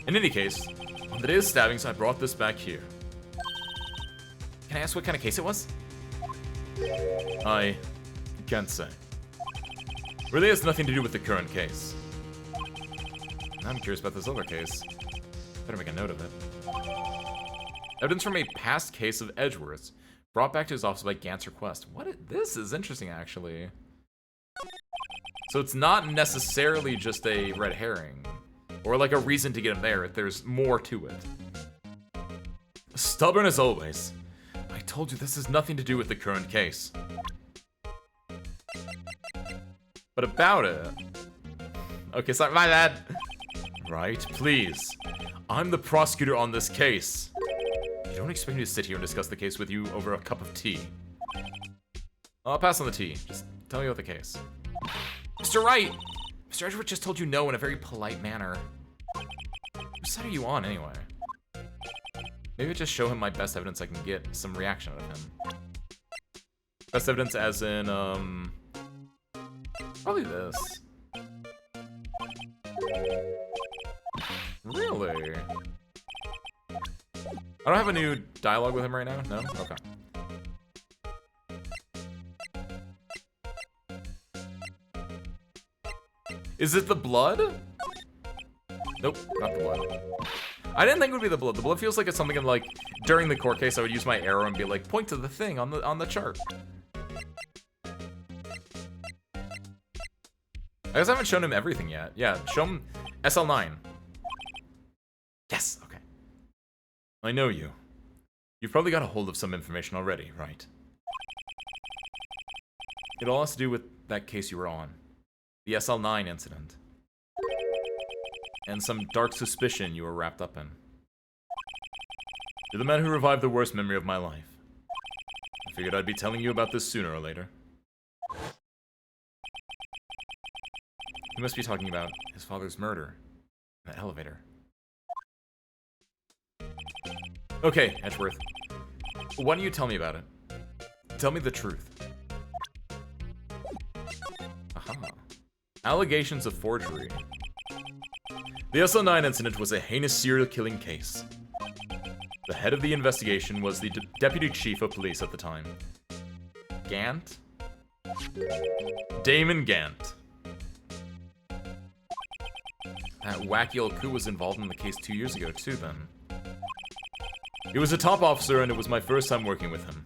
In any case, on the day of the stabbings, I brought this back here. Can I ask what kind of case it was? I can't say. Really has nothing to do with the current case. I'm curious about this other case. Better make a note of it. Evidence from a past case of Edgeworth's brought back to his office by Gant's request. This is interesting, actually. So it's not necessarily just a red herring, or like a reason to get him there. There's more to it. Stubborn as always. I told you this has nothing to do with the current case. But about it... Okay, sorry, my bad. Right, please. I'm the prosecutor on this case. You don't expect me to sit here and discuss the case with you over a cup of tea. I'll pass on the tea. Just tell me about the case. Mr. Wright! Mr. Edgeworth just told you no in a very polite manner. Whose side are you on, anyway? Maybe just show him my best evidence I can get some reaction out of him. Best evidence as in, probably this. Really? I don't have a new dialogue with him right now? No? Okay. Is it the blood? Nope, not the blood. I didn't think it would be the blood. The blood feels like it's something in, like, during the court case I would use my arrow and be like, point to the thing on the chart. I guess I haven't shown him everything yet. Yeah, show him SL9. Yes, okay. I know you. You've probably got a hold of some information already, right? It all has to do with that case you were on. The SL9 incident. And some dark suspicion you were wrapped up in. You're the man who revived the worst memory of my life. I figured I'd be telling you about this sooner or later. You must be talking about his father's murder in the elevator. Okay, Edgeworth. Why don't you tell me about it? Tell me the truth. Aha. Allegations of forgery. The SL9 incident was a heinous serial killing case. The head of the investigation was the deputy chief of police at the time. Gant? Damon Gant. That wacky old coup was involved in the case 2 years ago, too, then. He was a top officer, and it was my first time working with him.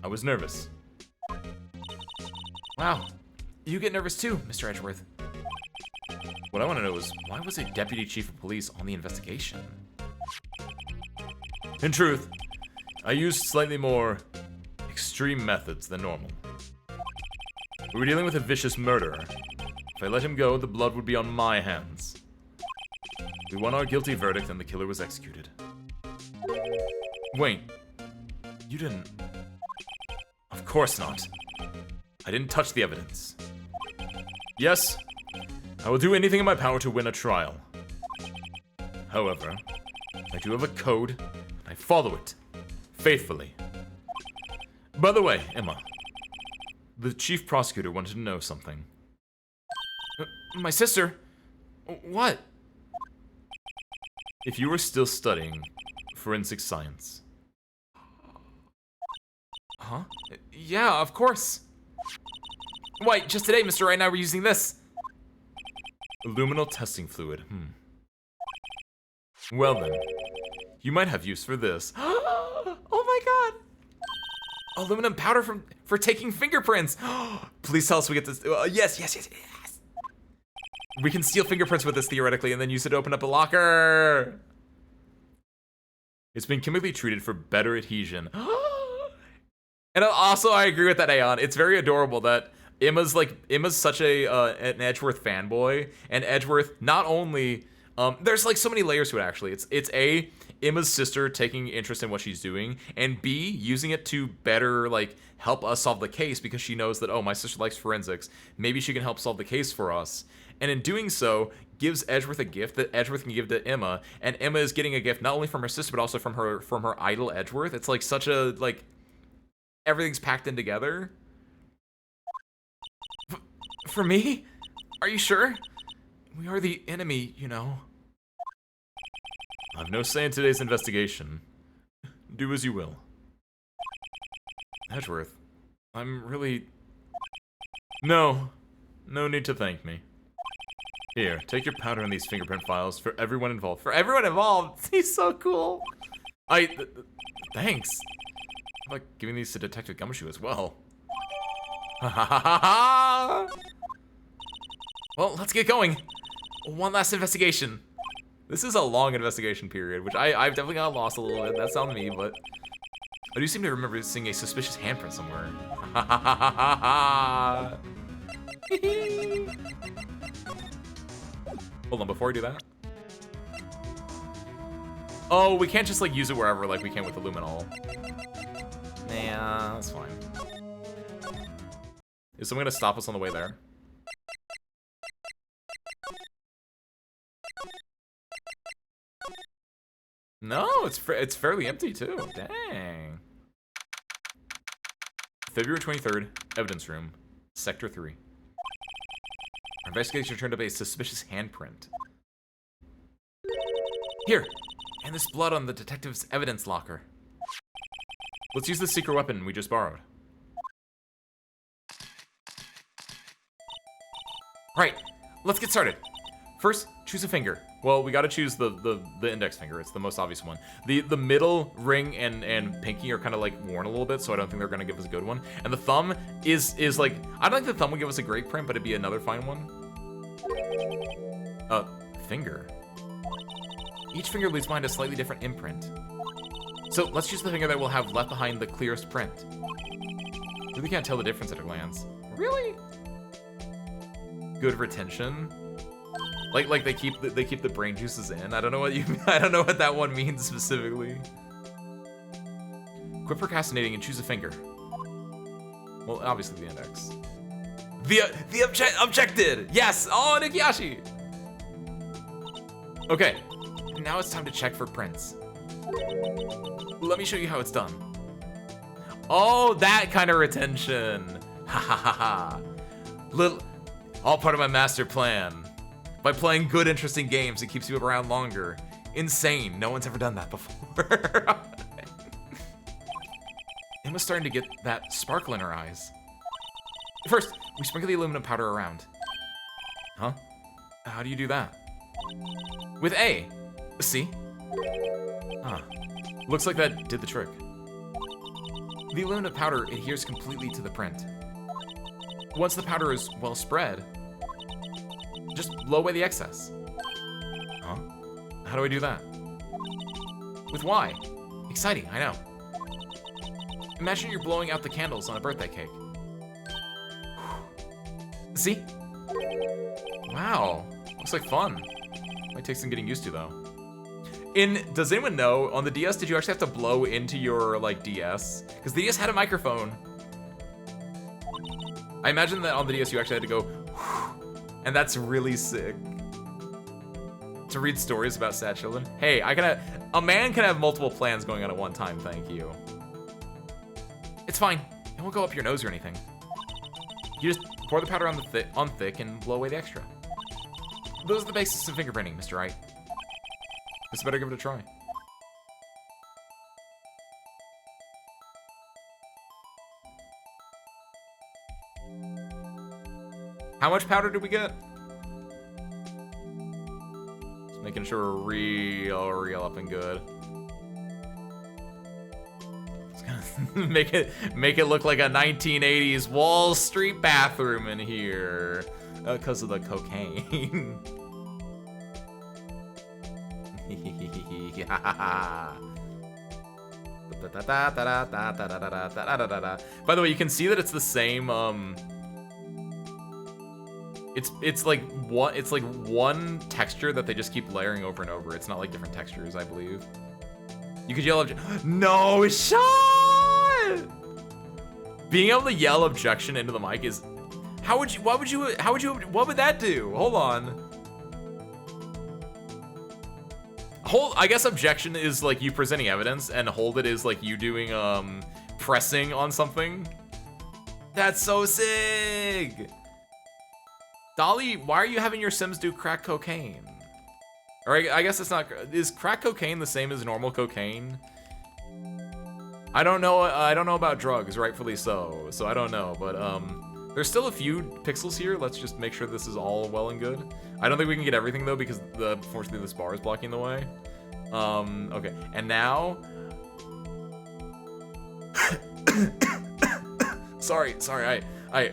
I was nervous. Wow. You get nervous too, Mr. Edgeworth. What I want to know is, why was a deputy chief of police on the investigation? In truth, I used slightly more extreme methods than normal. We were dealing with a vicious murderer. If I let him go, the blood would be on my hands. We won our guilty verdict and the killer was executed. Wait, you didn't... Of course not. I didn't touch the evidence. Yes, I will do anything in my power to win a trial. However, I do have a code, and I follow it faithfully. By the way, Emma, the chief prosecutor wanted to know something. My sister? What? If you were still studying forensic science. Huh? Yeah, of course. Wait, just today, Mr. Right now we're using this. Luminal testing fluid. Well then, you might have use for this. Oh my god! Aluminum powder for taking fingerprints. Please tell us we get this. Yes. We can steal fingerprints with this theoretically, and then use it to open up a locker. It's been chemically treated for better adhesion. And also, I agree with that, Aeon. It's very adorable that Emma's such an Edgeworth fanboy, and Edgeworth not only there's like so many layers to it actually. It's A, Emma's sister taking interest in what she's doing, and B, using it to better like help us solve the case because she knows that, oh, my sister likes forensics, maybe she can help solve the case for us. And in doing so, gives Edgeworth a gift that Edgeworth can give to Emma, and Emma is getting a gift not only from her sister but also from her idol Edgeworth. It's like such a like everything's packed in together. For me? Are you sure? We are the enemy, you know. I've no say in today's investigation. Do as you will. Edgeworth, I'm really... No need to thank me. Here, take your powder and these fingerprint files for everyone involved. For everyone involved? He's so cool. Thanks. How about giving these to Detective Gumshoe as well? Ha ha ha ha ha! Well, let's get going. One last investigation. This is a long investigation period, which I've definitely got lost a little bit. That's on me, but I do seem to remember seeing a suspicious handprint somewhere. Ha ha ha ha ha ha! Hold on, before I do that. Oh, we can't just like use it wherever like we can with the luminol. Nah, that's fine. Is someone gonna stop us on the way there? No, it's fairly empty too. Dang. February 23rd, evidence room, sector 3. Our investigation turned up a suspicious handprint. Here, and this blood on the detective's evidence locker. Let's use the secret weapon we just borrowed. Right, let's get started. First, choose a finger. Well, we gotta choose the index finger. It's the most obvious one. The middle ring and pinky are kind of like worn a little bit, so I don't think they're gonna give us a good one. And the thumb is like, I don't think the thumb would give us a great print, but it'd be another fine one. Finger. Each finger leaves behind a slightly different imprint. So let's choose the finger that will have left behind the clearest print. Really can't tell the difference at a glance. Really? Good retention. Like they keep the brain juices in. I don't know what I don't know what that one means specifically. Quit procrastinating and choose a finger. Well, obviously the index. The objected. Yes. Oh, Nikiyashi. Okay. Now it's time to check for prints. Let me show you how it's done. Oh, that kind of retention. Ha ha ha ha. All part of my master plan. By playing good, interesting games, it keeps you around longer. Insane. No one's ever done that before. Emma's starting to get that sparkle in her eyes. First, we sprinkle the aluminum powder around. Huh? How do you do that? With A. See? Huh. Looks like that did the trick. The aluminum powder adheres completely to the print. Once the powder is well spread, Just blow away the excess. Huh? How do I do that? With Y. Exciting, I know. Imagine you're blowing out the candles on a birthday cake. See? Wow. Looks like fun. Might take some getting used to, though. Does anyone know, on the DS, did you actually have to blow into your, like, DS? Because the DS had a microphone. I imagine that on the DS you actually had to go, and that's really sick. To read stories about sad children. Hey, a man can have multiple plans going on at one time, thank you. It's fine. It won't go up your nose or anything. You just pour the powder on thick and blow away the extra. Those are the basics of fingerprinting, Mr. Wright. Just better give it a try. How much powder did we get? Just making sure we're real up and good. make it look like a 1980s Wall Street bathroom in here because of the cocaine. By the way, you can see that it's the same. It's like one texture that they just keep layering over and over. It's not like different textures, I believe. You could yell no shot. Being able to yell objection into the mic is what would that do? Hold on. I guess objection is like you presenting evidence, and hold it is like you doing pressing on something. That's so sick. Dolly, why are you having your Sims do crack cocaine? Or I guess it's not. Is crack cocaine the same as normal cocaine? I don't know. I don't know about drugs, rightfully so. So I don't know, but there's still a few pixels here. Let's just make sure this is all well and good. I don't think we can get everything though because unfortunately this bar is blocking the way. Okay, and now. sorry. I.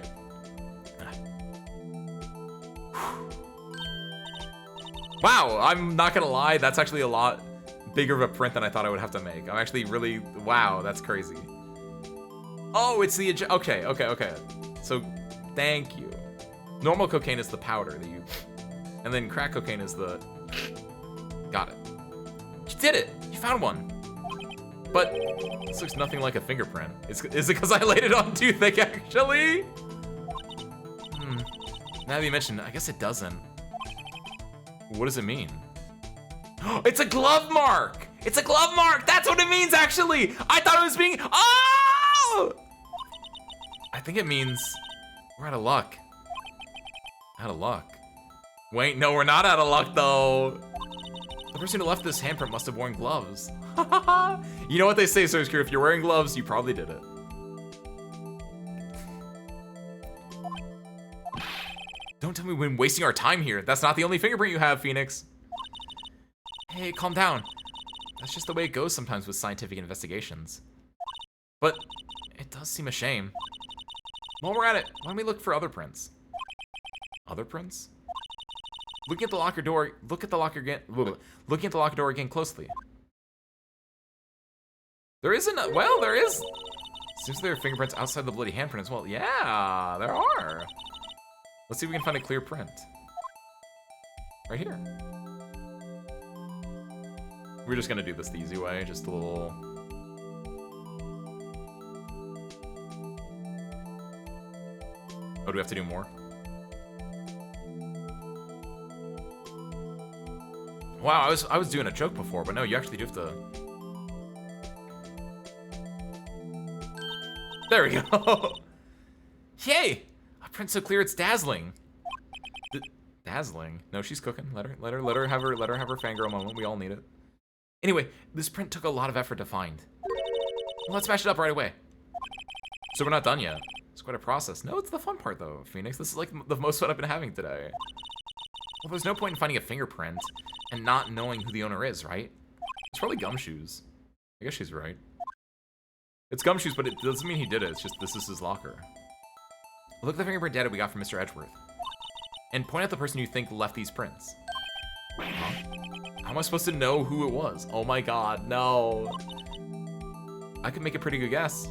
Wow, I'm not gonna lie, that's actually a lot bigger of a print than I thought I would have to make. I'm actually really, wow, that's crazy. Oh, it's the, okay. So, thank you. Normal cocaine is the powder that you, and then crack cocaine is the, got it. You did it, you found one. But, this looks nothing like a fingerprint. Is it because I laid it on too thick, actually? Now that you mention, I guess it doesn't. What does it mean? It's a glove mark! It's a glove mark! That's what it means, actually! I thought it was being, oh! I think it means we're out of luck. Out of luck. Wait, no, we're not out of luck, though. The person who left this handprint must have worn gloves. You know what they say, Sir Screw, if you're wearing gloves, you probably did it. Don't tell me we've been wasting our time here. That's not the only fingerprint you have, Phoenix. Hey, calm down. That's just the way it goes sometimes with scientific investigations. But it does seem a shame. While we're at it, why don't we look for other prints? Other prints? Looking at the locker door, look at the locker again. Looking at the locker door again closely. There isn't a, well, there is. Seems there are fingerprints outside the bloody handprint as well. Yeah, there are. Let's see if we can find a clear print. Right here. We're just gonna do this the easy way, just a little. Oh, do we have to do more? Wow, I was doing a joke before, but no, you actually do have to. There we go. Yay! A print so clear it's dazzling. Dazzling? No, she's cooking. Let her have her fangirl moment. We all need it. Anyway, this print took a lot of effort to find. Well, let's smash it up right away. So we're not done yet. It's quite a process. No, it's the fun part though, Phoenix. This is like the most fun I've been having today. Well, there's no point in finding a fingerprint and not knowing who the owner is, right? It's probably Gumshoes. I guess she's right. It's Gumshoes, but it doesn't mean he did it. It's just this is his locker. Look at the fingerprint data we got from Mr. Edgeworth. and point out the person you think left these prints. Huh? How am I supposed to know who it was? Oh my god, no. I could make a pretty good guess.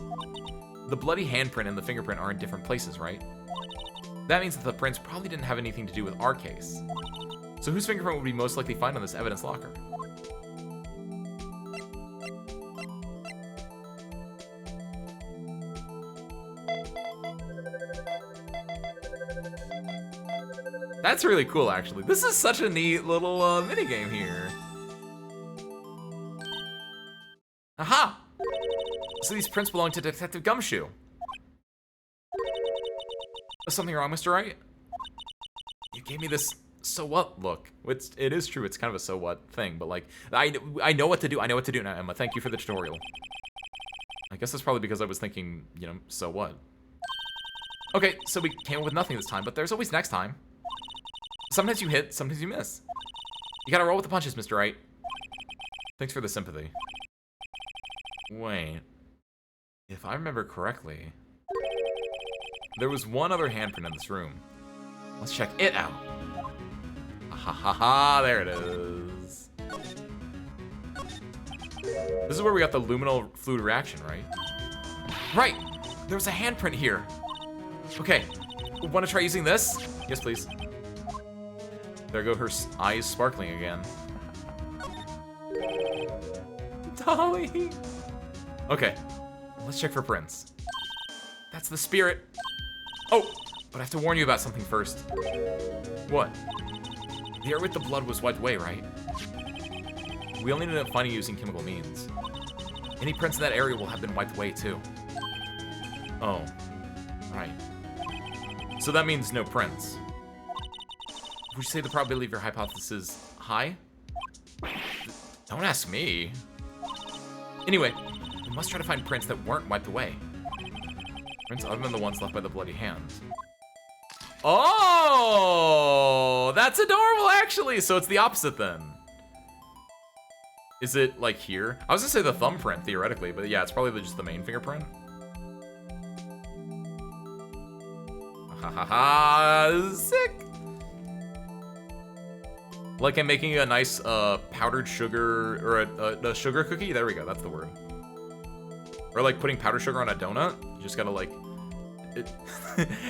The bloody handprint and the fingerprint are in different places, right? That means that the prints probably didn't have anything to do with our case. So whose fingerprint would be most likely found on this evidence locker? That's really cool, actually. This is such a neat little minigame here. Aha! So these prints belong to Detective Gumshoe. Is something wrong, Mr. Wright? You gave me this so what look. It is true, it's kind of a so what thing, but like, I know what to do. I know what to do now, Emma. Thank you for the tutorial. I guess that's probably because I was thinking, you know, so what? Okay, so we came up with nothing this time, but there's always next time. Sometimes you hit, sometimes you miss. You gotta roll with the punches, Mr. Wright. Thanks for the sympathy. Wait. If I remember correctly, there was one other handprint in this room. Let's check it out. Ha ha ha, there it is. This is where we got the luminal fluid reaction, right? Right! There was a handprint here. Okay, wanna try using this? Yes, please. There go her eyes sparkling again. Dolly! Okay, let's check for prints. That's the spirit. Oh, but I have to warn you about something first. What? The area with the blood was wiped away, right? We only ended up finding using chemical means. Any prints in that area will have been wiped away, too. Oh, right. So that means no prints. Would you say the probability of your hypothesis is high? Don't ask me. Anyway, we must try to find prints that weren't wiped away. Prints other than the ones left by the bloody hand. Oh, that's adorable, actually. So it's the opposite then. Is it like here? I was gonna say the thumbprint theoretically, but yeah, it's probably just the main fingerprint. Ha ha ha! Sick. Like I'm making a nice powdered sugar, or a sugar cookie. There we go, that's the word. Or like putting powdered sugar on a donut. You just gotta like,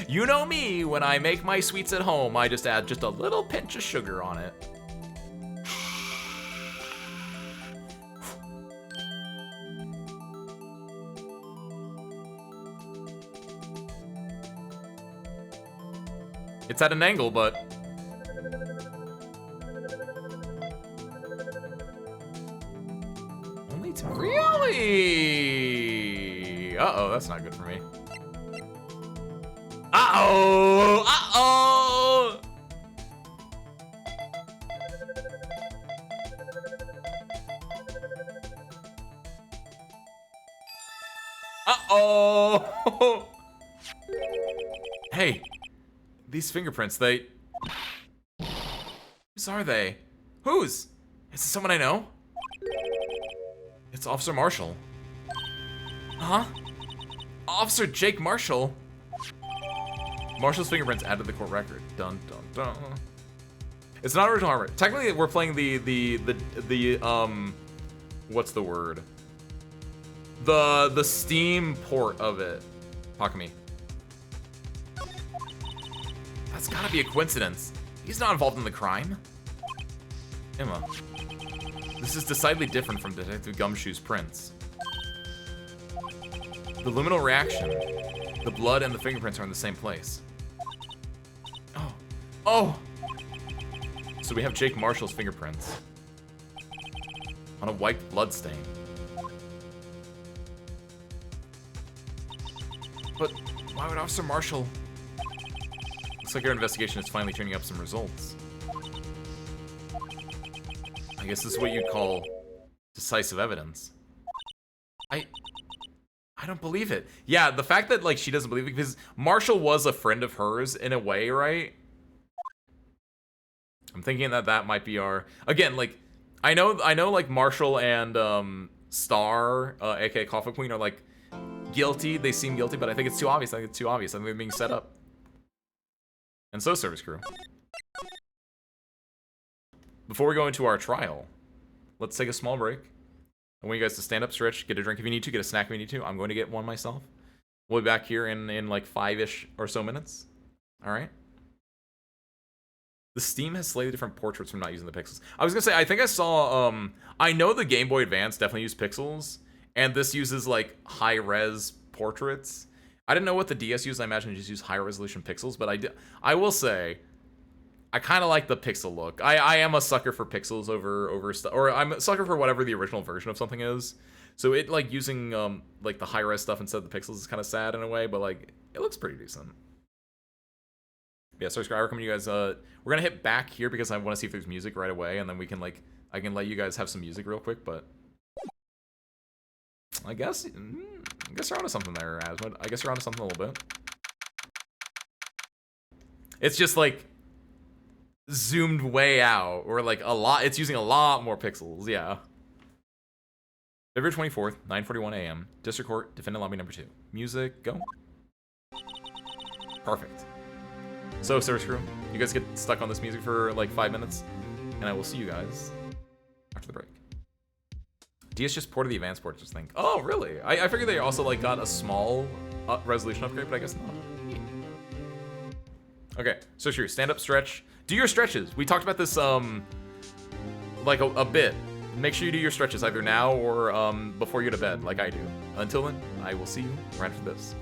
you know me, when I make my sweets at home, I just add just a little pinch of sugar on it. It's at an angle, but really? Uh-oh, that's not good for me. Uh-oh! Uh-oh! Uh-oh! Hey, these fingerprints, whose are they? Whose? Is this someone I know? It's Officer Marshall. Huh? Officer Jake Marshall? Marshall's fingerprints added to the court record. Dun dun dun. It's not original hardware. Technically, we're playing the what's the word? The Steam port of it. Pakami. That's gotta be a coincidence. He's not involved in the crime. Emma. This is decidedly different from Detective Gumshoe's prints. The luminal reaction, the blood and the fingerprints are in the same place. Oh. Oh! So we have Jake Marshall's fingerprints on a white blood stain. But why would Officer Marshall? Looks like our investigation is finally turning up some results. I guess this is what you'd call decisive evidence. I don't believe it. Yeah, the fact that like she doesn't believe it, because Marshall was a friend of hers in a way, right? I'm thinking that might be our, again, like I know like Marshall and Star, aka Coffee Queen, are like guilty. They seem guilty, but I think it's too obvious. I think it's too obvious. I think they're being set up. And so Service Crew. Before we go into our trial, let's take a small break. I want you guys to stand up, stretch, get a drink if you need to, get a snack if you need to. I'm going to get one myself. We'll be back here in like 5-ish or so minutes. All right. The Steam has slightly different portraits from not using the pixels. I was gonna say, I think I saw, I know the Game Boy Advance definitely used pixels, and this uses like high-res portraits. I didn't know what the DS used. I imagine it just used high-resolution pixels, but I will say, I kind of like the pixel look. I am a sucker for pixels over stuff, or I'm a sucker for whatever the original version of something is. So it like using like the high-res stuff instead of the pixels is kind of sad in a way, but like it looks pretty decent. Yeah, so I recommend you guys. We're gonna hit back here because I want to see if there's music right away, and then we can like I can let you guys have some music real quick. But I guess you're onto something there, Asmod. I guess you're onto something a little bit. It's just like zoomed way out, or like a lot. It's using a lot more pixels. Yeah. February 24th, 9:41 a.m. District Court, Defendant Lobby Number 2. Music, go. Perfect. So, Service Crew, you guys get stuck on this music for like 5 minutes, and I will see you guys after the break. DS just ported the advanced port, just think. Oh, really? I figured they also like got a small resolution upgrade, but I guess not. Okay, so sure, stand up, stretch. Do your stretches. We talked about this like a bit. Make sure you do your stretches either now or before you go to bed, like I do. Until then, I will see you right after this.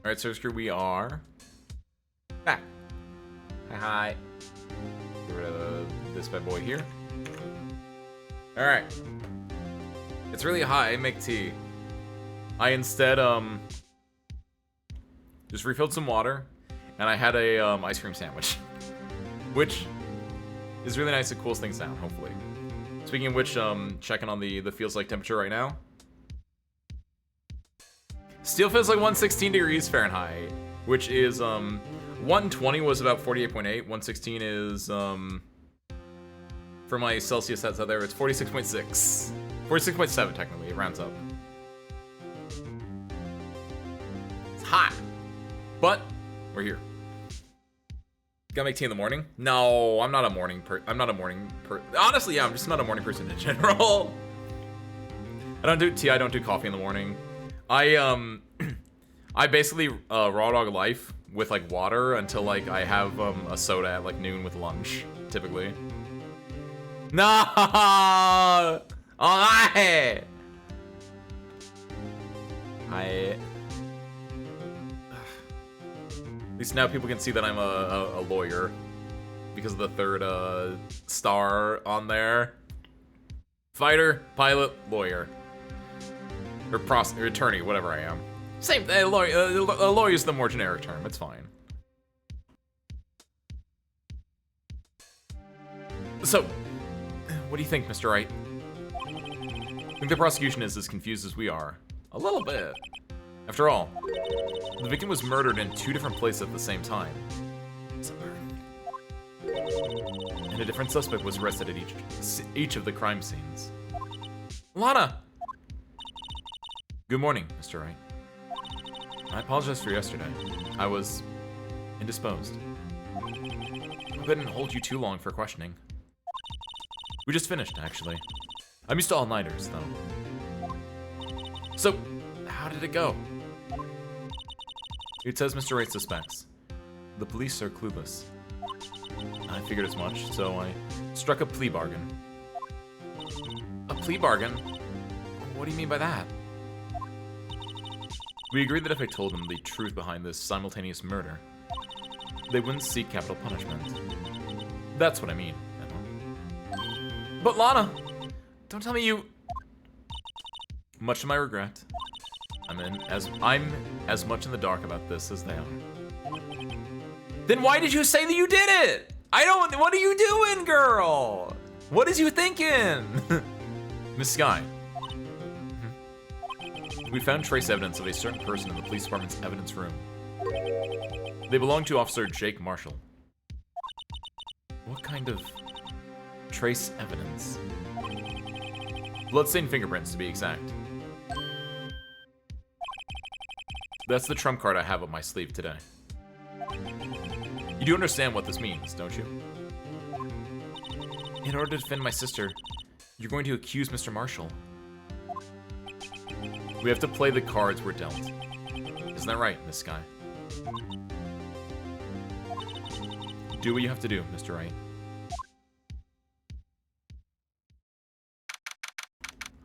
Alright, service crew, we are back. Hi. Get rid of this bad boy here. Alright. It's really hot. I make tea. I instead, just refilled some water, and I had a, ice cream sandwich. Which is really nice. It cools things down, hopefully. Speaking of which, checking on the feels like temperature right now. Still feels like 116 degrees Fahrenheit, which is, 120 was about 48.8. 116 is, for my Celsius sets out there, it's 46.6. 46.7, technically. It rounds up. It's hot. But, we're here. Gotta make tea in the morning? No, I'm not a morning honestly, yeah, I'm just not a morning person in general. I don't do tea, I don't do coffee in the morning. I basically raw dog life with like water until like I have a soda at like noon with lunch, typically. No! Alright! At least now people can see that I'm a lawyer because of the third star on there. Fighter, pilot, lawyer. Or attorney, whatever I am. Same thing, a lawyer is the more generic term, it's fine. So, what do you think, Mr. Wright? I think the prosecution is as confused as we are. A little bit. After all, the victim was murdered in 2 different places at the same time. And a different suspect was arrested at each of the crime scenes. Lana! Good morning, Mr. Wright. I apologize for yesterday. I was indisposed. I couldn't hold you too long for questioning. We just finished, actually. I'm used to all-nighters, though. So, how did it go? It says Mr. Wright suspects. The police are clueless. I figured as much, so I struck a plea bargain. A plea bargain? What do you mean by that? We agreed that if I told them the truth behind this simultaneous murder, they wouldn't seek capital punishment. That's what I mean, Emma. But Lana, don't tell me you... Much to my regret, I'm as much in the dark about this as they are. Then why did you say that you did it? What are you doing, girl? What is you thinking? Miss Sky. We found trace evidence of a certain person in the police department's evidence room. They belong to Officer Jake Marshall. What kind of trace evidence? Bloodstained fingerprints, to be exact. That's the trump card I have up my sleeve today. You do understand what this means, don't you? In order to defend my sister, you're going to accuse Mr. Marshall. We have to play the cards we're dealt. Isn't that right, Miss Sky? Do what you have to do, Mr. Wright.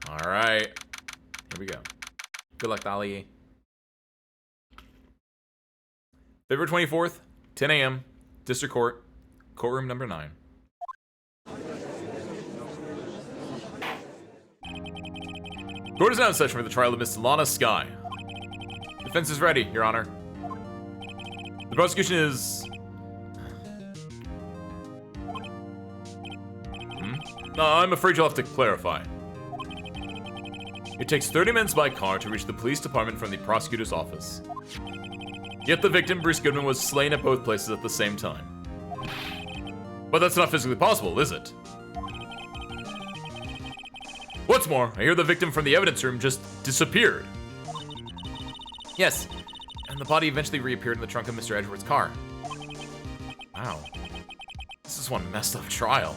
Alright. Here we go. Good luck, Dolly. February 24th, 10 a.m., District Court, courtroom number 9. Court is now in session for the trial of Miss Lana Sky. Defense is ready, Your Honor. The prosecution is... No, I'm afraid you'll have to clarify. It takes 30 minutes by car to reach the police department from the prosecutor's office. Yet the victim, Bruce Goodman, was slain at both places at the same time. But that's not physically possible, is it? What's more, I hear the victim from the evidence room just disappeared. Yes, and the body eventually reappeared in the trunk of Mr. Edgeworth's car. Wow. This is one messed up trial.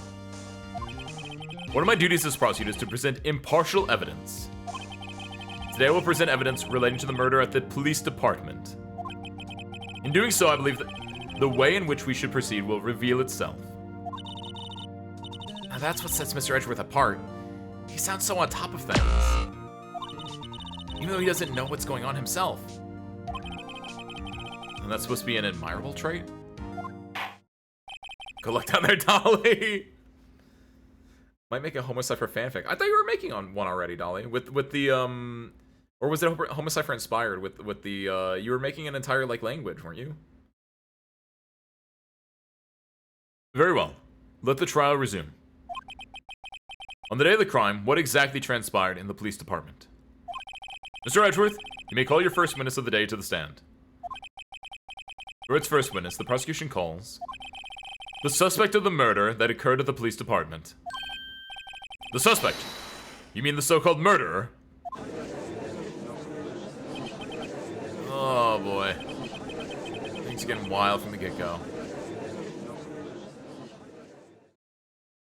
One of my duties as prosecutor is to present impartial evidence. Today I will present evidence relating to the murder at the police department. In doing so, I believe that the way in which we should proceed will reveal itself. Now that's what sets Mr. Edgeworth apart. He sounds so on top of things. Even though he doesn't know what's going on himself. And that's supposed to be an admirable trait? Good luck down there, Dolly! Might make a Homocipher fanfic. I thought you were making one already, Dolly. With the, or was it Homocipher inspired? With the, you were making an entire, like, language, weren't you? Very well. Let the trial resume. On the day of the crime, what exactly transpired in the police department? Mr. Edgeworth, you may call your first witness of the day to the stand. For its first witness, the prosecution calls the suspect of the murder that occurred at the police department. The suspect? You mean the so-called murderer? Oh boy. Things are getting wild from the get-go.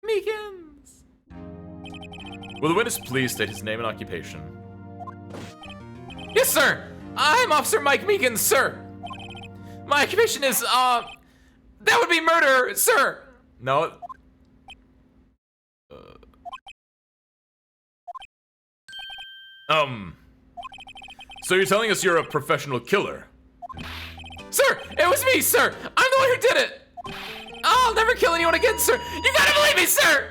Meekins! Will the witness please state his name and occupation? Yes, sir! I'm Officer Mike Meekins, sir! My occupation is, that would be murder, sir! No. So you're telling us you're a professional killer? Sir, it was me, sir! I'm the one who did it! I'll never kill anyone again, sir! You gotta believe me, sir!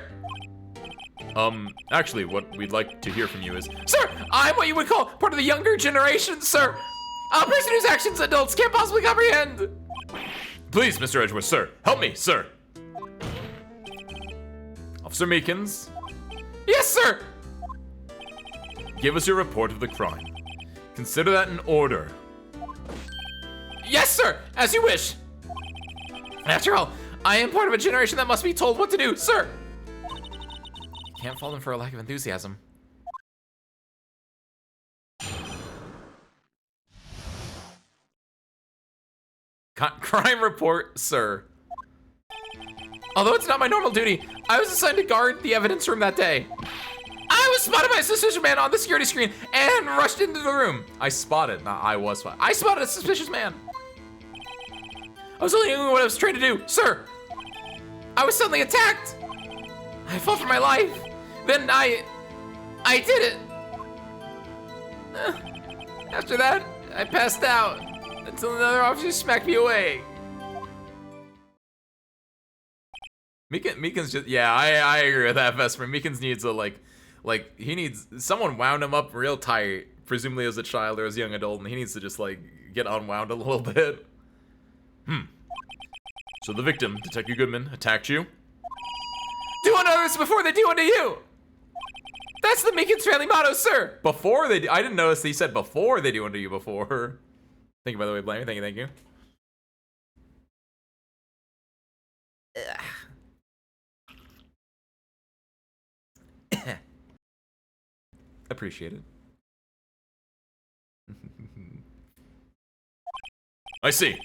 Actually, what we'd like to hear from you is... Sir, I'm what you would call part of the younger generation, sir! A person whose actions adults can't possibly comprehend! Please, Mr. Edgeworth, sir, help me, sir! Officer Meekins? Yes, sir! Give us your report of the crime. Consider that an order. Yes, sir! As you wish! After all, I am part of a generation that must be told what to do, sir! Can't fault him for a lack of enthusiasm. Crime report, sir. Although it's not my normal duty, I was assigned to guard the evidence room that day. I was spotted by a suspicious man on the security screen and rushed into the room. I spotted a suspicious man. I was only doing what I was trained to do, sir. I was suddenly attacked. I fought for my life. Then I did it. After that, I passed out until another officer smacked me away. Meekins just, yeah, I agree with that, Vesper. Meekins needs a, like, he needs, someone wound him up real tight, presumably as a child or as a young adult, and he needs to just, like, get unwound a little bit. So the victim, Detective Goodman, attacked you? Do unto others before they do unto you! That's the Meekins family motto, sir! Before they do, I didn't notice that he said before they do unto you before. Thank you, by the way, Blamey. Thank you. Appreciate it. I see.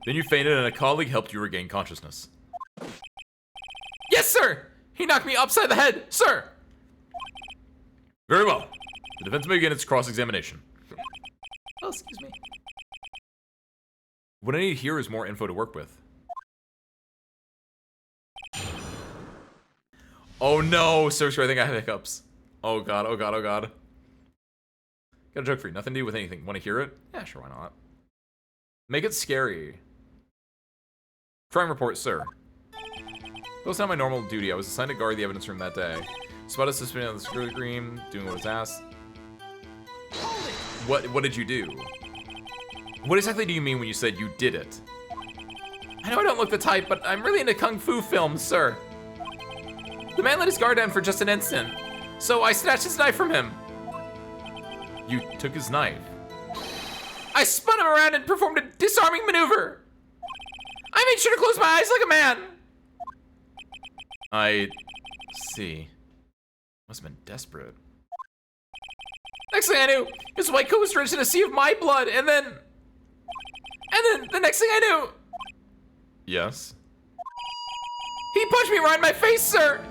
Then you fainted and a colleague helped you regain consciousness. Yes, sir! He knocked me upside the head, sir! Very well. The defense may begin its cross-examination. Oh, excuse me. What I need here is more info to work with. Oh no, Searcher, I think I have hiccups. Oh god, oh god, oh god. Got a joke for you, nothing to do with anything. Want to hear it? Yeah, sure, why not? Make it scary. Crime report, sir. That was not my normal duty. I was assigned to guard the evidence room that day. Spotted suspicion on the security screen, doing what was asked. What did you do? What exactly do you mean when you said you did it? I know I don't look the type, but I'm really into kung fu films, sir. The man let his guard down for just an instant, so I snatched his knife from him. You took his knife? I spun him around and performed a disarming maneuver. I made sure to close my eyes like a man. I see. Must have been desperate. Next thing I knew, his white coat was drenched in a sea of my blood, and then the next thing I knew... Yes? He punched me right in my face, sir!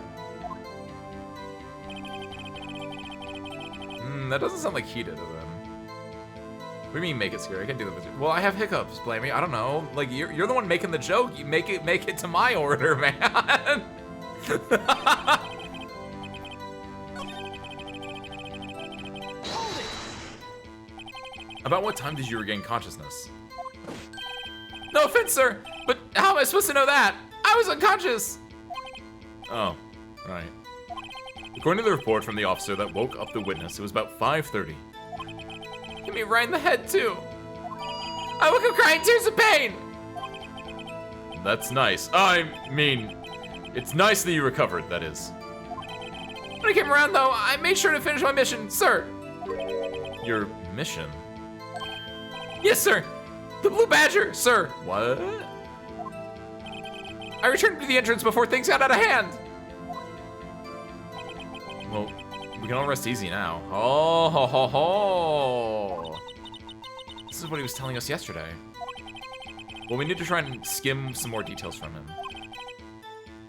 That doesn't sound like he did it, then. What do you mean, make it scary? I can do that with you. Well, I have hiccups, Blamey. I don't know. Like, you're the one making the joke. You make it to my order, man. About what time did you regain consciousness? No offense, sir, but how am I supposed to know that? I was unconscious. Oh, right. According to the report from the officer that woke up the witness, it was about 5:30. Hit me right in the head, too. I woke up crying tears of pain. That's nice. I mean, it's nice that you recovered, that is. When I came around, though, I made sure to finish my mission, sir. Your mission? Yes, sir. The Blue Badger, sir. What? I returned to the entrance before things got out of hand. Well, we can all rest easy now. Oh, ho, ho, ho. This is what he was telling us yesterday. Well, we need to try and skim some more details from him.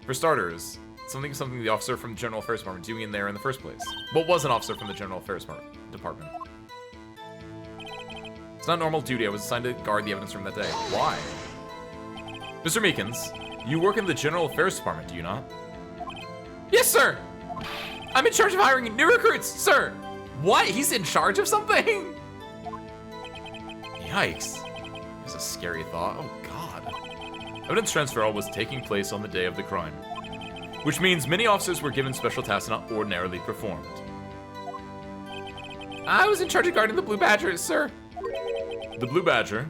For starters, something the officer from the General Affairs Department doing in there in the first place. What was an officer from the General Affairs Department? It's not normal duty. I was assigned to guard the evidence room that day. Why? Mr. Meekins, you work in the General Affairs Department, do you not? Yes, sir! I'm in charge of hiring new recruits, sir! What? He's in charge of something? Yikes. That's a scary thought. Oh, God. Evidence transfer was taking place on the day of the crime, which means many officers were given special tasks not ordinarily performed. I was in charge of guarding the Blue Badgers, sir. The Blue Badger?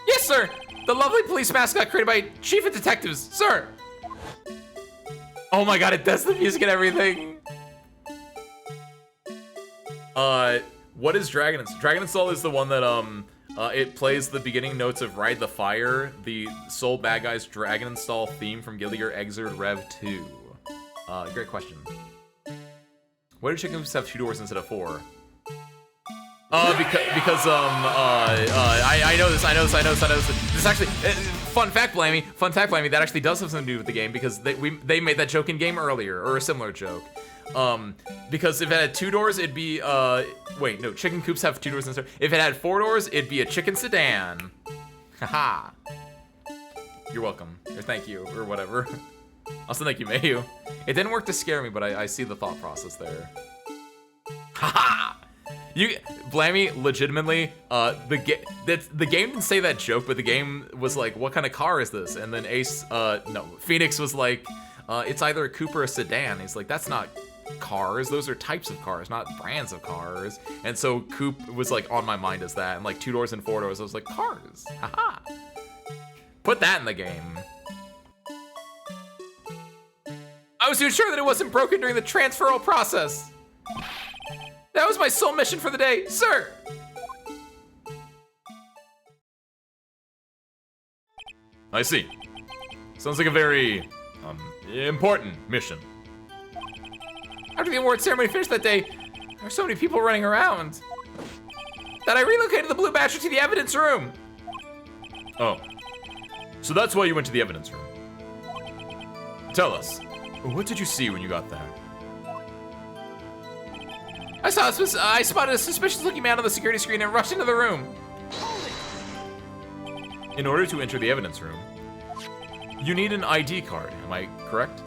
Yes, sir! The lovely police mascot created by Chief of Detectives, sir! Oh my god, it does the music and everything! What is Dragon Install? Dragon Install is the one that, it plays the beginning notes of Ride the Fire, the Soul Bad Guys Dragon Install theme from Guilty Gear Xrd Rev 2. Great question. Why do chickens have 2 doors instead of 4? Because I know this. This actually, fun fact, Blammy, that actually does have something to do with the game because they made that joke in game earlier, or a similar joke. Because if it had 2 doors, it'd be, wait, no, chicken coops have 2 doors instead. If it had 4 doors, it'd be a chicken sedan. Haha. You're welcome, or thank you, or whatever. Also, thank you, Mayu. It didn't work to scare me, but I see the thought process there. Haha! Blammy, legitimately, the game didn't say that joke, but the game was like, what kind of car is this? And then Phoenix was like, it's either a coupe or a sedan. He's like, that's not cars, those are types of cars, not brands of cars. And so coupe was like on my mind as that, and like 2 doors and 4 doors, I was like, cars, haha. Put that in the game. I was to ensure that it wasn't broken during the transferal process. That was my sole mission for the day, sir! I see. Sounds like a very, important mission. After the award ceremony finished that day, there were so many people running around that I relocated the Blue Badger to the evidence room. Oh. So that's why you went to the evidence room. Tell us, what did you see when you got there? I spotted a suspicious-looking man on the security screen and rushed into the room. In order to enter the evidence room, you need an ID card, am I correct?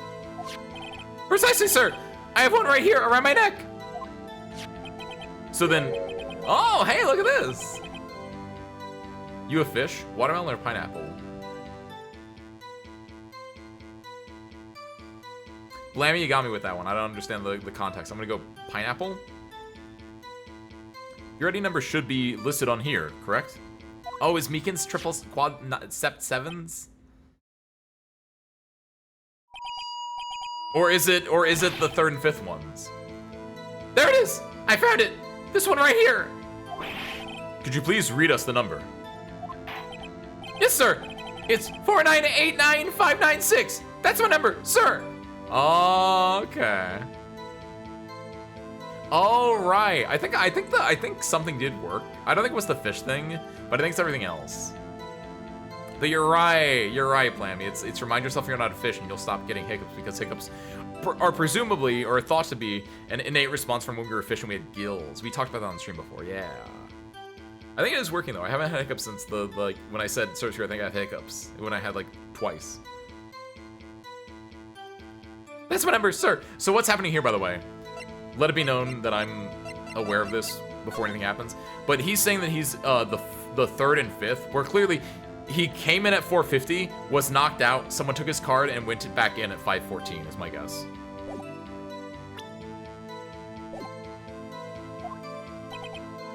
Precisely, sir! I have one right here around my neck! So then, oh, hey, look at this! You a fish, watermelon, or pineapple? Blammy, you got me with that one. I don't understand the context. I'm gonna go pineapple. Your ID number should be listed on here, correct? Oh, is Meekins triples, quad, sept sevens? Or is it the 3rd and 5th ones? There it is! I found it! This one right here! Could you please read us the number? Yes, sir! It's 4989596! That's my number, sir! Okay. All right. I think something did work. I don't think it was the fish thing, but I think it's everything else. But you're right, Blammy. It's remind yourself you're not a fish and you'll stop getting hiccups, because hiccups are presumably, or thought to be, an innate response from when we were fish and we had gills. We talked about that on the stream before, yeah. I think it is working though. I haven't had hiccups since when I said search here, I think I have hiccups. When I had like twice. That's my number, sir. So what's happening here, by the way? Let it be known that I'm aware of this before anything happens. But he's saying that he's the 3rd and 5th, where clearly He came in at 450, was knocked out, someone took his card and went back in at 514 is my guess.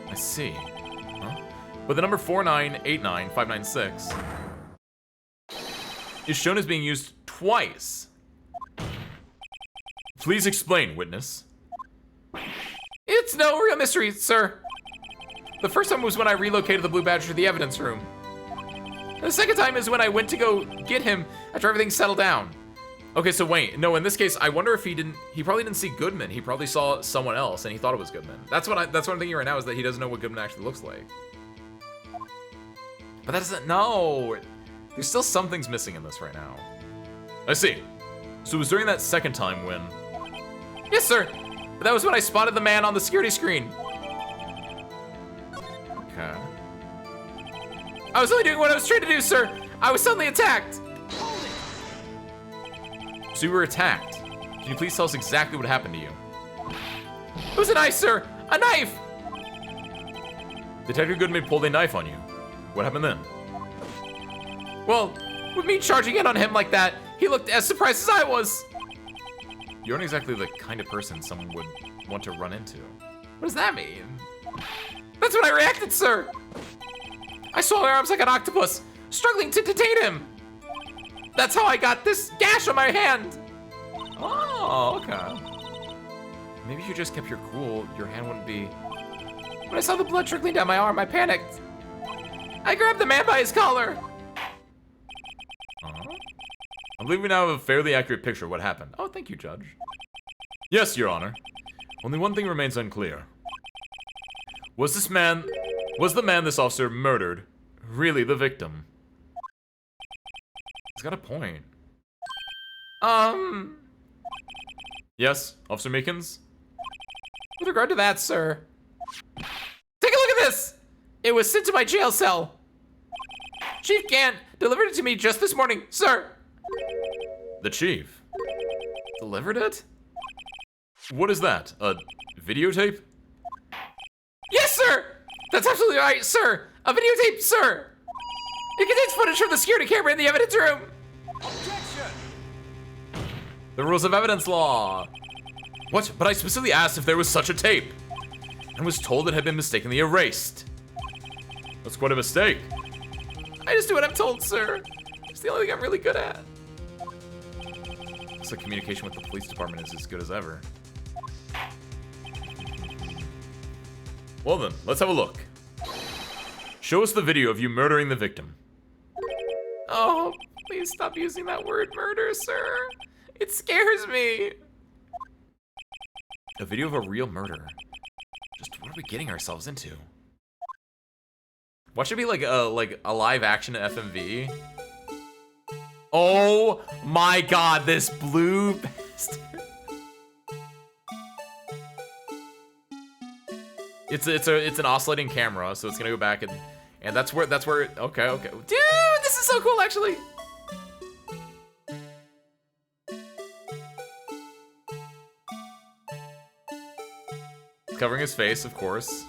I see. Huh? But the number 4989596 is shown as being used twice. Please explain, witness. It's no real mystery, sir. The first time was when I relocated the Blue Badger to the evidence room. The second time is when I went to go get him after everything settled down. Okay, so wait, no, in this case, I wonder if he probably didn't see Goodman. He probably saw someone else and he thought it was Goodman. That's what I'm thinking right now, is that he doesn't know what Goodman actually looks like. But that doesn't, no. There's still some things missing in this right now. I see. So it was during that second time when... Yes, sir. That was when I spotted the man on the security screen. Okay. I was only doing what I was trained to do, sir. I was suddenly attacked. So you were attacked. Can you please tell us exactly what happened to you? It was a knife, sir. A knife. Detective Goodman pulled a knife on you. What happened then? Well, with me charging in on him like that, he looked as surprised as I was. You aren't exactly the kind of person someone would want to run into. What does that mean? That's when I reacted, sir. I swung my arms like an octopus, struggling to detain him. That's how I got this gash on my hand. Oh, okay. Maybe if you just kept your cool, your hand wouldn't be... When I saw the blood trickling down my arm, I panicked. I grabbed the man by his collar. I believe we now have a fairly accurate picture of what happened. Oh, thank you, Judge. Yes, Your Honor. Only one thing remains unclear. Was the man this officer murdered really the victim? He's got a point. Yes, Officer Meekins? With regard to that, sir. Take a look at this! It was sent to my jail cell. Chief Gant delivered it to me just this morning, sir. The chief delivered it? What is that? A videotape? Yes, sir! That's absolutely right, sir! A videotape, sir! It contains footage from the security camera in the evidence room! Objection! The rules of evidence law. What? But I specifically asked if there was such a tape, and was told it had been mistakenly erased. That's quite a mistake. I just do what I'm told, sir. It's the only thing I'm really good at. Looks like communication with the police department is as good as ever. Well then, let's have a look. Show us the video of you murdering the victim. Oh, please stop using that word murder, sir. It scares me. A video of a real murder. Just what are we getting ourselves into? What should be like a live action FMV? Oh my god, this blue bastard. It's an oscillating camera, so it's gonna go back and that's where okay. Dude, this is so cool actually. It's covering his face, of course.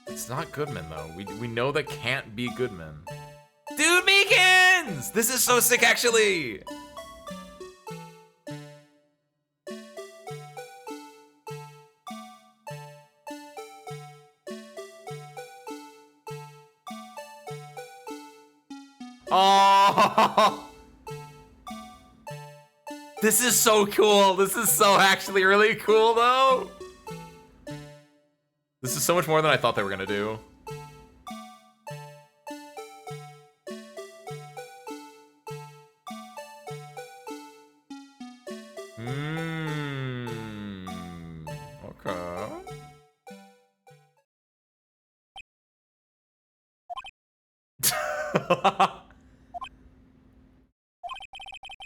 It's not Goodman though. We know that can't be Goodman. Dude, Meekins! This is so sick actually. Oh, this is so cool. This is so actually really cool though. This is so much more than I thought they were gonna do. Okay.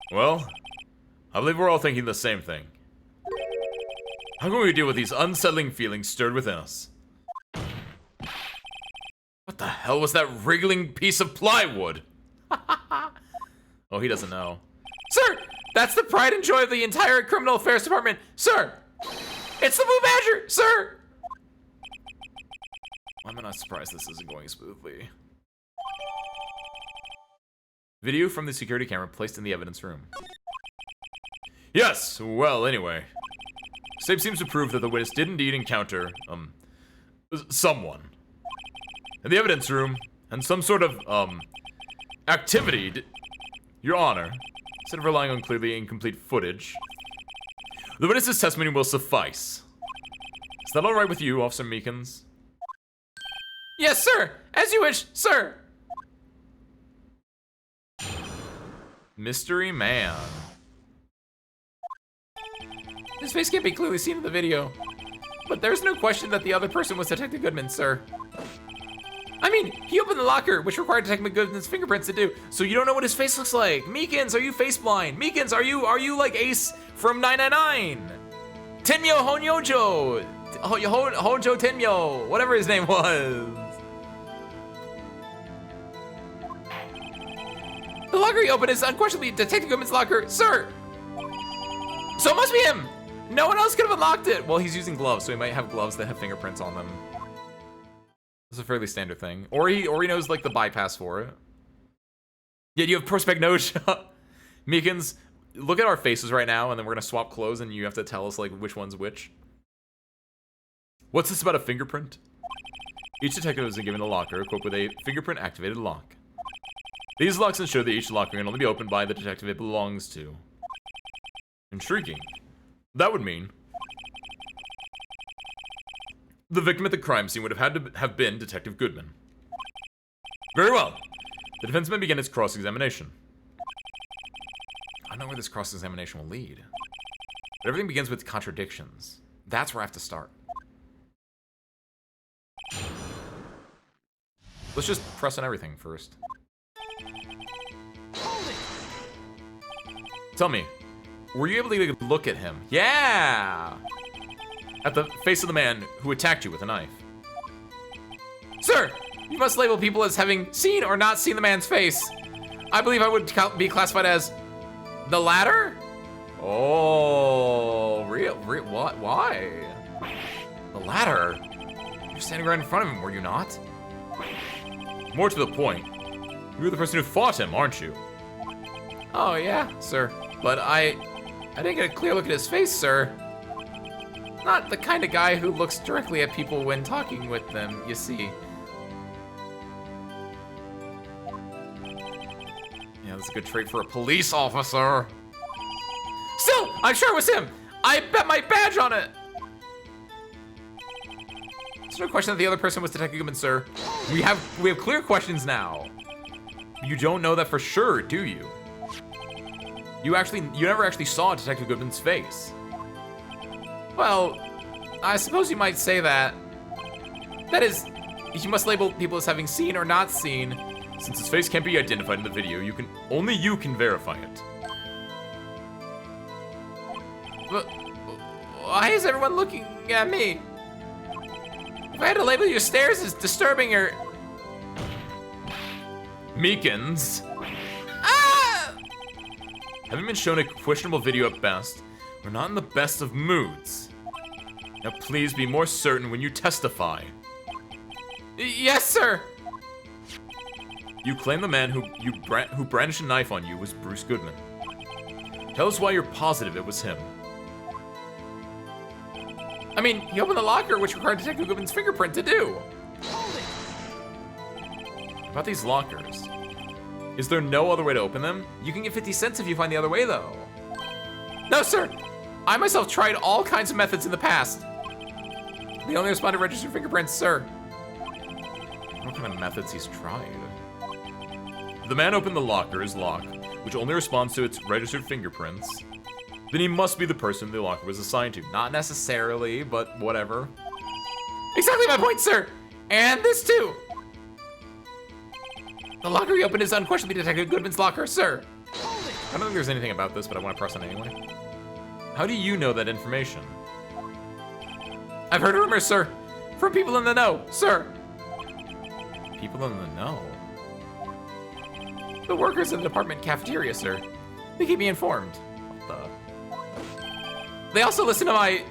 Well, I believe we're all thinking the same thing. How can we deal with these unsettling feelings stirred within us? What the hell was that wriggling piece of plywood? Oh, he doesn't know. Sir, that's the pride and joy of the entire criminal affairs department. Sir, it's the Blue Badger, sir. not surprised this isn't going smoothly. Video from the security camera placed in the evidence room. Yes, well, anyway. Tape seems to prove that the witness did indeed encounter, someone in the evidence room, and some sort of, activity. Your Honor, instead of relying on clearly incomplete footage, the witness's testimony will suffice. Is that alright with you, Officer Meekins? Yes, sir! As you wish, sir! Mystery Man. His face can't be clearly seen in the video, but there's no question that the other person was Detective Goodman, sir. I mean, he opened the locker, which required Detective Goodman's fingerprints to do, so you don't know what his face looks like. Meekins, are you face blind? Meekins, are you like Ace from 999? Tenmyo Honyojo! Hojo Tenmyo, whatever his name was. The locker he opened is unquestionably Detective Goodman's locker, sir! So it must be him! No one else could have unlocked it! Well, he's using gloves, so he might have gloves that have fingerprints on them. That's a fairly standard thing. Or he knows, like, the bypass for it. Yeah, you have prosopagnosia. Meekins, look at our faces right now, and then we're gonna swap clothes, and you have to tell us, like, which one's which. What's this about a fingerprint? Each detective has been given a locker equipped with a fingerprint-activated lock. These locks ensure that each locker can only be opened by the detective it belongs to. Intriguing. That would mean the victim at the crime scene would have had to have been Detective Goodman. Very well. The defense may begin its cross-examination. I don't know where this cross-examination will lead. But everything begins with contradictions. That's where I have to start. Let's just press on everything first. Tell me, were you able to look at him? Yeah! At the face of the man who attacked you with a knife. Sir, you must label people as having seen or not seen the man's face. I believe I would be classified as the latter? Oh, what? Why? The latter? You're standing right in front of him, were you not? More to the point, you're the person who fought him, aren't you? Oh, yeah, sir. But I didn't get a clear look at his face, sir. Not the kind of guy who looks directly at people when talking with them, you see. Yeah, that's a good trait for a police officer. Still, I'm sure it was him. I bet my badge on it. There's no question that the other person was Detective Goodman, sir. We have clear questions now. You don't know that for sure, do you? You never actually saw Detective Goodman's face. Well, I suppose you might say that. That is, you must label people as having seen or not seen. Since his face can't be identified in the video, only you can verify it. But why is everyone looking at me? If I had to label your stares as disturbing or... Meekins. Ah! Having been shown a questionable video at best, we're not in the best of moods. Now please be more certain when you testify. Yes, sir! You claim the man who brandished a knife on you was Bruce Goodman. Tell us why you're positive it was him. I mean, he opened the locker, which required Detective Goodman's fingerprint to do. About these lockers. Is there no other way to open them? You can get 50 cents if you find the other way, though. No, sir. I myself tried all kinds of methods in the past. They only respond to registered fingerprints, sir. What kind of methods he's tried? If the man opened the locker's lock, which only responds to its registered fingerprints, then he must be the person the locker was assigned to. Not necessarily, but whatever. Exactly my point, sir! And this too! The locker he opened is unquestionably Detective Goodman's locker, sir. I don't think there's anything about this, but I want to press on anyway. How do you know that information? I've heard rumors, sir. From people in the know, sir. People in the know? The workers in the department cafeteria, sir. They keep me informed. What the? They also listen to my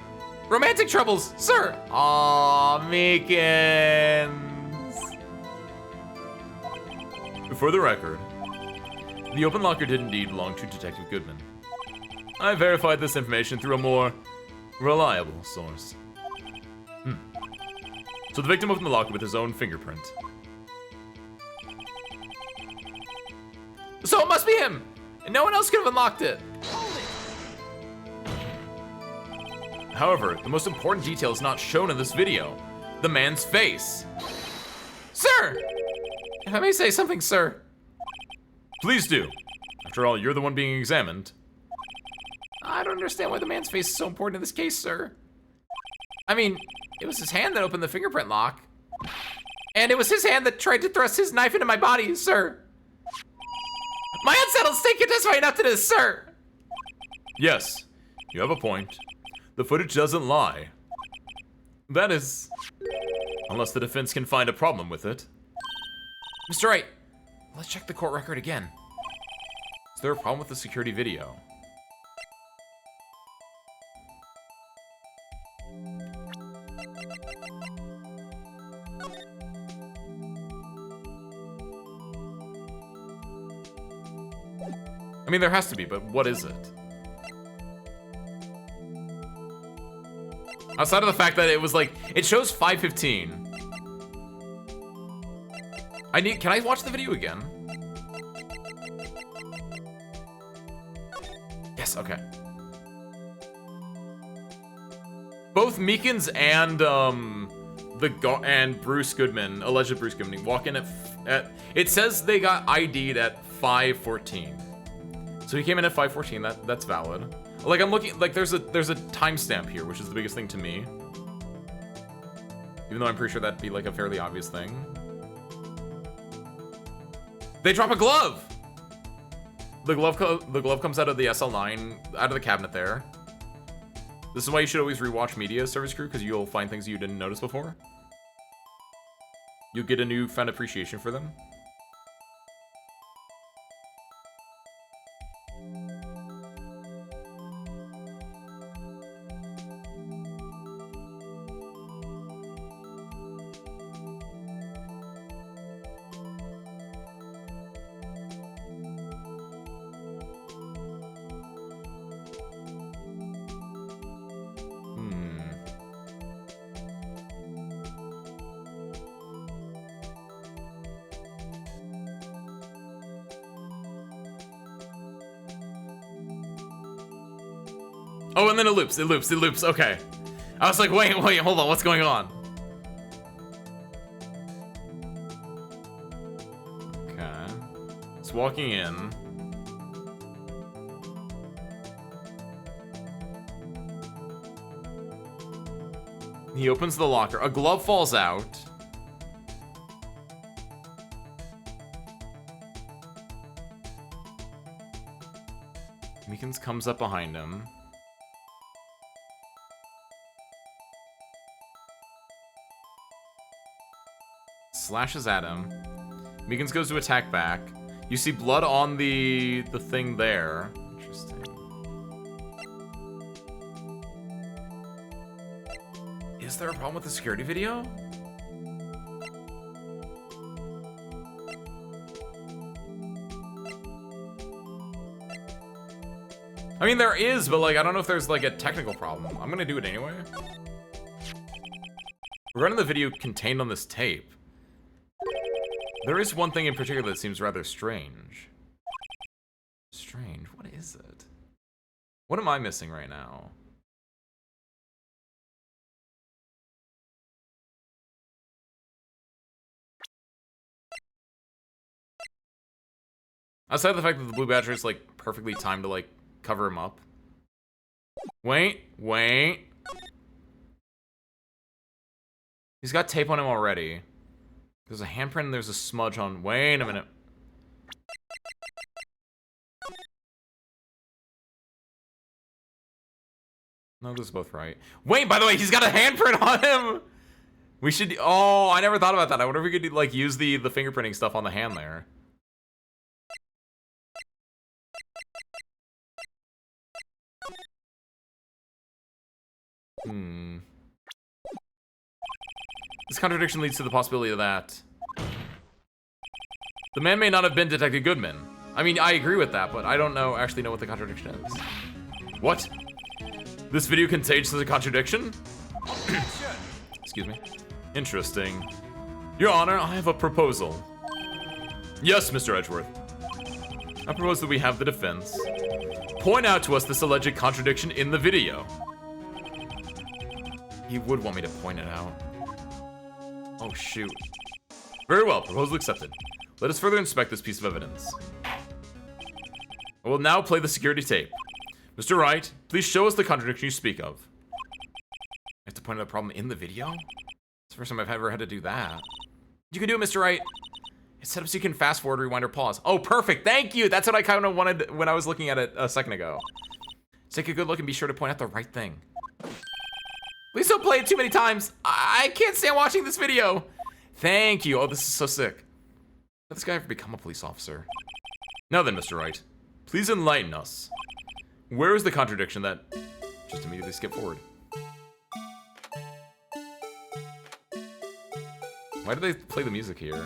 romantic troubles, sir. Aw, Meekins. For the record, the open locker did indeed belong to Detective Goodman. I verified this information through a more reliable source. So the victim opened the locker with his own fingerprint. So it must be him! And no one else could have unlocked it! However, the most important detail is not shown in this video. The man's face. Sir! If I may say something, sir. Please do. After all, you're the one being examined. I don't understand why the man's face is so important in this case, sir. I mean, it was his hand that opened the fingerprint lock. And it was his hand that tried to thrust his knife into my body, sir. My unsettled state can testify enough to this, sir. Yes, you have a point. The footage doesn't lie. That is, unless the defense can find a problem with it. Mr. Wright, let's check the court record again. Is there a problem with the security video? I mean, there has to be, but what is it? Outside of the fact that it was like, it shows 5:15. Can I watch the video again? Yes, okay. Both Meekins and Bruce Goodman, alleged Bruce Goodman, walk in at it says they got ID'd at 5:14. So he came in at 5:14. That's valid. Like I'm looking, like there's a timestamp here, which is the biggest thing to me. Even though I'm pretty sure that'd be like a fairly obvious thing. They drop a glove. The glove comes out of the SL9, out of the cabinet there. This is why you should always rewatch Media Service Crew, because you'll find things you didn't notice before. You'll get a newfound appreciation for them. Oh, and then it loops, okay. I was like, wait, hold on, what's going on? Okay. It's walking in. He opens the locker. A glove falls out. Meekins comes up behind him. Slashes at him. Meekins goes to attack back. You see blood on the thing there. Interesting. Is there a problem with the security video? I mean, there is, but like, I don't know if there's like a technical problem. I'm gonna do it anyway. Regarding the video contained on this tape, there is one thing in particular that seems rather strange. Strange? What is it? What am I missing right now? Outside of the fact that the blue badger is like perfectly timed to like cover him up. Wait. He's got tape on him already. There's a handprint and there's a smudge on. Wait a minute. No, this is both right. Wait, by the way, he's got a handprint on him! We should... Oh, I never thought about that. I wonder if we could, like, use the fingerprinting stuff on the hand there. This contradiction leads to the possibility of that The man may not have been Detective Goodman. I mean, I agree with that, but I don't actually know what the contradiction is. What? This video contains a contradiction? Excuse me. Interesting. Your Honor, I have a proposal. Yes, Mr. Edgeworth. I propose that we have the defense point out to us this alleged contradiction in the video. He would want me to point it out. Oh, shoot. Very well, proposal accepted. Let us further inspect this piece of evidence. I will now play the security tape. Mr. Wright, please show us the contradiction you speak of. I have to point out a problem in the video? It's the first time I've ever had to do that. You can do it, Mr. Wright. It's set up so you can fast forward, rewind, or pause. Oh, perfect, thank you! That's what I kind of wanted when I was looking at it a second ago. Take a good look and be sure to point out the right thing. Please don't play it too many times. I can't stand watching this video. Thank you. Oh, this is so sick. Let this guy ever become a police officer? Now then, Mr. Wright, please enlighten us. Where is the contradiction that... Just immediately skip forward. Why did they play the music here?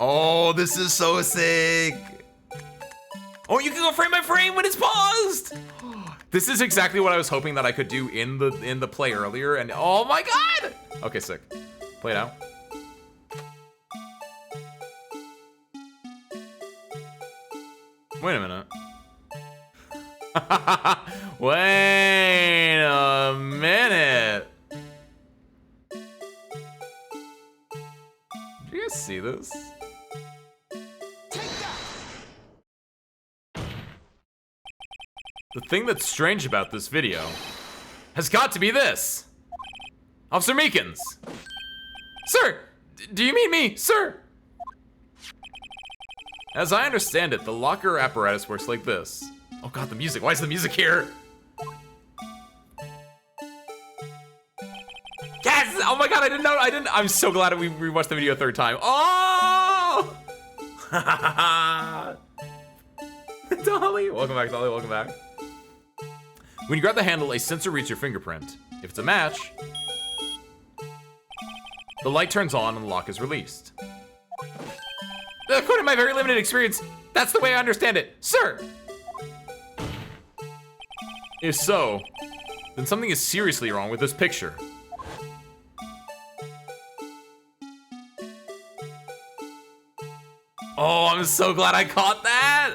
Oh, this is so sick. Oh, you can go frame by frame when it's paused. This is exactly what I was hoping that I could do in the play earlier, and oh my god! Okay, sick. Play it out. Wait a minute. Wait a minute. Did you guys see this? The thing that's strange about this video has got to be this. Officer Meekins. Sir, do you mean me, sir? As I understand it, the locker apparatus works like this. Oh god, the music. Why is the music here? Yes! Oh my god, I didn't know. I'm so glad we rewatched the video a third time. Oh! Dolly. Welcome back, Dolly. Welcome back. When you grab the handle, a sensor reads your fingerprint. If it's a match, the light turns on and the lock is released. According to my very limited experience, that's the way I understand it, sir! If so, then something is seriously wrong with this picture. Oh, I'm so glad I caught that!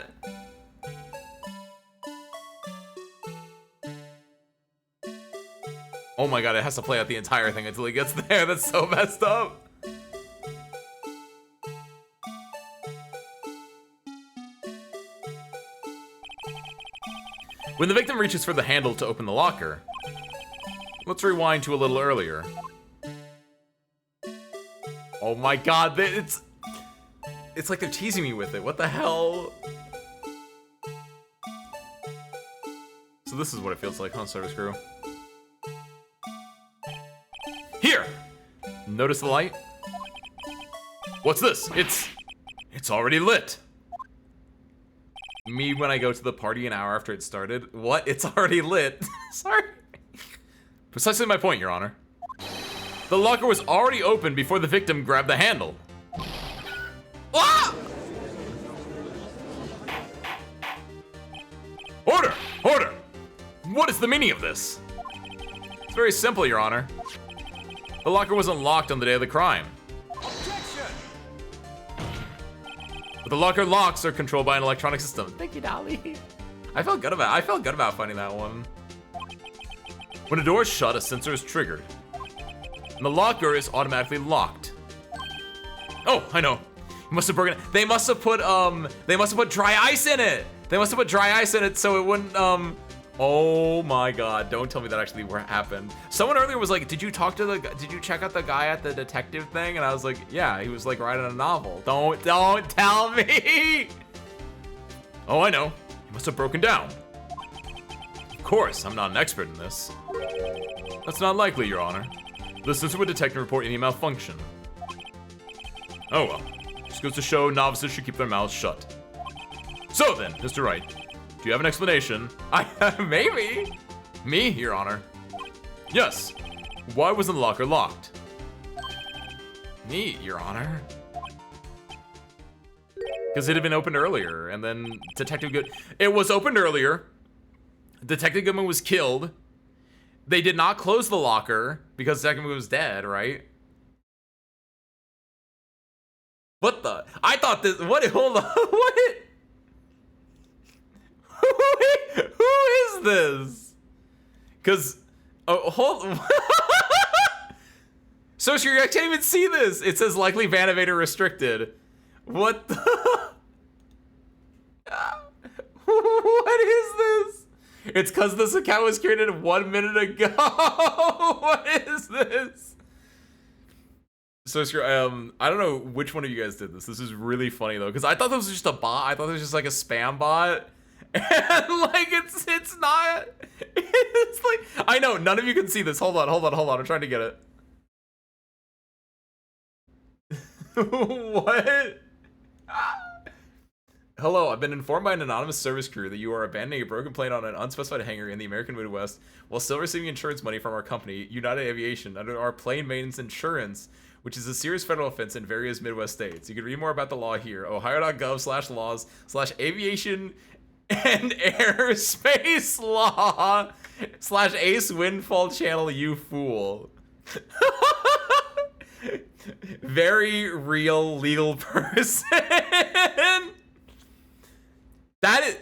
Oh my god, it has to play out the entire thing until he gets there. That's so messed up. When the victim reaches for the handle to open the locker, let's rewind to a little earlier. Oh my god, it's like they're teasing me with it. What the hell? So this is what it feels like, huh, Service Crew? Here! Notice the light? What's this? It's already lit. Me when I go to the party an hour after it started. What? It's already lit. Sorry. Precisely my point, Your Honor. The locker was already open before the victim grabbed the handle. Ah! Order! Order! What is the meaning of this? It's very simple, Your Honor. The locker wasn't locked on the day of the crime. Objection! But the locker locks are controlled by an electronic system. Thank you, Dolly. I felt good about finding that one. When a door is shut, a sensor is triggered. And the locker is automatically locked. Oh, I know. You must have broken it. They must have put dry ice in it. They must have put dry ice in it so it wouldn't oh my god, don't tell me that actually happened. Someone earlier was like, did you check out the guy at the detective thing? And I was like, yeah, he was like writing a novel. Don't tell me. Oh, I know. He must have broken down. Of course, I'm not an expert in this. That's not likely, Your Honor. The sensor would detect and report any malfunction. Oh well. Just goes to show novices should keep their mouths shut. So then, Mr. Wright, do you have an explanation? Maybe. Me, Your Honor. Yes. Why wasn't the locker locked? Neat, Your Honor. Because it had been opened earlier, and then Detective Good... It was opened earlier. Detective Goodman was killed. They did not close the locker because Detective Goodman was dead, right? What the? I thought this... What? Hold on. What? Who is this? Because... Oh, hold... So sure, I can't even see this. It says likely Vanivator restricted. What the? What is this? It's because this account was created 1 minute ago. What is this? So sure, I don't know which one of you guys did this. This is really funny though, because I thought this was just a bot. I thought it was just like a spam bot. And like it's not. It's like, I know none of you can see this. Hold on. I'm trying to get it. What? Hello, I've been informed by an anonymous service crew that you are abandoning a broken plane on an unspecified hangar in the American Midwest while still receiving insurance money from our company, United Aviation, under our plane maintenance insurance, which is a serious federal offense in various Midwest states. You can read more about the law here. Ohio.gov/laws/aviation and airspace law/ace windfall channel, you fool. Very real legal person. That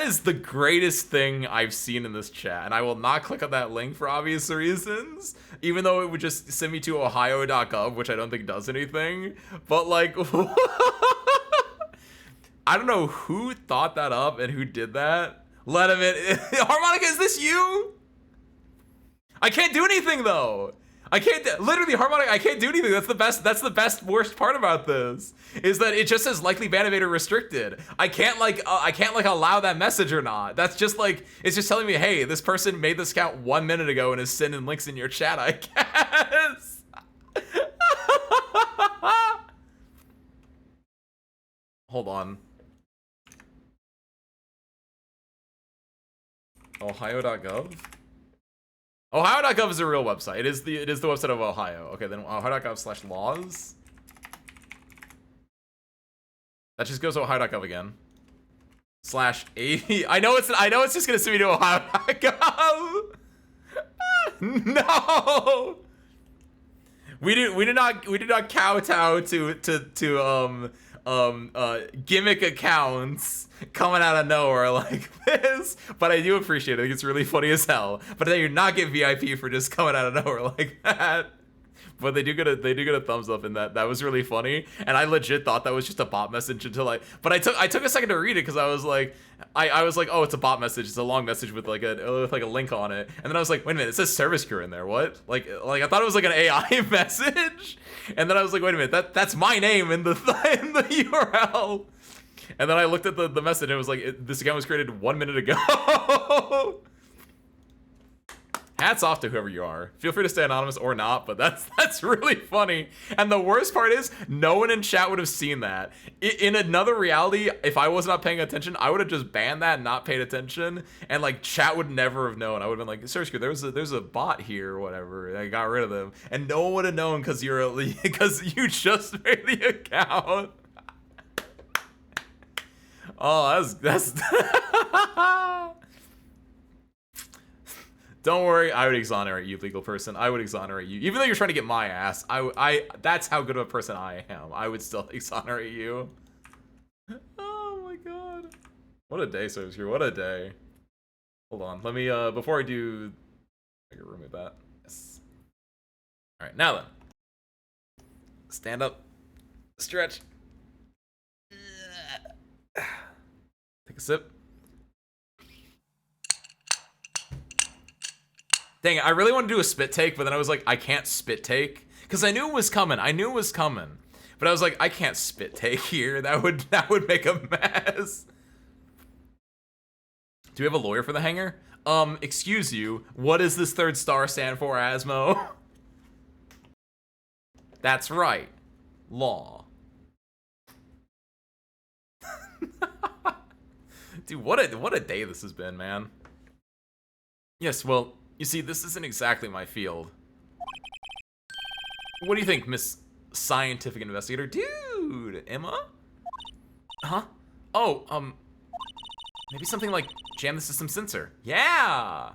is the greatest thing I've seen in this chat, and I will not click on that link for obvious reasons, even though it would just send me to ohio.gov, which I don't think does anything. But like, I don't know who thought that up and who did that. Let him in. Harmonica, is this you? I can't do anything though. I can't, literally, Harmonic, I can't do anything. That's the best worst part about this, is that it just says likely Vanivator restricted. I can't allow that message or not. That's just like, it's just telling me, hey, this person made this account 1 minute ago and is sending links in your chat, I guess. Hold on. Ohio.gov? Ohio.gov is a real website. It is the website of Ohio. Okay, then ohio.gov/laws. That just goes to ohio.gov again. /80. I know it's just gonna send me to ohio.gov. No. We did not kowtow to gimmick accounts coming out of nowhere like this, but I do appreciate it. I think it's really funny as hell. But then you're not get VIP for just coming out of nowhere like that. But they do get a thumbs up in that. That was really funny, and I legit thought that was just a bot message until but I took a second to read it because I was like, oh, it's a bot message. It's a long message with like a link on it, and then I was like, wait a minute, it says service crew in there. What? Like I thought it was like an AI message, and then I was like, wait a minute, that's my name in the URL. And then I looked at the message and it was like, this account was created 1 minute ago. Hats off to whoever you are. Feel free to stay anonymous or not, but that's really funny. And the worst part is, no one in chat would have seen that. In another reality, if I was not paying attention, I would have just banned that and not paid attention, and like chat would never have known. I would have been like, Search Crew, there's a bot here or whatever. I got rid of them, and no one would have known because because you just made the account. Oh, that's Don't worry, I would exonerate you, legal person. I would exonerate you. Even though you're trying to get my ass, that's how good of a person I am. I would still exonerate you. Oh my god. What a day, Service Crew. What a day. Hold on. Let me, before I do... I can remove that. Yes. Alright, now then. Stand up. Stretch. Take a sip. Dang it, I really want to do a spit take, but then I was like, I can't spit take. Because I knew it was coming. But I was like, I can't spit take here. That would make a mess. Do we have a lawyer for the hangar? Excuse you. What does this third star stand for, Asmo? That's right. Law. Dude, what a day this has been, man. Yes, well, you see, this isn't exactly my field. What do you think, Miss scientific investigator. Dude, Emma? Huh? Oh, maybe something like jam the system sensor. Yeah!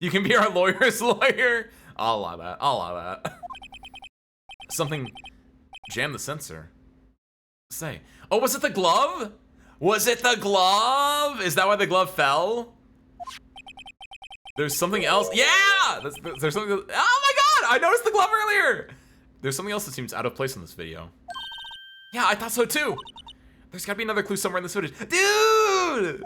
You can be our lawyer's lawyer. I'll allow that. I'll allow that. Something, jam the sensor. Say. Oh, was it the glove? Was it the glove? Is that why the glove fell? There's something else. Yeah! There's something. Oh my god! I noticed the glove earlier! There's something else that seems out of place in this video. Yeah, I thought so too. There's gotta be another clue somewhere in this footage. Dude!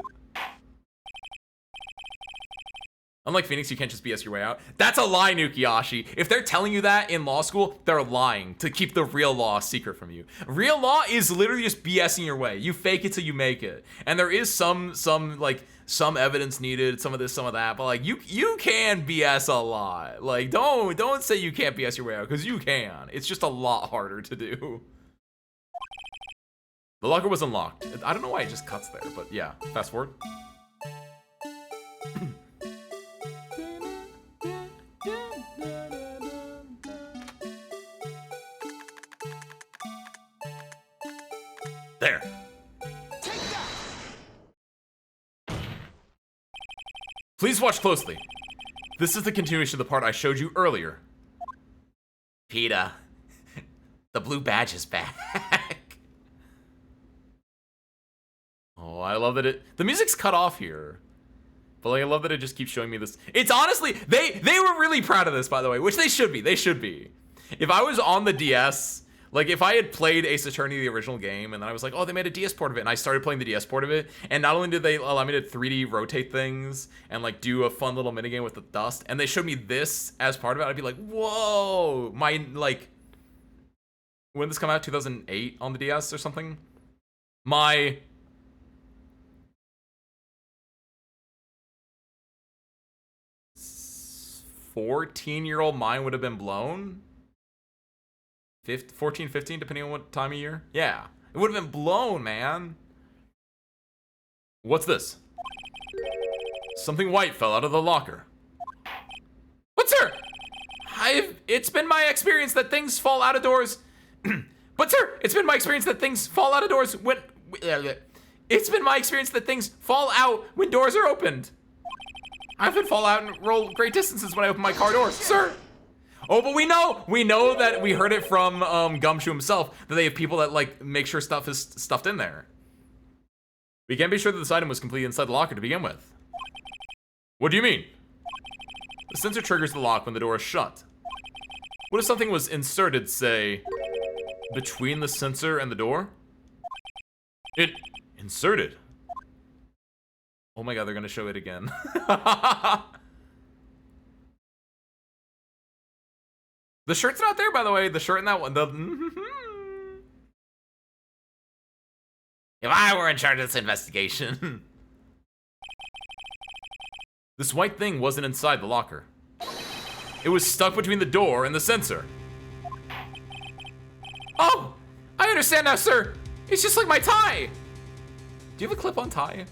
Unlike Phoenix, you can't just BS your way out. That's a lie, Nukiashi. If they're telling you that in law school, they're lying to keep the real law secret from you. Real law is literally just BSing your way. You fake it till you make it. And there is some evidence needed, some of this, some of that, but like you can BS a lot. Like don't say you can't BS your way out, because you can. It's just a lot harder to do. The locker was unlocked. I don't know why it just cuts there, but yeah. Fast forward. There. Please watch closely. This is the continuation of the part I showed you earlier. PETA, the blue badge is back. Oh, I love that the music's cut off here. But like, I love that it just keeps showing me this. It's honestly, they were really proud of this, by the way, which they should be. They should be. If I was on the DS, like if I had played Ace Attorney, the original game, and then I was like, oh, they made a DS port of it, and I started playing the DS port of it, and not only did they allow me to 3D rotate things and like do a fun little minigame with the dust, and they showed me this as part of it, I'd be like, whoa, my, like, when did this come out, 2008 on the DS or something? My 14-year-old mind would have been blown. 14, 15, depending on what time of year. Yeah, it would have been blown, man. What's this? Something white fell out of the locker. But sir, it's been my experience that things fall out of doors. But sir, it's been my experience that things fall out of doors when, it's been my experience that things fall out when doors are opened. I often fall out and roll great distances when I open my car doors, sir. Oh, but we know that we heard it from Gumshoe himself, that they have people that like make sure stuff is stuffed in there. We can't be sure that this item was completely inside the locker to begin with. What do you mean? The sensor triggers the lock when the door is shut. What if something was inserted, say, between the sensor and the door? It inserted. Oh my god, they're gonna show it again. The shirt's not there, by the way. The shirt in that one. If I were in charge of this investigation. This white thing wasn't inside the locker. It was stuck between the door and the sensor. Oh, I understand now, sir. It's just like my tie. Do you have a clip-on tie?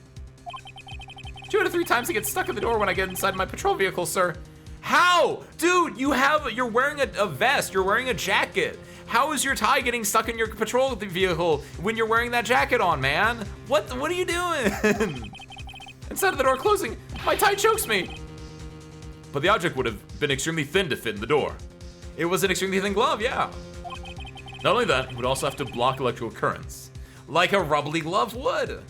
2 out of 3 times it gets stuck in the door when I get inside my patrol vehicle, sir. How? Dude, you're wearing a vest, you're wearing a jacket. How is your tie getting stuck in your patrol vehicle when you're wearing that jacket on, man? What are you doing? Instead of the door closing, my tie chokes me. But the object would have been extremely thin to fit in the door. It was an extremely thin glove, yeah. Not only that, it would also have to block electrical currents, like a rubbly glove would.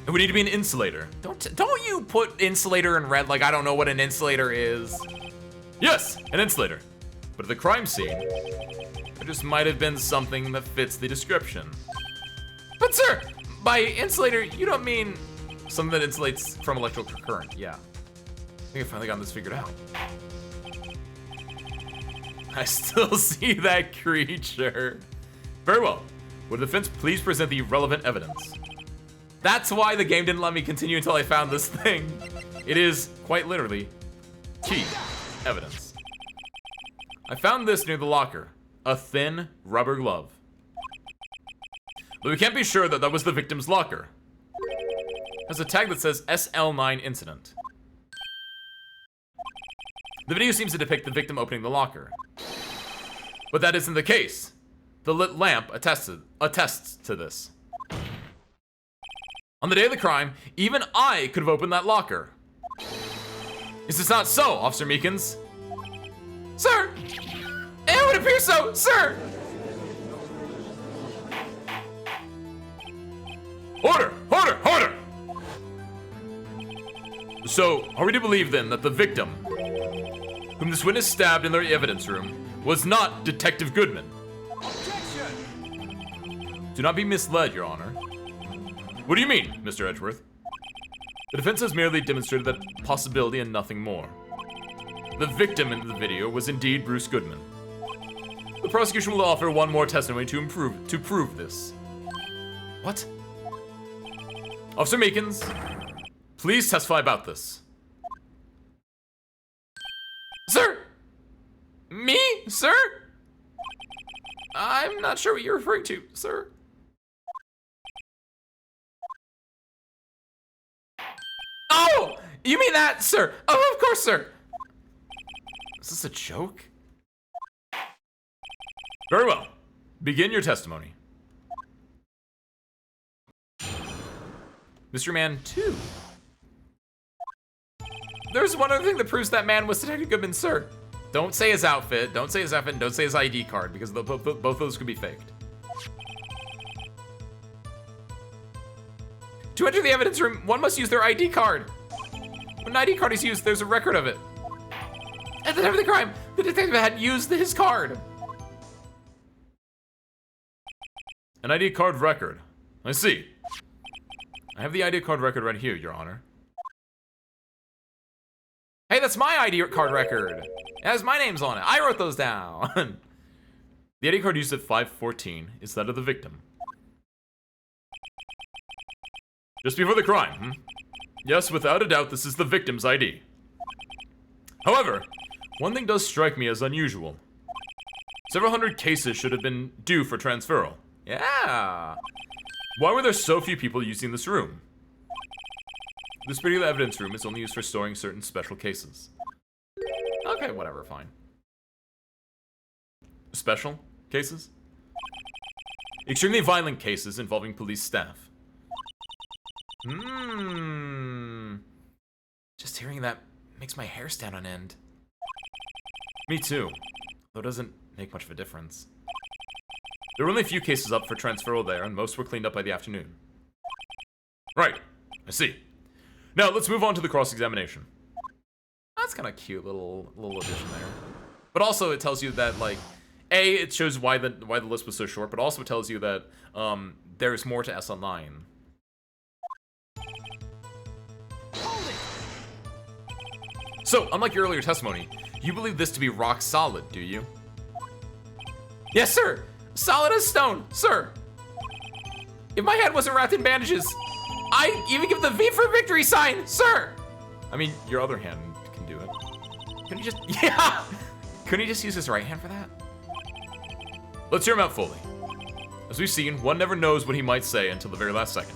It would need to be an insulator. Don't you put insulator in red like I don't know what an insulator is. Yes, an insulator. But at the crime scene, there just might have been something that fits the description. But sir, by insulator, you don't mean something that insulates from electrical current. Yeah. I think I finally got this figured out. I still see that creature. Very well. Would the defense please present the relevant evidence? That's why the game didn't let me continue until I found this thing. It is, quite literally, key evidence. I found this near the locker. A thin rubber glove. But we can't be sure that that was the victim's locker. There's a tag that says SL9 incident. The video seems to depict the victim opening the locker. But that isn't the case. The lit lamp attests to this. On the day of the crime, even I could have opened that locker. Is this not so, Officer Meekins? Sir! It would appear so, sir! Order! Order! Order! So, are we to believe then that the victim, whom this witness stabbed in the evidence room, was not Detective Goodman? Objection! Do not be misled, Your Honor. What do you mean, Mr. Edgeworth? The defense has merely demonstrated that possibility and nothing more. The victim in the video was indeed Bruce Goodman. The prosecution will offer one more testimony to prove this. What? Officer Meekins, please testify about this. Sir! Me, sir? I'm not sure what you're referring to, sir. Oh! You mean that, sir? Oh, of course, sir. Is this a joke? Very well. Begin your testimony. Mystery Man 2. There's one other thing that proves that man was Detective Goodman, sir. Don't say his outfit, don't say his outfit, and don't say his ID card, because both of those could be faked. To enter the evidence room, one must use their ID card. When an ID card is used, there's a record of it. At the time of the crime, the detective had used his card. An ID card record. I see. I have the ID card record right here, Your Honor. Hey, that's my ID card record. It has my names on it. I wrote those down. The ID card used at 5:14 is that of the victim. Just before the crime, hmm? Yes, without a doubt, this is the victim's ID. However, one thing does strike me as unusual. Several hundred cases should have been due for transferal. Yeah. Why were there so few people using this room? This particular evidence room is only used for storing certain special cases. Okay, whatever, fine. Special cases? Extremely violent cases involving police staff. Just hearing that makes my hair stand on end. Me too, though it doesn't make much of a difference. There were only a few cases up for transferal there, and most were cleaned up by the afternoon. Right, I see. Now, let's move on to the cross-examination. That's kind of cute, little addition there. But also, it tells you that, like, A, it shows why the list was so short, but also it tells you that there's more to S Online. So, unlike your earlier testimony, you believe this to be rock solid, do you? Yes, sir! Solid as stone, sir! If my head wasn't wrapped in bandages, I'd even give the V for victory sign, sir! I mean, your other hand can do it. Couldn't you just, yeah! Couldn't he just use his right hand for that? Let's hear him out fully. As we've seen, one never knows what he might say until the very last second.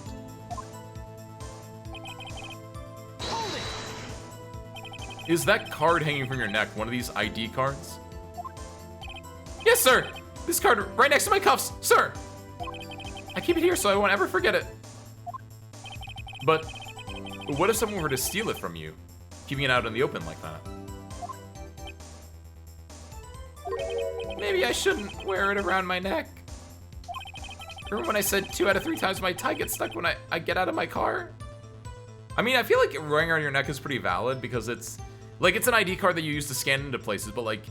Is that card hanging from your neck one of these ID cards? Yes, sir! This card right next to my cuffs, sir! I keep it here so I won't ever forget it. But what if someone were to steal it from you, keeping it out in the open like that? Maybe I shouldn't wear it around my neck. Remember when I said 2 out of 3 times my tie gets stuck when I get out of my car? I mean, I feel like wearing it around your neck is pretty valid because it's an ID card that you use to scan into places, but like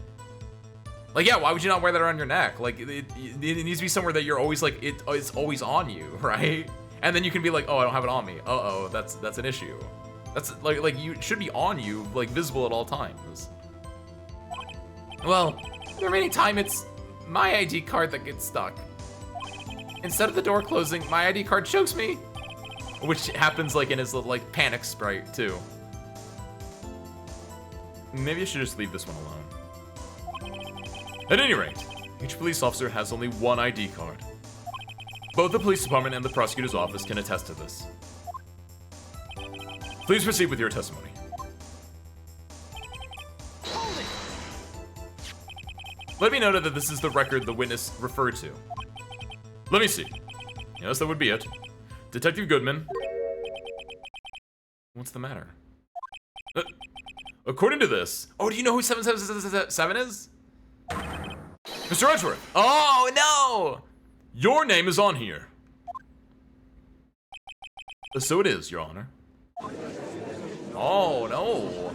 yeah, why would you not wear that around your neck? Like, it needs to be somewhere that you're always like, it's always on you, right? And then you can be like, oh, I don't have it on me. Uh-oh, that's an issue. That's like you should be on you, like visible at all times. Well, the remaining time it's my ID card that gets stuck. Instead of the door closing, my ID card chokes me. Which happens like in his little like panic sprite too. Maybe I should just leave this one alone. At any rate, each police officer has only one ID card. Both the police department and the prosecutor's office can attest to this. Please proceed with your testimony. Let me know that this is the record the witness referred to. Let me see. Yes, that would be it. Detective Goodman. What's the matter? According to this... Oh, do you know who 777 is? Mr. Edgeworth! Oh, no! Your name is on here. So it is, Your Honor. Oh, no.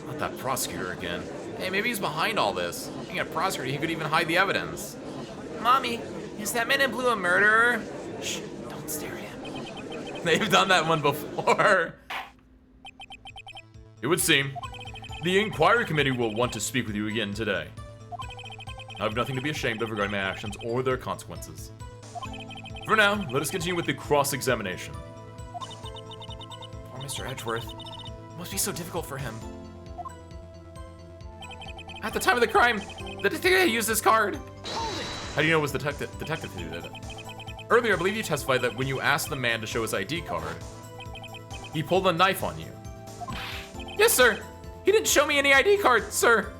Not that prosecutor again. Hey, maybe he's behind all this. Being a prosecutor, he could even hide the evidence. Mommy, is that man in blue a murderer? Shh, don't stare at him. They've done that one before. It would seem the inquiry committee will want to speak with you again today. I have nothing to be ashamed of regarding my actions or their consequences. For now, let us continue with the cross-examination. Poor Mr. Edgeworth. It must be so difficult for him. At the time of the crime, the detective used this card. How do you know it was the detective who did it? Earlier, I believe you testified that when you asked the man to show his ID card, he pulled a knife on you. Yes, sir. He didn't show me any ID card, sir.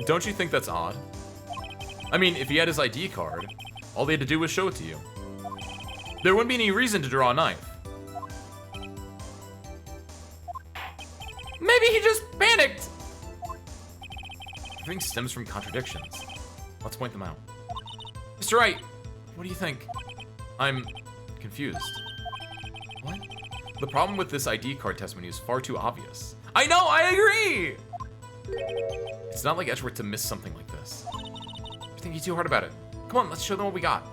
Don't you think that's odd? I mean, if he had his ID card, all they had to do was show it to you. There wouldn't be any reason to draw a knife. Maybe he just panicked. Everything stems from contradictions. Let's point them out. Mr. Wright, what do you think? I'm confused. What? The problem with this ID card testimony is far too obvious. I know, I agree! It's not like Edgeworth to miss something like this. You're thinking too hard about it. Come on, let's show them what we got.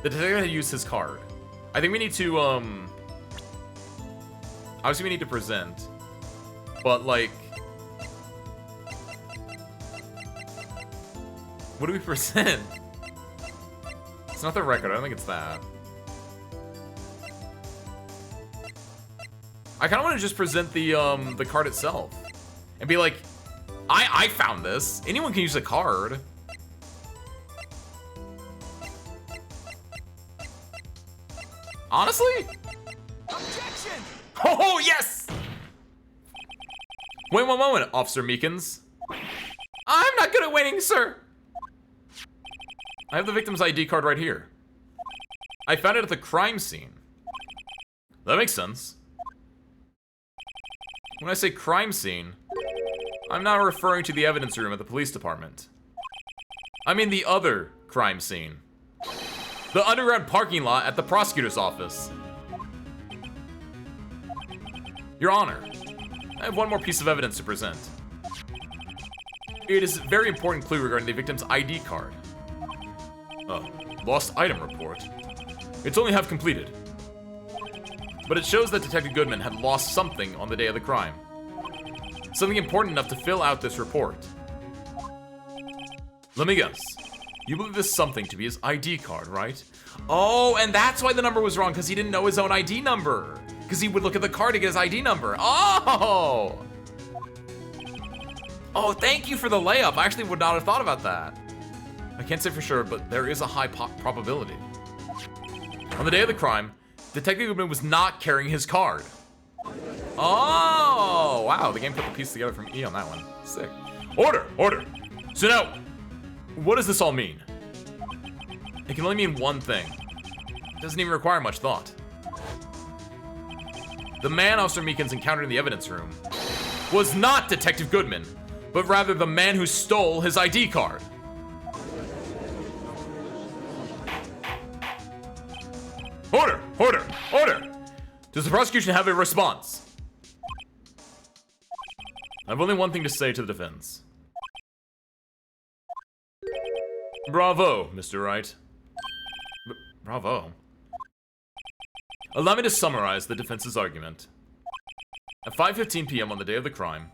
The detective had used his card. I think we need to, obviously we need to present, but like, what do we present? It's not the record, I don't think it's that. I kind of want to just present the card itself and be like, I found this. Anyone can use a card. Honestly? Objection! Oh, yes! Wait one moment, Officer Meekins. I'm not good at waiting, sir. I have the victim's ID card right here. I found it at the crime scene. That makes sense. When I say crime scene, I'm not referring to the evidence room at the police department. I mean the other crime scene. The underground parking lot at the prosecutor's office. Your Honor, I have one more piece of evidence to present. It is a very important clue regarding the victim's ID card. Lost item report. It's only half completed. But it shows that Detective Goodman had lost something on the day of the crime. Something important enough to fill out this report. Let me guess. You believe this something to be his ID card, right? Oh, and that's why the number was wrong, because he didn't know his own ID number. Because he would look at the card to get his ID number. Oh! Oh, thank you for the layup. I actually would not have thought about that. I can't say for sure, but there is a high probability. On the day of the crime, Detective Goodman was not carrying his card. Oh, wow. The game put the piece together from E on that one. Sick. Order, order. So now, what does this all mean? It can only mean one thing. It doesn't even require much thought. The man Officer Meekins encountered in the evidence room was not Detective Goodman, but rather the man who stole his ID card. Order! Order! Order! Does the prosecution have a response? I have only one thing to say to the defense. Bravo, Mr. Wright. Bravo. Allow me to summarize the defense's argument. At 5:15 p.m. on the day of the crime,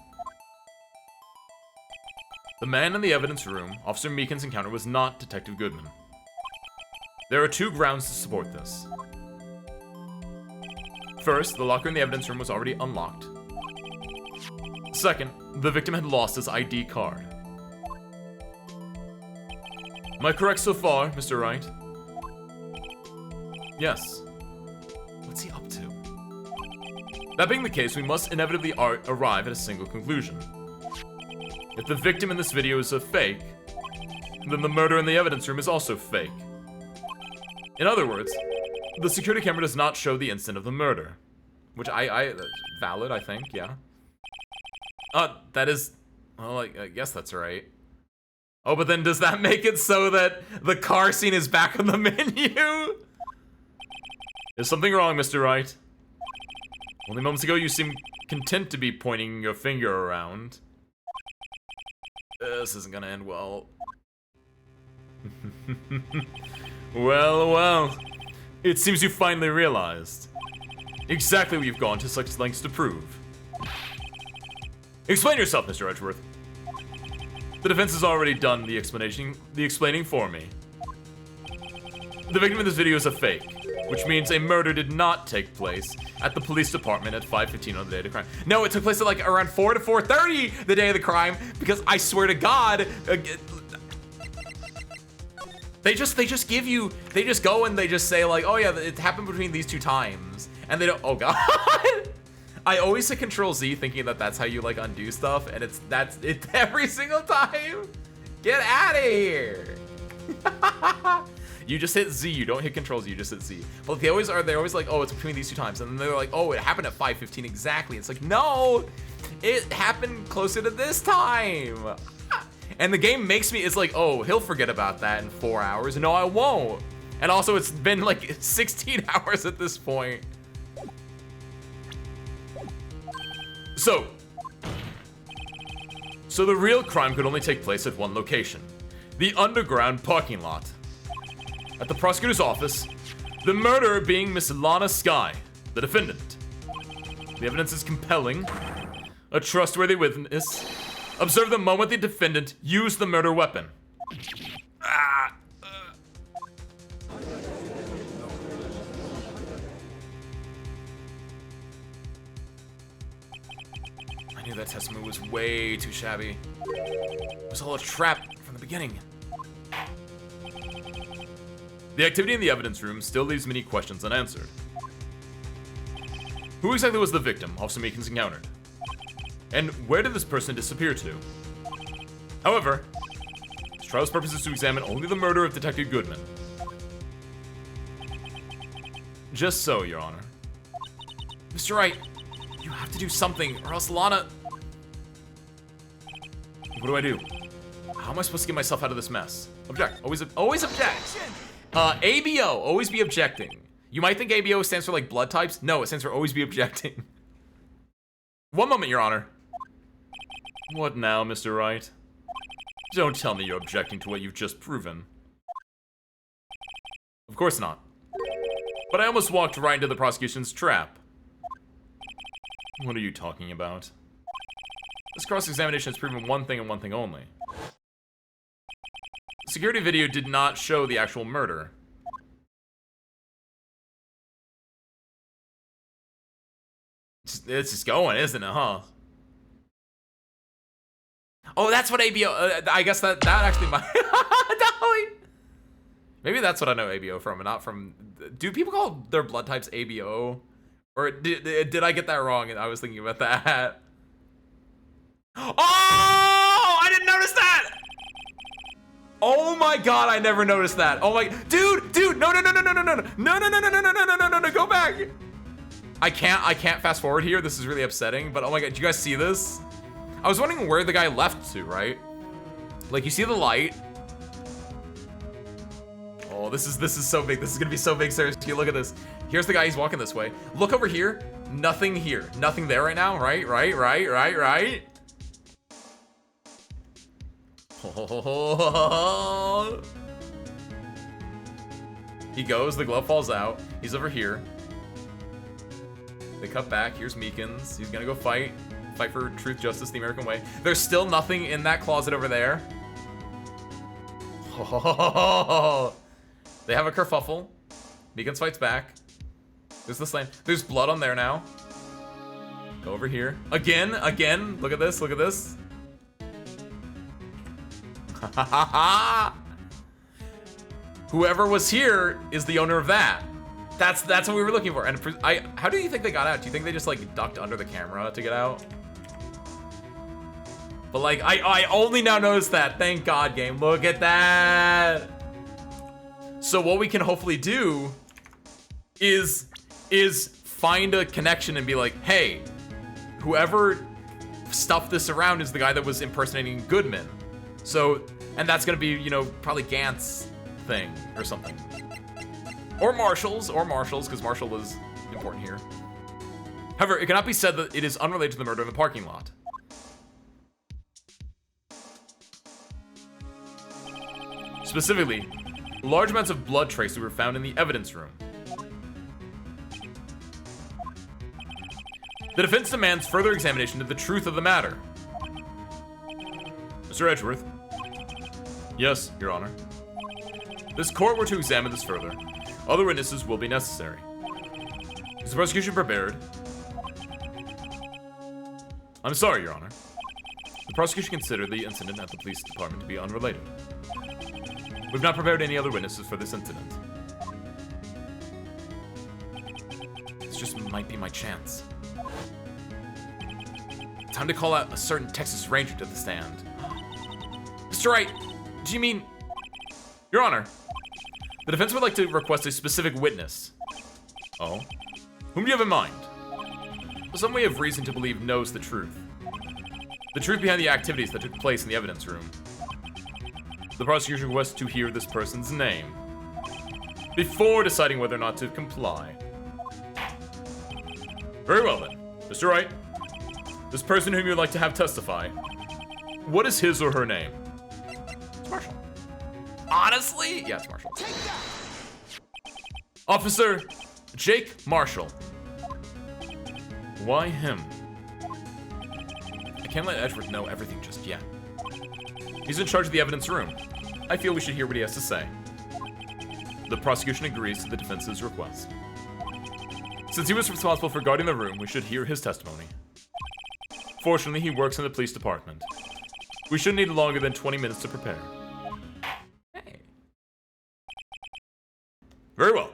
the man in the evidence room Officer Meekins encountered was not Detective Goodman. There are two grounds to support this. First, the locker in the evidence room was already unlocked. Second, the victim had lost his ID card. Am I correct so far, Mr. Wright? Yes. What's he up to? That being the case, we must inevitably arrive at a single conclusion. If the victim in this video is a fake, then the murder in the evidence room is also fake. In other words, the security camera does not show the instant of the murder. Which valid, I think, yeah. That is, well, I guess that's right. Oh, but then does that make it so that the car scene is back on the menu? Is something wrong, Mr. Wright? Only moments ago you seemed content to be pointing your finger around. This isn't gonna end well. Well. It seems you finally realized exactly what you've gone to such lengths to prove. Explain yourself, Mr. Edgeworth. The defense has already done the explaining for me. The victim in this video is a fake, which means a murder did not take place at the police department at 5:15 on the day of the crime. No, it took place at like around 4 to 4:30 the day of the crime, because I swear to God, they just give you, they just go and they just say like, oh yeah, it happened between these two times, and they don't. Oh God. I always hit Control Z thinking that that's how you like undo stuff, and that's it every single time. Get out of here. You just hit Z, you don't hit Control Z, you just hit Z. But they're always like, oh, it's between these two times, and then they're like, oh, it happened at 5:15 exactly. It's like, no, it happened closer to this time. And the game makes me, it's like, oh, he'll forget about that in 4 hours. No, I won't. And also, it's been like 16 hours at this point. So the real crime could only take place at one location, the underground parking lot. At the prosecutor's office, the murderer being Miss Lana Skye, the defendant. The evidence is compelling. A trustworthy witness observed the moment the defendant used the murder weapon. I knew that testimony was way too shabby. It was all a trap from the beginning. The activity in the evidence room still leaves many questions unanswered. Who exactly was the victim Officer Meekins encountered? And where did this person disappear to? However, this trial's purpose is to examine only the murder of Detective Goodman. Just so, Your Honor. Mr. Wright, you have to do something, or else Lana... What do? How am I supposed to get myself out of this mess? Object. Always object. ABO. Always be objecting. You might think ABO stands for like blood types. No, it stands for always be objecting. One moment, Your Honor. What now, Mr. Wright? Don't tell me you're objecting to what you've just proven. Of course not. But I almost walked right into the prosecution's trap. What are you talking about? This cross-examination has proven one thing and one thing only. The security video did not show the actual murder. It's just going, isn't it, huh? Oh, that's what ABO... I guess that actually might... Maybe that's what I know ABO from, and not from... Do people call their blood types ABO? Or did I get that wrong and I was thinking about that? Oh! I didn't notice that! Oh my God, I never noticed that. Oh my... Dude! No, go back! I can't fast forward here. This is really upsetting, but oh my God, do you guys see this? I was wondering where the guy left to, right? Like, you see the light? Oh, this is so big. This is gonna be so big, seriously. Look at this. Here's the guy, he's walking this way. Look over here. Nothing here. Nothing there right now, right? Oh. He goes, the glove falls out. He's over here. They cut back. Here's Meekins. He's gonna go fight for truth, justice, the American way. There's still nothing in that closet over there. Oh. They have a kerfuffle. Meekins fights back. There's the slam. There's blood on there now. Go over here. Again. Look at this. Whoever was here is the owner of that. That's what we were looking for. And how do you think they got out? Do you think they just like ducked under the camera to get out? But like, I only now noticed that. Thank God, game. Look at that. So what we can hopefully do is find a connection and be like, hey, whoever stuffed this around is the guy that was impersonating Goodman. So, and that's gonna be, you know, probably Gant's thing or something. Or Marshall's, because Marshall is important here. However, it cannot be said that it is unrelated to the murder in the parking lot. Specifically, large amounts of blood traces were found in the evidence room. The defense demands further examination of the truth of the matter. Mr. Edgeworth. Yes, Your Honor. This court were to examine this further. Other witnesses will be necessary. Is the prosecution prepared? I'm sorry, Your Honor. The prosecution considered the incident at the police department to be unrelated. We've not prepared any other witnesses for this incident. This just might be my chance. Time to call out a certain Texas Ranger to the stand. Mr. Wright, do you mean... Your Honor, the defense would like to request a specific witness. Oh? Whom do you have in mind? Some we have reason to believe knows the truth. The truth behind the activities that took place in the evidence room. The prosecution requests to hear this person's name before deciding whether or not to comply. Very well then. Mr. Wright, this person whom you'd like to have testify, what is his or her name? It's Marshall. Honestly? Yeah, it's Marshall. Officer Jake Marshall. Why him? I can't let Edgeworth know everything just yet. He's in charge of the evidence room. I feel we should hear what he has to say. The prosecution agrees to the defense's request. Since he was responsible for guarding the room, we should hear his testimony. Fortunately, he works in the police department. We shouldn't need longer than 20 minutes to prepare. Hey. Very well.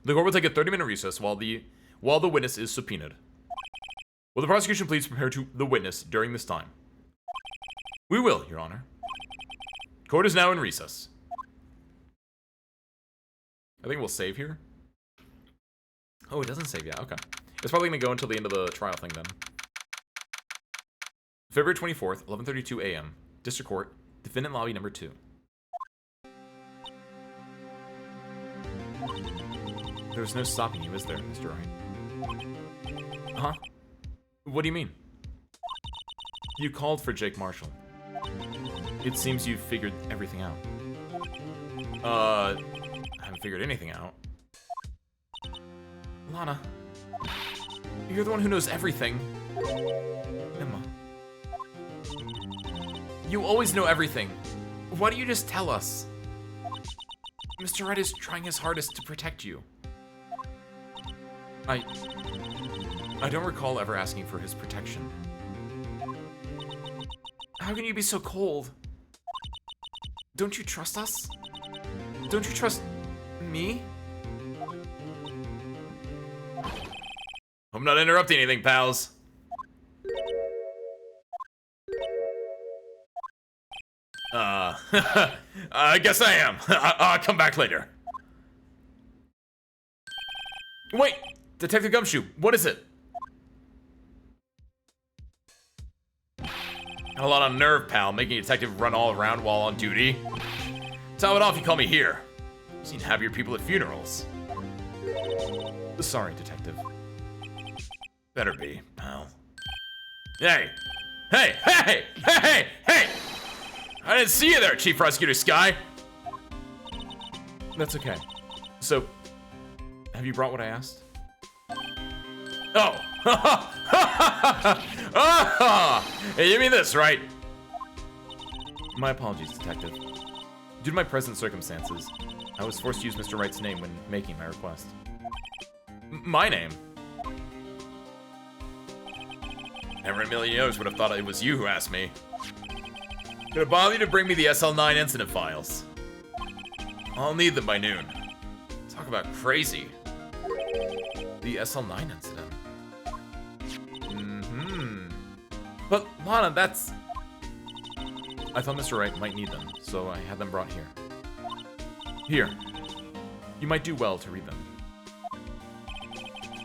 The court will take a 30-minute recess while the witness is subpoenaed. Will the prosecution please prepare to the witness during this time? We will, Your Honor. Court is now in recess. I think we'll save here. Oh, it doesn't save yet. Okay. It's probably going to go until the end of the trial thing then. February 24th, 11:32 a.m. District Court, Defendant Lobby number 2. There's no stopping you, is there, Mr. Wright? Huh? What do you mean? You called for Jake Marshall. It seems you've figured everything out. I haven't figured anything out. Lana, you're the one who knows everything. Emma. You always know everything. Why don't you just tell us? Mr. Wright is trying his hardest to protect you. I don't recall ever asking for his protection. How can you be so cold? Don't you trust us? Don't you trust me? I'm not interrupting anything, pals. I guess I am. I'll come back later. Wait, Detective Gumshoe, what is it? A lot of nerve, pal, making a detective run all around while on duty. Top it off, you call me here. I've seen happier people at funerals. Sorry, detective. Better be, pal. Hey! Hey! Hey! Hey! Hey! I didn't see you there, Chief Prosecutor Sky! That's okay. So, have you brought what I asked? Oh! Hey, you mean this, right? My apologies, detective. Due to my present circumstances, I was forced to use Mr. Wright's name when making my request. My name? Never in a million years would have thought it was you who asked me. Could have bothered you to bring me the SL9 incident files. I'll need them by noon. Talk about crazy. The SL9 incident. But Lana, that's... I thought Mr. Wright might need them, so I had them brought here. Here. You might do well to read them.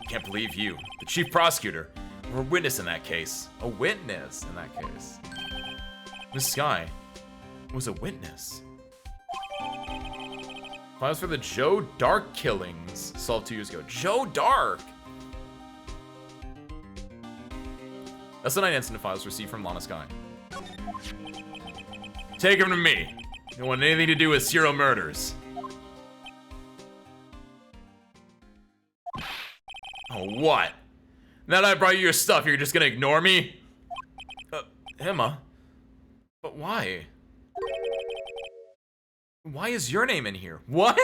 Can't believe you, the chief prosecutor, were a witness in that case. A witness in that case. Miss Sky was a witness. Files for the Joe Dark killings solved 2 years ago. Joe Dark! That's the 9 incident files received from Lana Sky. Take them to me. You don't want anything to do with serial murders. Oh, what? Now that I brought you your stuff, you're just gonna ignore me? Emma? But why? Why is your name in here? What?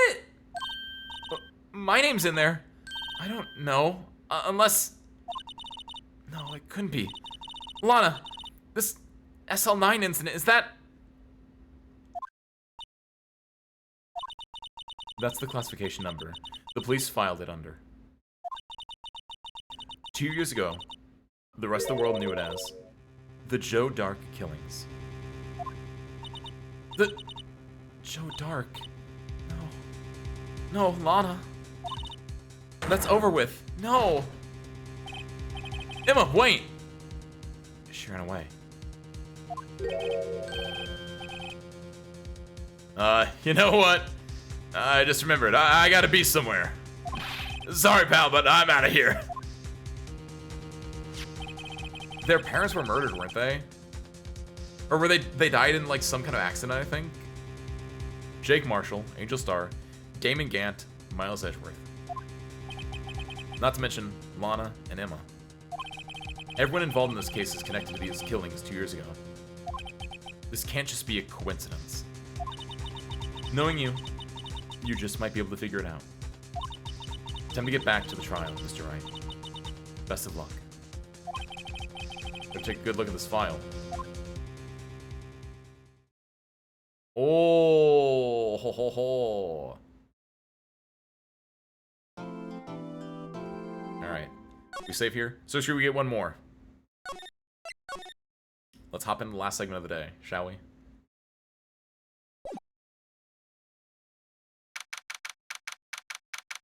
My name's in there. I don't know. Unless... No, it couldn't be. Lana, this SL9 incident, is that... That's the classification number. The police filed it under. 2 years ago, the rest of the world knew it as the Joe Dark killings. The... Joe Dark. No. No, Lana. That's over with. No. Emma, wait. She ran away. You know what? I just remembered. I gotta be somewhere. Sorry, pal, but I'm out of here. Their parents were murdered, weren't they? Or were they died in like some kind of accident, I think? Jake Marshall, Angel Starr, Damon Gant, Miles Edgeworth. Not to mention Lana and Emma. Everyone involved in this case is connected to these killings 2 years ago. This can't just be a coincidence. Knowing you, you just might be able to figure it out. Time to get back to the trial, Mr. Wright. Best of luck. Better take a good look at this file. Oh, ho, ho, ho. Alright. We save here? So should we get one more? Let's hop into the last segment of the day, shall we?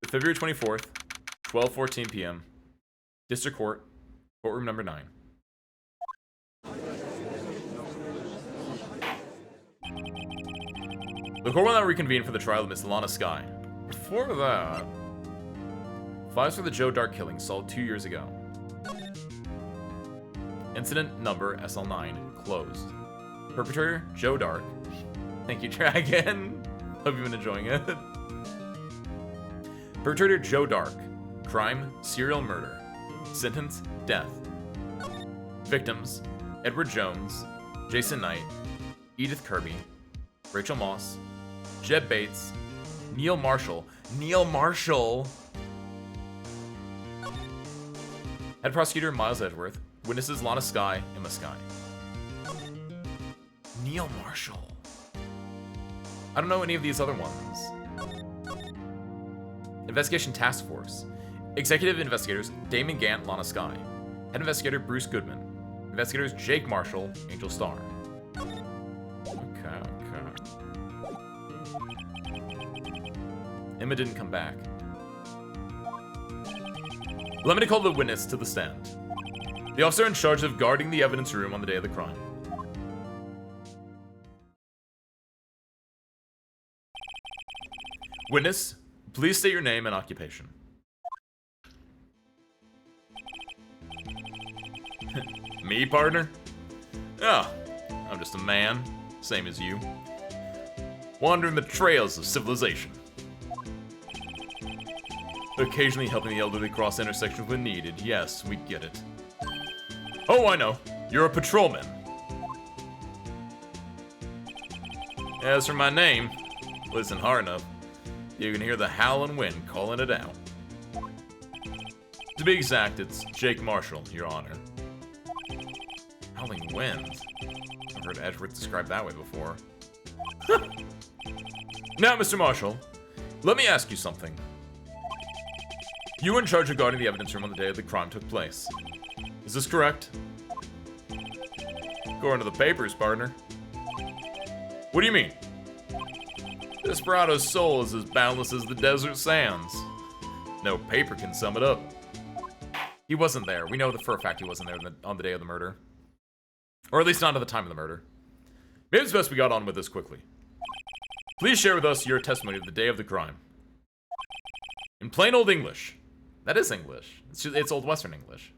February 24th, 12:14 p.m. District Court, courtroom number 9. The court will now reconvene for the trial of Miss Lana Sky. Before that, files for the Joe Dark killing solved 2 years ago. Incident number SL9 closed. Perpetrator Joe Dark. Thank you, Dragon. Hope you've been enjoying it. Perpetrator Joe Dark. Crime, serial murder. Sentence, death. Victims, Edward Jones, Jason Knight, Edith Kirby, Rachel Moss, Jeb Bates, Neil Marshall. Neil Marshall! Head prosecutor Miles Edgeworth. Witnesses Lana Sky, Emma Sky. Neil Marshall. I don't know any of these other ones. Investigation Task Force. Executive investigators Damon Gant, Lana Sky. Head investigator Bruce Goodman. Investigators Jake Marshall, Angel Starr. Okay. Emma didn't come back. Let me call the witness to the stand. The officer in charge of guarding the evidence room on the day of the crime. Witness, please state your name and occupation. Me, partner? Oh, I'm just a man, same as you. Wandering the trails of civilization. Occasionally helping the elderly cross intersections when needed. Yes, we get it. Oh, I know. You're a patrolman. As for my name, listen hard enough. You can hear the howling wind calling it out. To be exact, it's Jake Marshall, Your Honor. Howling wind? I've heard Edgeworth described that way before. Now, Mr. Marshall, let me ask you something. You were in charge of guarding the evidence room on the day the crime took place. Is this correct? According to the papers, partner. What do you mean? Desperado's soul is as boundless as the desert sands. No paper can sum it up. He wasn't there. We know for a fact he wasn't there on the day of the murder. Or at least not at the time of the murder. Maybe it's best we got on with this quickly. Please share with us your testimony of the day of the crime. In plain old English. That is English. It's Old Western English.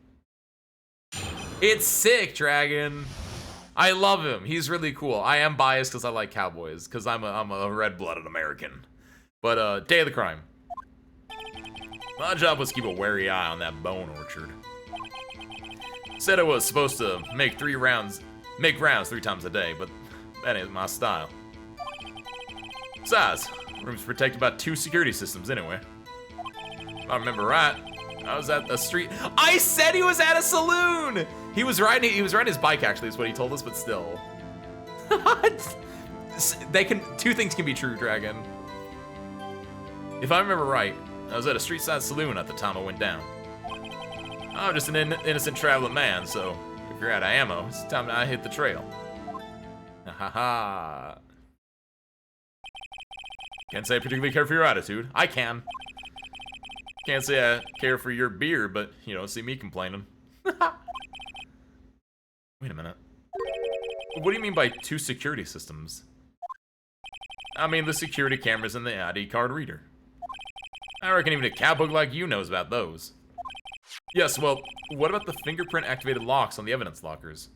It's sick, Dragon. I love him. He's really cool. I am biased because I like cowboys, because I'm a red-blooded American. But, day of the crime. My job was to keep a wary eye on that bone orchard. Said I was supposed to make rounds 3 times a day, but that ain't my style. Besides, room's protected by 2 security systems anyway. If I remember right, I was at a street. I said he was at a saloon. He was riding his bike, actually, is what he told us, but still. Two things can be true, Dragon. If I remember right, I was at a street-side saloon at the time I went down. I'm just an innocent traveling man, so if you're out of ammo, it's time I hit the trail. Ha ha. Can't say I particularly care for your attitude. I can. Can't say I care for your beer, but you don't see me complaining. Wait a minute. What do you mean by 2 security systems? I mean the security cameras and the ID card reader. I reckon even a cowboy like you knows about those. Yes, well, what about the fingerprint-activated locks on the evidence lockers?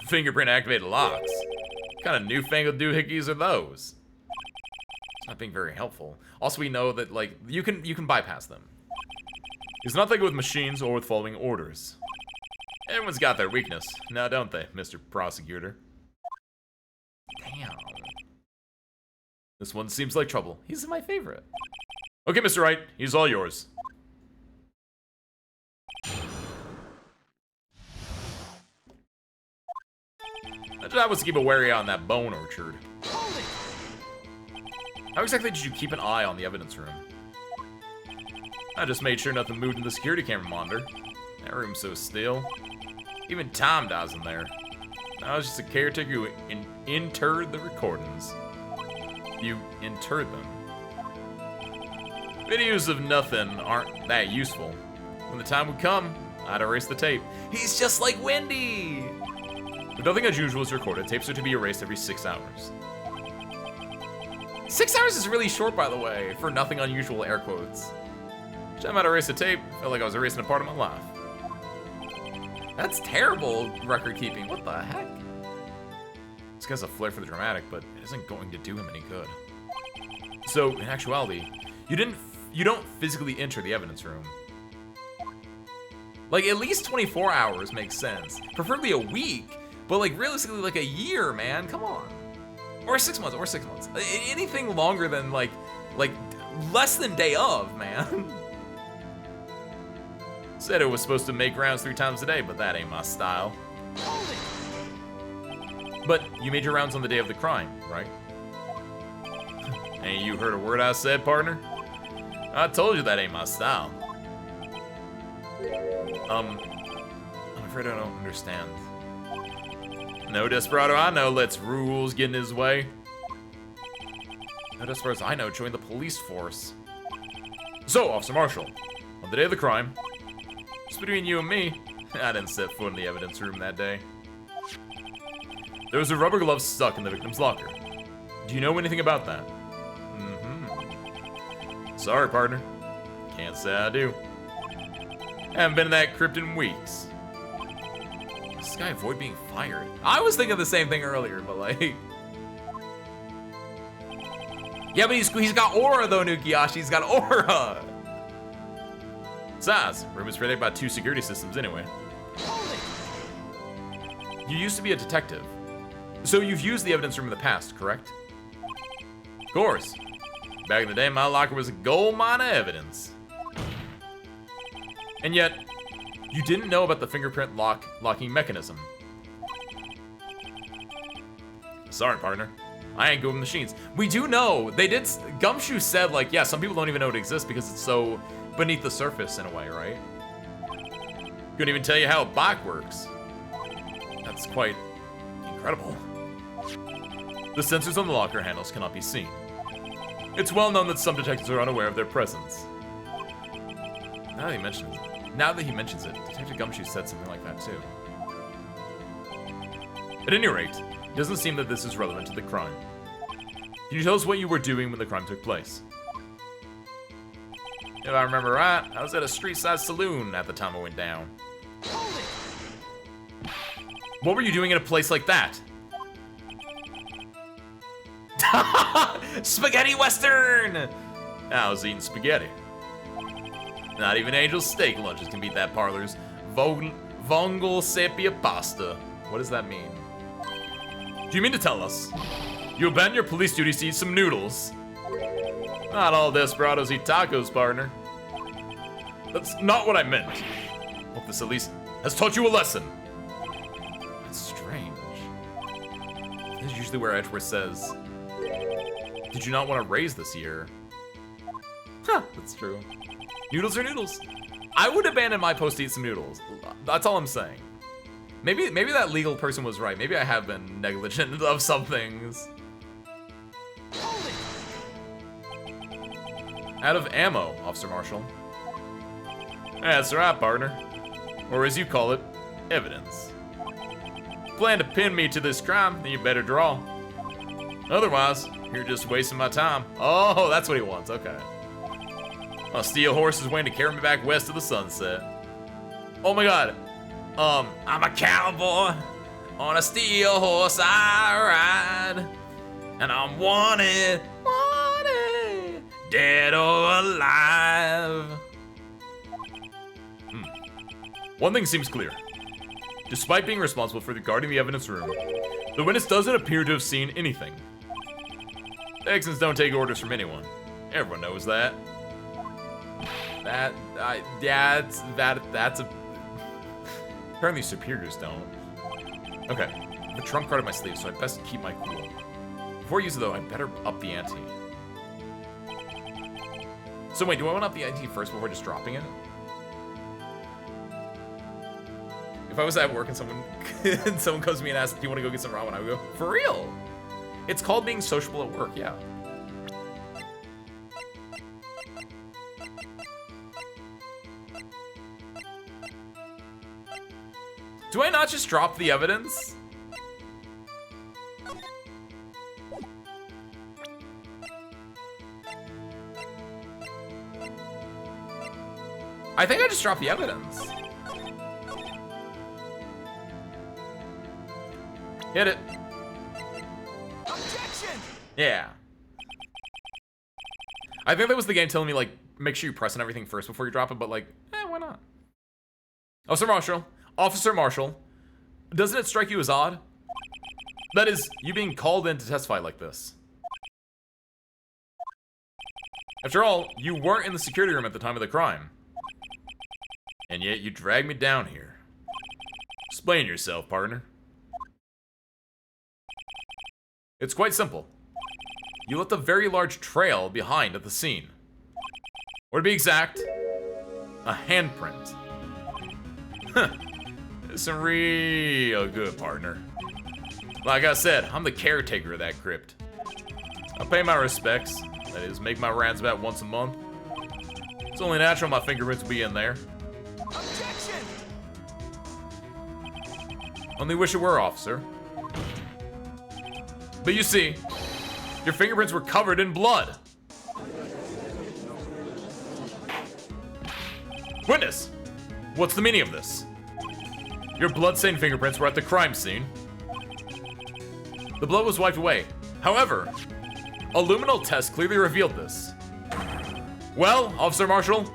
Fingerprint-activated locks? What kind of newfangled doohickeys are those? It's not being very helpful. Also, we know that, like, you can bypass them. It's not like with machines or with following orders. Everyone's got their weakness, now don't they, Mr. Prosecutor? Damn. This one seems like trouble. He's my favorite. Okay, Mr. Wright, he's all yours. My job was to keep a wary eye on that bone orchard. How exactly did you keep an eye on the evidence room? I just made sure nothing moved in the security camera monitor. That room's so still. Even Tom dies in there. I was just a caretaker who interred the recordings. You interred them. Videos of nothing aren't that useful. When the time would come, I'd erase the tape. He's just like Wendy! If nothing unusual is recorded, tapes are to be erased every 6 hours. 6 hours is really short, by the way, for nothing unusual, air quotes. Each time I'd erase a tape, felt like I was erasing a part of my life. That's terrible record keeping. What the heck? This guy's a flair for the dramatic, but it isn't going to do him any good. So, in actuality, you don't physically enter the evidence room. Like, at least 24 hours makes sense. Preferably a week, but like realistically like a year, man. Come on. Or 6 months, or 6 months. Anything longer than like less than day of, man. Said it was supposed to make rounds 3 times a day, but that ain't my style. But you made your rounds on the day of the crime, right? Ain't you heard a word I said, partner? I told you that ain't my style. I'm afraid I don't understand. No desperado I know lets rules get in his way. No desperados I know joined the police force. So, Officer Marshall, on the day of the crime, just between you and me, I didn't set foot in the evidence room that day. There was a rubber glove stuck in the victim's locker. Do you know anything about that? Sorry, partner. Can't say I do. Haven't been in that crypt in weeks. Does this guy avoid being fired? I was thinking the same thing earlier, but like... Yeah, but he's got aura though, Nukiyashi. He's got aura! Besides, room is protected by 2 security systems anyway. You used to be a detective. So you've used the evidence room in the past, correct? Of course. Back in the day, my locker was a gold mine of evidence. And yet, you didn't know about the fingerprint locking mechanism. Sorry, partner. I ain't good with machines. We do know, they did, Gumshoe said, like, yeah, some people don't even know it exists because it's so beneath the surface in a way, right? Couldn't even tell you how a bike works. That's quite incredible. The sensors on the locker handles cannot be seen. It's well known that some detectives are unaware of their presence. Now that he mentions it, Detective Gumshoe said something like that too. At any rate, it doesn't seem that this is relevant to the crime. Can you tell us what you were doing when the crime took place? If I remember right, I was at a street-side saloon at the time it went down. What were you doing in a place like that? Spaghetti Western! I was eating spaghetti. Not even Angel's steak lunches can beat that parlor's Vongol sepia pasta. What does that mean? Do you mean to tell us you abandoned your police duties to eat some noodles? Not all desperados eat tacos, partner. That's not what I meant. Hope this at least has taught you a lesson. That's strange. This is usually where Edgeworth says, did you not want to raise this year? Huh, that's true. Noodles are noodles. I would abandon my post to eat some noodles. That's all I'm saying. Maybe that legal person was right. Maybe I have been negligent of some things. Out of ammo, Officer Marshall. That's right, partner. Or as you call it, evidence. Plan to pin me to this crime, then you better draw. Otherwise, you're just wasting my time. Oh, that's what he wants, okay. My steel horse is waiting to carry me back west of the sunset. Oh my god. I'm a cowboy. On a steel horse I ride. And I'm wanted, dead or alive. One thing seems clear. Despite being responsible for guarding the evidence room, the witness doesn't appear to have seen anything. Texans don't take orders from anyone. Everyone knows that. That's a... Apparently superiors don't. Okay, I have a trump card in my sleeve, so I best keep my cool. Before I use it though, I better up the ante. So wait, do I want to up the ante first before just dropping it? If I was at work and someone comes to me and asks, do you want to go get some ramen? I would go, for real? It's called being sociable at work, yeah. Do I not just drop the evidence? I think I just dropped the evidence. Hit it. Objection! Yeah. I think that was the game telling me, like, make sure you press on everything first before you drop it, but, like, why not? Officer Marshall, doesn't it strike you as odd? That is, you being called in to testify like this. After all, you weren't in the security room at the time of the crime. And yet you dragged me down here. Explain yourself, partner. It's quite simple. You left a very large trail behind at the scene. Or to be exact, a handprint. Huh. It's real good, partner. Like I said, I'm the caretaker of that crypt. I pay my respects. That is, make my rounds about once a month. It's only natural my fingerprints will be in there. Objection! Only wish it were, officer. But you see, your fingerprints were covered in blood. Witness, what's the meaning of this? Your blood-stained fingerprints were at the crime scene. The blood was wiped away. However, a luminol test clearly revealed this. Well, Officer Marshall?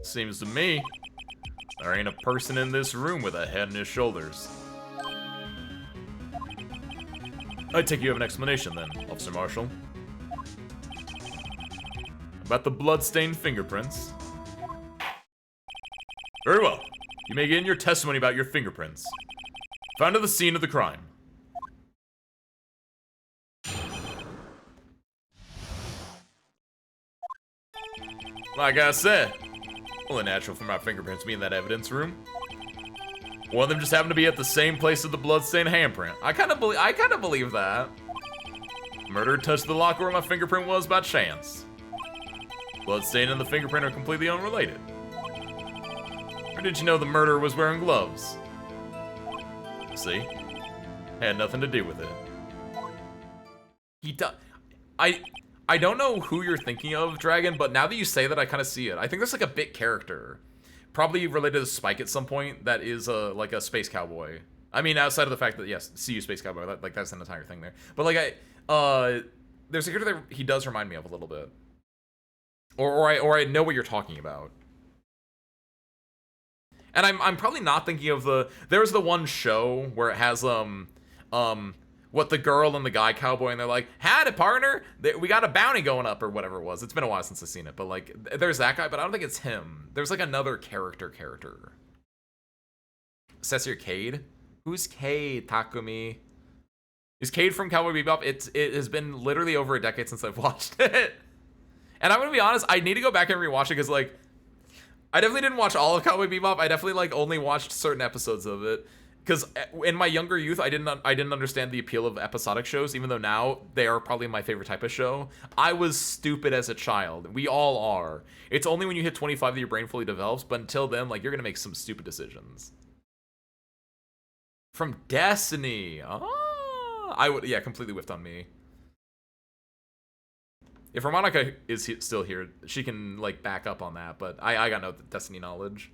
Seems to me, there ain't a person in this room with a head on his shoulders. I take you have an explanation then, Officer Marshall. About the blood-stained fingerprints. Very well. You may get in your testimony about your fingerprints. Found at the scene of the crime. Like I said, only natural for my fingerprints to be in that evidence room. One of them just happened to be at the same place as the bloodstained handprint. I kind of believe that. Murder touched the locker where my fingerprint was by chance. Bloodstain and the fingerprint are completely unrelated. Or did you know the murderer was wearing gloves? See? Had nothing to do with it. I don't know who you're thinking of, Dragon, but now that you say that, I kind of see it. I think there's like a bit character. Probably related to Spike at some point that is like a space cowboy. I mean, outside of the fact that, yes, see you space cowboy, that's an entire thing there. But like there's a character that he does remind me of a little bit. Or I know what you're talking about. And I'm probably not thinking of there's the one show where it has what the girl and the guy cowboy, and they're like, howdy partner, we got a bounty going up, or whatever it was. It's been a while since I've seen it, but like there's that guy, but I don't think it's him. There's like another character. Cecil Cade? Who's Cade, Takumi? Is Cade from Cowboy Bebop? It has been literally over a decade since I've watched it. And I'm gonna be honest, I need to go back and rewatch it, because like I definitely didn't watch all of Cowboy Bebop. I definitely like only watched certain episodes of it. Because in my younger youth, I didn't understand the appeal of episodic shows, even though now they are probably my favorite type of show. I was stupid as a child. We all are. It's only when you hit 25 that your brain fully develops, but until then, like, you're gonna make some stupid decisions. From Destiny. Yeah, completely whiffed on me. If Harmonica is still here, she can like back up on that, but I got no Destiny knowledge.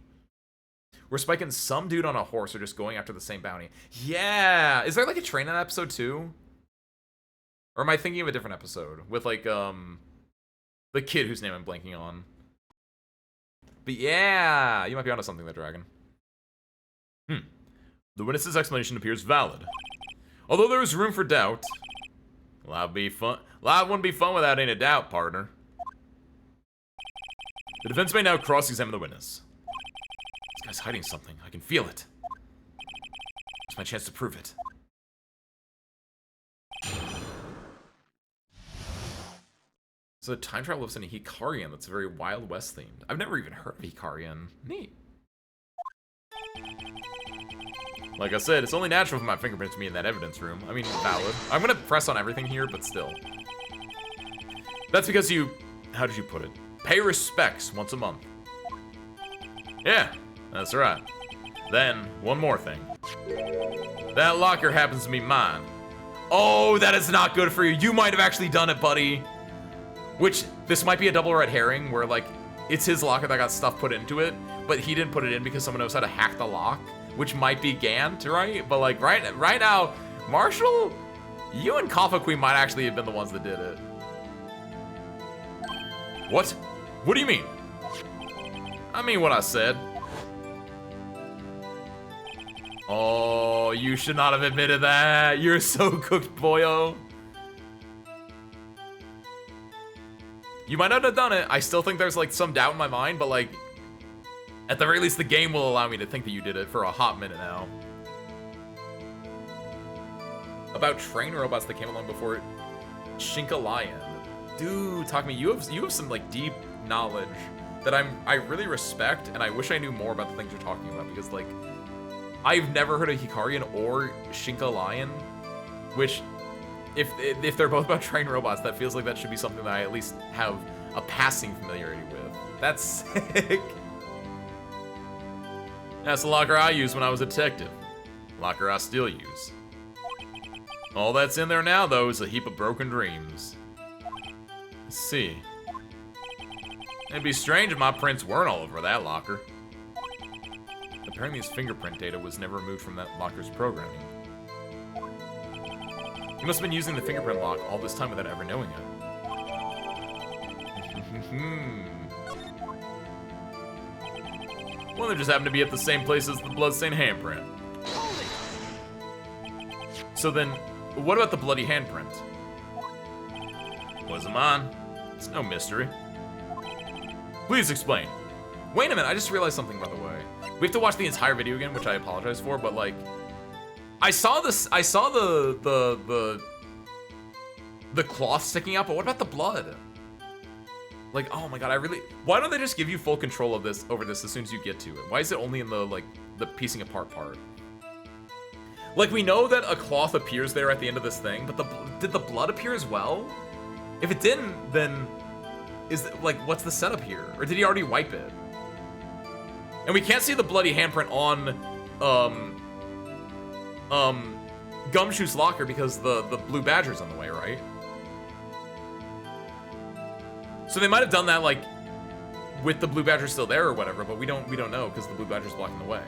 We're spiking some dude on a horse or just going after the same bounty. Yeah! Is there like a train in episode 2? Or am I thinking of a different episode? With like, the kid whose name I'm blanking on. But yeah! You might be onto something there, Dragon. The witness's explanation appears valid. Although there is room for doubt. Life wouldn't be fun without any doubt, partner. The defense may now cross-examine the witness. This guy's hiding something. I can feel it. It's my chance to prove it. So the time travel lives in a Hikarian that's very Wild West themed. I've never even heard of Hikarian. Neat. Like I said, it's only natural for my fingerprints to be in that evidence room. I mean, valid. I'm gonna press on everything here, but still. That's because you... How did you put it? Pay respects once a month. Yeah, that's right. Then, one more thing. That locker happens to be mine. Oh, that is not good for you. You might have actually done it, buddy. Which, this might be a double red herring, where, like, it's his locker that got stuff put into it, but he didn't put it in because someone knows how to hack the lock, which might be Gant, right? But, like, right now, Marshall, you and Kaffa Queen might actually have been the ones that did it. What? What do you mean? I mean what I said. Oh, you should not have admitted that. You're so cooked, boyo. You might not have done it. I still think there's like some doubt in my mind, but like, at the very least, the game will allow me to think that you did it for a hot minute now. About train robots that came along before Shinka Lion. Dude, Takumi, you have some like deep knowledge that I really respect, and I wish I knew more about the things you're talking about, because like, I've never heard of Hikarian or Shinka Lion, which, if they're both about train robots, that feels like that should be something that I at least have a passing familiarity with. That's sick. That's the locker I used when I was a detective. Locker I still use. All that's in there now, though, is a heap of broken dreams. Let's see. It'd be strange if my prints weren't all over that locker. Apparently his fingerprint data was never removed from that locker's programming. He must have been using the fingerprint lock all this time without ever knowing it. Well, they just happened to be at the same place as the bloodstained handprint. So then, what about the bloody handprint? Wasn't mine. It's no mystery. Please explain. Wait a minute, I just realized something, by the way. We have to watch the entire video again, which I apologize for, but like, I saw this. I saw the cloth sticking out, but what about the blood? Like, oh my god, I really. Why don't they just give you full control of this over this as soon as you get to it? Why is it only in the like the piecing apart part? Like, we know that a cloth appears there at the end of this thing, but did the blood appear as well? If it didn't, then is it, like, what's the setup here? Or did he already wipe it? And we can't see the bloody handprint on Gumshoe's locker because the blue badger's in the way, right? So they might have done that like with the blue badger still there or whatever, but we don't know because the blue badger's blocking the way.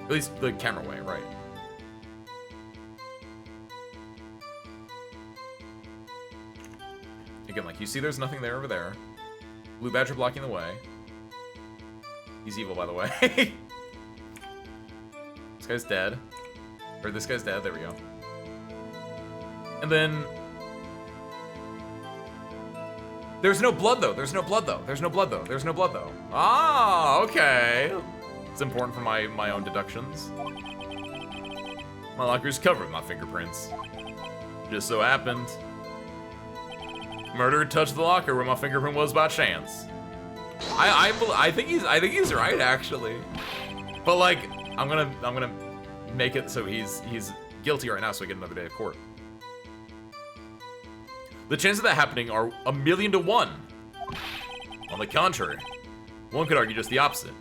At least the camera way, right? Again, like, you see there's nothing there over there. Blue badger blocking the way. He's evil, by the way. This guy's dead. Or this guy's dead, there we go. And then... There's no blood, though. There's no blood, though. There's no blood, though. There's no blood, though. Ah, okay. It's important for my own deductions. My locker's covered with my fingerprints. Just so happened, murderer touched the locker where my fingerprint was by chance. I think he's right, actually. But like, I'm gonna make it so he's guilty right now, so I get another day of court. The chances of that happening are 1,000,000 to 1. On the contrary, one could argue just the opposite.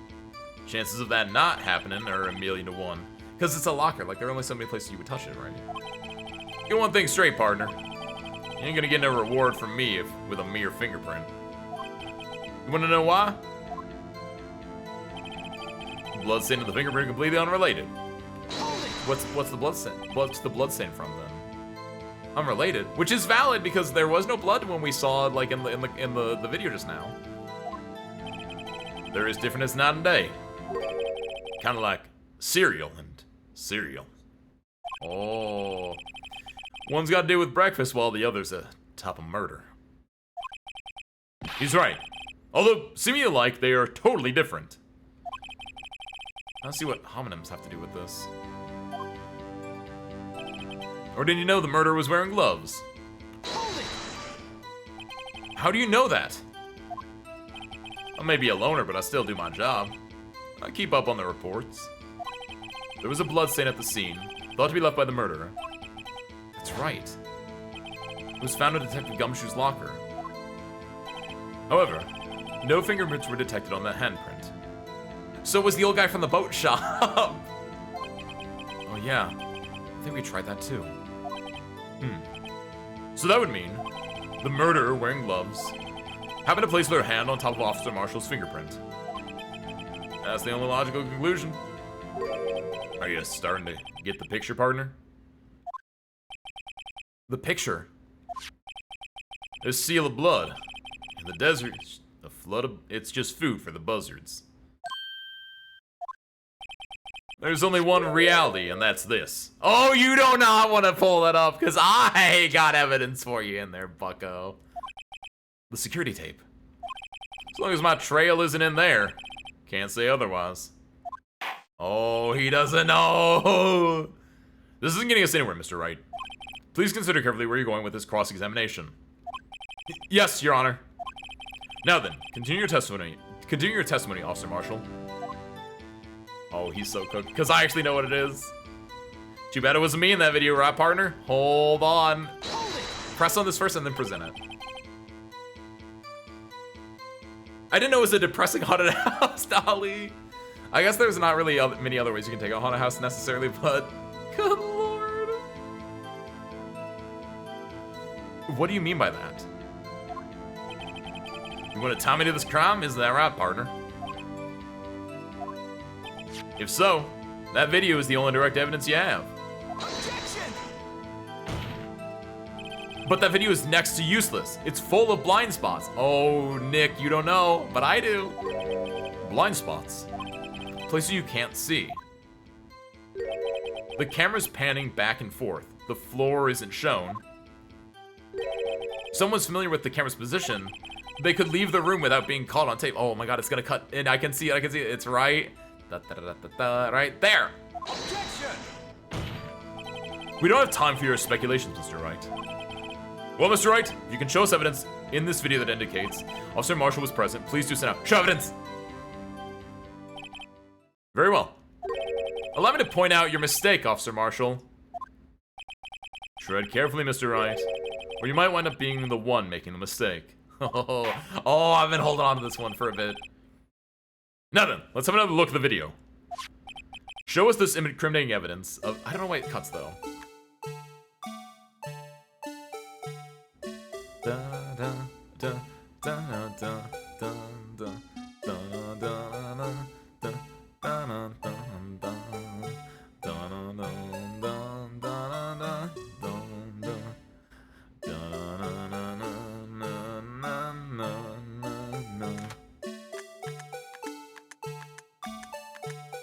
Chances of that not happening are 1,000,000 to 1. Because it's a locker, like there are only so many places you would touch it, right? Get one thing straight, partner. You ain't gonna get no reward from me with a mere fingerprint. You wanna know why? Blood stain to the fingerprint completely unrelated. What's the blood stain? What's the blood stain from then? Unrelated, which is valid because there was no blood when we saw like in the video just now. They're as different as night and day. Kind of like cereal and cereal. Oh, one's got to do with breakfast while the other's a top of murder. He's right. Although seemingly alike, they are totally different. Let's see what homonyms have to do with this. Or did you know the murderer was wearing gloves? How do you know that? I may be a loner, but I still do my job. I keep up on the reports. There was a bloodstain at the scene, thought to be left by the murderer. That's right. It was found in Detective Gumshoe's locker. However, no fingerprints were detected on that handprint. So it was the old guy from the boat shop. Oh yeah, I think we tried that too. So that would mean the murderer wearing gloves happened to place their hand on top of Officer Marshall's fingerprint. That's the only logical conclusion. Are you starting to get the picture, partner? The picture. A seal of blood. In the desert, a flood of... It's just food for the buzzards. There's only one reality, and that's this. Oh, you do not want to pull that up, because I got evidence for you in there, bucko. The security tape. As long as my trail isn't in there. Can't say otherwise. Oh, he doesn't know. This isn't getting us anywhere, Mr. Wright. Please consider carefully where you're going with this cross-examination. Yes, Your Honor. Now then, continue your testimony. Continue your testimony, Officer Marshall. Oh, he's so cooked. Because I actually know what it is. Too bad it wasn't me in that video, right, partner? Hold on. Press on this first and then present it. I didn't know it was a depressing haunted house, Dolly. I guess there's not really many other ways you can take a haunted house necessarily, but... Good lord. What do you mean by that? You want to tie me to this crime? Is that right, partner? If so, that video is the only direct evidence you have. Objection! But that video is next to useless. It's full of blind spots. Oh, Nick, you don't know, but I do. Blind spots. Places you can't see. The camera's panning back and forth. The floor isn't shown. If someone's familiar with the camera's position, they could leave the room without being caught on tape. Oh my god, it's gonna cut, and I can see it, It's right. Right there. Objection! We don't have time for your speculations, Mr. Wright. Well, Mr. Wright, if you can show us evidence in this video that indicates Officer Marshall was present, please do send out. Show evidence! Very well. Allow me to point out your mistake, Officer Marshall. Tread carefully, Mr. Wright, or you might wind up being the one making the mistake. Oh, I've been holding on to this one for a bit. Now then, let's have another look at the video. Show us this incriminating evidence of... I don't know why it cuts, though. Da, da, da, da, da, da, da, da, da, da, da,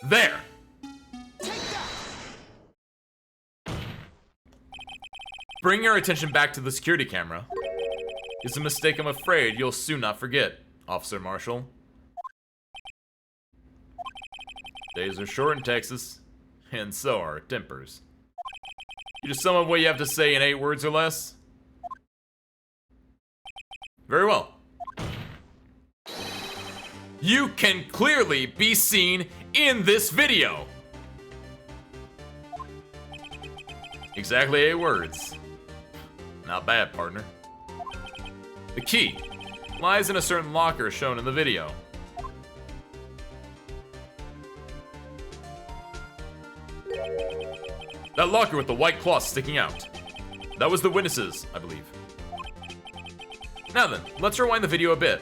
there! Bring your attention back to the security camera. It's a mistake I'm afraid you'll soon not forget, Officer Marshall. Days are short in Texas, and so are tempers. You just sum up what you have to say in 8 words or less? Very well. You can clearly be seen in this video. Exactly 8 words. Not bad, partner. The key lies in a certain locker shown in the video. That locker with the white cloth sticking out. That was the witnesses, I believe. Now then, let's rewind the video a bit.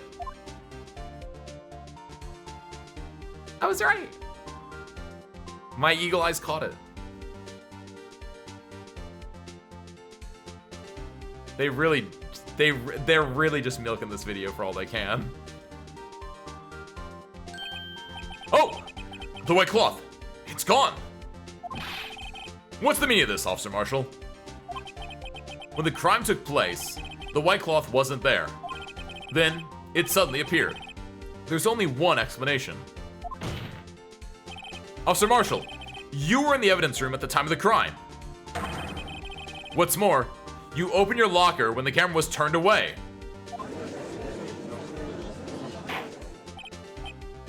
I was right. My eagle eyes caught it. They're really just milking this video for all they can. Oh! The white cloth. It's gone. What's the meaning of this, Officer Marshall? When the crime took place, the white cloth wasn't there. Then, it suddenly appeared. There's only one explanation. Officer Marshall, you were in the evidence room at the time of the crime. What's more, you opened your locker when the camera was turned away.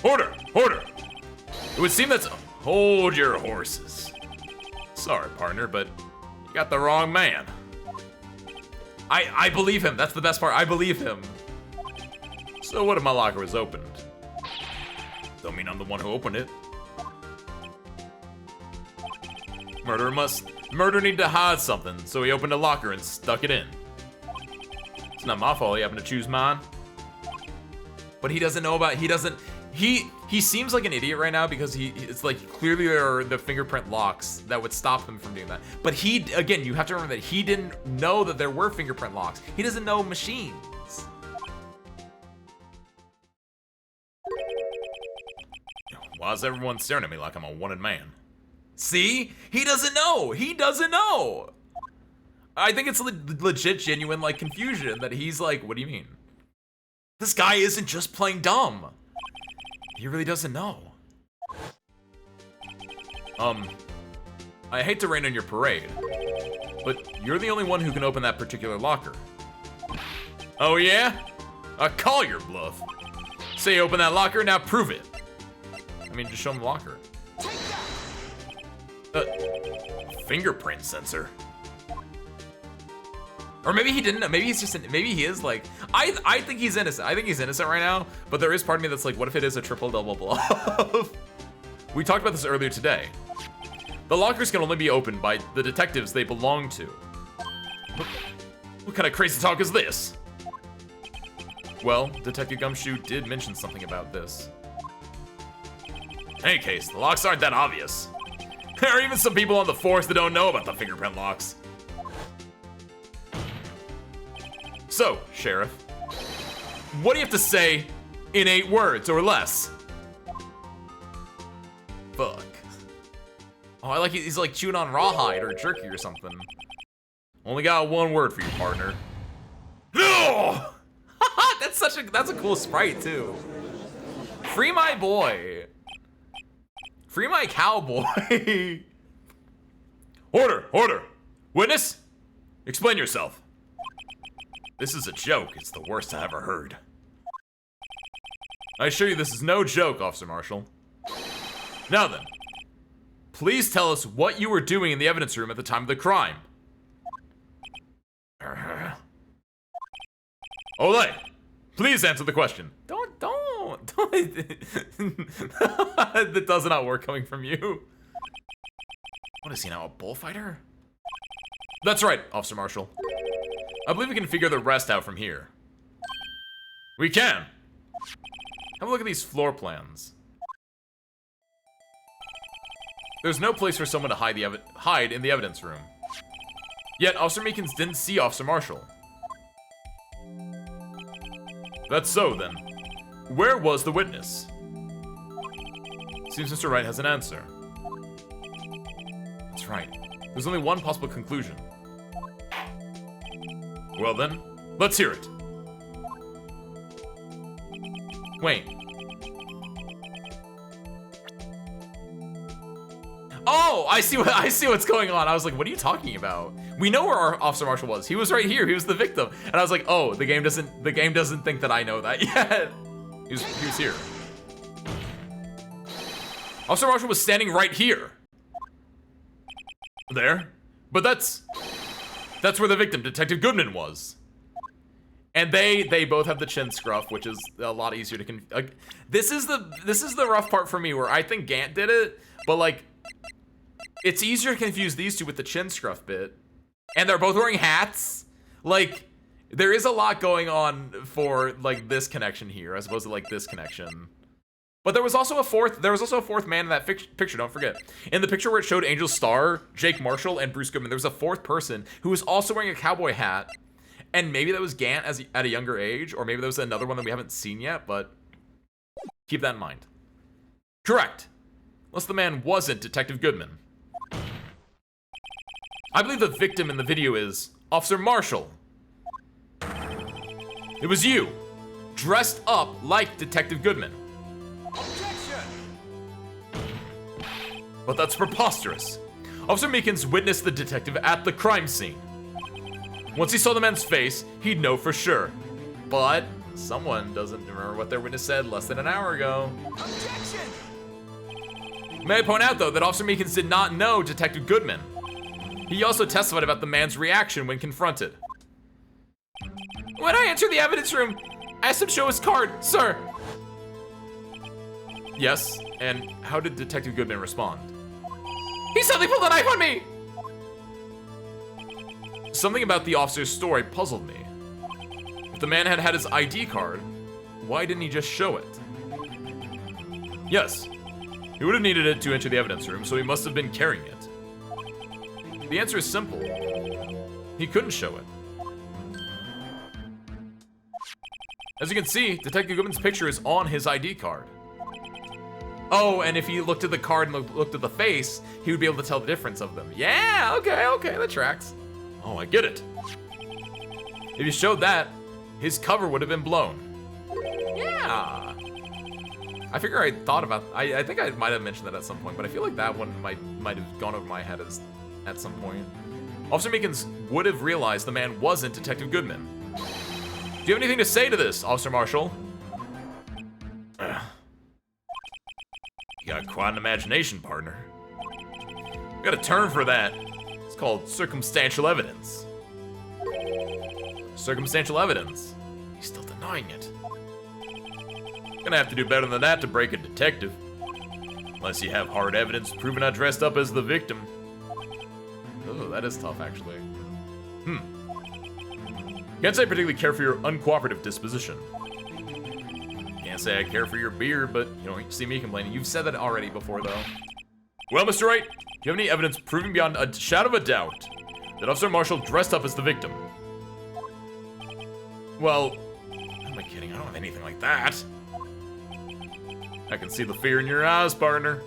Order! Order! It would seem that's... Hold your horses. Sorry, partner, but you got the wrong man. I believe him. That's the best part. I believe him. So what if my locker was opened? Don't mean I'm the one who opened it. Murderer needed to hide something, so he opened a locker and stuck it in. It's not my fault he happened to choose mine. But he doesn't know about, he seems like an idiot right now because it's like clearly there are the fingerprint locks that would stop him from doing that. But again, you have to remember that he didn't know that there were fingerprint locks. He doesn't know machines. Why is everyone staring at me like I'm a wanted man? See? He doesn't know. He doesn't know. I think it's legit, genuine, like, confusion that he's like, what do you mean? This guy isn't just playing dumb. He really doesn't know. I hate to rain on your parade, but you're the only one who can open that particular locker. Oh yeah? I call your bluff. Say you open that locker, now prove it. I mean, just show him the locker. Fingerprint sensor. Or maybe he didn't know. Maybe he's just, maybe he is like, I think he's innocent. I think he's innocent right now, but there is part of me that's like, what if it is a triple double bluff? We talked about this earlier today. The lockers can only be opened by the detectives they belong to. What kind of crazy talk is this? Well, Detective Gumshoe did mention something about this. In any case, the locks aren't that obvious. There are even some people on the force that don't know about the fingerprint locks. So, Sheriff, what do you have to say in 8 words or less? Fuck. Oh, I like he's like chewing on rawhide or jerky or something. Only got 1 word for you, partner. No! that's a cool sprite too. Free my boy. Free my cowboy. Order, order. Witness, explain yourself. This is a joke. It's the worst I ever heard. I assure you this is no joke, Officer Marshall. Now then, please tell us what you were doing in the evidence room at the time of the crime. Olay, please answer the question. Don't. That does not work coming from you. What is he now, a bullfighter? That's right, Officer Marshall. I believe we can figure the rest out from here. We can. Have a look at these floor plans. There's no place for someone to hide in the evidence room. Yet Officer Meekins didn't see Officer Marshall. That's so, then. Where was the witness? Seems Mr. Wright has an answer. That's right. There's only one possible conclusion. Well then, let's hear it. Wait. Oh, I see what's going on. I was like, what are you talking about? We know where our Officer Marshall was. He was right here. He was the victim. And I was like, oh, the game doesn't think that I know that yet. He was here. Officer Marshall was standing right here. There. But that's where the victim, Detective Goodman, was. And they both have the chin scruff, which is a lot easier to this is the rough part for me, where I think Gant did it, but like it's easier to confuse these two with the chin scruff bit. And they're both wearing hats. Like, there is a lot going on for like this connection here, as opposed to like this connection. But there was also a fourth man in that picture, don't forget. In the picture where it showed Angel Starr, Jake Marshall, and Bruce Goodman, there was a fourth person who was also wearing a cowboy hat. And maybe that was Gant at a younger age, or maybe that was another one that we haven't seen yet, but keep that in mind. Correct. Unless the man wasn't Detective Goodman. I believe the victim in the video is Officer Marshall. It was you, dressed up like Detective Goodman. Objection! But that's preposterous. Officer Meekins witnessed the detective at the crime scene. Once he saw the man's face, he'd know for sure. But someone doesn't remember what their witness said less than an hour ago. Objection! May I point out, though, that Officer Meekins did not know Detective Goodman. He also testified about the man's reaction when confronted. When I entered the evidence room, I asked him to show his card, sir. Yes, and how did Detective Goodman respond? He suddenly pulled a knife on me! Something about the officer's story puzzled me. If the man had his ID card, why didn't he just show it? Yes, he would have needed it to enter the evidence room, so he must have been carrying it. The answer is simple. He couldn't show it. As you can see, Detective Goodman's picture is on his ID card. Oh, and if he looked at the card and looked at the face, he would be able to tell the difference of them. Yeah, okay, that tracks. Oh, I get it. If you showed that, his cover would have been blown. Yeah. I figure I thought about, I think I might have mentioned that at some point, but I feel like that one might have gone over my head at some point. Officer Meekins would have realized the man wasn't Detective Goodman. Do you have anything to say to this, Officer Marshall? You got quite an imagination, partner. You got a term for that. It's called circumstantial evidence. Circumstantial evidence. He's still denying it. Gonna have to do better than that to break a detective. Unless you have hard evidence proving I dressed up as the victim. Oh, that is tough, actually. Can't say I particularly care for your uncooperative disposition. Can't say I care for your beard, but you don't see me complaining. You've said that already before, though. Well, Mr. Wright, do you have any evidence proving beyond a shadow of a doubt that Officer Marshall dressed up as the victim? Well, who am I kidding? I don't have anything like that. I can see the fear in your eyes, partner.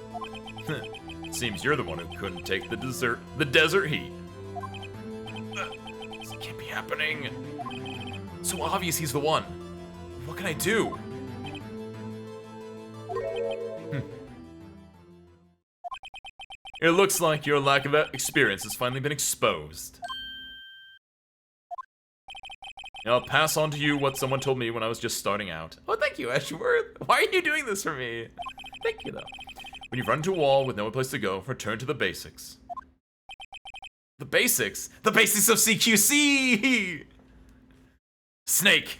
Seems you're the one who couldn't take the desert heat. This can't be happening. So obvious he's the one. What can I do? It looks like your lack of experience has finally been exposed. I'll pass on to you what someone told me when I was just starting out. Oh, thank you, Edgeworth. Why are you doing this for me? Thank you, though. When you've run into a wall with no place to go, return to the basics. The basics? The basics of CQC! Snake.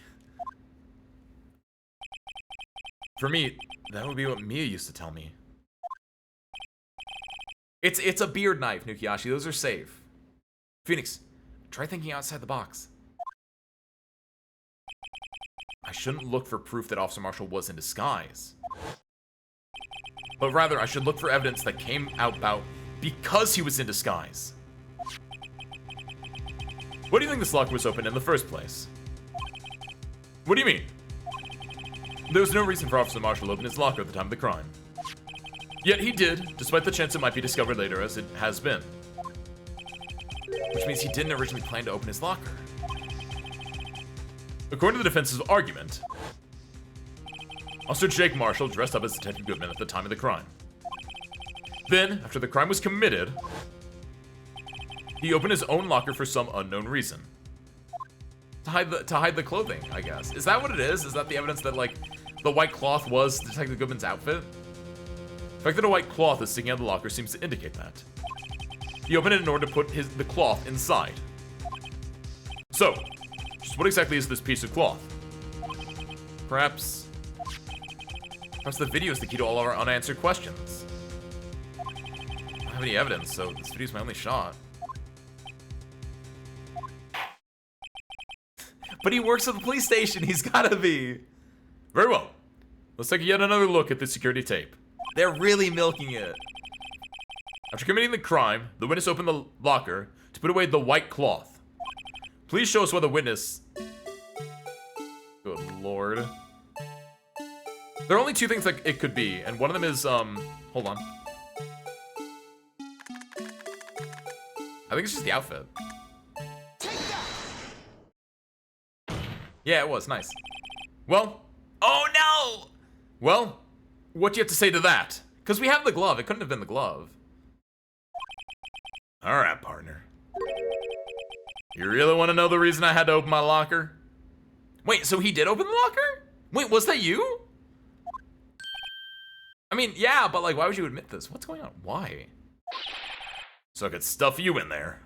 For me, that would be what Mia used to tell me. It's a beard knife, Nukiashi. Those are safe. Phoenix, try thinking outside the box. I shouldn't look for proof that Officer Marshall was in disguise. But rather, I should look for evidence that came about because he was in disguise. What do you think this locker was open in the first place? What do you mean? There was no reason for Officer Marshall to open his locker at the time of the crime. Yet he did, despite the chance it might be discovered later as it has been. Which means he didn't originally plan to open his locker. According to the defense's argument, Officer Jake Marshall dressed up as Detective Goodman at the time of the crime. Then, after the crime was committed, he opened his own locker for some unknown reason. To hide the clothing, I guess. Is that what it is? Is that the evidence that, like, the white cloth was Detective Goodman's outfit? The fact that a white cloth is sticking out of the locker seems to indicate that. He opened it in order to put the cloth inside. So, just what exactly is this piece of cloth? Perhaps the video is the key to all our unanswered questions. I don't have any evidence, so this video is my only shot. But he works at the police station, he's gotta be. Very well. Let's take yet another look at the security tape. They're really milking it. After committing the crime, the witness opened the locker to put away the white cloth. Please show us where the witness... Good lord. There are only two things that it could be, and one of them is, hold on. I think it's just the outfit. Yeah, it was. Nice. Well. Oh, no! Well, what do you have to say to that? Because we have the glove. It couldn't have been the glove. Alright, partner. You really want to know the reason I had to open my locker? Wait, so he did open the locker? Wait, was that you? I mean, yeah, but like, why would you admit this? What's going on? Why? So I could stuff you in there.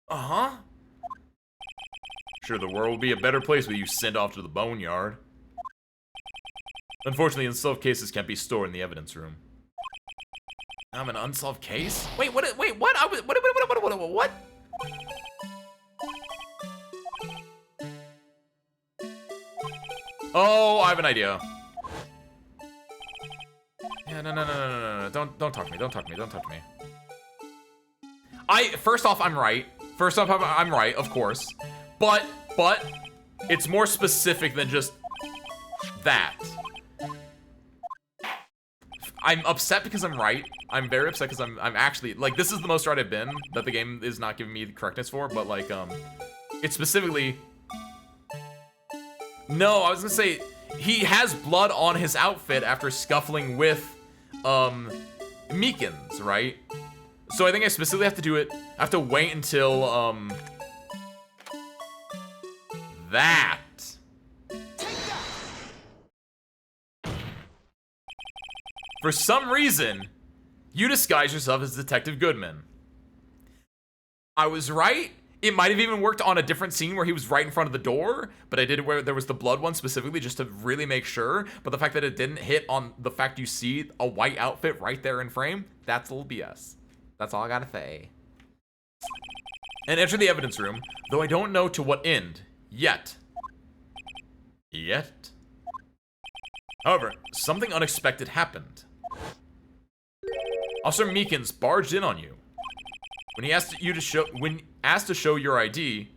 Uh-huh. Sure, the world will be a better place with you sent off to the boneyard. Unfortunately, unsolved cases can't be stored in the evidence room. I'm an unsolved case? Wait, what? Wait, what? What? Oh, I have an idea. Yeah, no. Don't talk to me. Don't talk to me. First off, I'm right. I'm right, of course. But it's more specific than just that. I'm upset because I'm right. I'm very upset because I'm actually, like, this is the most right I've been that the game is not giving me the correctness for, but like, it's specifically... No, I was gonna say, he has blood on his outfit after scuffling with, Meekins, right? So I think I specifically have to do it, I have to wait until, that. For some reason, you disguise yourself as Detective Goodman. I was right. It might have even worked on a different scene where he was right in front of the door, but I did it where there was the blood one specifically just to really make sure. But the fact that it didn't hit on the fact you see a white outfit right there in frame, that's a little BS. That's all I gotta say. And enter the evidence room, though I don't know to what end. Yet. However, something unexpected happened. Officer Meekins barged in on you. When he asked to show your ID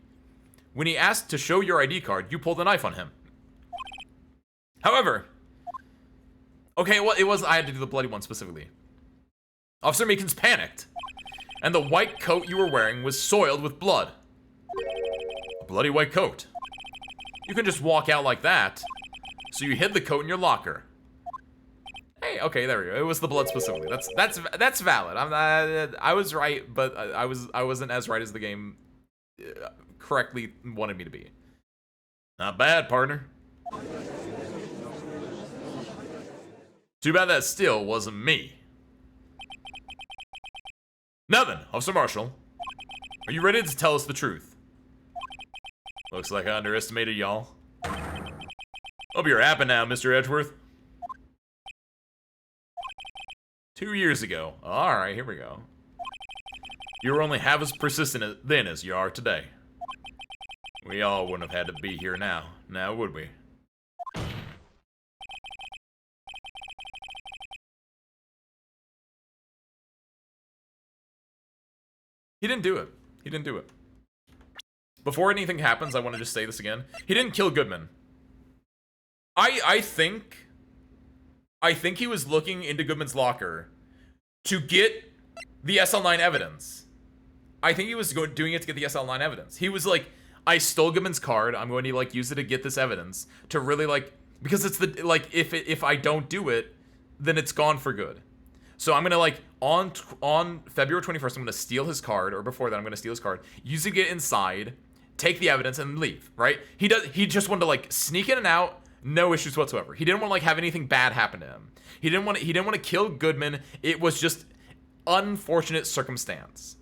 card, you pulled a knife on him. However, okay, well, I had to do the bloody one specifically. Officer Meekins panicked, and the white coat you were wearing was soiled with blood. A bloody white coat. You can just walk out like that, so you hid the coat in your locker. Hey, Okay, there we go. It was the blood specifically. That's valid. I was right, but I wasn't as right as the game correctly wanted me to be. Not bad, partner. Too bad that still wasn't me. Now then, Officer Marshall, are you ready to tell us the truth? Looks like I underestimated y'all. Hope you're happy now, Mr. Edgeworth. 2 years ago. Alright, here we go. You were only half as persistent then as you are today. We all wouldn't have had to be here now, would we? He didn't do it. He didn't do it. Before anything happens, I want to just say this again. He didn't kill Goodman. I think he was looking into Goodman's locker to get the SL9 evidence. I think he was doing it to get the SL9 evidence. He was like, I stole Goodman's card. I'm going to like use it to get this evidence to really like, because it's the like if I don't do it, then it's gone for good. So I'm gonna like on February 21st, I'm gonna steal his card, or before that, I'm gonna steal his card, use it to get inside, take the evidence, and leave. Right? He just wanted to like sneak in and out, no issues whatsoever. He didn't want to like have anything bad happen to him. He didn't want to kill Goodman. It was just unfortunate circumstance.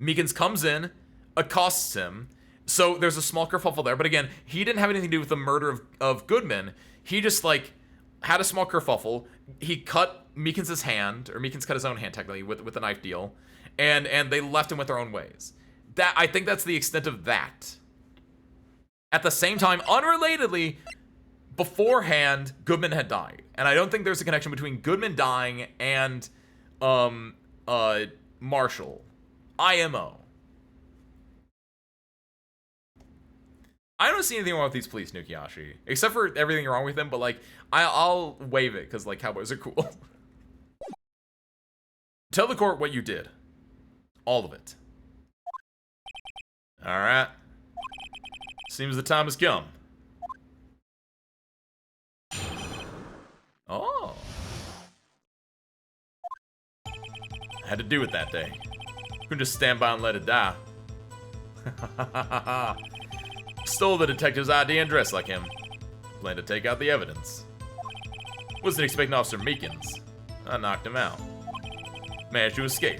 Meekins comes in, accosts him. So there's a small kerfuffle there, but again, he didn't have anything to do with the murder of Goodman. He just like had a small kerfuffle. He cut Meekins' hand, or Meekins cut his own hand technically with the knife deal, and they left him with their own ways. That I think that's the extent of that. At the same time, unrelatedly, beforehand, Goodman had died, and I don't think there's a connection between Goodman dying and Marshall. IMO. I don't see anything wrong with these police, Nukiashi. Except for everything wrong with them, but like, I'll waive it, because like, cowboys are cool. Tell the court what you did. All of it. Alright. Seems the time has come. Oh. I had to do it that day. Couldn't just stand by and let it die. Stole the detective's ID and dressed like him. Planned to take out the evidence. Wasn't expecting Officer Meekins. I knocked him out. Managed to escape.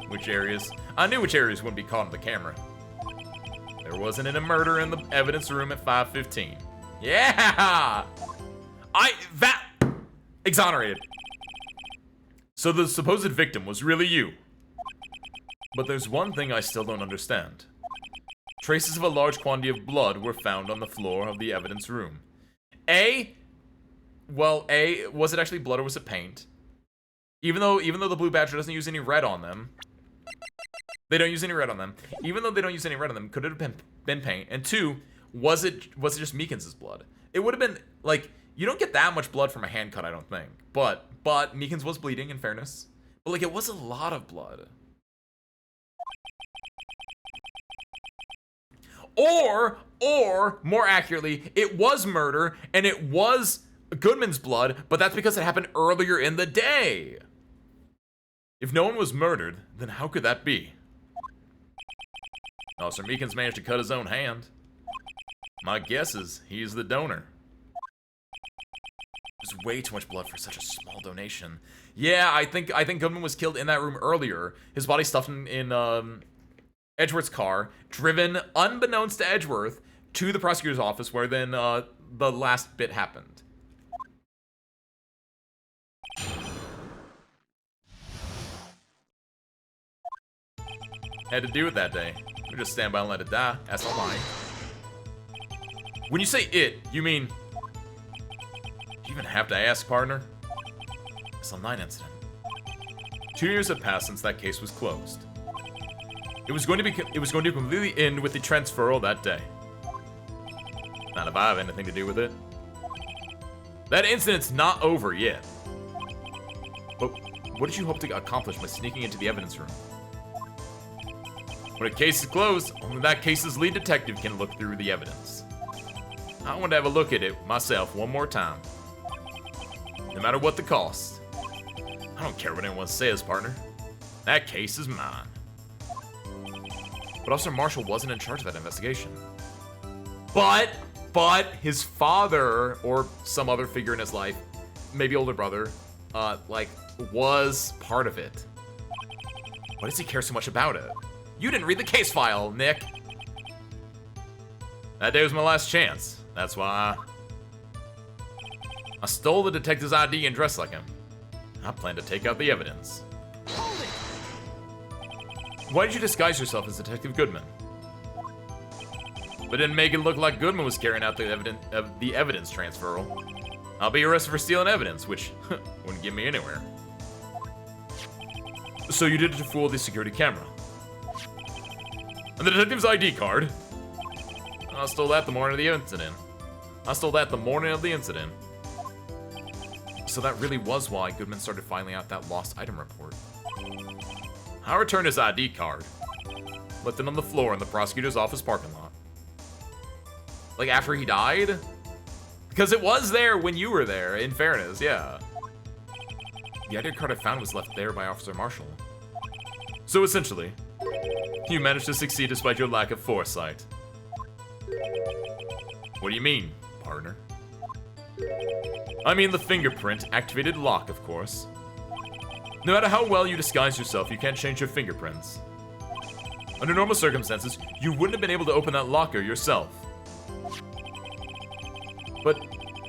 Which areas? I knew which areas wouldn't be caught on the camera. There wasn't a murder in the evidence room at 5:15. Yeah! Exonerated. So the supposed victim was really you. But there's one thing I still don't understand. Traces of a large quantity of blood were found on the floor of the evidence room. Was it actually blood or was it paint? Even though the Blue Badger doesn't use any red on them. They don't use any red on them. Even though they don't use any red on them, could it have been paint? And two, was it just Meekins' blood? It would have been, like, you don't get that much blood from a hand cut, I don't think. But Meekins was bleeding, in fairness. But, like, it was a lot of blood. Or, more accurately, it was murder, and it was Goodman's blood, but that's because it happened earlier in the day. If no one was murdered, then how could that be? Officer Meekins managed to cut his own hand. My guess is he's the donor. There's way too much blood for such a small donation. Yeah, I think Goodman was killed in that room earlier. His body stuffed in Edgeworth's car, driven unbeknownst to Edgeworth to the prosecutor's office, where then the last bit happened. Had to do it that day. We just stand by and let it die. That's not lying. When you say it, you mean... Do you even have to ask, partner? SL9 incident. 2 years have passed since that case was closed. It was going to completely end with the transferal that day. Not if I have anything to do with it. That incident's not over yet. But what did you hope to accomplish by sneaking into the evidence room? When a case is closed, only that case's lead detective can look through the evidence. I want to have a look at it myself one more time. no matter what the cost. I don't care what anyone says, partner. That case is mine. But Officer Marshall wasn't in charge of that investigation. But his father, or some other figure in his life, maybe older brother, was part of it. Why does he care so much about it? You didn't read the case file, Nick. That day was my last chance. That's why I stole the detective's ID and dressed like him. I plan to take out the evidence. Why did you disguise yourself as Detective Goodman? But didn't make it look like Goodman was carrying out the evidence transferal. I'll be arrested for stealing evidence, which wouldn't get me anywhere. So you did it to fool the security camera. And the detective's ID card. I stole that the morning of the incident. So that really was why Goodman started filing out that lost item report. I returned his ID card. Left it on the floor in the prosecutor's office parking lot. Like after he died? Because it was there when you were there, in fairness, yeah. The ID card I found was left there by Officer Marshall. So essentially, you managed to succeed despite your lack of foresight. What do you mean, partner? I mean the fingerprint-activated lock, of course. No matter how well you disguise yourself, you can't change your fingerprints. Under normal circumstances, you wouldn't have been able to open that locker yourself. But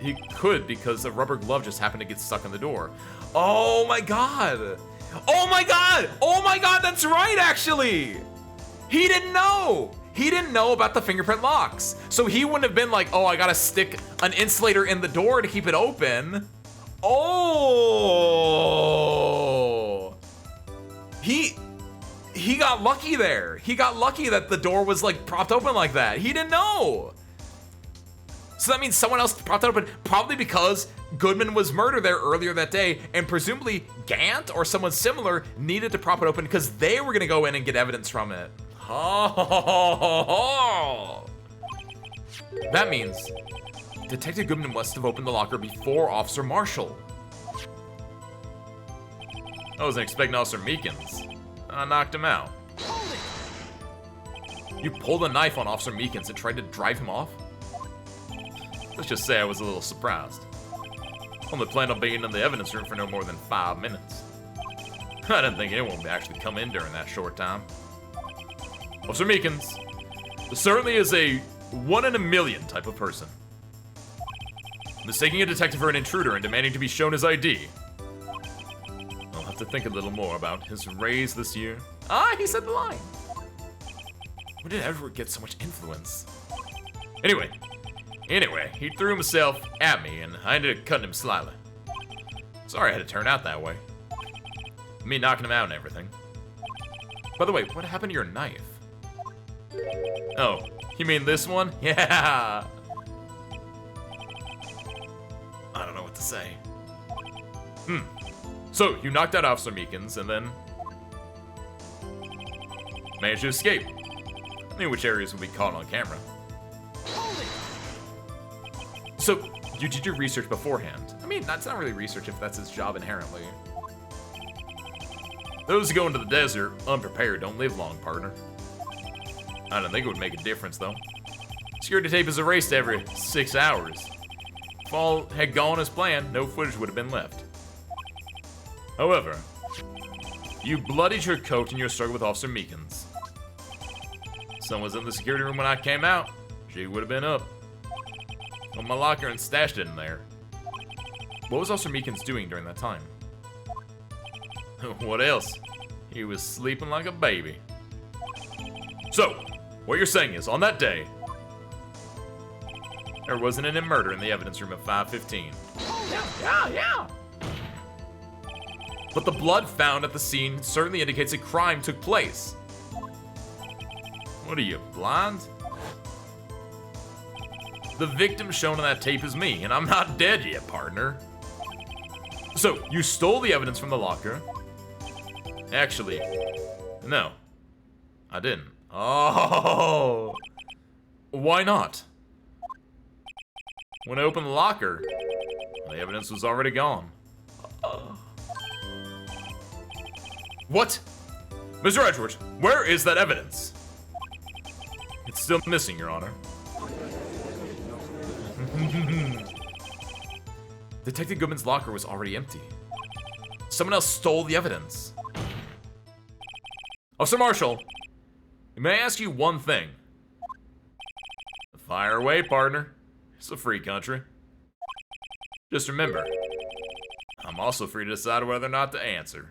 he could because a rubber glove just happened to get stuck in the door. Oh my god! Oh my god! Oh my god, that's right, actually! He didn't know! He didn't know about the fingerprint locks. So he wouldn't have been like, oh, I gotta stick an insulator in the door to keep it open. Oh! He got lucky there. He got lucky that the door was like propped open like that. He didn't know. So that means someone else propped it open, probably because Goodman was murdered there earlier that day, and presumably Gant or someone similar needed to prop it open because they were gonna go in and get evidence from it. Oh. That means Detective Goodman must have opened the locker before Officer Marshall. I wasn't expecting Officer Meekins. I knocked him out. You pulled a knife on Officer Meekins and tried to drive him off? Let's just say I was a little surprised. Only planned on being in the evidence room for no more than 5 minutes. I didn't think anyone would actually come in during that short time. Officer Meekins certainly is a 1 in a million type of person. Mistaking a detective for an intruder and demanding to be shown his ID. I'll have to think a little more about his raise this year. Ah, he said the line. Where did Edward get so much influence? Anyway, he threw himself at me and I ended up cutting him slightly. Sorry I had to turn out that way. Me knocking him out and everything. By the way, what happened to your knife? Oh, you mean this one? Yeah! I don't know what to say. So, you knocked out Officer Meekins and then managed to escape. I knew which areas would be caught on camera. So, you did your research beforehand. I mean, that's not really research if that's his job inherently. Those who go into the desert unprepared don't live long, partner. I don't think it would make a difference, though. Security tape is erased every 6 hours. If all had gone as planned, no footage would have been left. However, you bloodied your coat in your struggle with Officer Meekins. Someone was in the security room when I came out. She would have been up. On my locker and stashed it in there. What was Officer Meekins doing during that time? What else? He was sleeping like a baby. So, what you're saying is, on that day, there wasn't any murder in the evidence room at 5:15. Yeah. But the blood found at the scene certainly indicates a crime took place. What are you, blind? The victim shown on that tape is me, and I'm not dead yet, partner. So, you stole the evidence from the locker. Actually, no, I didn't. Oh, why not? When I opened the locker, the evidence was already gone. What? Mr. Edgeworth, where is that evidence? It's still missing, Your Honor. Detective Goodman's locker was already empty. Someone else stole the evidence. Officer Marshall, may I ask you one thing? Fire away, partner. It's a free country. Just remember, I'm also free to decide whether or not to answer.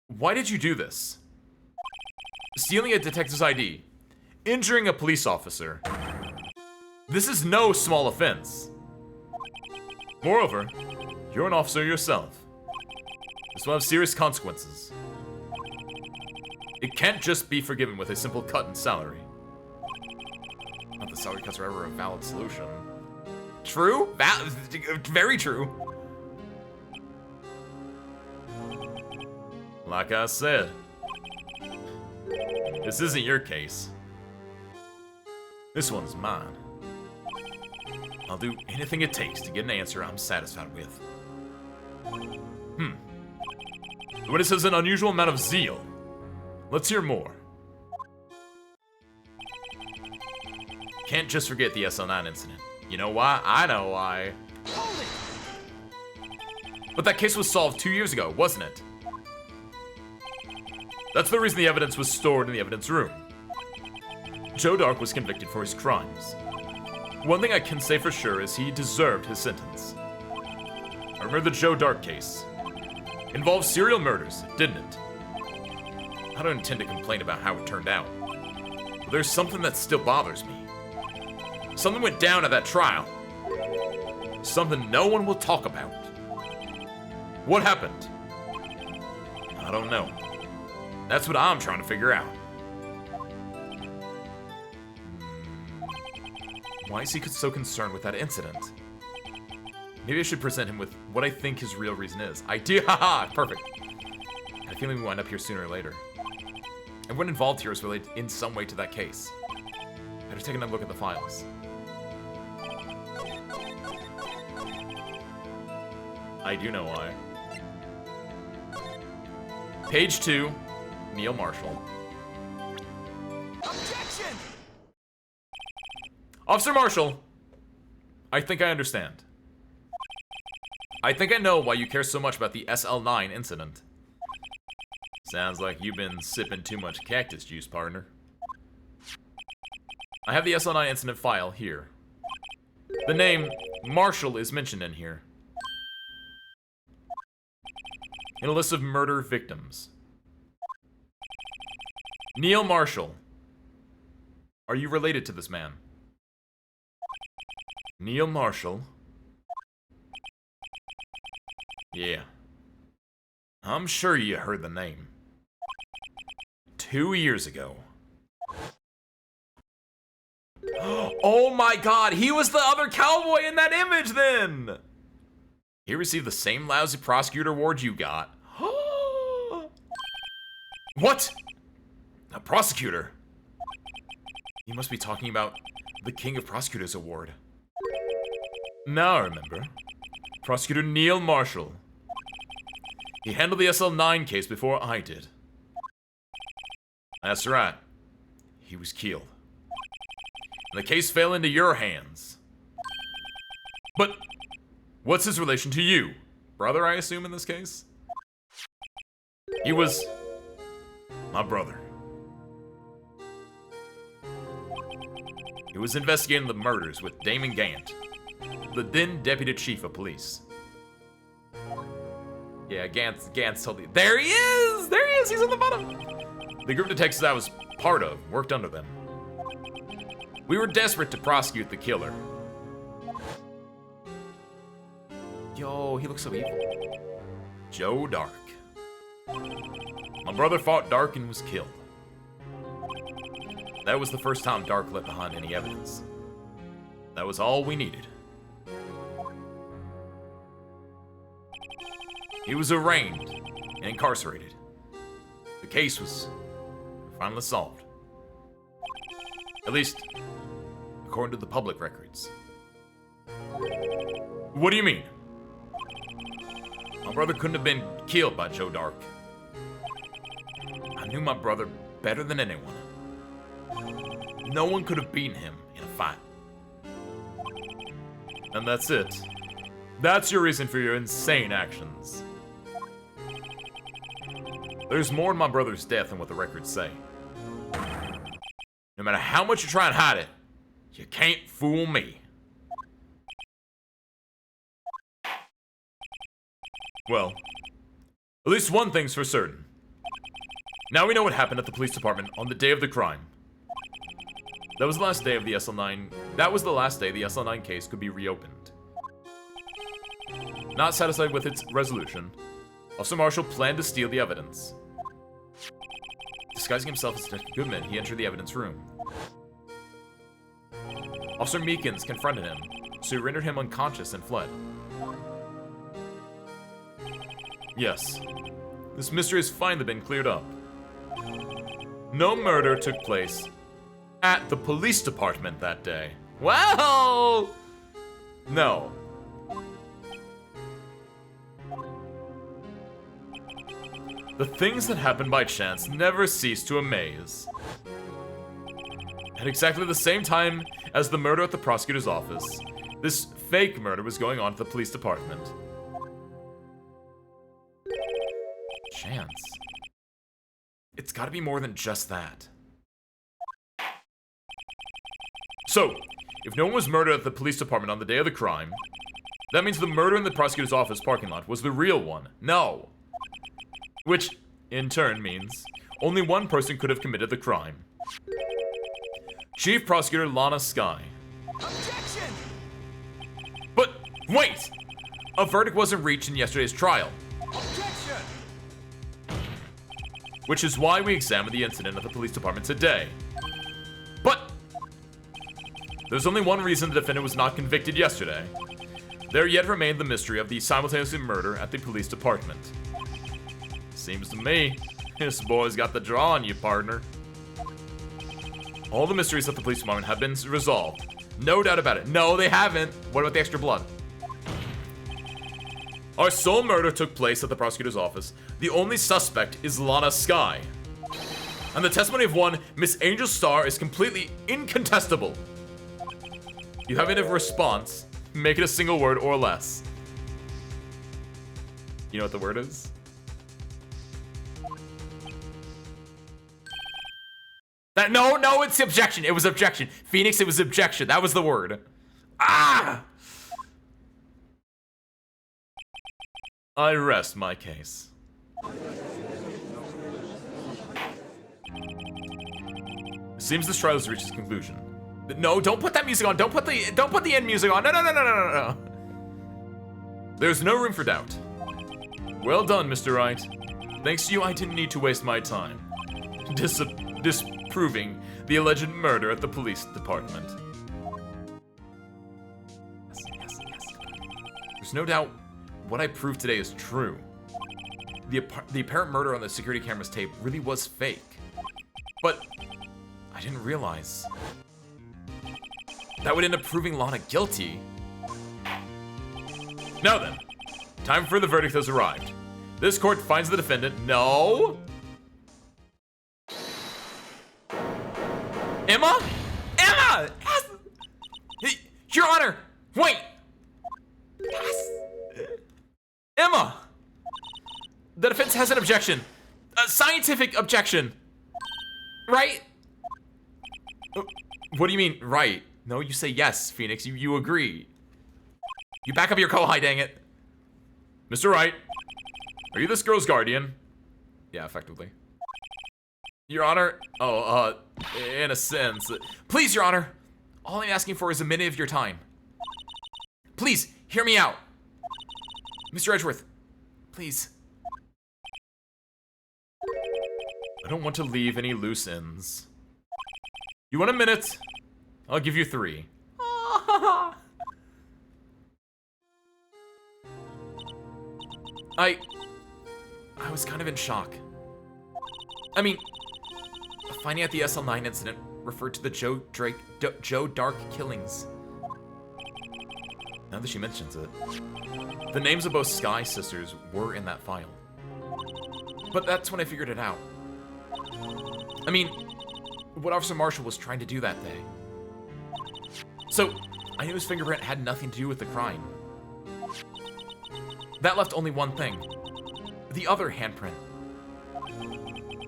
Why did you do this? Stealing a detective's ID, injuring a police officer. This is no small offense. Moreover, you're an officer yourself. This will have serious consequences. It can't just be forgiven with a simple cut in salary. Not that salary cuts are ever a valid solution. True? Very true. Like I said, this isn't your case. This one's mine. I'll do anything it takes to get an answer I'm satisfied with. The witness has an unusual amount of zeal. Let's hear more. Can't just forget the SL9 incident. You know why? I know why. Hold it! But that case was solved 2 years ago, wasn't it? That's the reason the evidence was stored in the evidence room. Joe Dark was convicted for his crimes. One thing I can say for sure is he deserved his sentence. I remember the Joe Dark case. Involved serial murders, didn't it? I don't intend to complain about how it turned out. But there's something that still bothers me. Something went down at that trial. Something no one will talk about. What happened? I don't know. That's what I'm trying to figure out. Why is he so concerned with that incident? Maybe I should present him with what I think his real reason is. Idea, haha, perfect. I feel like we wind up here sooner or later. Everyone involved here is related in some way to that case. Better take another look at the files. I do know why. Page 2, Neil Marshall. Objection! Officer Marshall, I think I understand. I think I know why you care so much about the SL9 incident. Sounds like you've been sipping too much cactus juice, partner. I have the SL9 incident file here. The name Marshall is mentioned in here. In a list of murder victims. Neil Marshall. Are you related to this man? Neil Marshall. Yeah. I'm sure you heard the name. 2 years ago. Oh my god, he was the other cowboy in that image then! He received the same lousy prosecutor award you got. What? A prosecutor? You must be talking about the King of Prosecutors Award. Now I remember. Prosecutor Neil Marshall. He handled the SL9 case before I did. That's right. He was killed. And the case fell into your hands. But what's his relation to you? Brother, I assume, in this case? He was my brother. He was investigating the murders with Damon Gant, the then deputy chief of police. Yeah, Gant's told you. There he is! There he is! He's on the bottom! The group of detectives I was part of worked under them. We were desperate to prosecute the killer. Yo, he looks so evil. Joe Dark. My brother fought Dark and was killed. That was the first time Dark left behind any evidence. That was all we needed. He was arraigned and incarcerated. The case was finally solved. At least, according to the public records. What do you mean? My brother couldn't have been killed by Joe Dark. I knew my brother better than anyone. No one could have beaten him in a fight. And that's it. That's your reason for your insane actions. There's more in my brother's death than what the records say. No matter how much you try and hide it, you can't fool me. Well, at least one thing's for certain. Now we know what happened at the police department on the day of the crime. That was the last day of the SL9. That was the last day the SL9 case could be reopened. Not satisfied with its resolution, Officer Marshall planned to steal the evidence. Disguising himself as Detective Goodman, he entered the evidence room. Officer Meekins confronted him, so he rendered him unconscious and fled. Yes, this mystery has finally been cleared up. No murder took place at the police department that day. Well, no. The things that happen by chance never cease to amaze. At exactly the same time as the murder at the prosecutor's office, this fake murder was going on at the police department. Chance? It's gotta be more than just that. So, if no one was murdered at the police department on the day of the crime, that means the murder in the prosecutor's office parking lot was the real one. No. Which, in turn, means only one person could have committed the crime. Chief Prosecutor Lana Skye. Objection! But, wait! A verdict wasn't reached in yesterday's trial. Objection! Which is why we examined the incident at the police department today. But, there's only one reason the defendant was not convicted yesterday. There yet remained the mystery of the simultaneous murder at the police department. Seems to me, this boy's got the draw on you, partner. All the mysteries at the police department have been resolved. No doubt about it. No, they haven't. What about the extra blood? Our sole murder took place at the prosecutor's office. The only suspect is Lana Skye. And the testimony of one Miss Angel Starr is completely incontestable. You have a response. Make it a single word or less. You know what the word is? No, it's objection. It was objection. Phoenix, it was objection. That was the word. Ah! I rest my case. Seems this trial has reached its conclusion. No, don't put that music on. Don't put the end music on. No. There's no room for doubt. Well done, Mr. Wright. Thanks to you, I didn't need to waste my time disproving the alleged murder at the police department. Yes. There's no doubt what I proved today is true. The apparent murder on the security camera's tape really was fake. But I didn't realize that would end up proving Lana guilty. Now then, time for the verdict has arrived. This court finds the defendant no... Emma? Emma! Yes! Your Honor! Wait! Yes! Emma! The defense has an objection. A scientific objection. Right? What do you mean, right? No, you say yes, Phoenix. You agree. You back up your kohai, dang it. Mr. Wright, are you this girl's guardian? Yeah, effectively. Your Honor, in a sense. Please, Your Honor, all I'm asking for is a minute of your time. Please, hear me out. Mr. Edgeworth, please. I don't want to leave any loose ends. You want a minute? I'll give you 3. I was kind of in shock. I mean, finding out the SL9 incident referred to the Joe Dark killings. Now that she mentions it. The names of both Sky sisters were in that file. But that's when I figured it out. I mean, what Officer Marshall was trying to do that day. So, I knew his fingerprint had nothing to do with the crime. That left only one thing. The other handprint.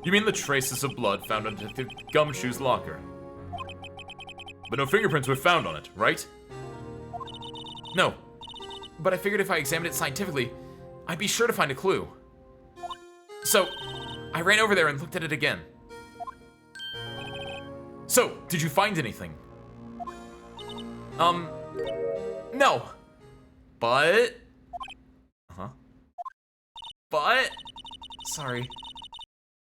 You mean the traces of blood found on Detective Gumshoe's locker? But no fingerprints were found on it, right? No. But I figured if I examined it scientifically, I'd be sure to find a clue. So, I ran over there and looked at it again. So, did you find anything? No. But... But... Sorry.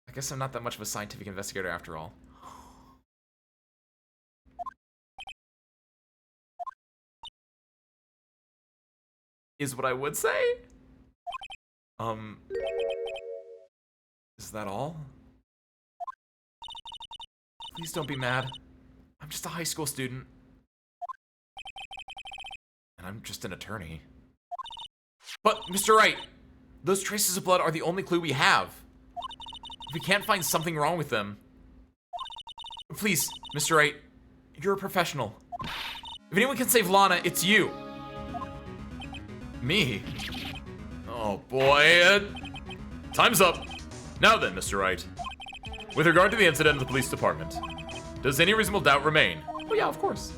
I guess I'm not that much of a scientific investigator after all. Is what I would say? Is that all? Please don't be mad. I'm just a high school student. And I'm just an attorney. But, Mr. Wright, those traces of blood are the only clue we have. If we can't find something wrong with them... Please, Mr. Wright, you're a professional. If anyone can save Lana, it's you. Me? Oh boy, time's up. Now then, Mr. Wright. With regard to the incident in the police department, does any reasonable doubt remain? Oh yeah, of course.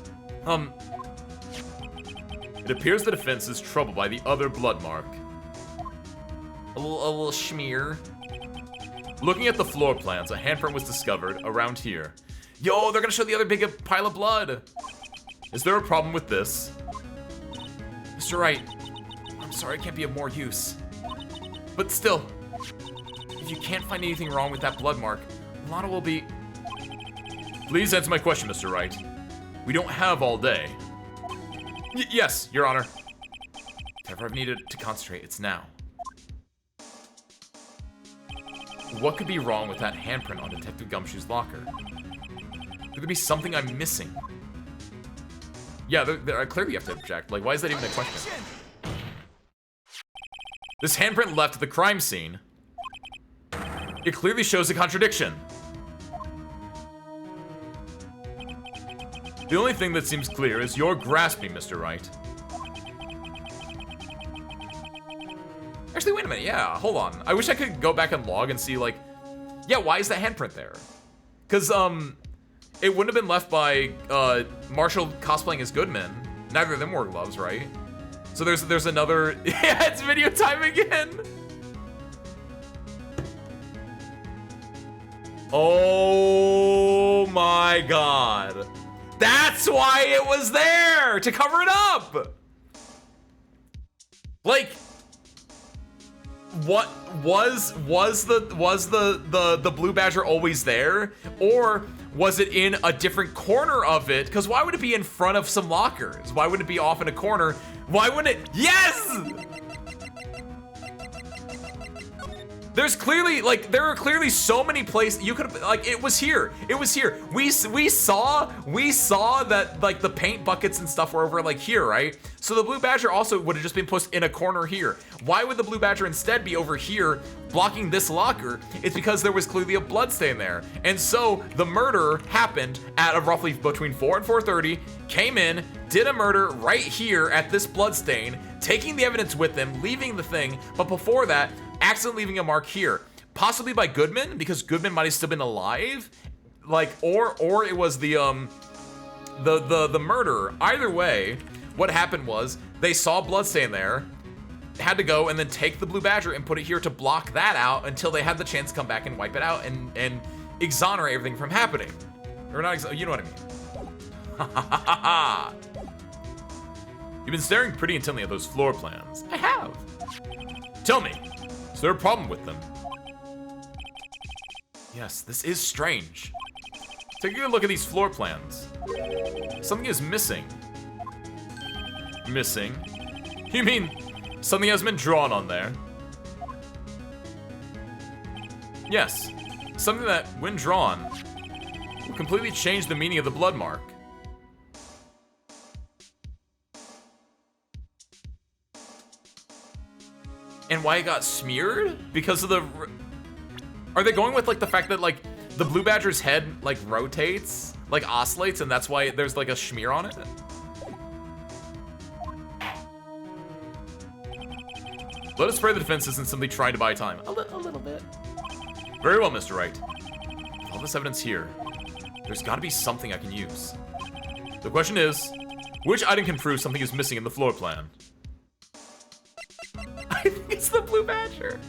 It appears the defense is troubled by the other blood mark. A little schmear. Looking at the floor plans, a handprint was discovered around here. Yo, they're gonna show the other big pile of blood. Is there a problem with this? Mr. Wright, I'm sorry I can't be of more use. But still, if you can't find anything wrong with that blood mark, Lana will be... Please answer my question, Mr. Wright. We don't have all day. Yes, Your Honor. If ever I've needed to concentrate, it's now. What could be wrong with that handprint on Detective Gumshoe's locker? There could be something I'm missing. Yeah, clearly you have to object. Like, why is that even a question? This handprint left at the crime scene. It clearly shows a contradiction. The only thing that seems clear is you're grasping, Mr. Wright. Actually, wait a minute. Yeah, hold on. I wish I could go back and log and see, like, yeah, why is that handprint there? Because, it wouldn't have been left by, Marshall cosplaying as Goodman. Neither of them wore gloves, right? So there's another... Yeah, it's video time again! Oh my god. That's why it was there! To cover it up! Like... What was the Blue Badger always there? Or was it in a different corner of it? Because why would it be in front of some lockers? Why wouldn't it be off in a corner? Why wouldn't it? Yes! There's clearly, like, there are clearly so many places you could have, like, it was here. It was here. We saw that, like, the paint buckets and stuff were over, like, here, right? So the Blue Badger also would have just been posted in a corner here. Why would the Blue Badger instead be over here blocking this locker? It's because there was clearly a blood stain there. And so the murder happened at roughly between 4 and 4:30, came in, did a murder right here at this blood stain, taking the evidence with them, leaving the thing, but before that, accidentally leaving a mark here, possibly by Goodman, because Goodman might have still been alive, like, or it was the murderer. Either way, what happened was they saw bloodstain there, had to go and then take the Blue Badger and put it here to block that out until they had the chance to come back and wipe it out and exonerate everything from happening, or not? You know what I mean? Ha ha ha ha! You've been staring pretty intently at those floor plans. I have. Tell me. Is there a problem with them? Yes, this is strange. Take a good look at these floor plans. Something is missing. Missing? You mean something has been drawn on there? Yes, something that, when drawn, will completely change the meaning of the blood mark. And why it got smeared? Because of the... Are they going with, like, the fact that, like, the blue badger's head, like, rotates, like, oscillates, and that's why there's, like, a smear on it? Let us spray the defenses and simply try to buy time. A little bit. Very well, Mr. Wright. With all this evidence here, there's got to be something I can use. The question is, which item can prove something is missing in the floor plan? I think it's the blue badger.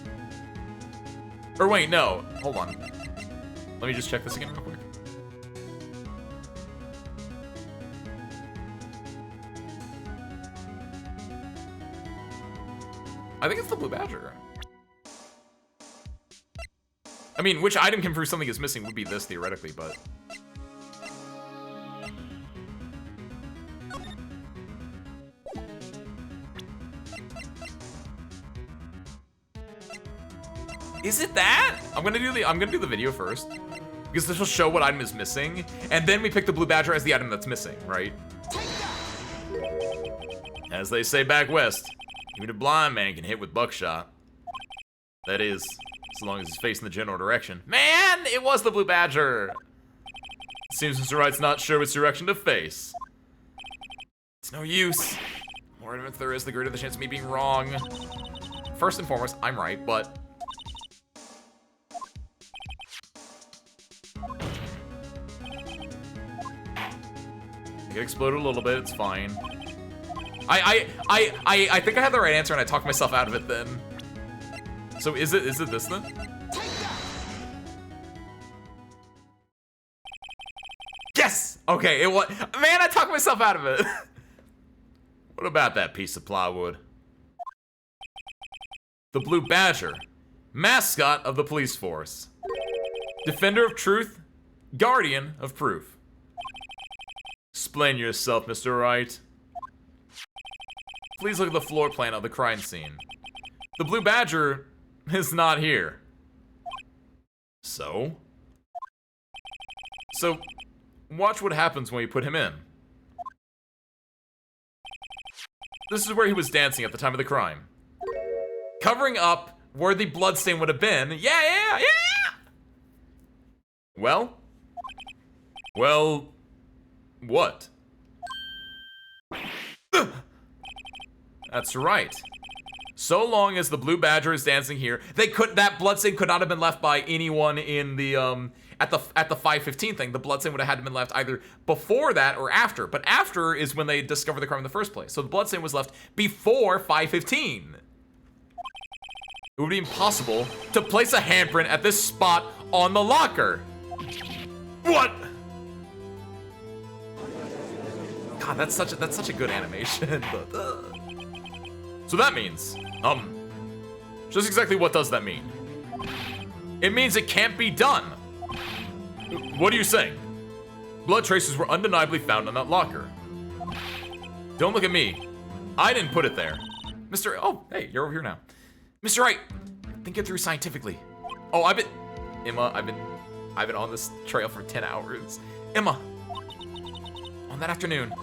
Or wait, no. Hold on. Let me just check this again real quick. I think it's the blue badger. I mean, which item can prove something is missing would be this, theoretically, but... Is it that? I'm gonna do the video first. Because this will show what item is missing, and then we pick the blue badger as the item that's missing, right? As they say back west, even a blind man can hit with buckshot. That is, so long as he's facing the general direction. Man, it was the blue badger! Seems Mr. Wright's not sure which direction to face. It's no use. The more evidence there is, the greater the chance of me being wrong. First and foremost, I'm right, but... It exploded a little bit, it's fine. I think I had the right answer and I talked myself out of it then. So is it this then? Yes! Okay, it was. Man, I talked myself out of it. What about that piece of plywood? The Blue Badger, mascot of the police force. Defender of truth, guardian of proof. Explain yourself, Mr. Wright. Please look at the floor plan of the crime scene. The Blue Badger is not here. So? So, watch what happens when we put him in. This is where he was dancing at the time of the crime. Covering up where the bloodstain would have been. Yeah! Well, what? That's right. So long as the Blue Badger is dancing here, that bloodstain could not have been left by anyone in the at the 5:15 thing. The bloodstain would have had to been left either before that or after. But after is when they discovered the crime in the first place. So the bloodstain was left before 5:15. It would be impossible to place a handprint at this spot on the locker. What? God, that's such a good animation. But, So that means, just exactly what does that mean? It means it can't be done. What are you saying? Blood traces were undeniably found on that locker. Don't look at me. I didn't put it there. Oh, hey, you're over here now. Mr. Wright, think it through scientifically. Oh, Emma, I've been on this trail for 10 hours. Emma, on that afternoon,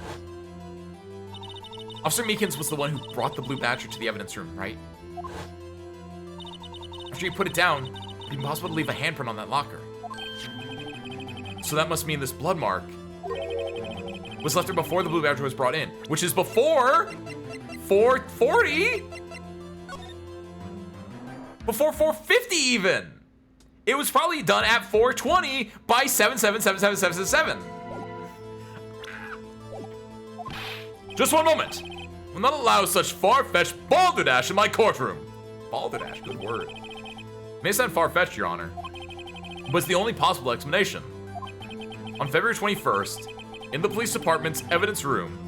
Officer Meekins was the one who brought the Blue Badger to the evidence room, right? After you put it down, it'd be impossible to leave a handprint on that locker. So that must mean this blood mark was left there before the Blue Badger was brought in, which is before 440? Before 450 even. It was probably done at 420 by 7777777. Just one moment. Will not allow such far-fetched balderdash in my courtroom. Balderdash, good word. May sound far-fetched, Your Honor, but it's the only possible explanation. On February 21st, in the police department's evidence room,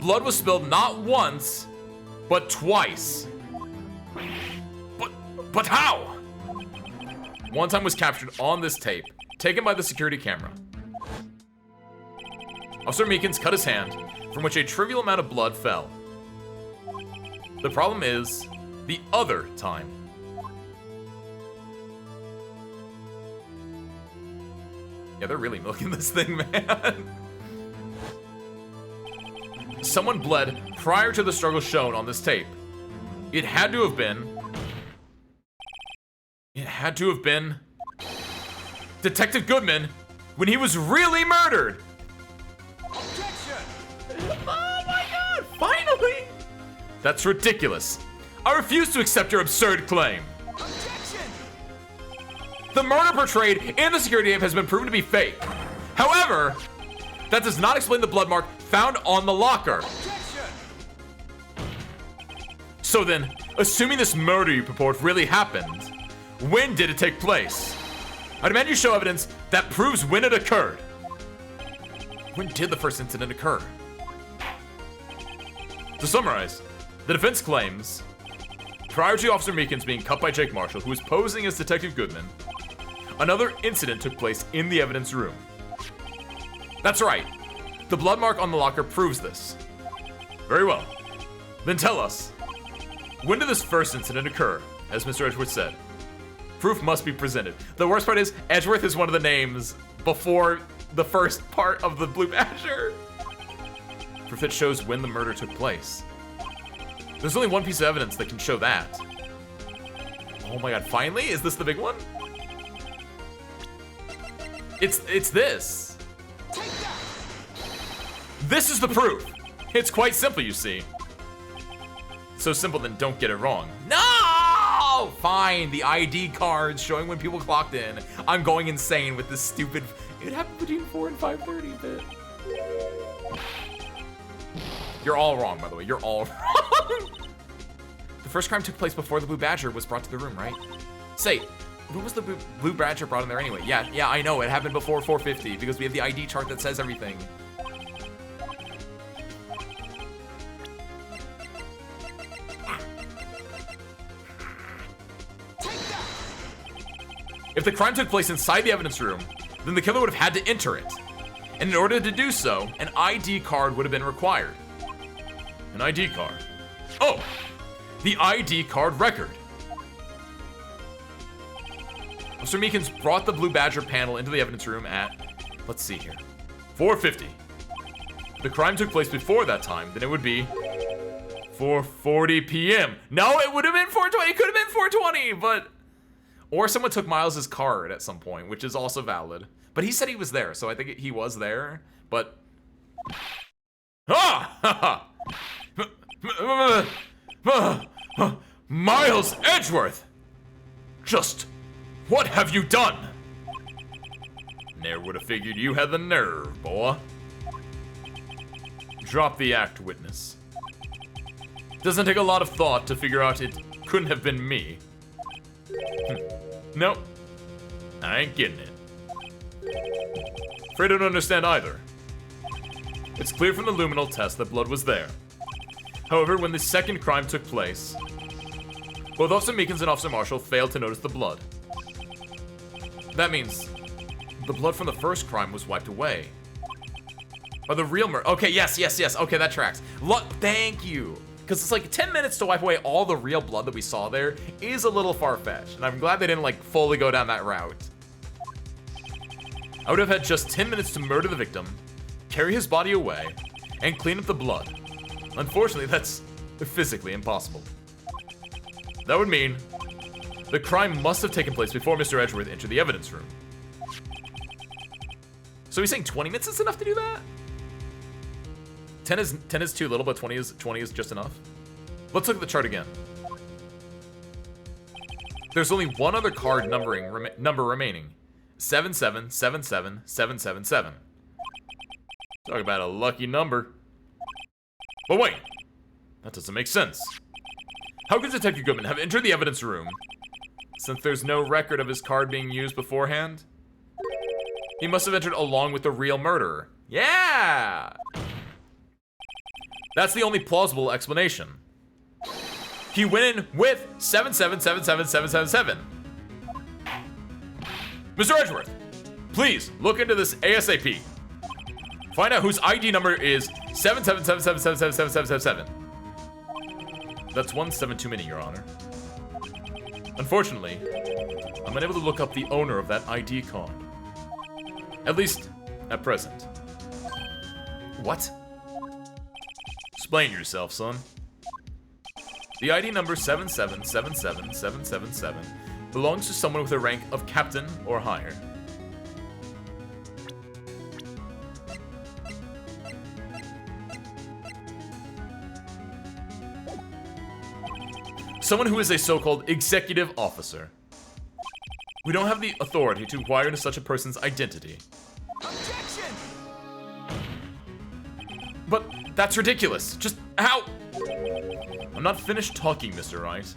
blood was spilled not once, but twice. But how? One time was captured on this tape, taken by the security camera. Officer Meekins cut his hand, from which a trivial amount of blood fell. The problem is the other time. Yeah, they're really milking this thing, man. Someone bled prior to the struggle shown on this tape. It had to have been... It had to have been... Detective Goodman when he was really murdered. Objection! Oh my god, finally! That's ridiculous. I refuse to accept your absurd claim. Objection! The murder portrayed in the security tape has been proven to be fake. However, that does not explain the blood mark found on the locker. Objection! So then, assuming this murder you purport really happened, when did it take place? I demand you show evidence that proves when it occurred. When did the first incident occur? To summarize, the defense claims, prior to Officer Meekins being cut by Jake Marshall, who was posing as Detective Goodman, another incident took place in the evidence room. That's right. The blood mark on the locker proves this. Very well. Then tell us, when did this first incident occur, as Mr. Edgeworth said? Proof must be presented. The worst part is, Edgeworth is one of the names before the first part of the Blue Badger. Proof that shows when the murder took place. There's only one piece of evidence that can show that. Oh my god, finally? Is this the big one? It's this. Take that! This is the proof. It's quite simple, you see. So simple, then don't get it wrong. No! Fine, the ID cards showing when people clocked in. I'm going insane with this stupid... It happened between 4 and 5:30 bit. You're all wrong, by the way. You're all wrong. The first crime took place before the Blue Badger was brought to the room, right? Say, who was the Blue Badger brought in there anyway? Yeah, I know. It happened before 450 because we have the ID chart that says everything. If the crime took place inside the evidence room, then the killer would have had to enter it. And in order to do so, an ID card would have been required. An ID card. Oh, the ID card record. Mr. Meekins brought the Blue Badger panel into the evidence room at, let's see here, 4:50. If the crime took place before that time, then it would be 4:40 p.m. No, it would have been 4:20. It could have been 4:20, but... Or someone took Miles's card at some point, which is also valid. But he said he was there, so I think he was there. But... Ah! Miles Edgeworth! Just... what have you done? Never would have figured you had the nerve, boy. Drop the act, witness. Doesn't take a lot of thought to figure out it couldn't have been me. Nope. I ain't getting it. Afraid I don't understand either. It's clear from the luminal test that blood was there. However, when the second crime took place, both Officer Meekins and Officer Marshall failed to notice the blood. That means the blood from the first crime was wiped away. Or the real murder. Okay, yes. Okay, that tracks. Thank you. Because it's like 10 minutes to wipe away all the real blood that we saw there is a little far-fetched. And I'm glad they didn't like fully go down that route. I would have had just 10 minutes to murder the victim, carry his body away, and clean up the blood. Unfortunately, that's physically impossible. That would mean the crime must have taken place before Mr. Edgeworth entered the evidence room. So he's saying 20 minutes is enough to do that? 10 is too little, but 20 is just enough. Let's look at the chart again. There's only one other card number remaining. 7777777. Talk about a lucky number. But wait, that doesn't make sense. How could Detective Goodman have entered the evidence room since there's no record of his card being used beforehand? He must have entered along with the real murderer. Yeah! That's the only plausible explanation. He went in with 7777777. Mr. Edgeworth, please look into this ASAP. Find out whose ID number is 777777777. That's 1 7 too many, Your Honor. Unfortunately, I'm unable to look up the owner of that ID card. At least, at present. What? Explain yourself, son. The ID number 7777777 belongs to someone with a rank of captain or higher. Someone who is a so-called executive officer. We don't have the authority to inquire into such a person's identity. Objection! But that's ridiculous. Just how? I'm not finished talking, Mr. Wright.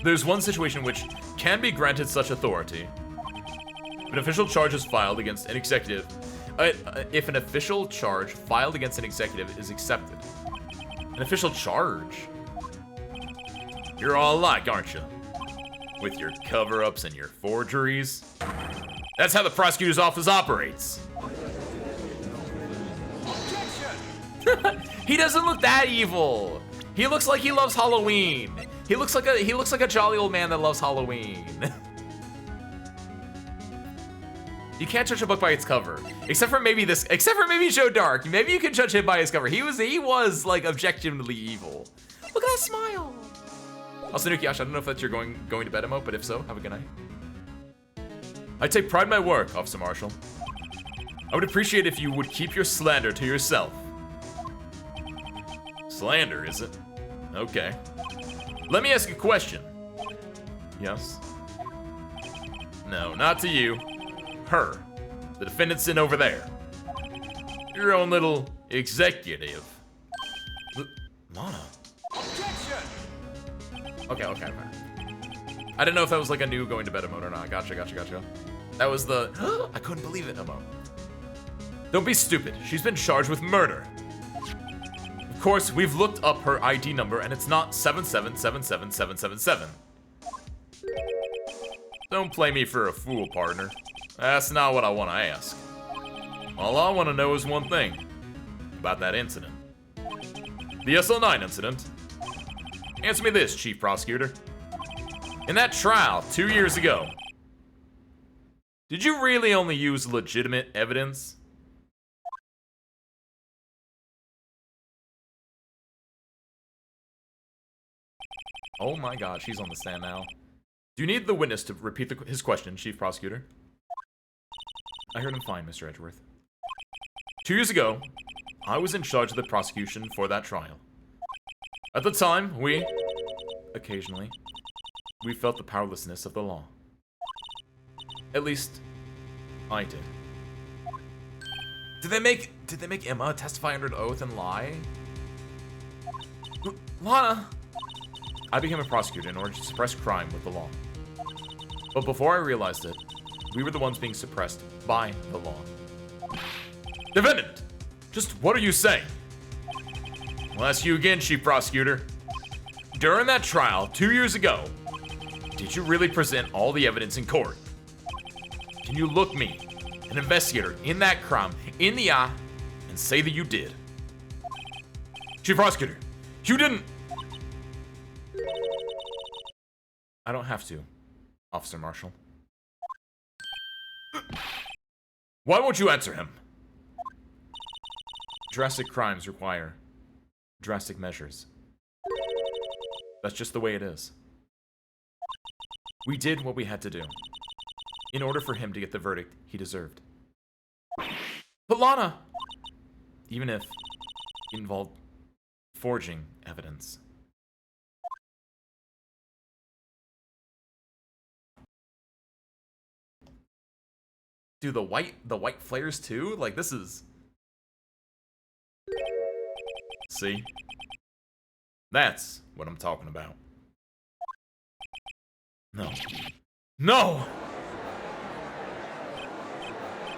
There's one situation which can be granted such authority. If an official charge is filed against an executive, if an official charge filed against an executive is accepted. An official charge? You're all alike, aren't you? With your cover-ups and your forgeries. That's how the prosecutor's office operates. Objection! He doesn't look that evil. He looks like he loves Halloween. He looks like a jolly old man that loves Halloween. You can't judge a book by its cover, except for maybe Joe Dark. Maybe you can judge him by his cover. He was like objectively evil. Look at that smile. Also, Nukiash, I don't know if that's your going to bed emote, but if so, have a good night. I take pride in my work, Officer Marshall. I would appreciate if you would keep your slander to yourself. Slander, is it? Okay. Let me ask a question. Yes? No, not to you. Her. The defendant's in over there. Your own little executive. Lana. Objection! Okay. I didn't know if that was like a new going to bed emote or not. Gotcha. That was the I couldn't believe it emote. Don't be stupid. She's been charged with murder. Of course, we've looked up her ID number and it's not 7777777. Don't play me for a fool, partner. That's not what I want to ask. All I want to know is one thing. About that incident. The SL9 incident. Answer me this, Chief Prosecutor. In that trial 2 years ago, did you really only use legitimate evidence? Oh my god, she's on the stand now. Do you need the witness to repeat his question, Chief Prosecutor? I heard him fine, Mr. Edgeworth. 2 years ago, I was in charge of the prosecution for that trial. At the time, occasionally, we felt the powerlessness of the law. At least, I did. Did they make Emma testify under an oath and lie? Lana! I became a prosecutor in order to suppress crime with the law. But before I realized it, we were the ones being suppressed by the law. Defendant! Just what are you saying? I'll ask you again, Chief Prosecutor. During that trial 2 years ago, did you really present all the evidence in court? Can you look me, an investigator, in that crime, in the eye, and say that you did? Chief Prosecutor, you didn't... I don't have to, Officer Marshall. Why won't you answer him? Drastic crimes require drastic measures. That's just the way it is. We did what we had to do in order for him to get the verdict he deserved. But Lana, even if it involved forging evidence. Dude, the white flares too? Like, this is... See? That's what I'm talking about. No. No!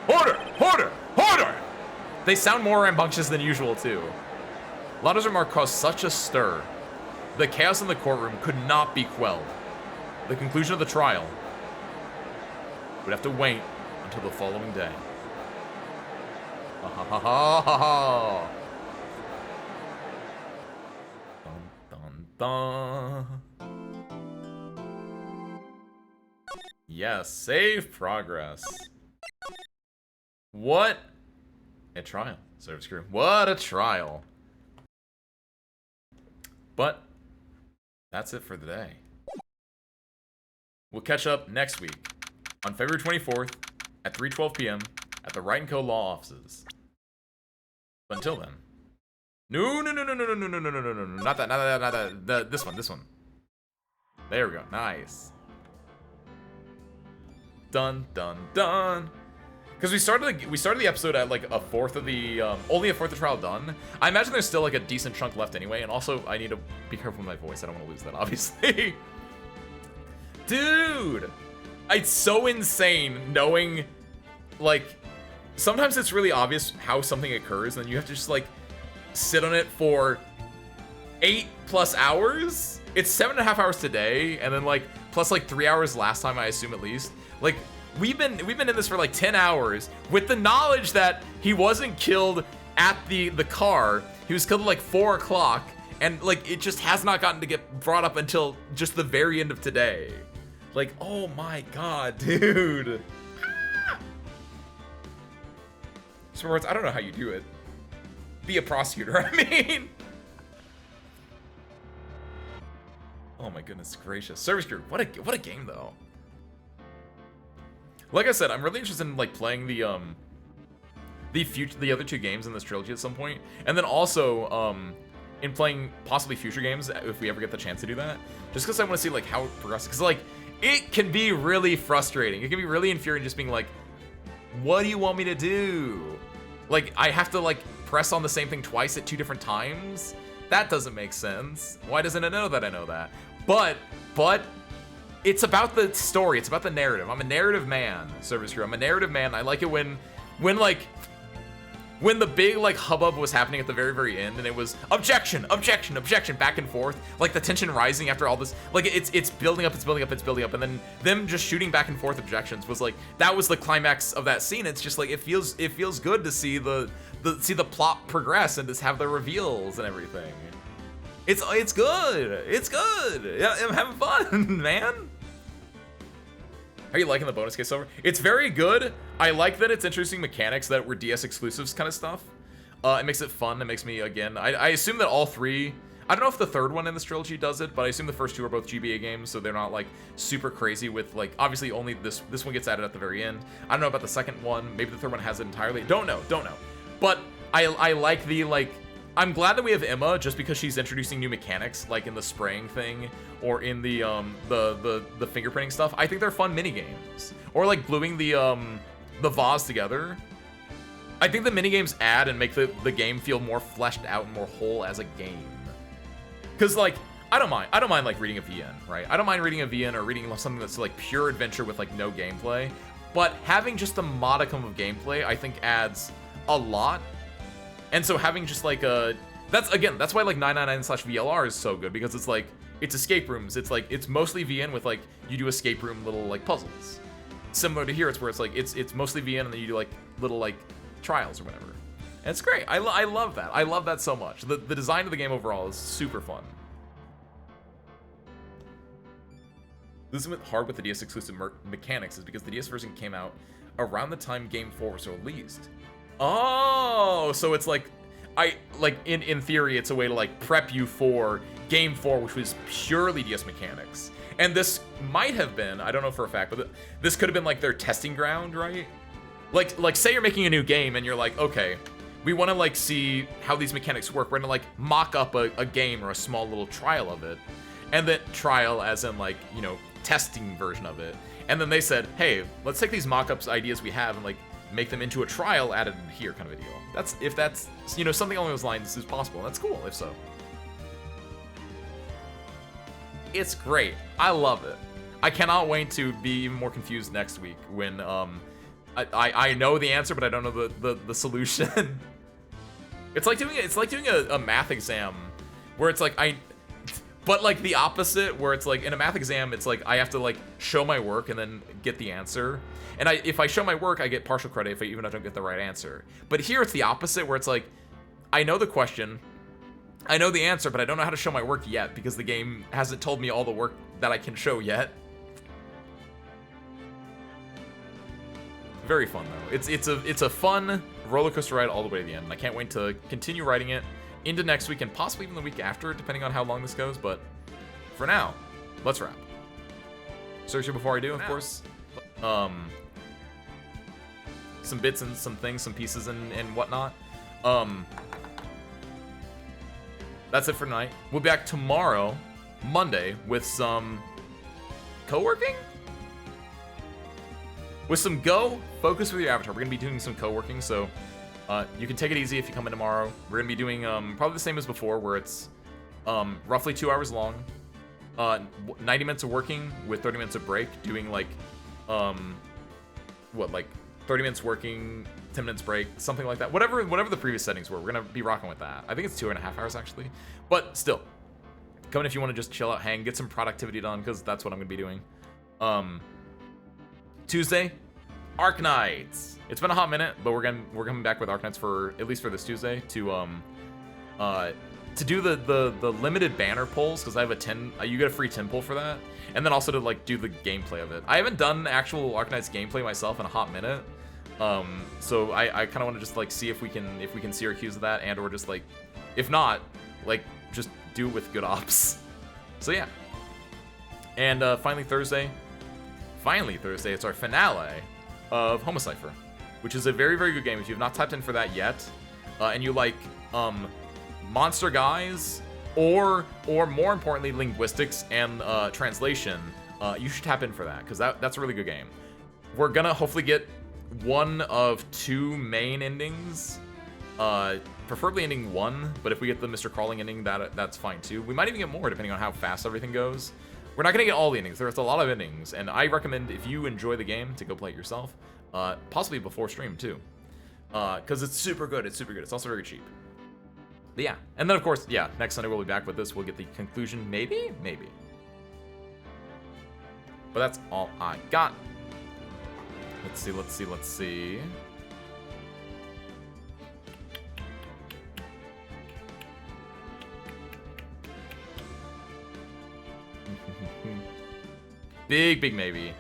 Order! Order! Order! They sound more rambunctious than usual, too. Lana's remark caused such a stir. The chaos in the courtroom could not be quelled. The conclusion of the trial would have to wait until the following day. Ha ha ha ha ha ha! Dun dun dun. Yes, save progress. What a trial. Service crew. What a trial. But that's it for the day. We'll catch up next week on February 24th at 3:12 p.m. at the Wright & Co. Law offices. But until then, no, not that, this one. There we go, nice. Dun. Because we started the episode at like a fourth of the, only a fourth of the trial done. I imagine there's still like a decent chunk left anyway, and also I need to be careful with my voice. I don't want to lose that, obviously. Dude, it's so insane knowing, like, sometimes it's really obvious how something occurs, and you have to just like sit on it for 8+ hours. It's 7.5 hours today, and then like plus like 3 hours last time, I assume, at least. Like, we've been in this for like 10 hours with the knowledge that he wasn't killed at the car. He was killed at like 4 o'clock, and like it just has not gotten to get brought up until just the very end of today. Like, oh my god, dude. Sports, I don't know how you do it. Be a prosecutor, I mean. Oh my goodness gracious. Service Crew, what a game though. Like I said, I'm really interested in like playing the other 2 games in this trilogy at some point, and then also in playing possibly future games if we ever get the chance to do that. Just because I want to see like how it progresses. Because like it can be really frustrating. It can be really infuriating just being like, what do you want me to do? Like I have to like press on the same thing twice at 2 different times. That doesn't make sense. Why doesn't it know that I know that? But it's about the story. It's about the narrative. I'm a narrative man, Service Crew. I'm a narrative man. I like it when the big like hubbub was happening at the very, very end, and it was objection, back and forth, like the tension rising after all this, like it's building up, and then them just shooting back and forth objections was like, that was the climax of that scene. It's just like it feels good to see the plot progress and just have the reveals and everything. It's good. It's good. Yeah, I'm having fun, man. Are you liking the bonus case over? It's very good. I like that it's introducing mechanics that were DS exclusives kind of stuff. It makes it fun. It makes me, again, I assume that all 3, I don't know if the third one in this trilogy does it, but I assume the first 2 are both GBA games, so they're not like super crazy with like, obviously only this one gets added at the very end. I don't know about the second one. Maybe the third one has it entirely. Don't know. But I like the like, I'm glad that we have Emma just because she's introducing new mechanics, like in the spraying thing or in the fingerprinting stuff. I think they're fun mini games, or like gluing the vase together. I think the mini games add and make the game feel more fleshed out and more whole as a game. Cause like I don't mind like reading a VN, right? I don't mind reading a VN or reading something that's like pure adventure with like no gameplay. But having just a modicum of gameplay, I think adds a lot. And so having just like that's why like 999/VLR is so good, because it's like, it's escape rooms. It's like, it's mostly VN with like, you do escape room little like puzzles. Similar to here, it's where it's like, it's mostly VN and then you do like little like trials or whatever. And it's great. I love that. I love that so much. The design of the game overall is super fun. This is hard with the DS exclusive mechanics is because the DS version came out around the time Game 4 was released. Oh, so it's like, in theory, it's a way to like prep you for Game 4, which was purely DS mechanics. And this might have been, I don't know for a fact, but this could have been like their testing ground, right? Like say you're making a new game and you're like, okay, we want to like see how these mechanics work. We're gonna like mock up a game or a small little trial of it. And then trial as in like, you know, testing version of it. And then they said, hey, let's take these mock-ups ideas we have and like make them into a trial added in here kind of a deal. If that's, you know, something along those lines is possible. That's cool, if so. It's great. I love it. I cannot wait to be even more confused next week when, I know the answer, but I don't know the solution. It's like doing a math exam where it's like, but like the opposite, where it's like in a math exam, it's like I have to like show my work and then get the answer. And if I show my work, I get partial credit if even if I don't get the right answer. But here it's the opposite, where it's like, I know the question, I know the answer, but I don't know how to show my work yet because the game hasn't told me all the work that I can show yet. Very fun though. It's a fun roller coaster ride all the way to the end. And I can't wait to continue riding it into next week and possibly even the week after, depending on how long this goes. But for now, let's wrap. So before I do, of course, some bits and some things, some pieces and whatnot. That's it for tonight. We'll be back tomorrow, Monday, with some co-working? With some Go, focus with your avatar. We're gonna be doing some co-working, so you can take it easy if you come in tomorrow. We're gonna be doing probably the same as before, where it's roughly 2 hours long, 90 minutes of working with 30 minutes of break, doing like, like 30 minutes working, 10 minutes break, something like that. Whatever the previous settings were, we're gonna be rocking with that. I think it's 2.5 hours actually, but still, come in if you want to just chill out, hang, get some productivity done, because that's what I'm gonna be doing. Tuesday, Arknights. It's been a hot minute, but we're coming back with Arknights for at least for this Tuesday to do the limited banner pulls, because I have you get a free 10 pull for that, and then also to like do the gameplay of it. I haven't done actual Arknights gameplay myself in a hot minute, so I kind of want to just like see if we can see our cues of that, and or just like, if not, like just do it with good ops. So yeah, and finally Thursday, it's our finale of Homocypher, which is a very, very good game. If you have not tapped in for that yet, and you like monster guys, or more importantly, linguistics and translation, you should tap in for that, because that's a really good game. We're gonna hopefully get one of 2 main endings, preferably ending 1, but if we get the Mr. Crawling ending, that's fine too. We might even get more depending on how fast everything goes. We're not gonna get all the endings. There's a lot of endings, and I recommend, if you enjoy the game, to go play it yourself, possibly before stream too, because it's super good. It's super good. It's also very cheap. But yeah, and then of course, yeah, next Sunday we'll be back with this. We'll get the conclusion, maybe. But that's all I got. Let's see. Big maybe.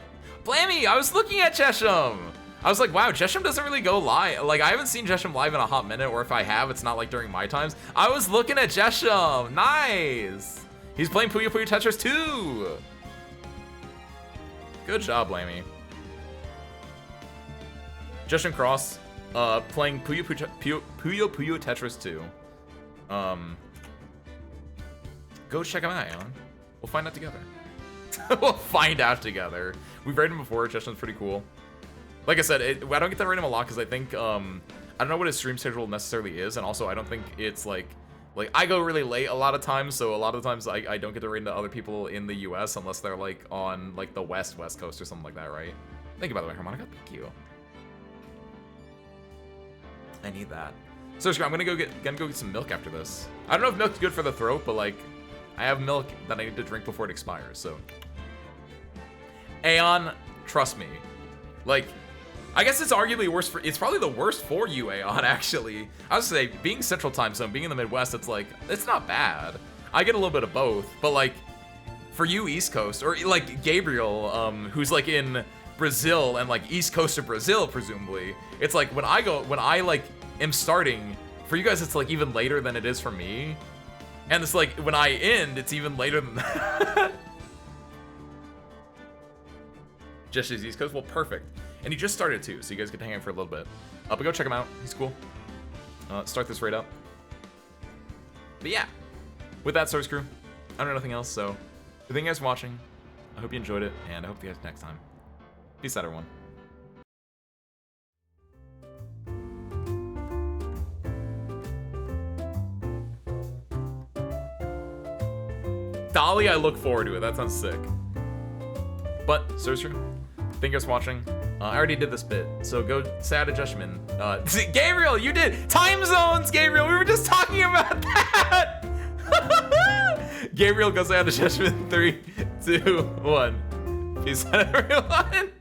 Blammy, I was looking at Chesham. I was like, wow, Chesham doesn't really go live. Like, I haven't seen Chesham live in a hot minute, or if I have, it's not like during my times. I was looking at Chesham. Nice. He's playing Puyo Puyo Tetris 2. Good job, Blammy. Chesham Cross, playing Puyo Puyo Tetris 2. Go check him out, Alan. We'll find out together. We'll find out together. We've rated him before. Cheshlam's pretty cool. Like I said, I don't get to rate him a lot because I think I don't know what his stream schedule necessarily is, and also I don't think it's like I go really late a lot of times, so a lot of times I don't get to rate into other people in the US unless they're like on like the West Coast or something like that, right? Thank you, by the way, Harmonica. Thank you. I need that. So I'm gonna go get some milk after this. I don't know if milk's good for the throat, but like I have milk that I need to drink before it expires, so. Aeon, trust me. Like, I guess it's arguably worse it's probably the worst for you, Aeon, actually. I would say, being Central Time Zone, being in the Midwest, it's like, it's not bad. I get a little bit of both, but like, for you East Coast, or like Gabriel, who's like in Brazil and like East Coast of Brazil, presumably, it's like, when I like am starting, for you guys it's like even later than it is for me. And it's like, when I end, it's even later than that. Just as East Coast? Well, perfect. And he just started too, so you guys get to hang out for a little bit. But go check him out. He's cool. Start this raid up. But yeah. With that, Source Crew, I don't know nothing else, so thank you guys for watching. I hope you enjoyed it, and I hope you guys next time. Peace out, everyone. Dolly, I look forward to it. That sounds sick. But, Sorcerer, thank you guys for watching. I already did this bit, so go say hi to Judgment. Gabriel, you did! Time zones, Gabriel! We were just talking about that! Gabriel, go say hi to Judgment. 3, 2, 1. Peace out, everyone.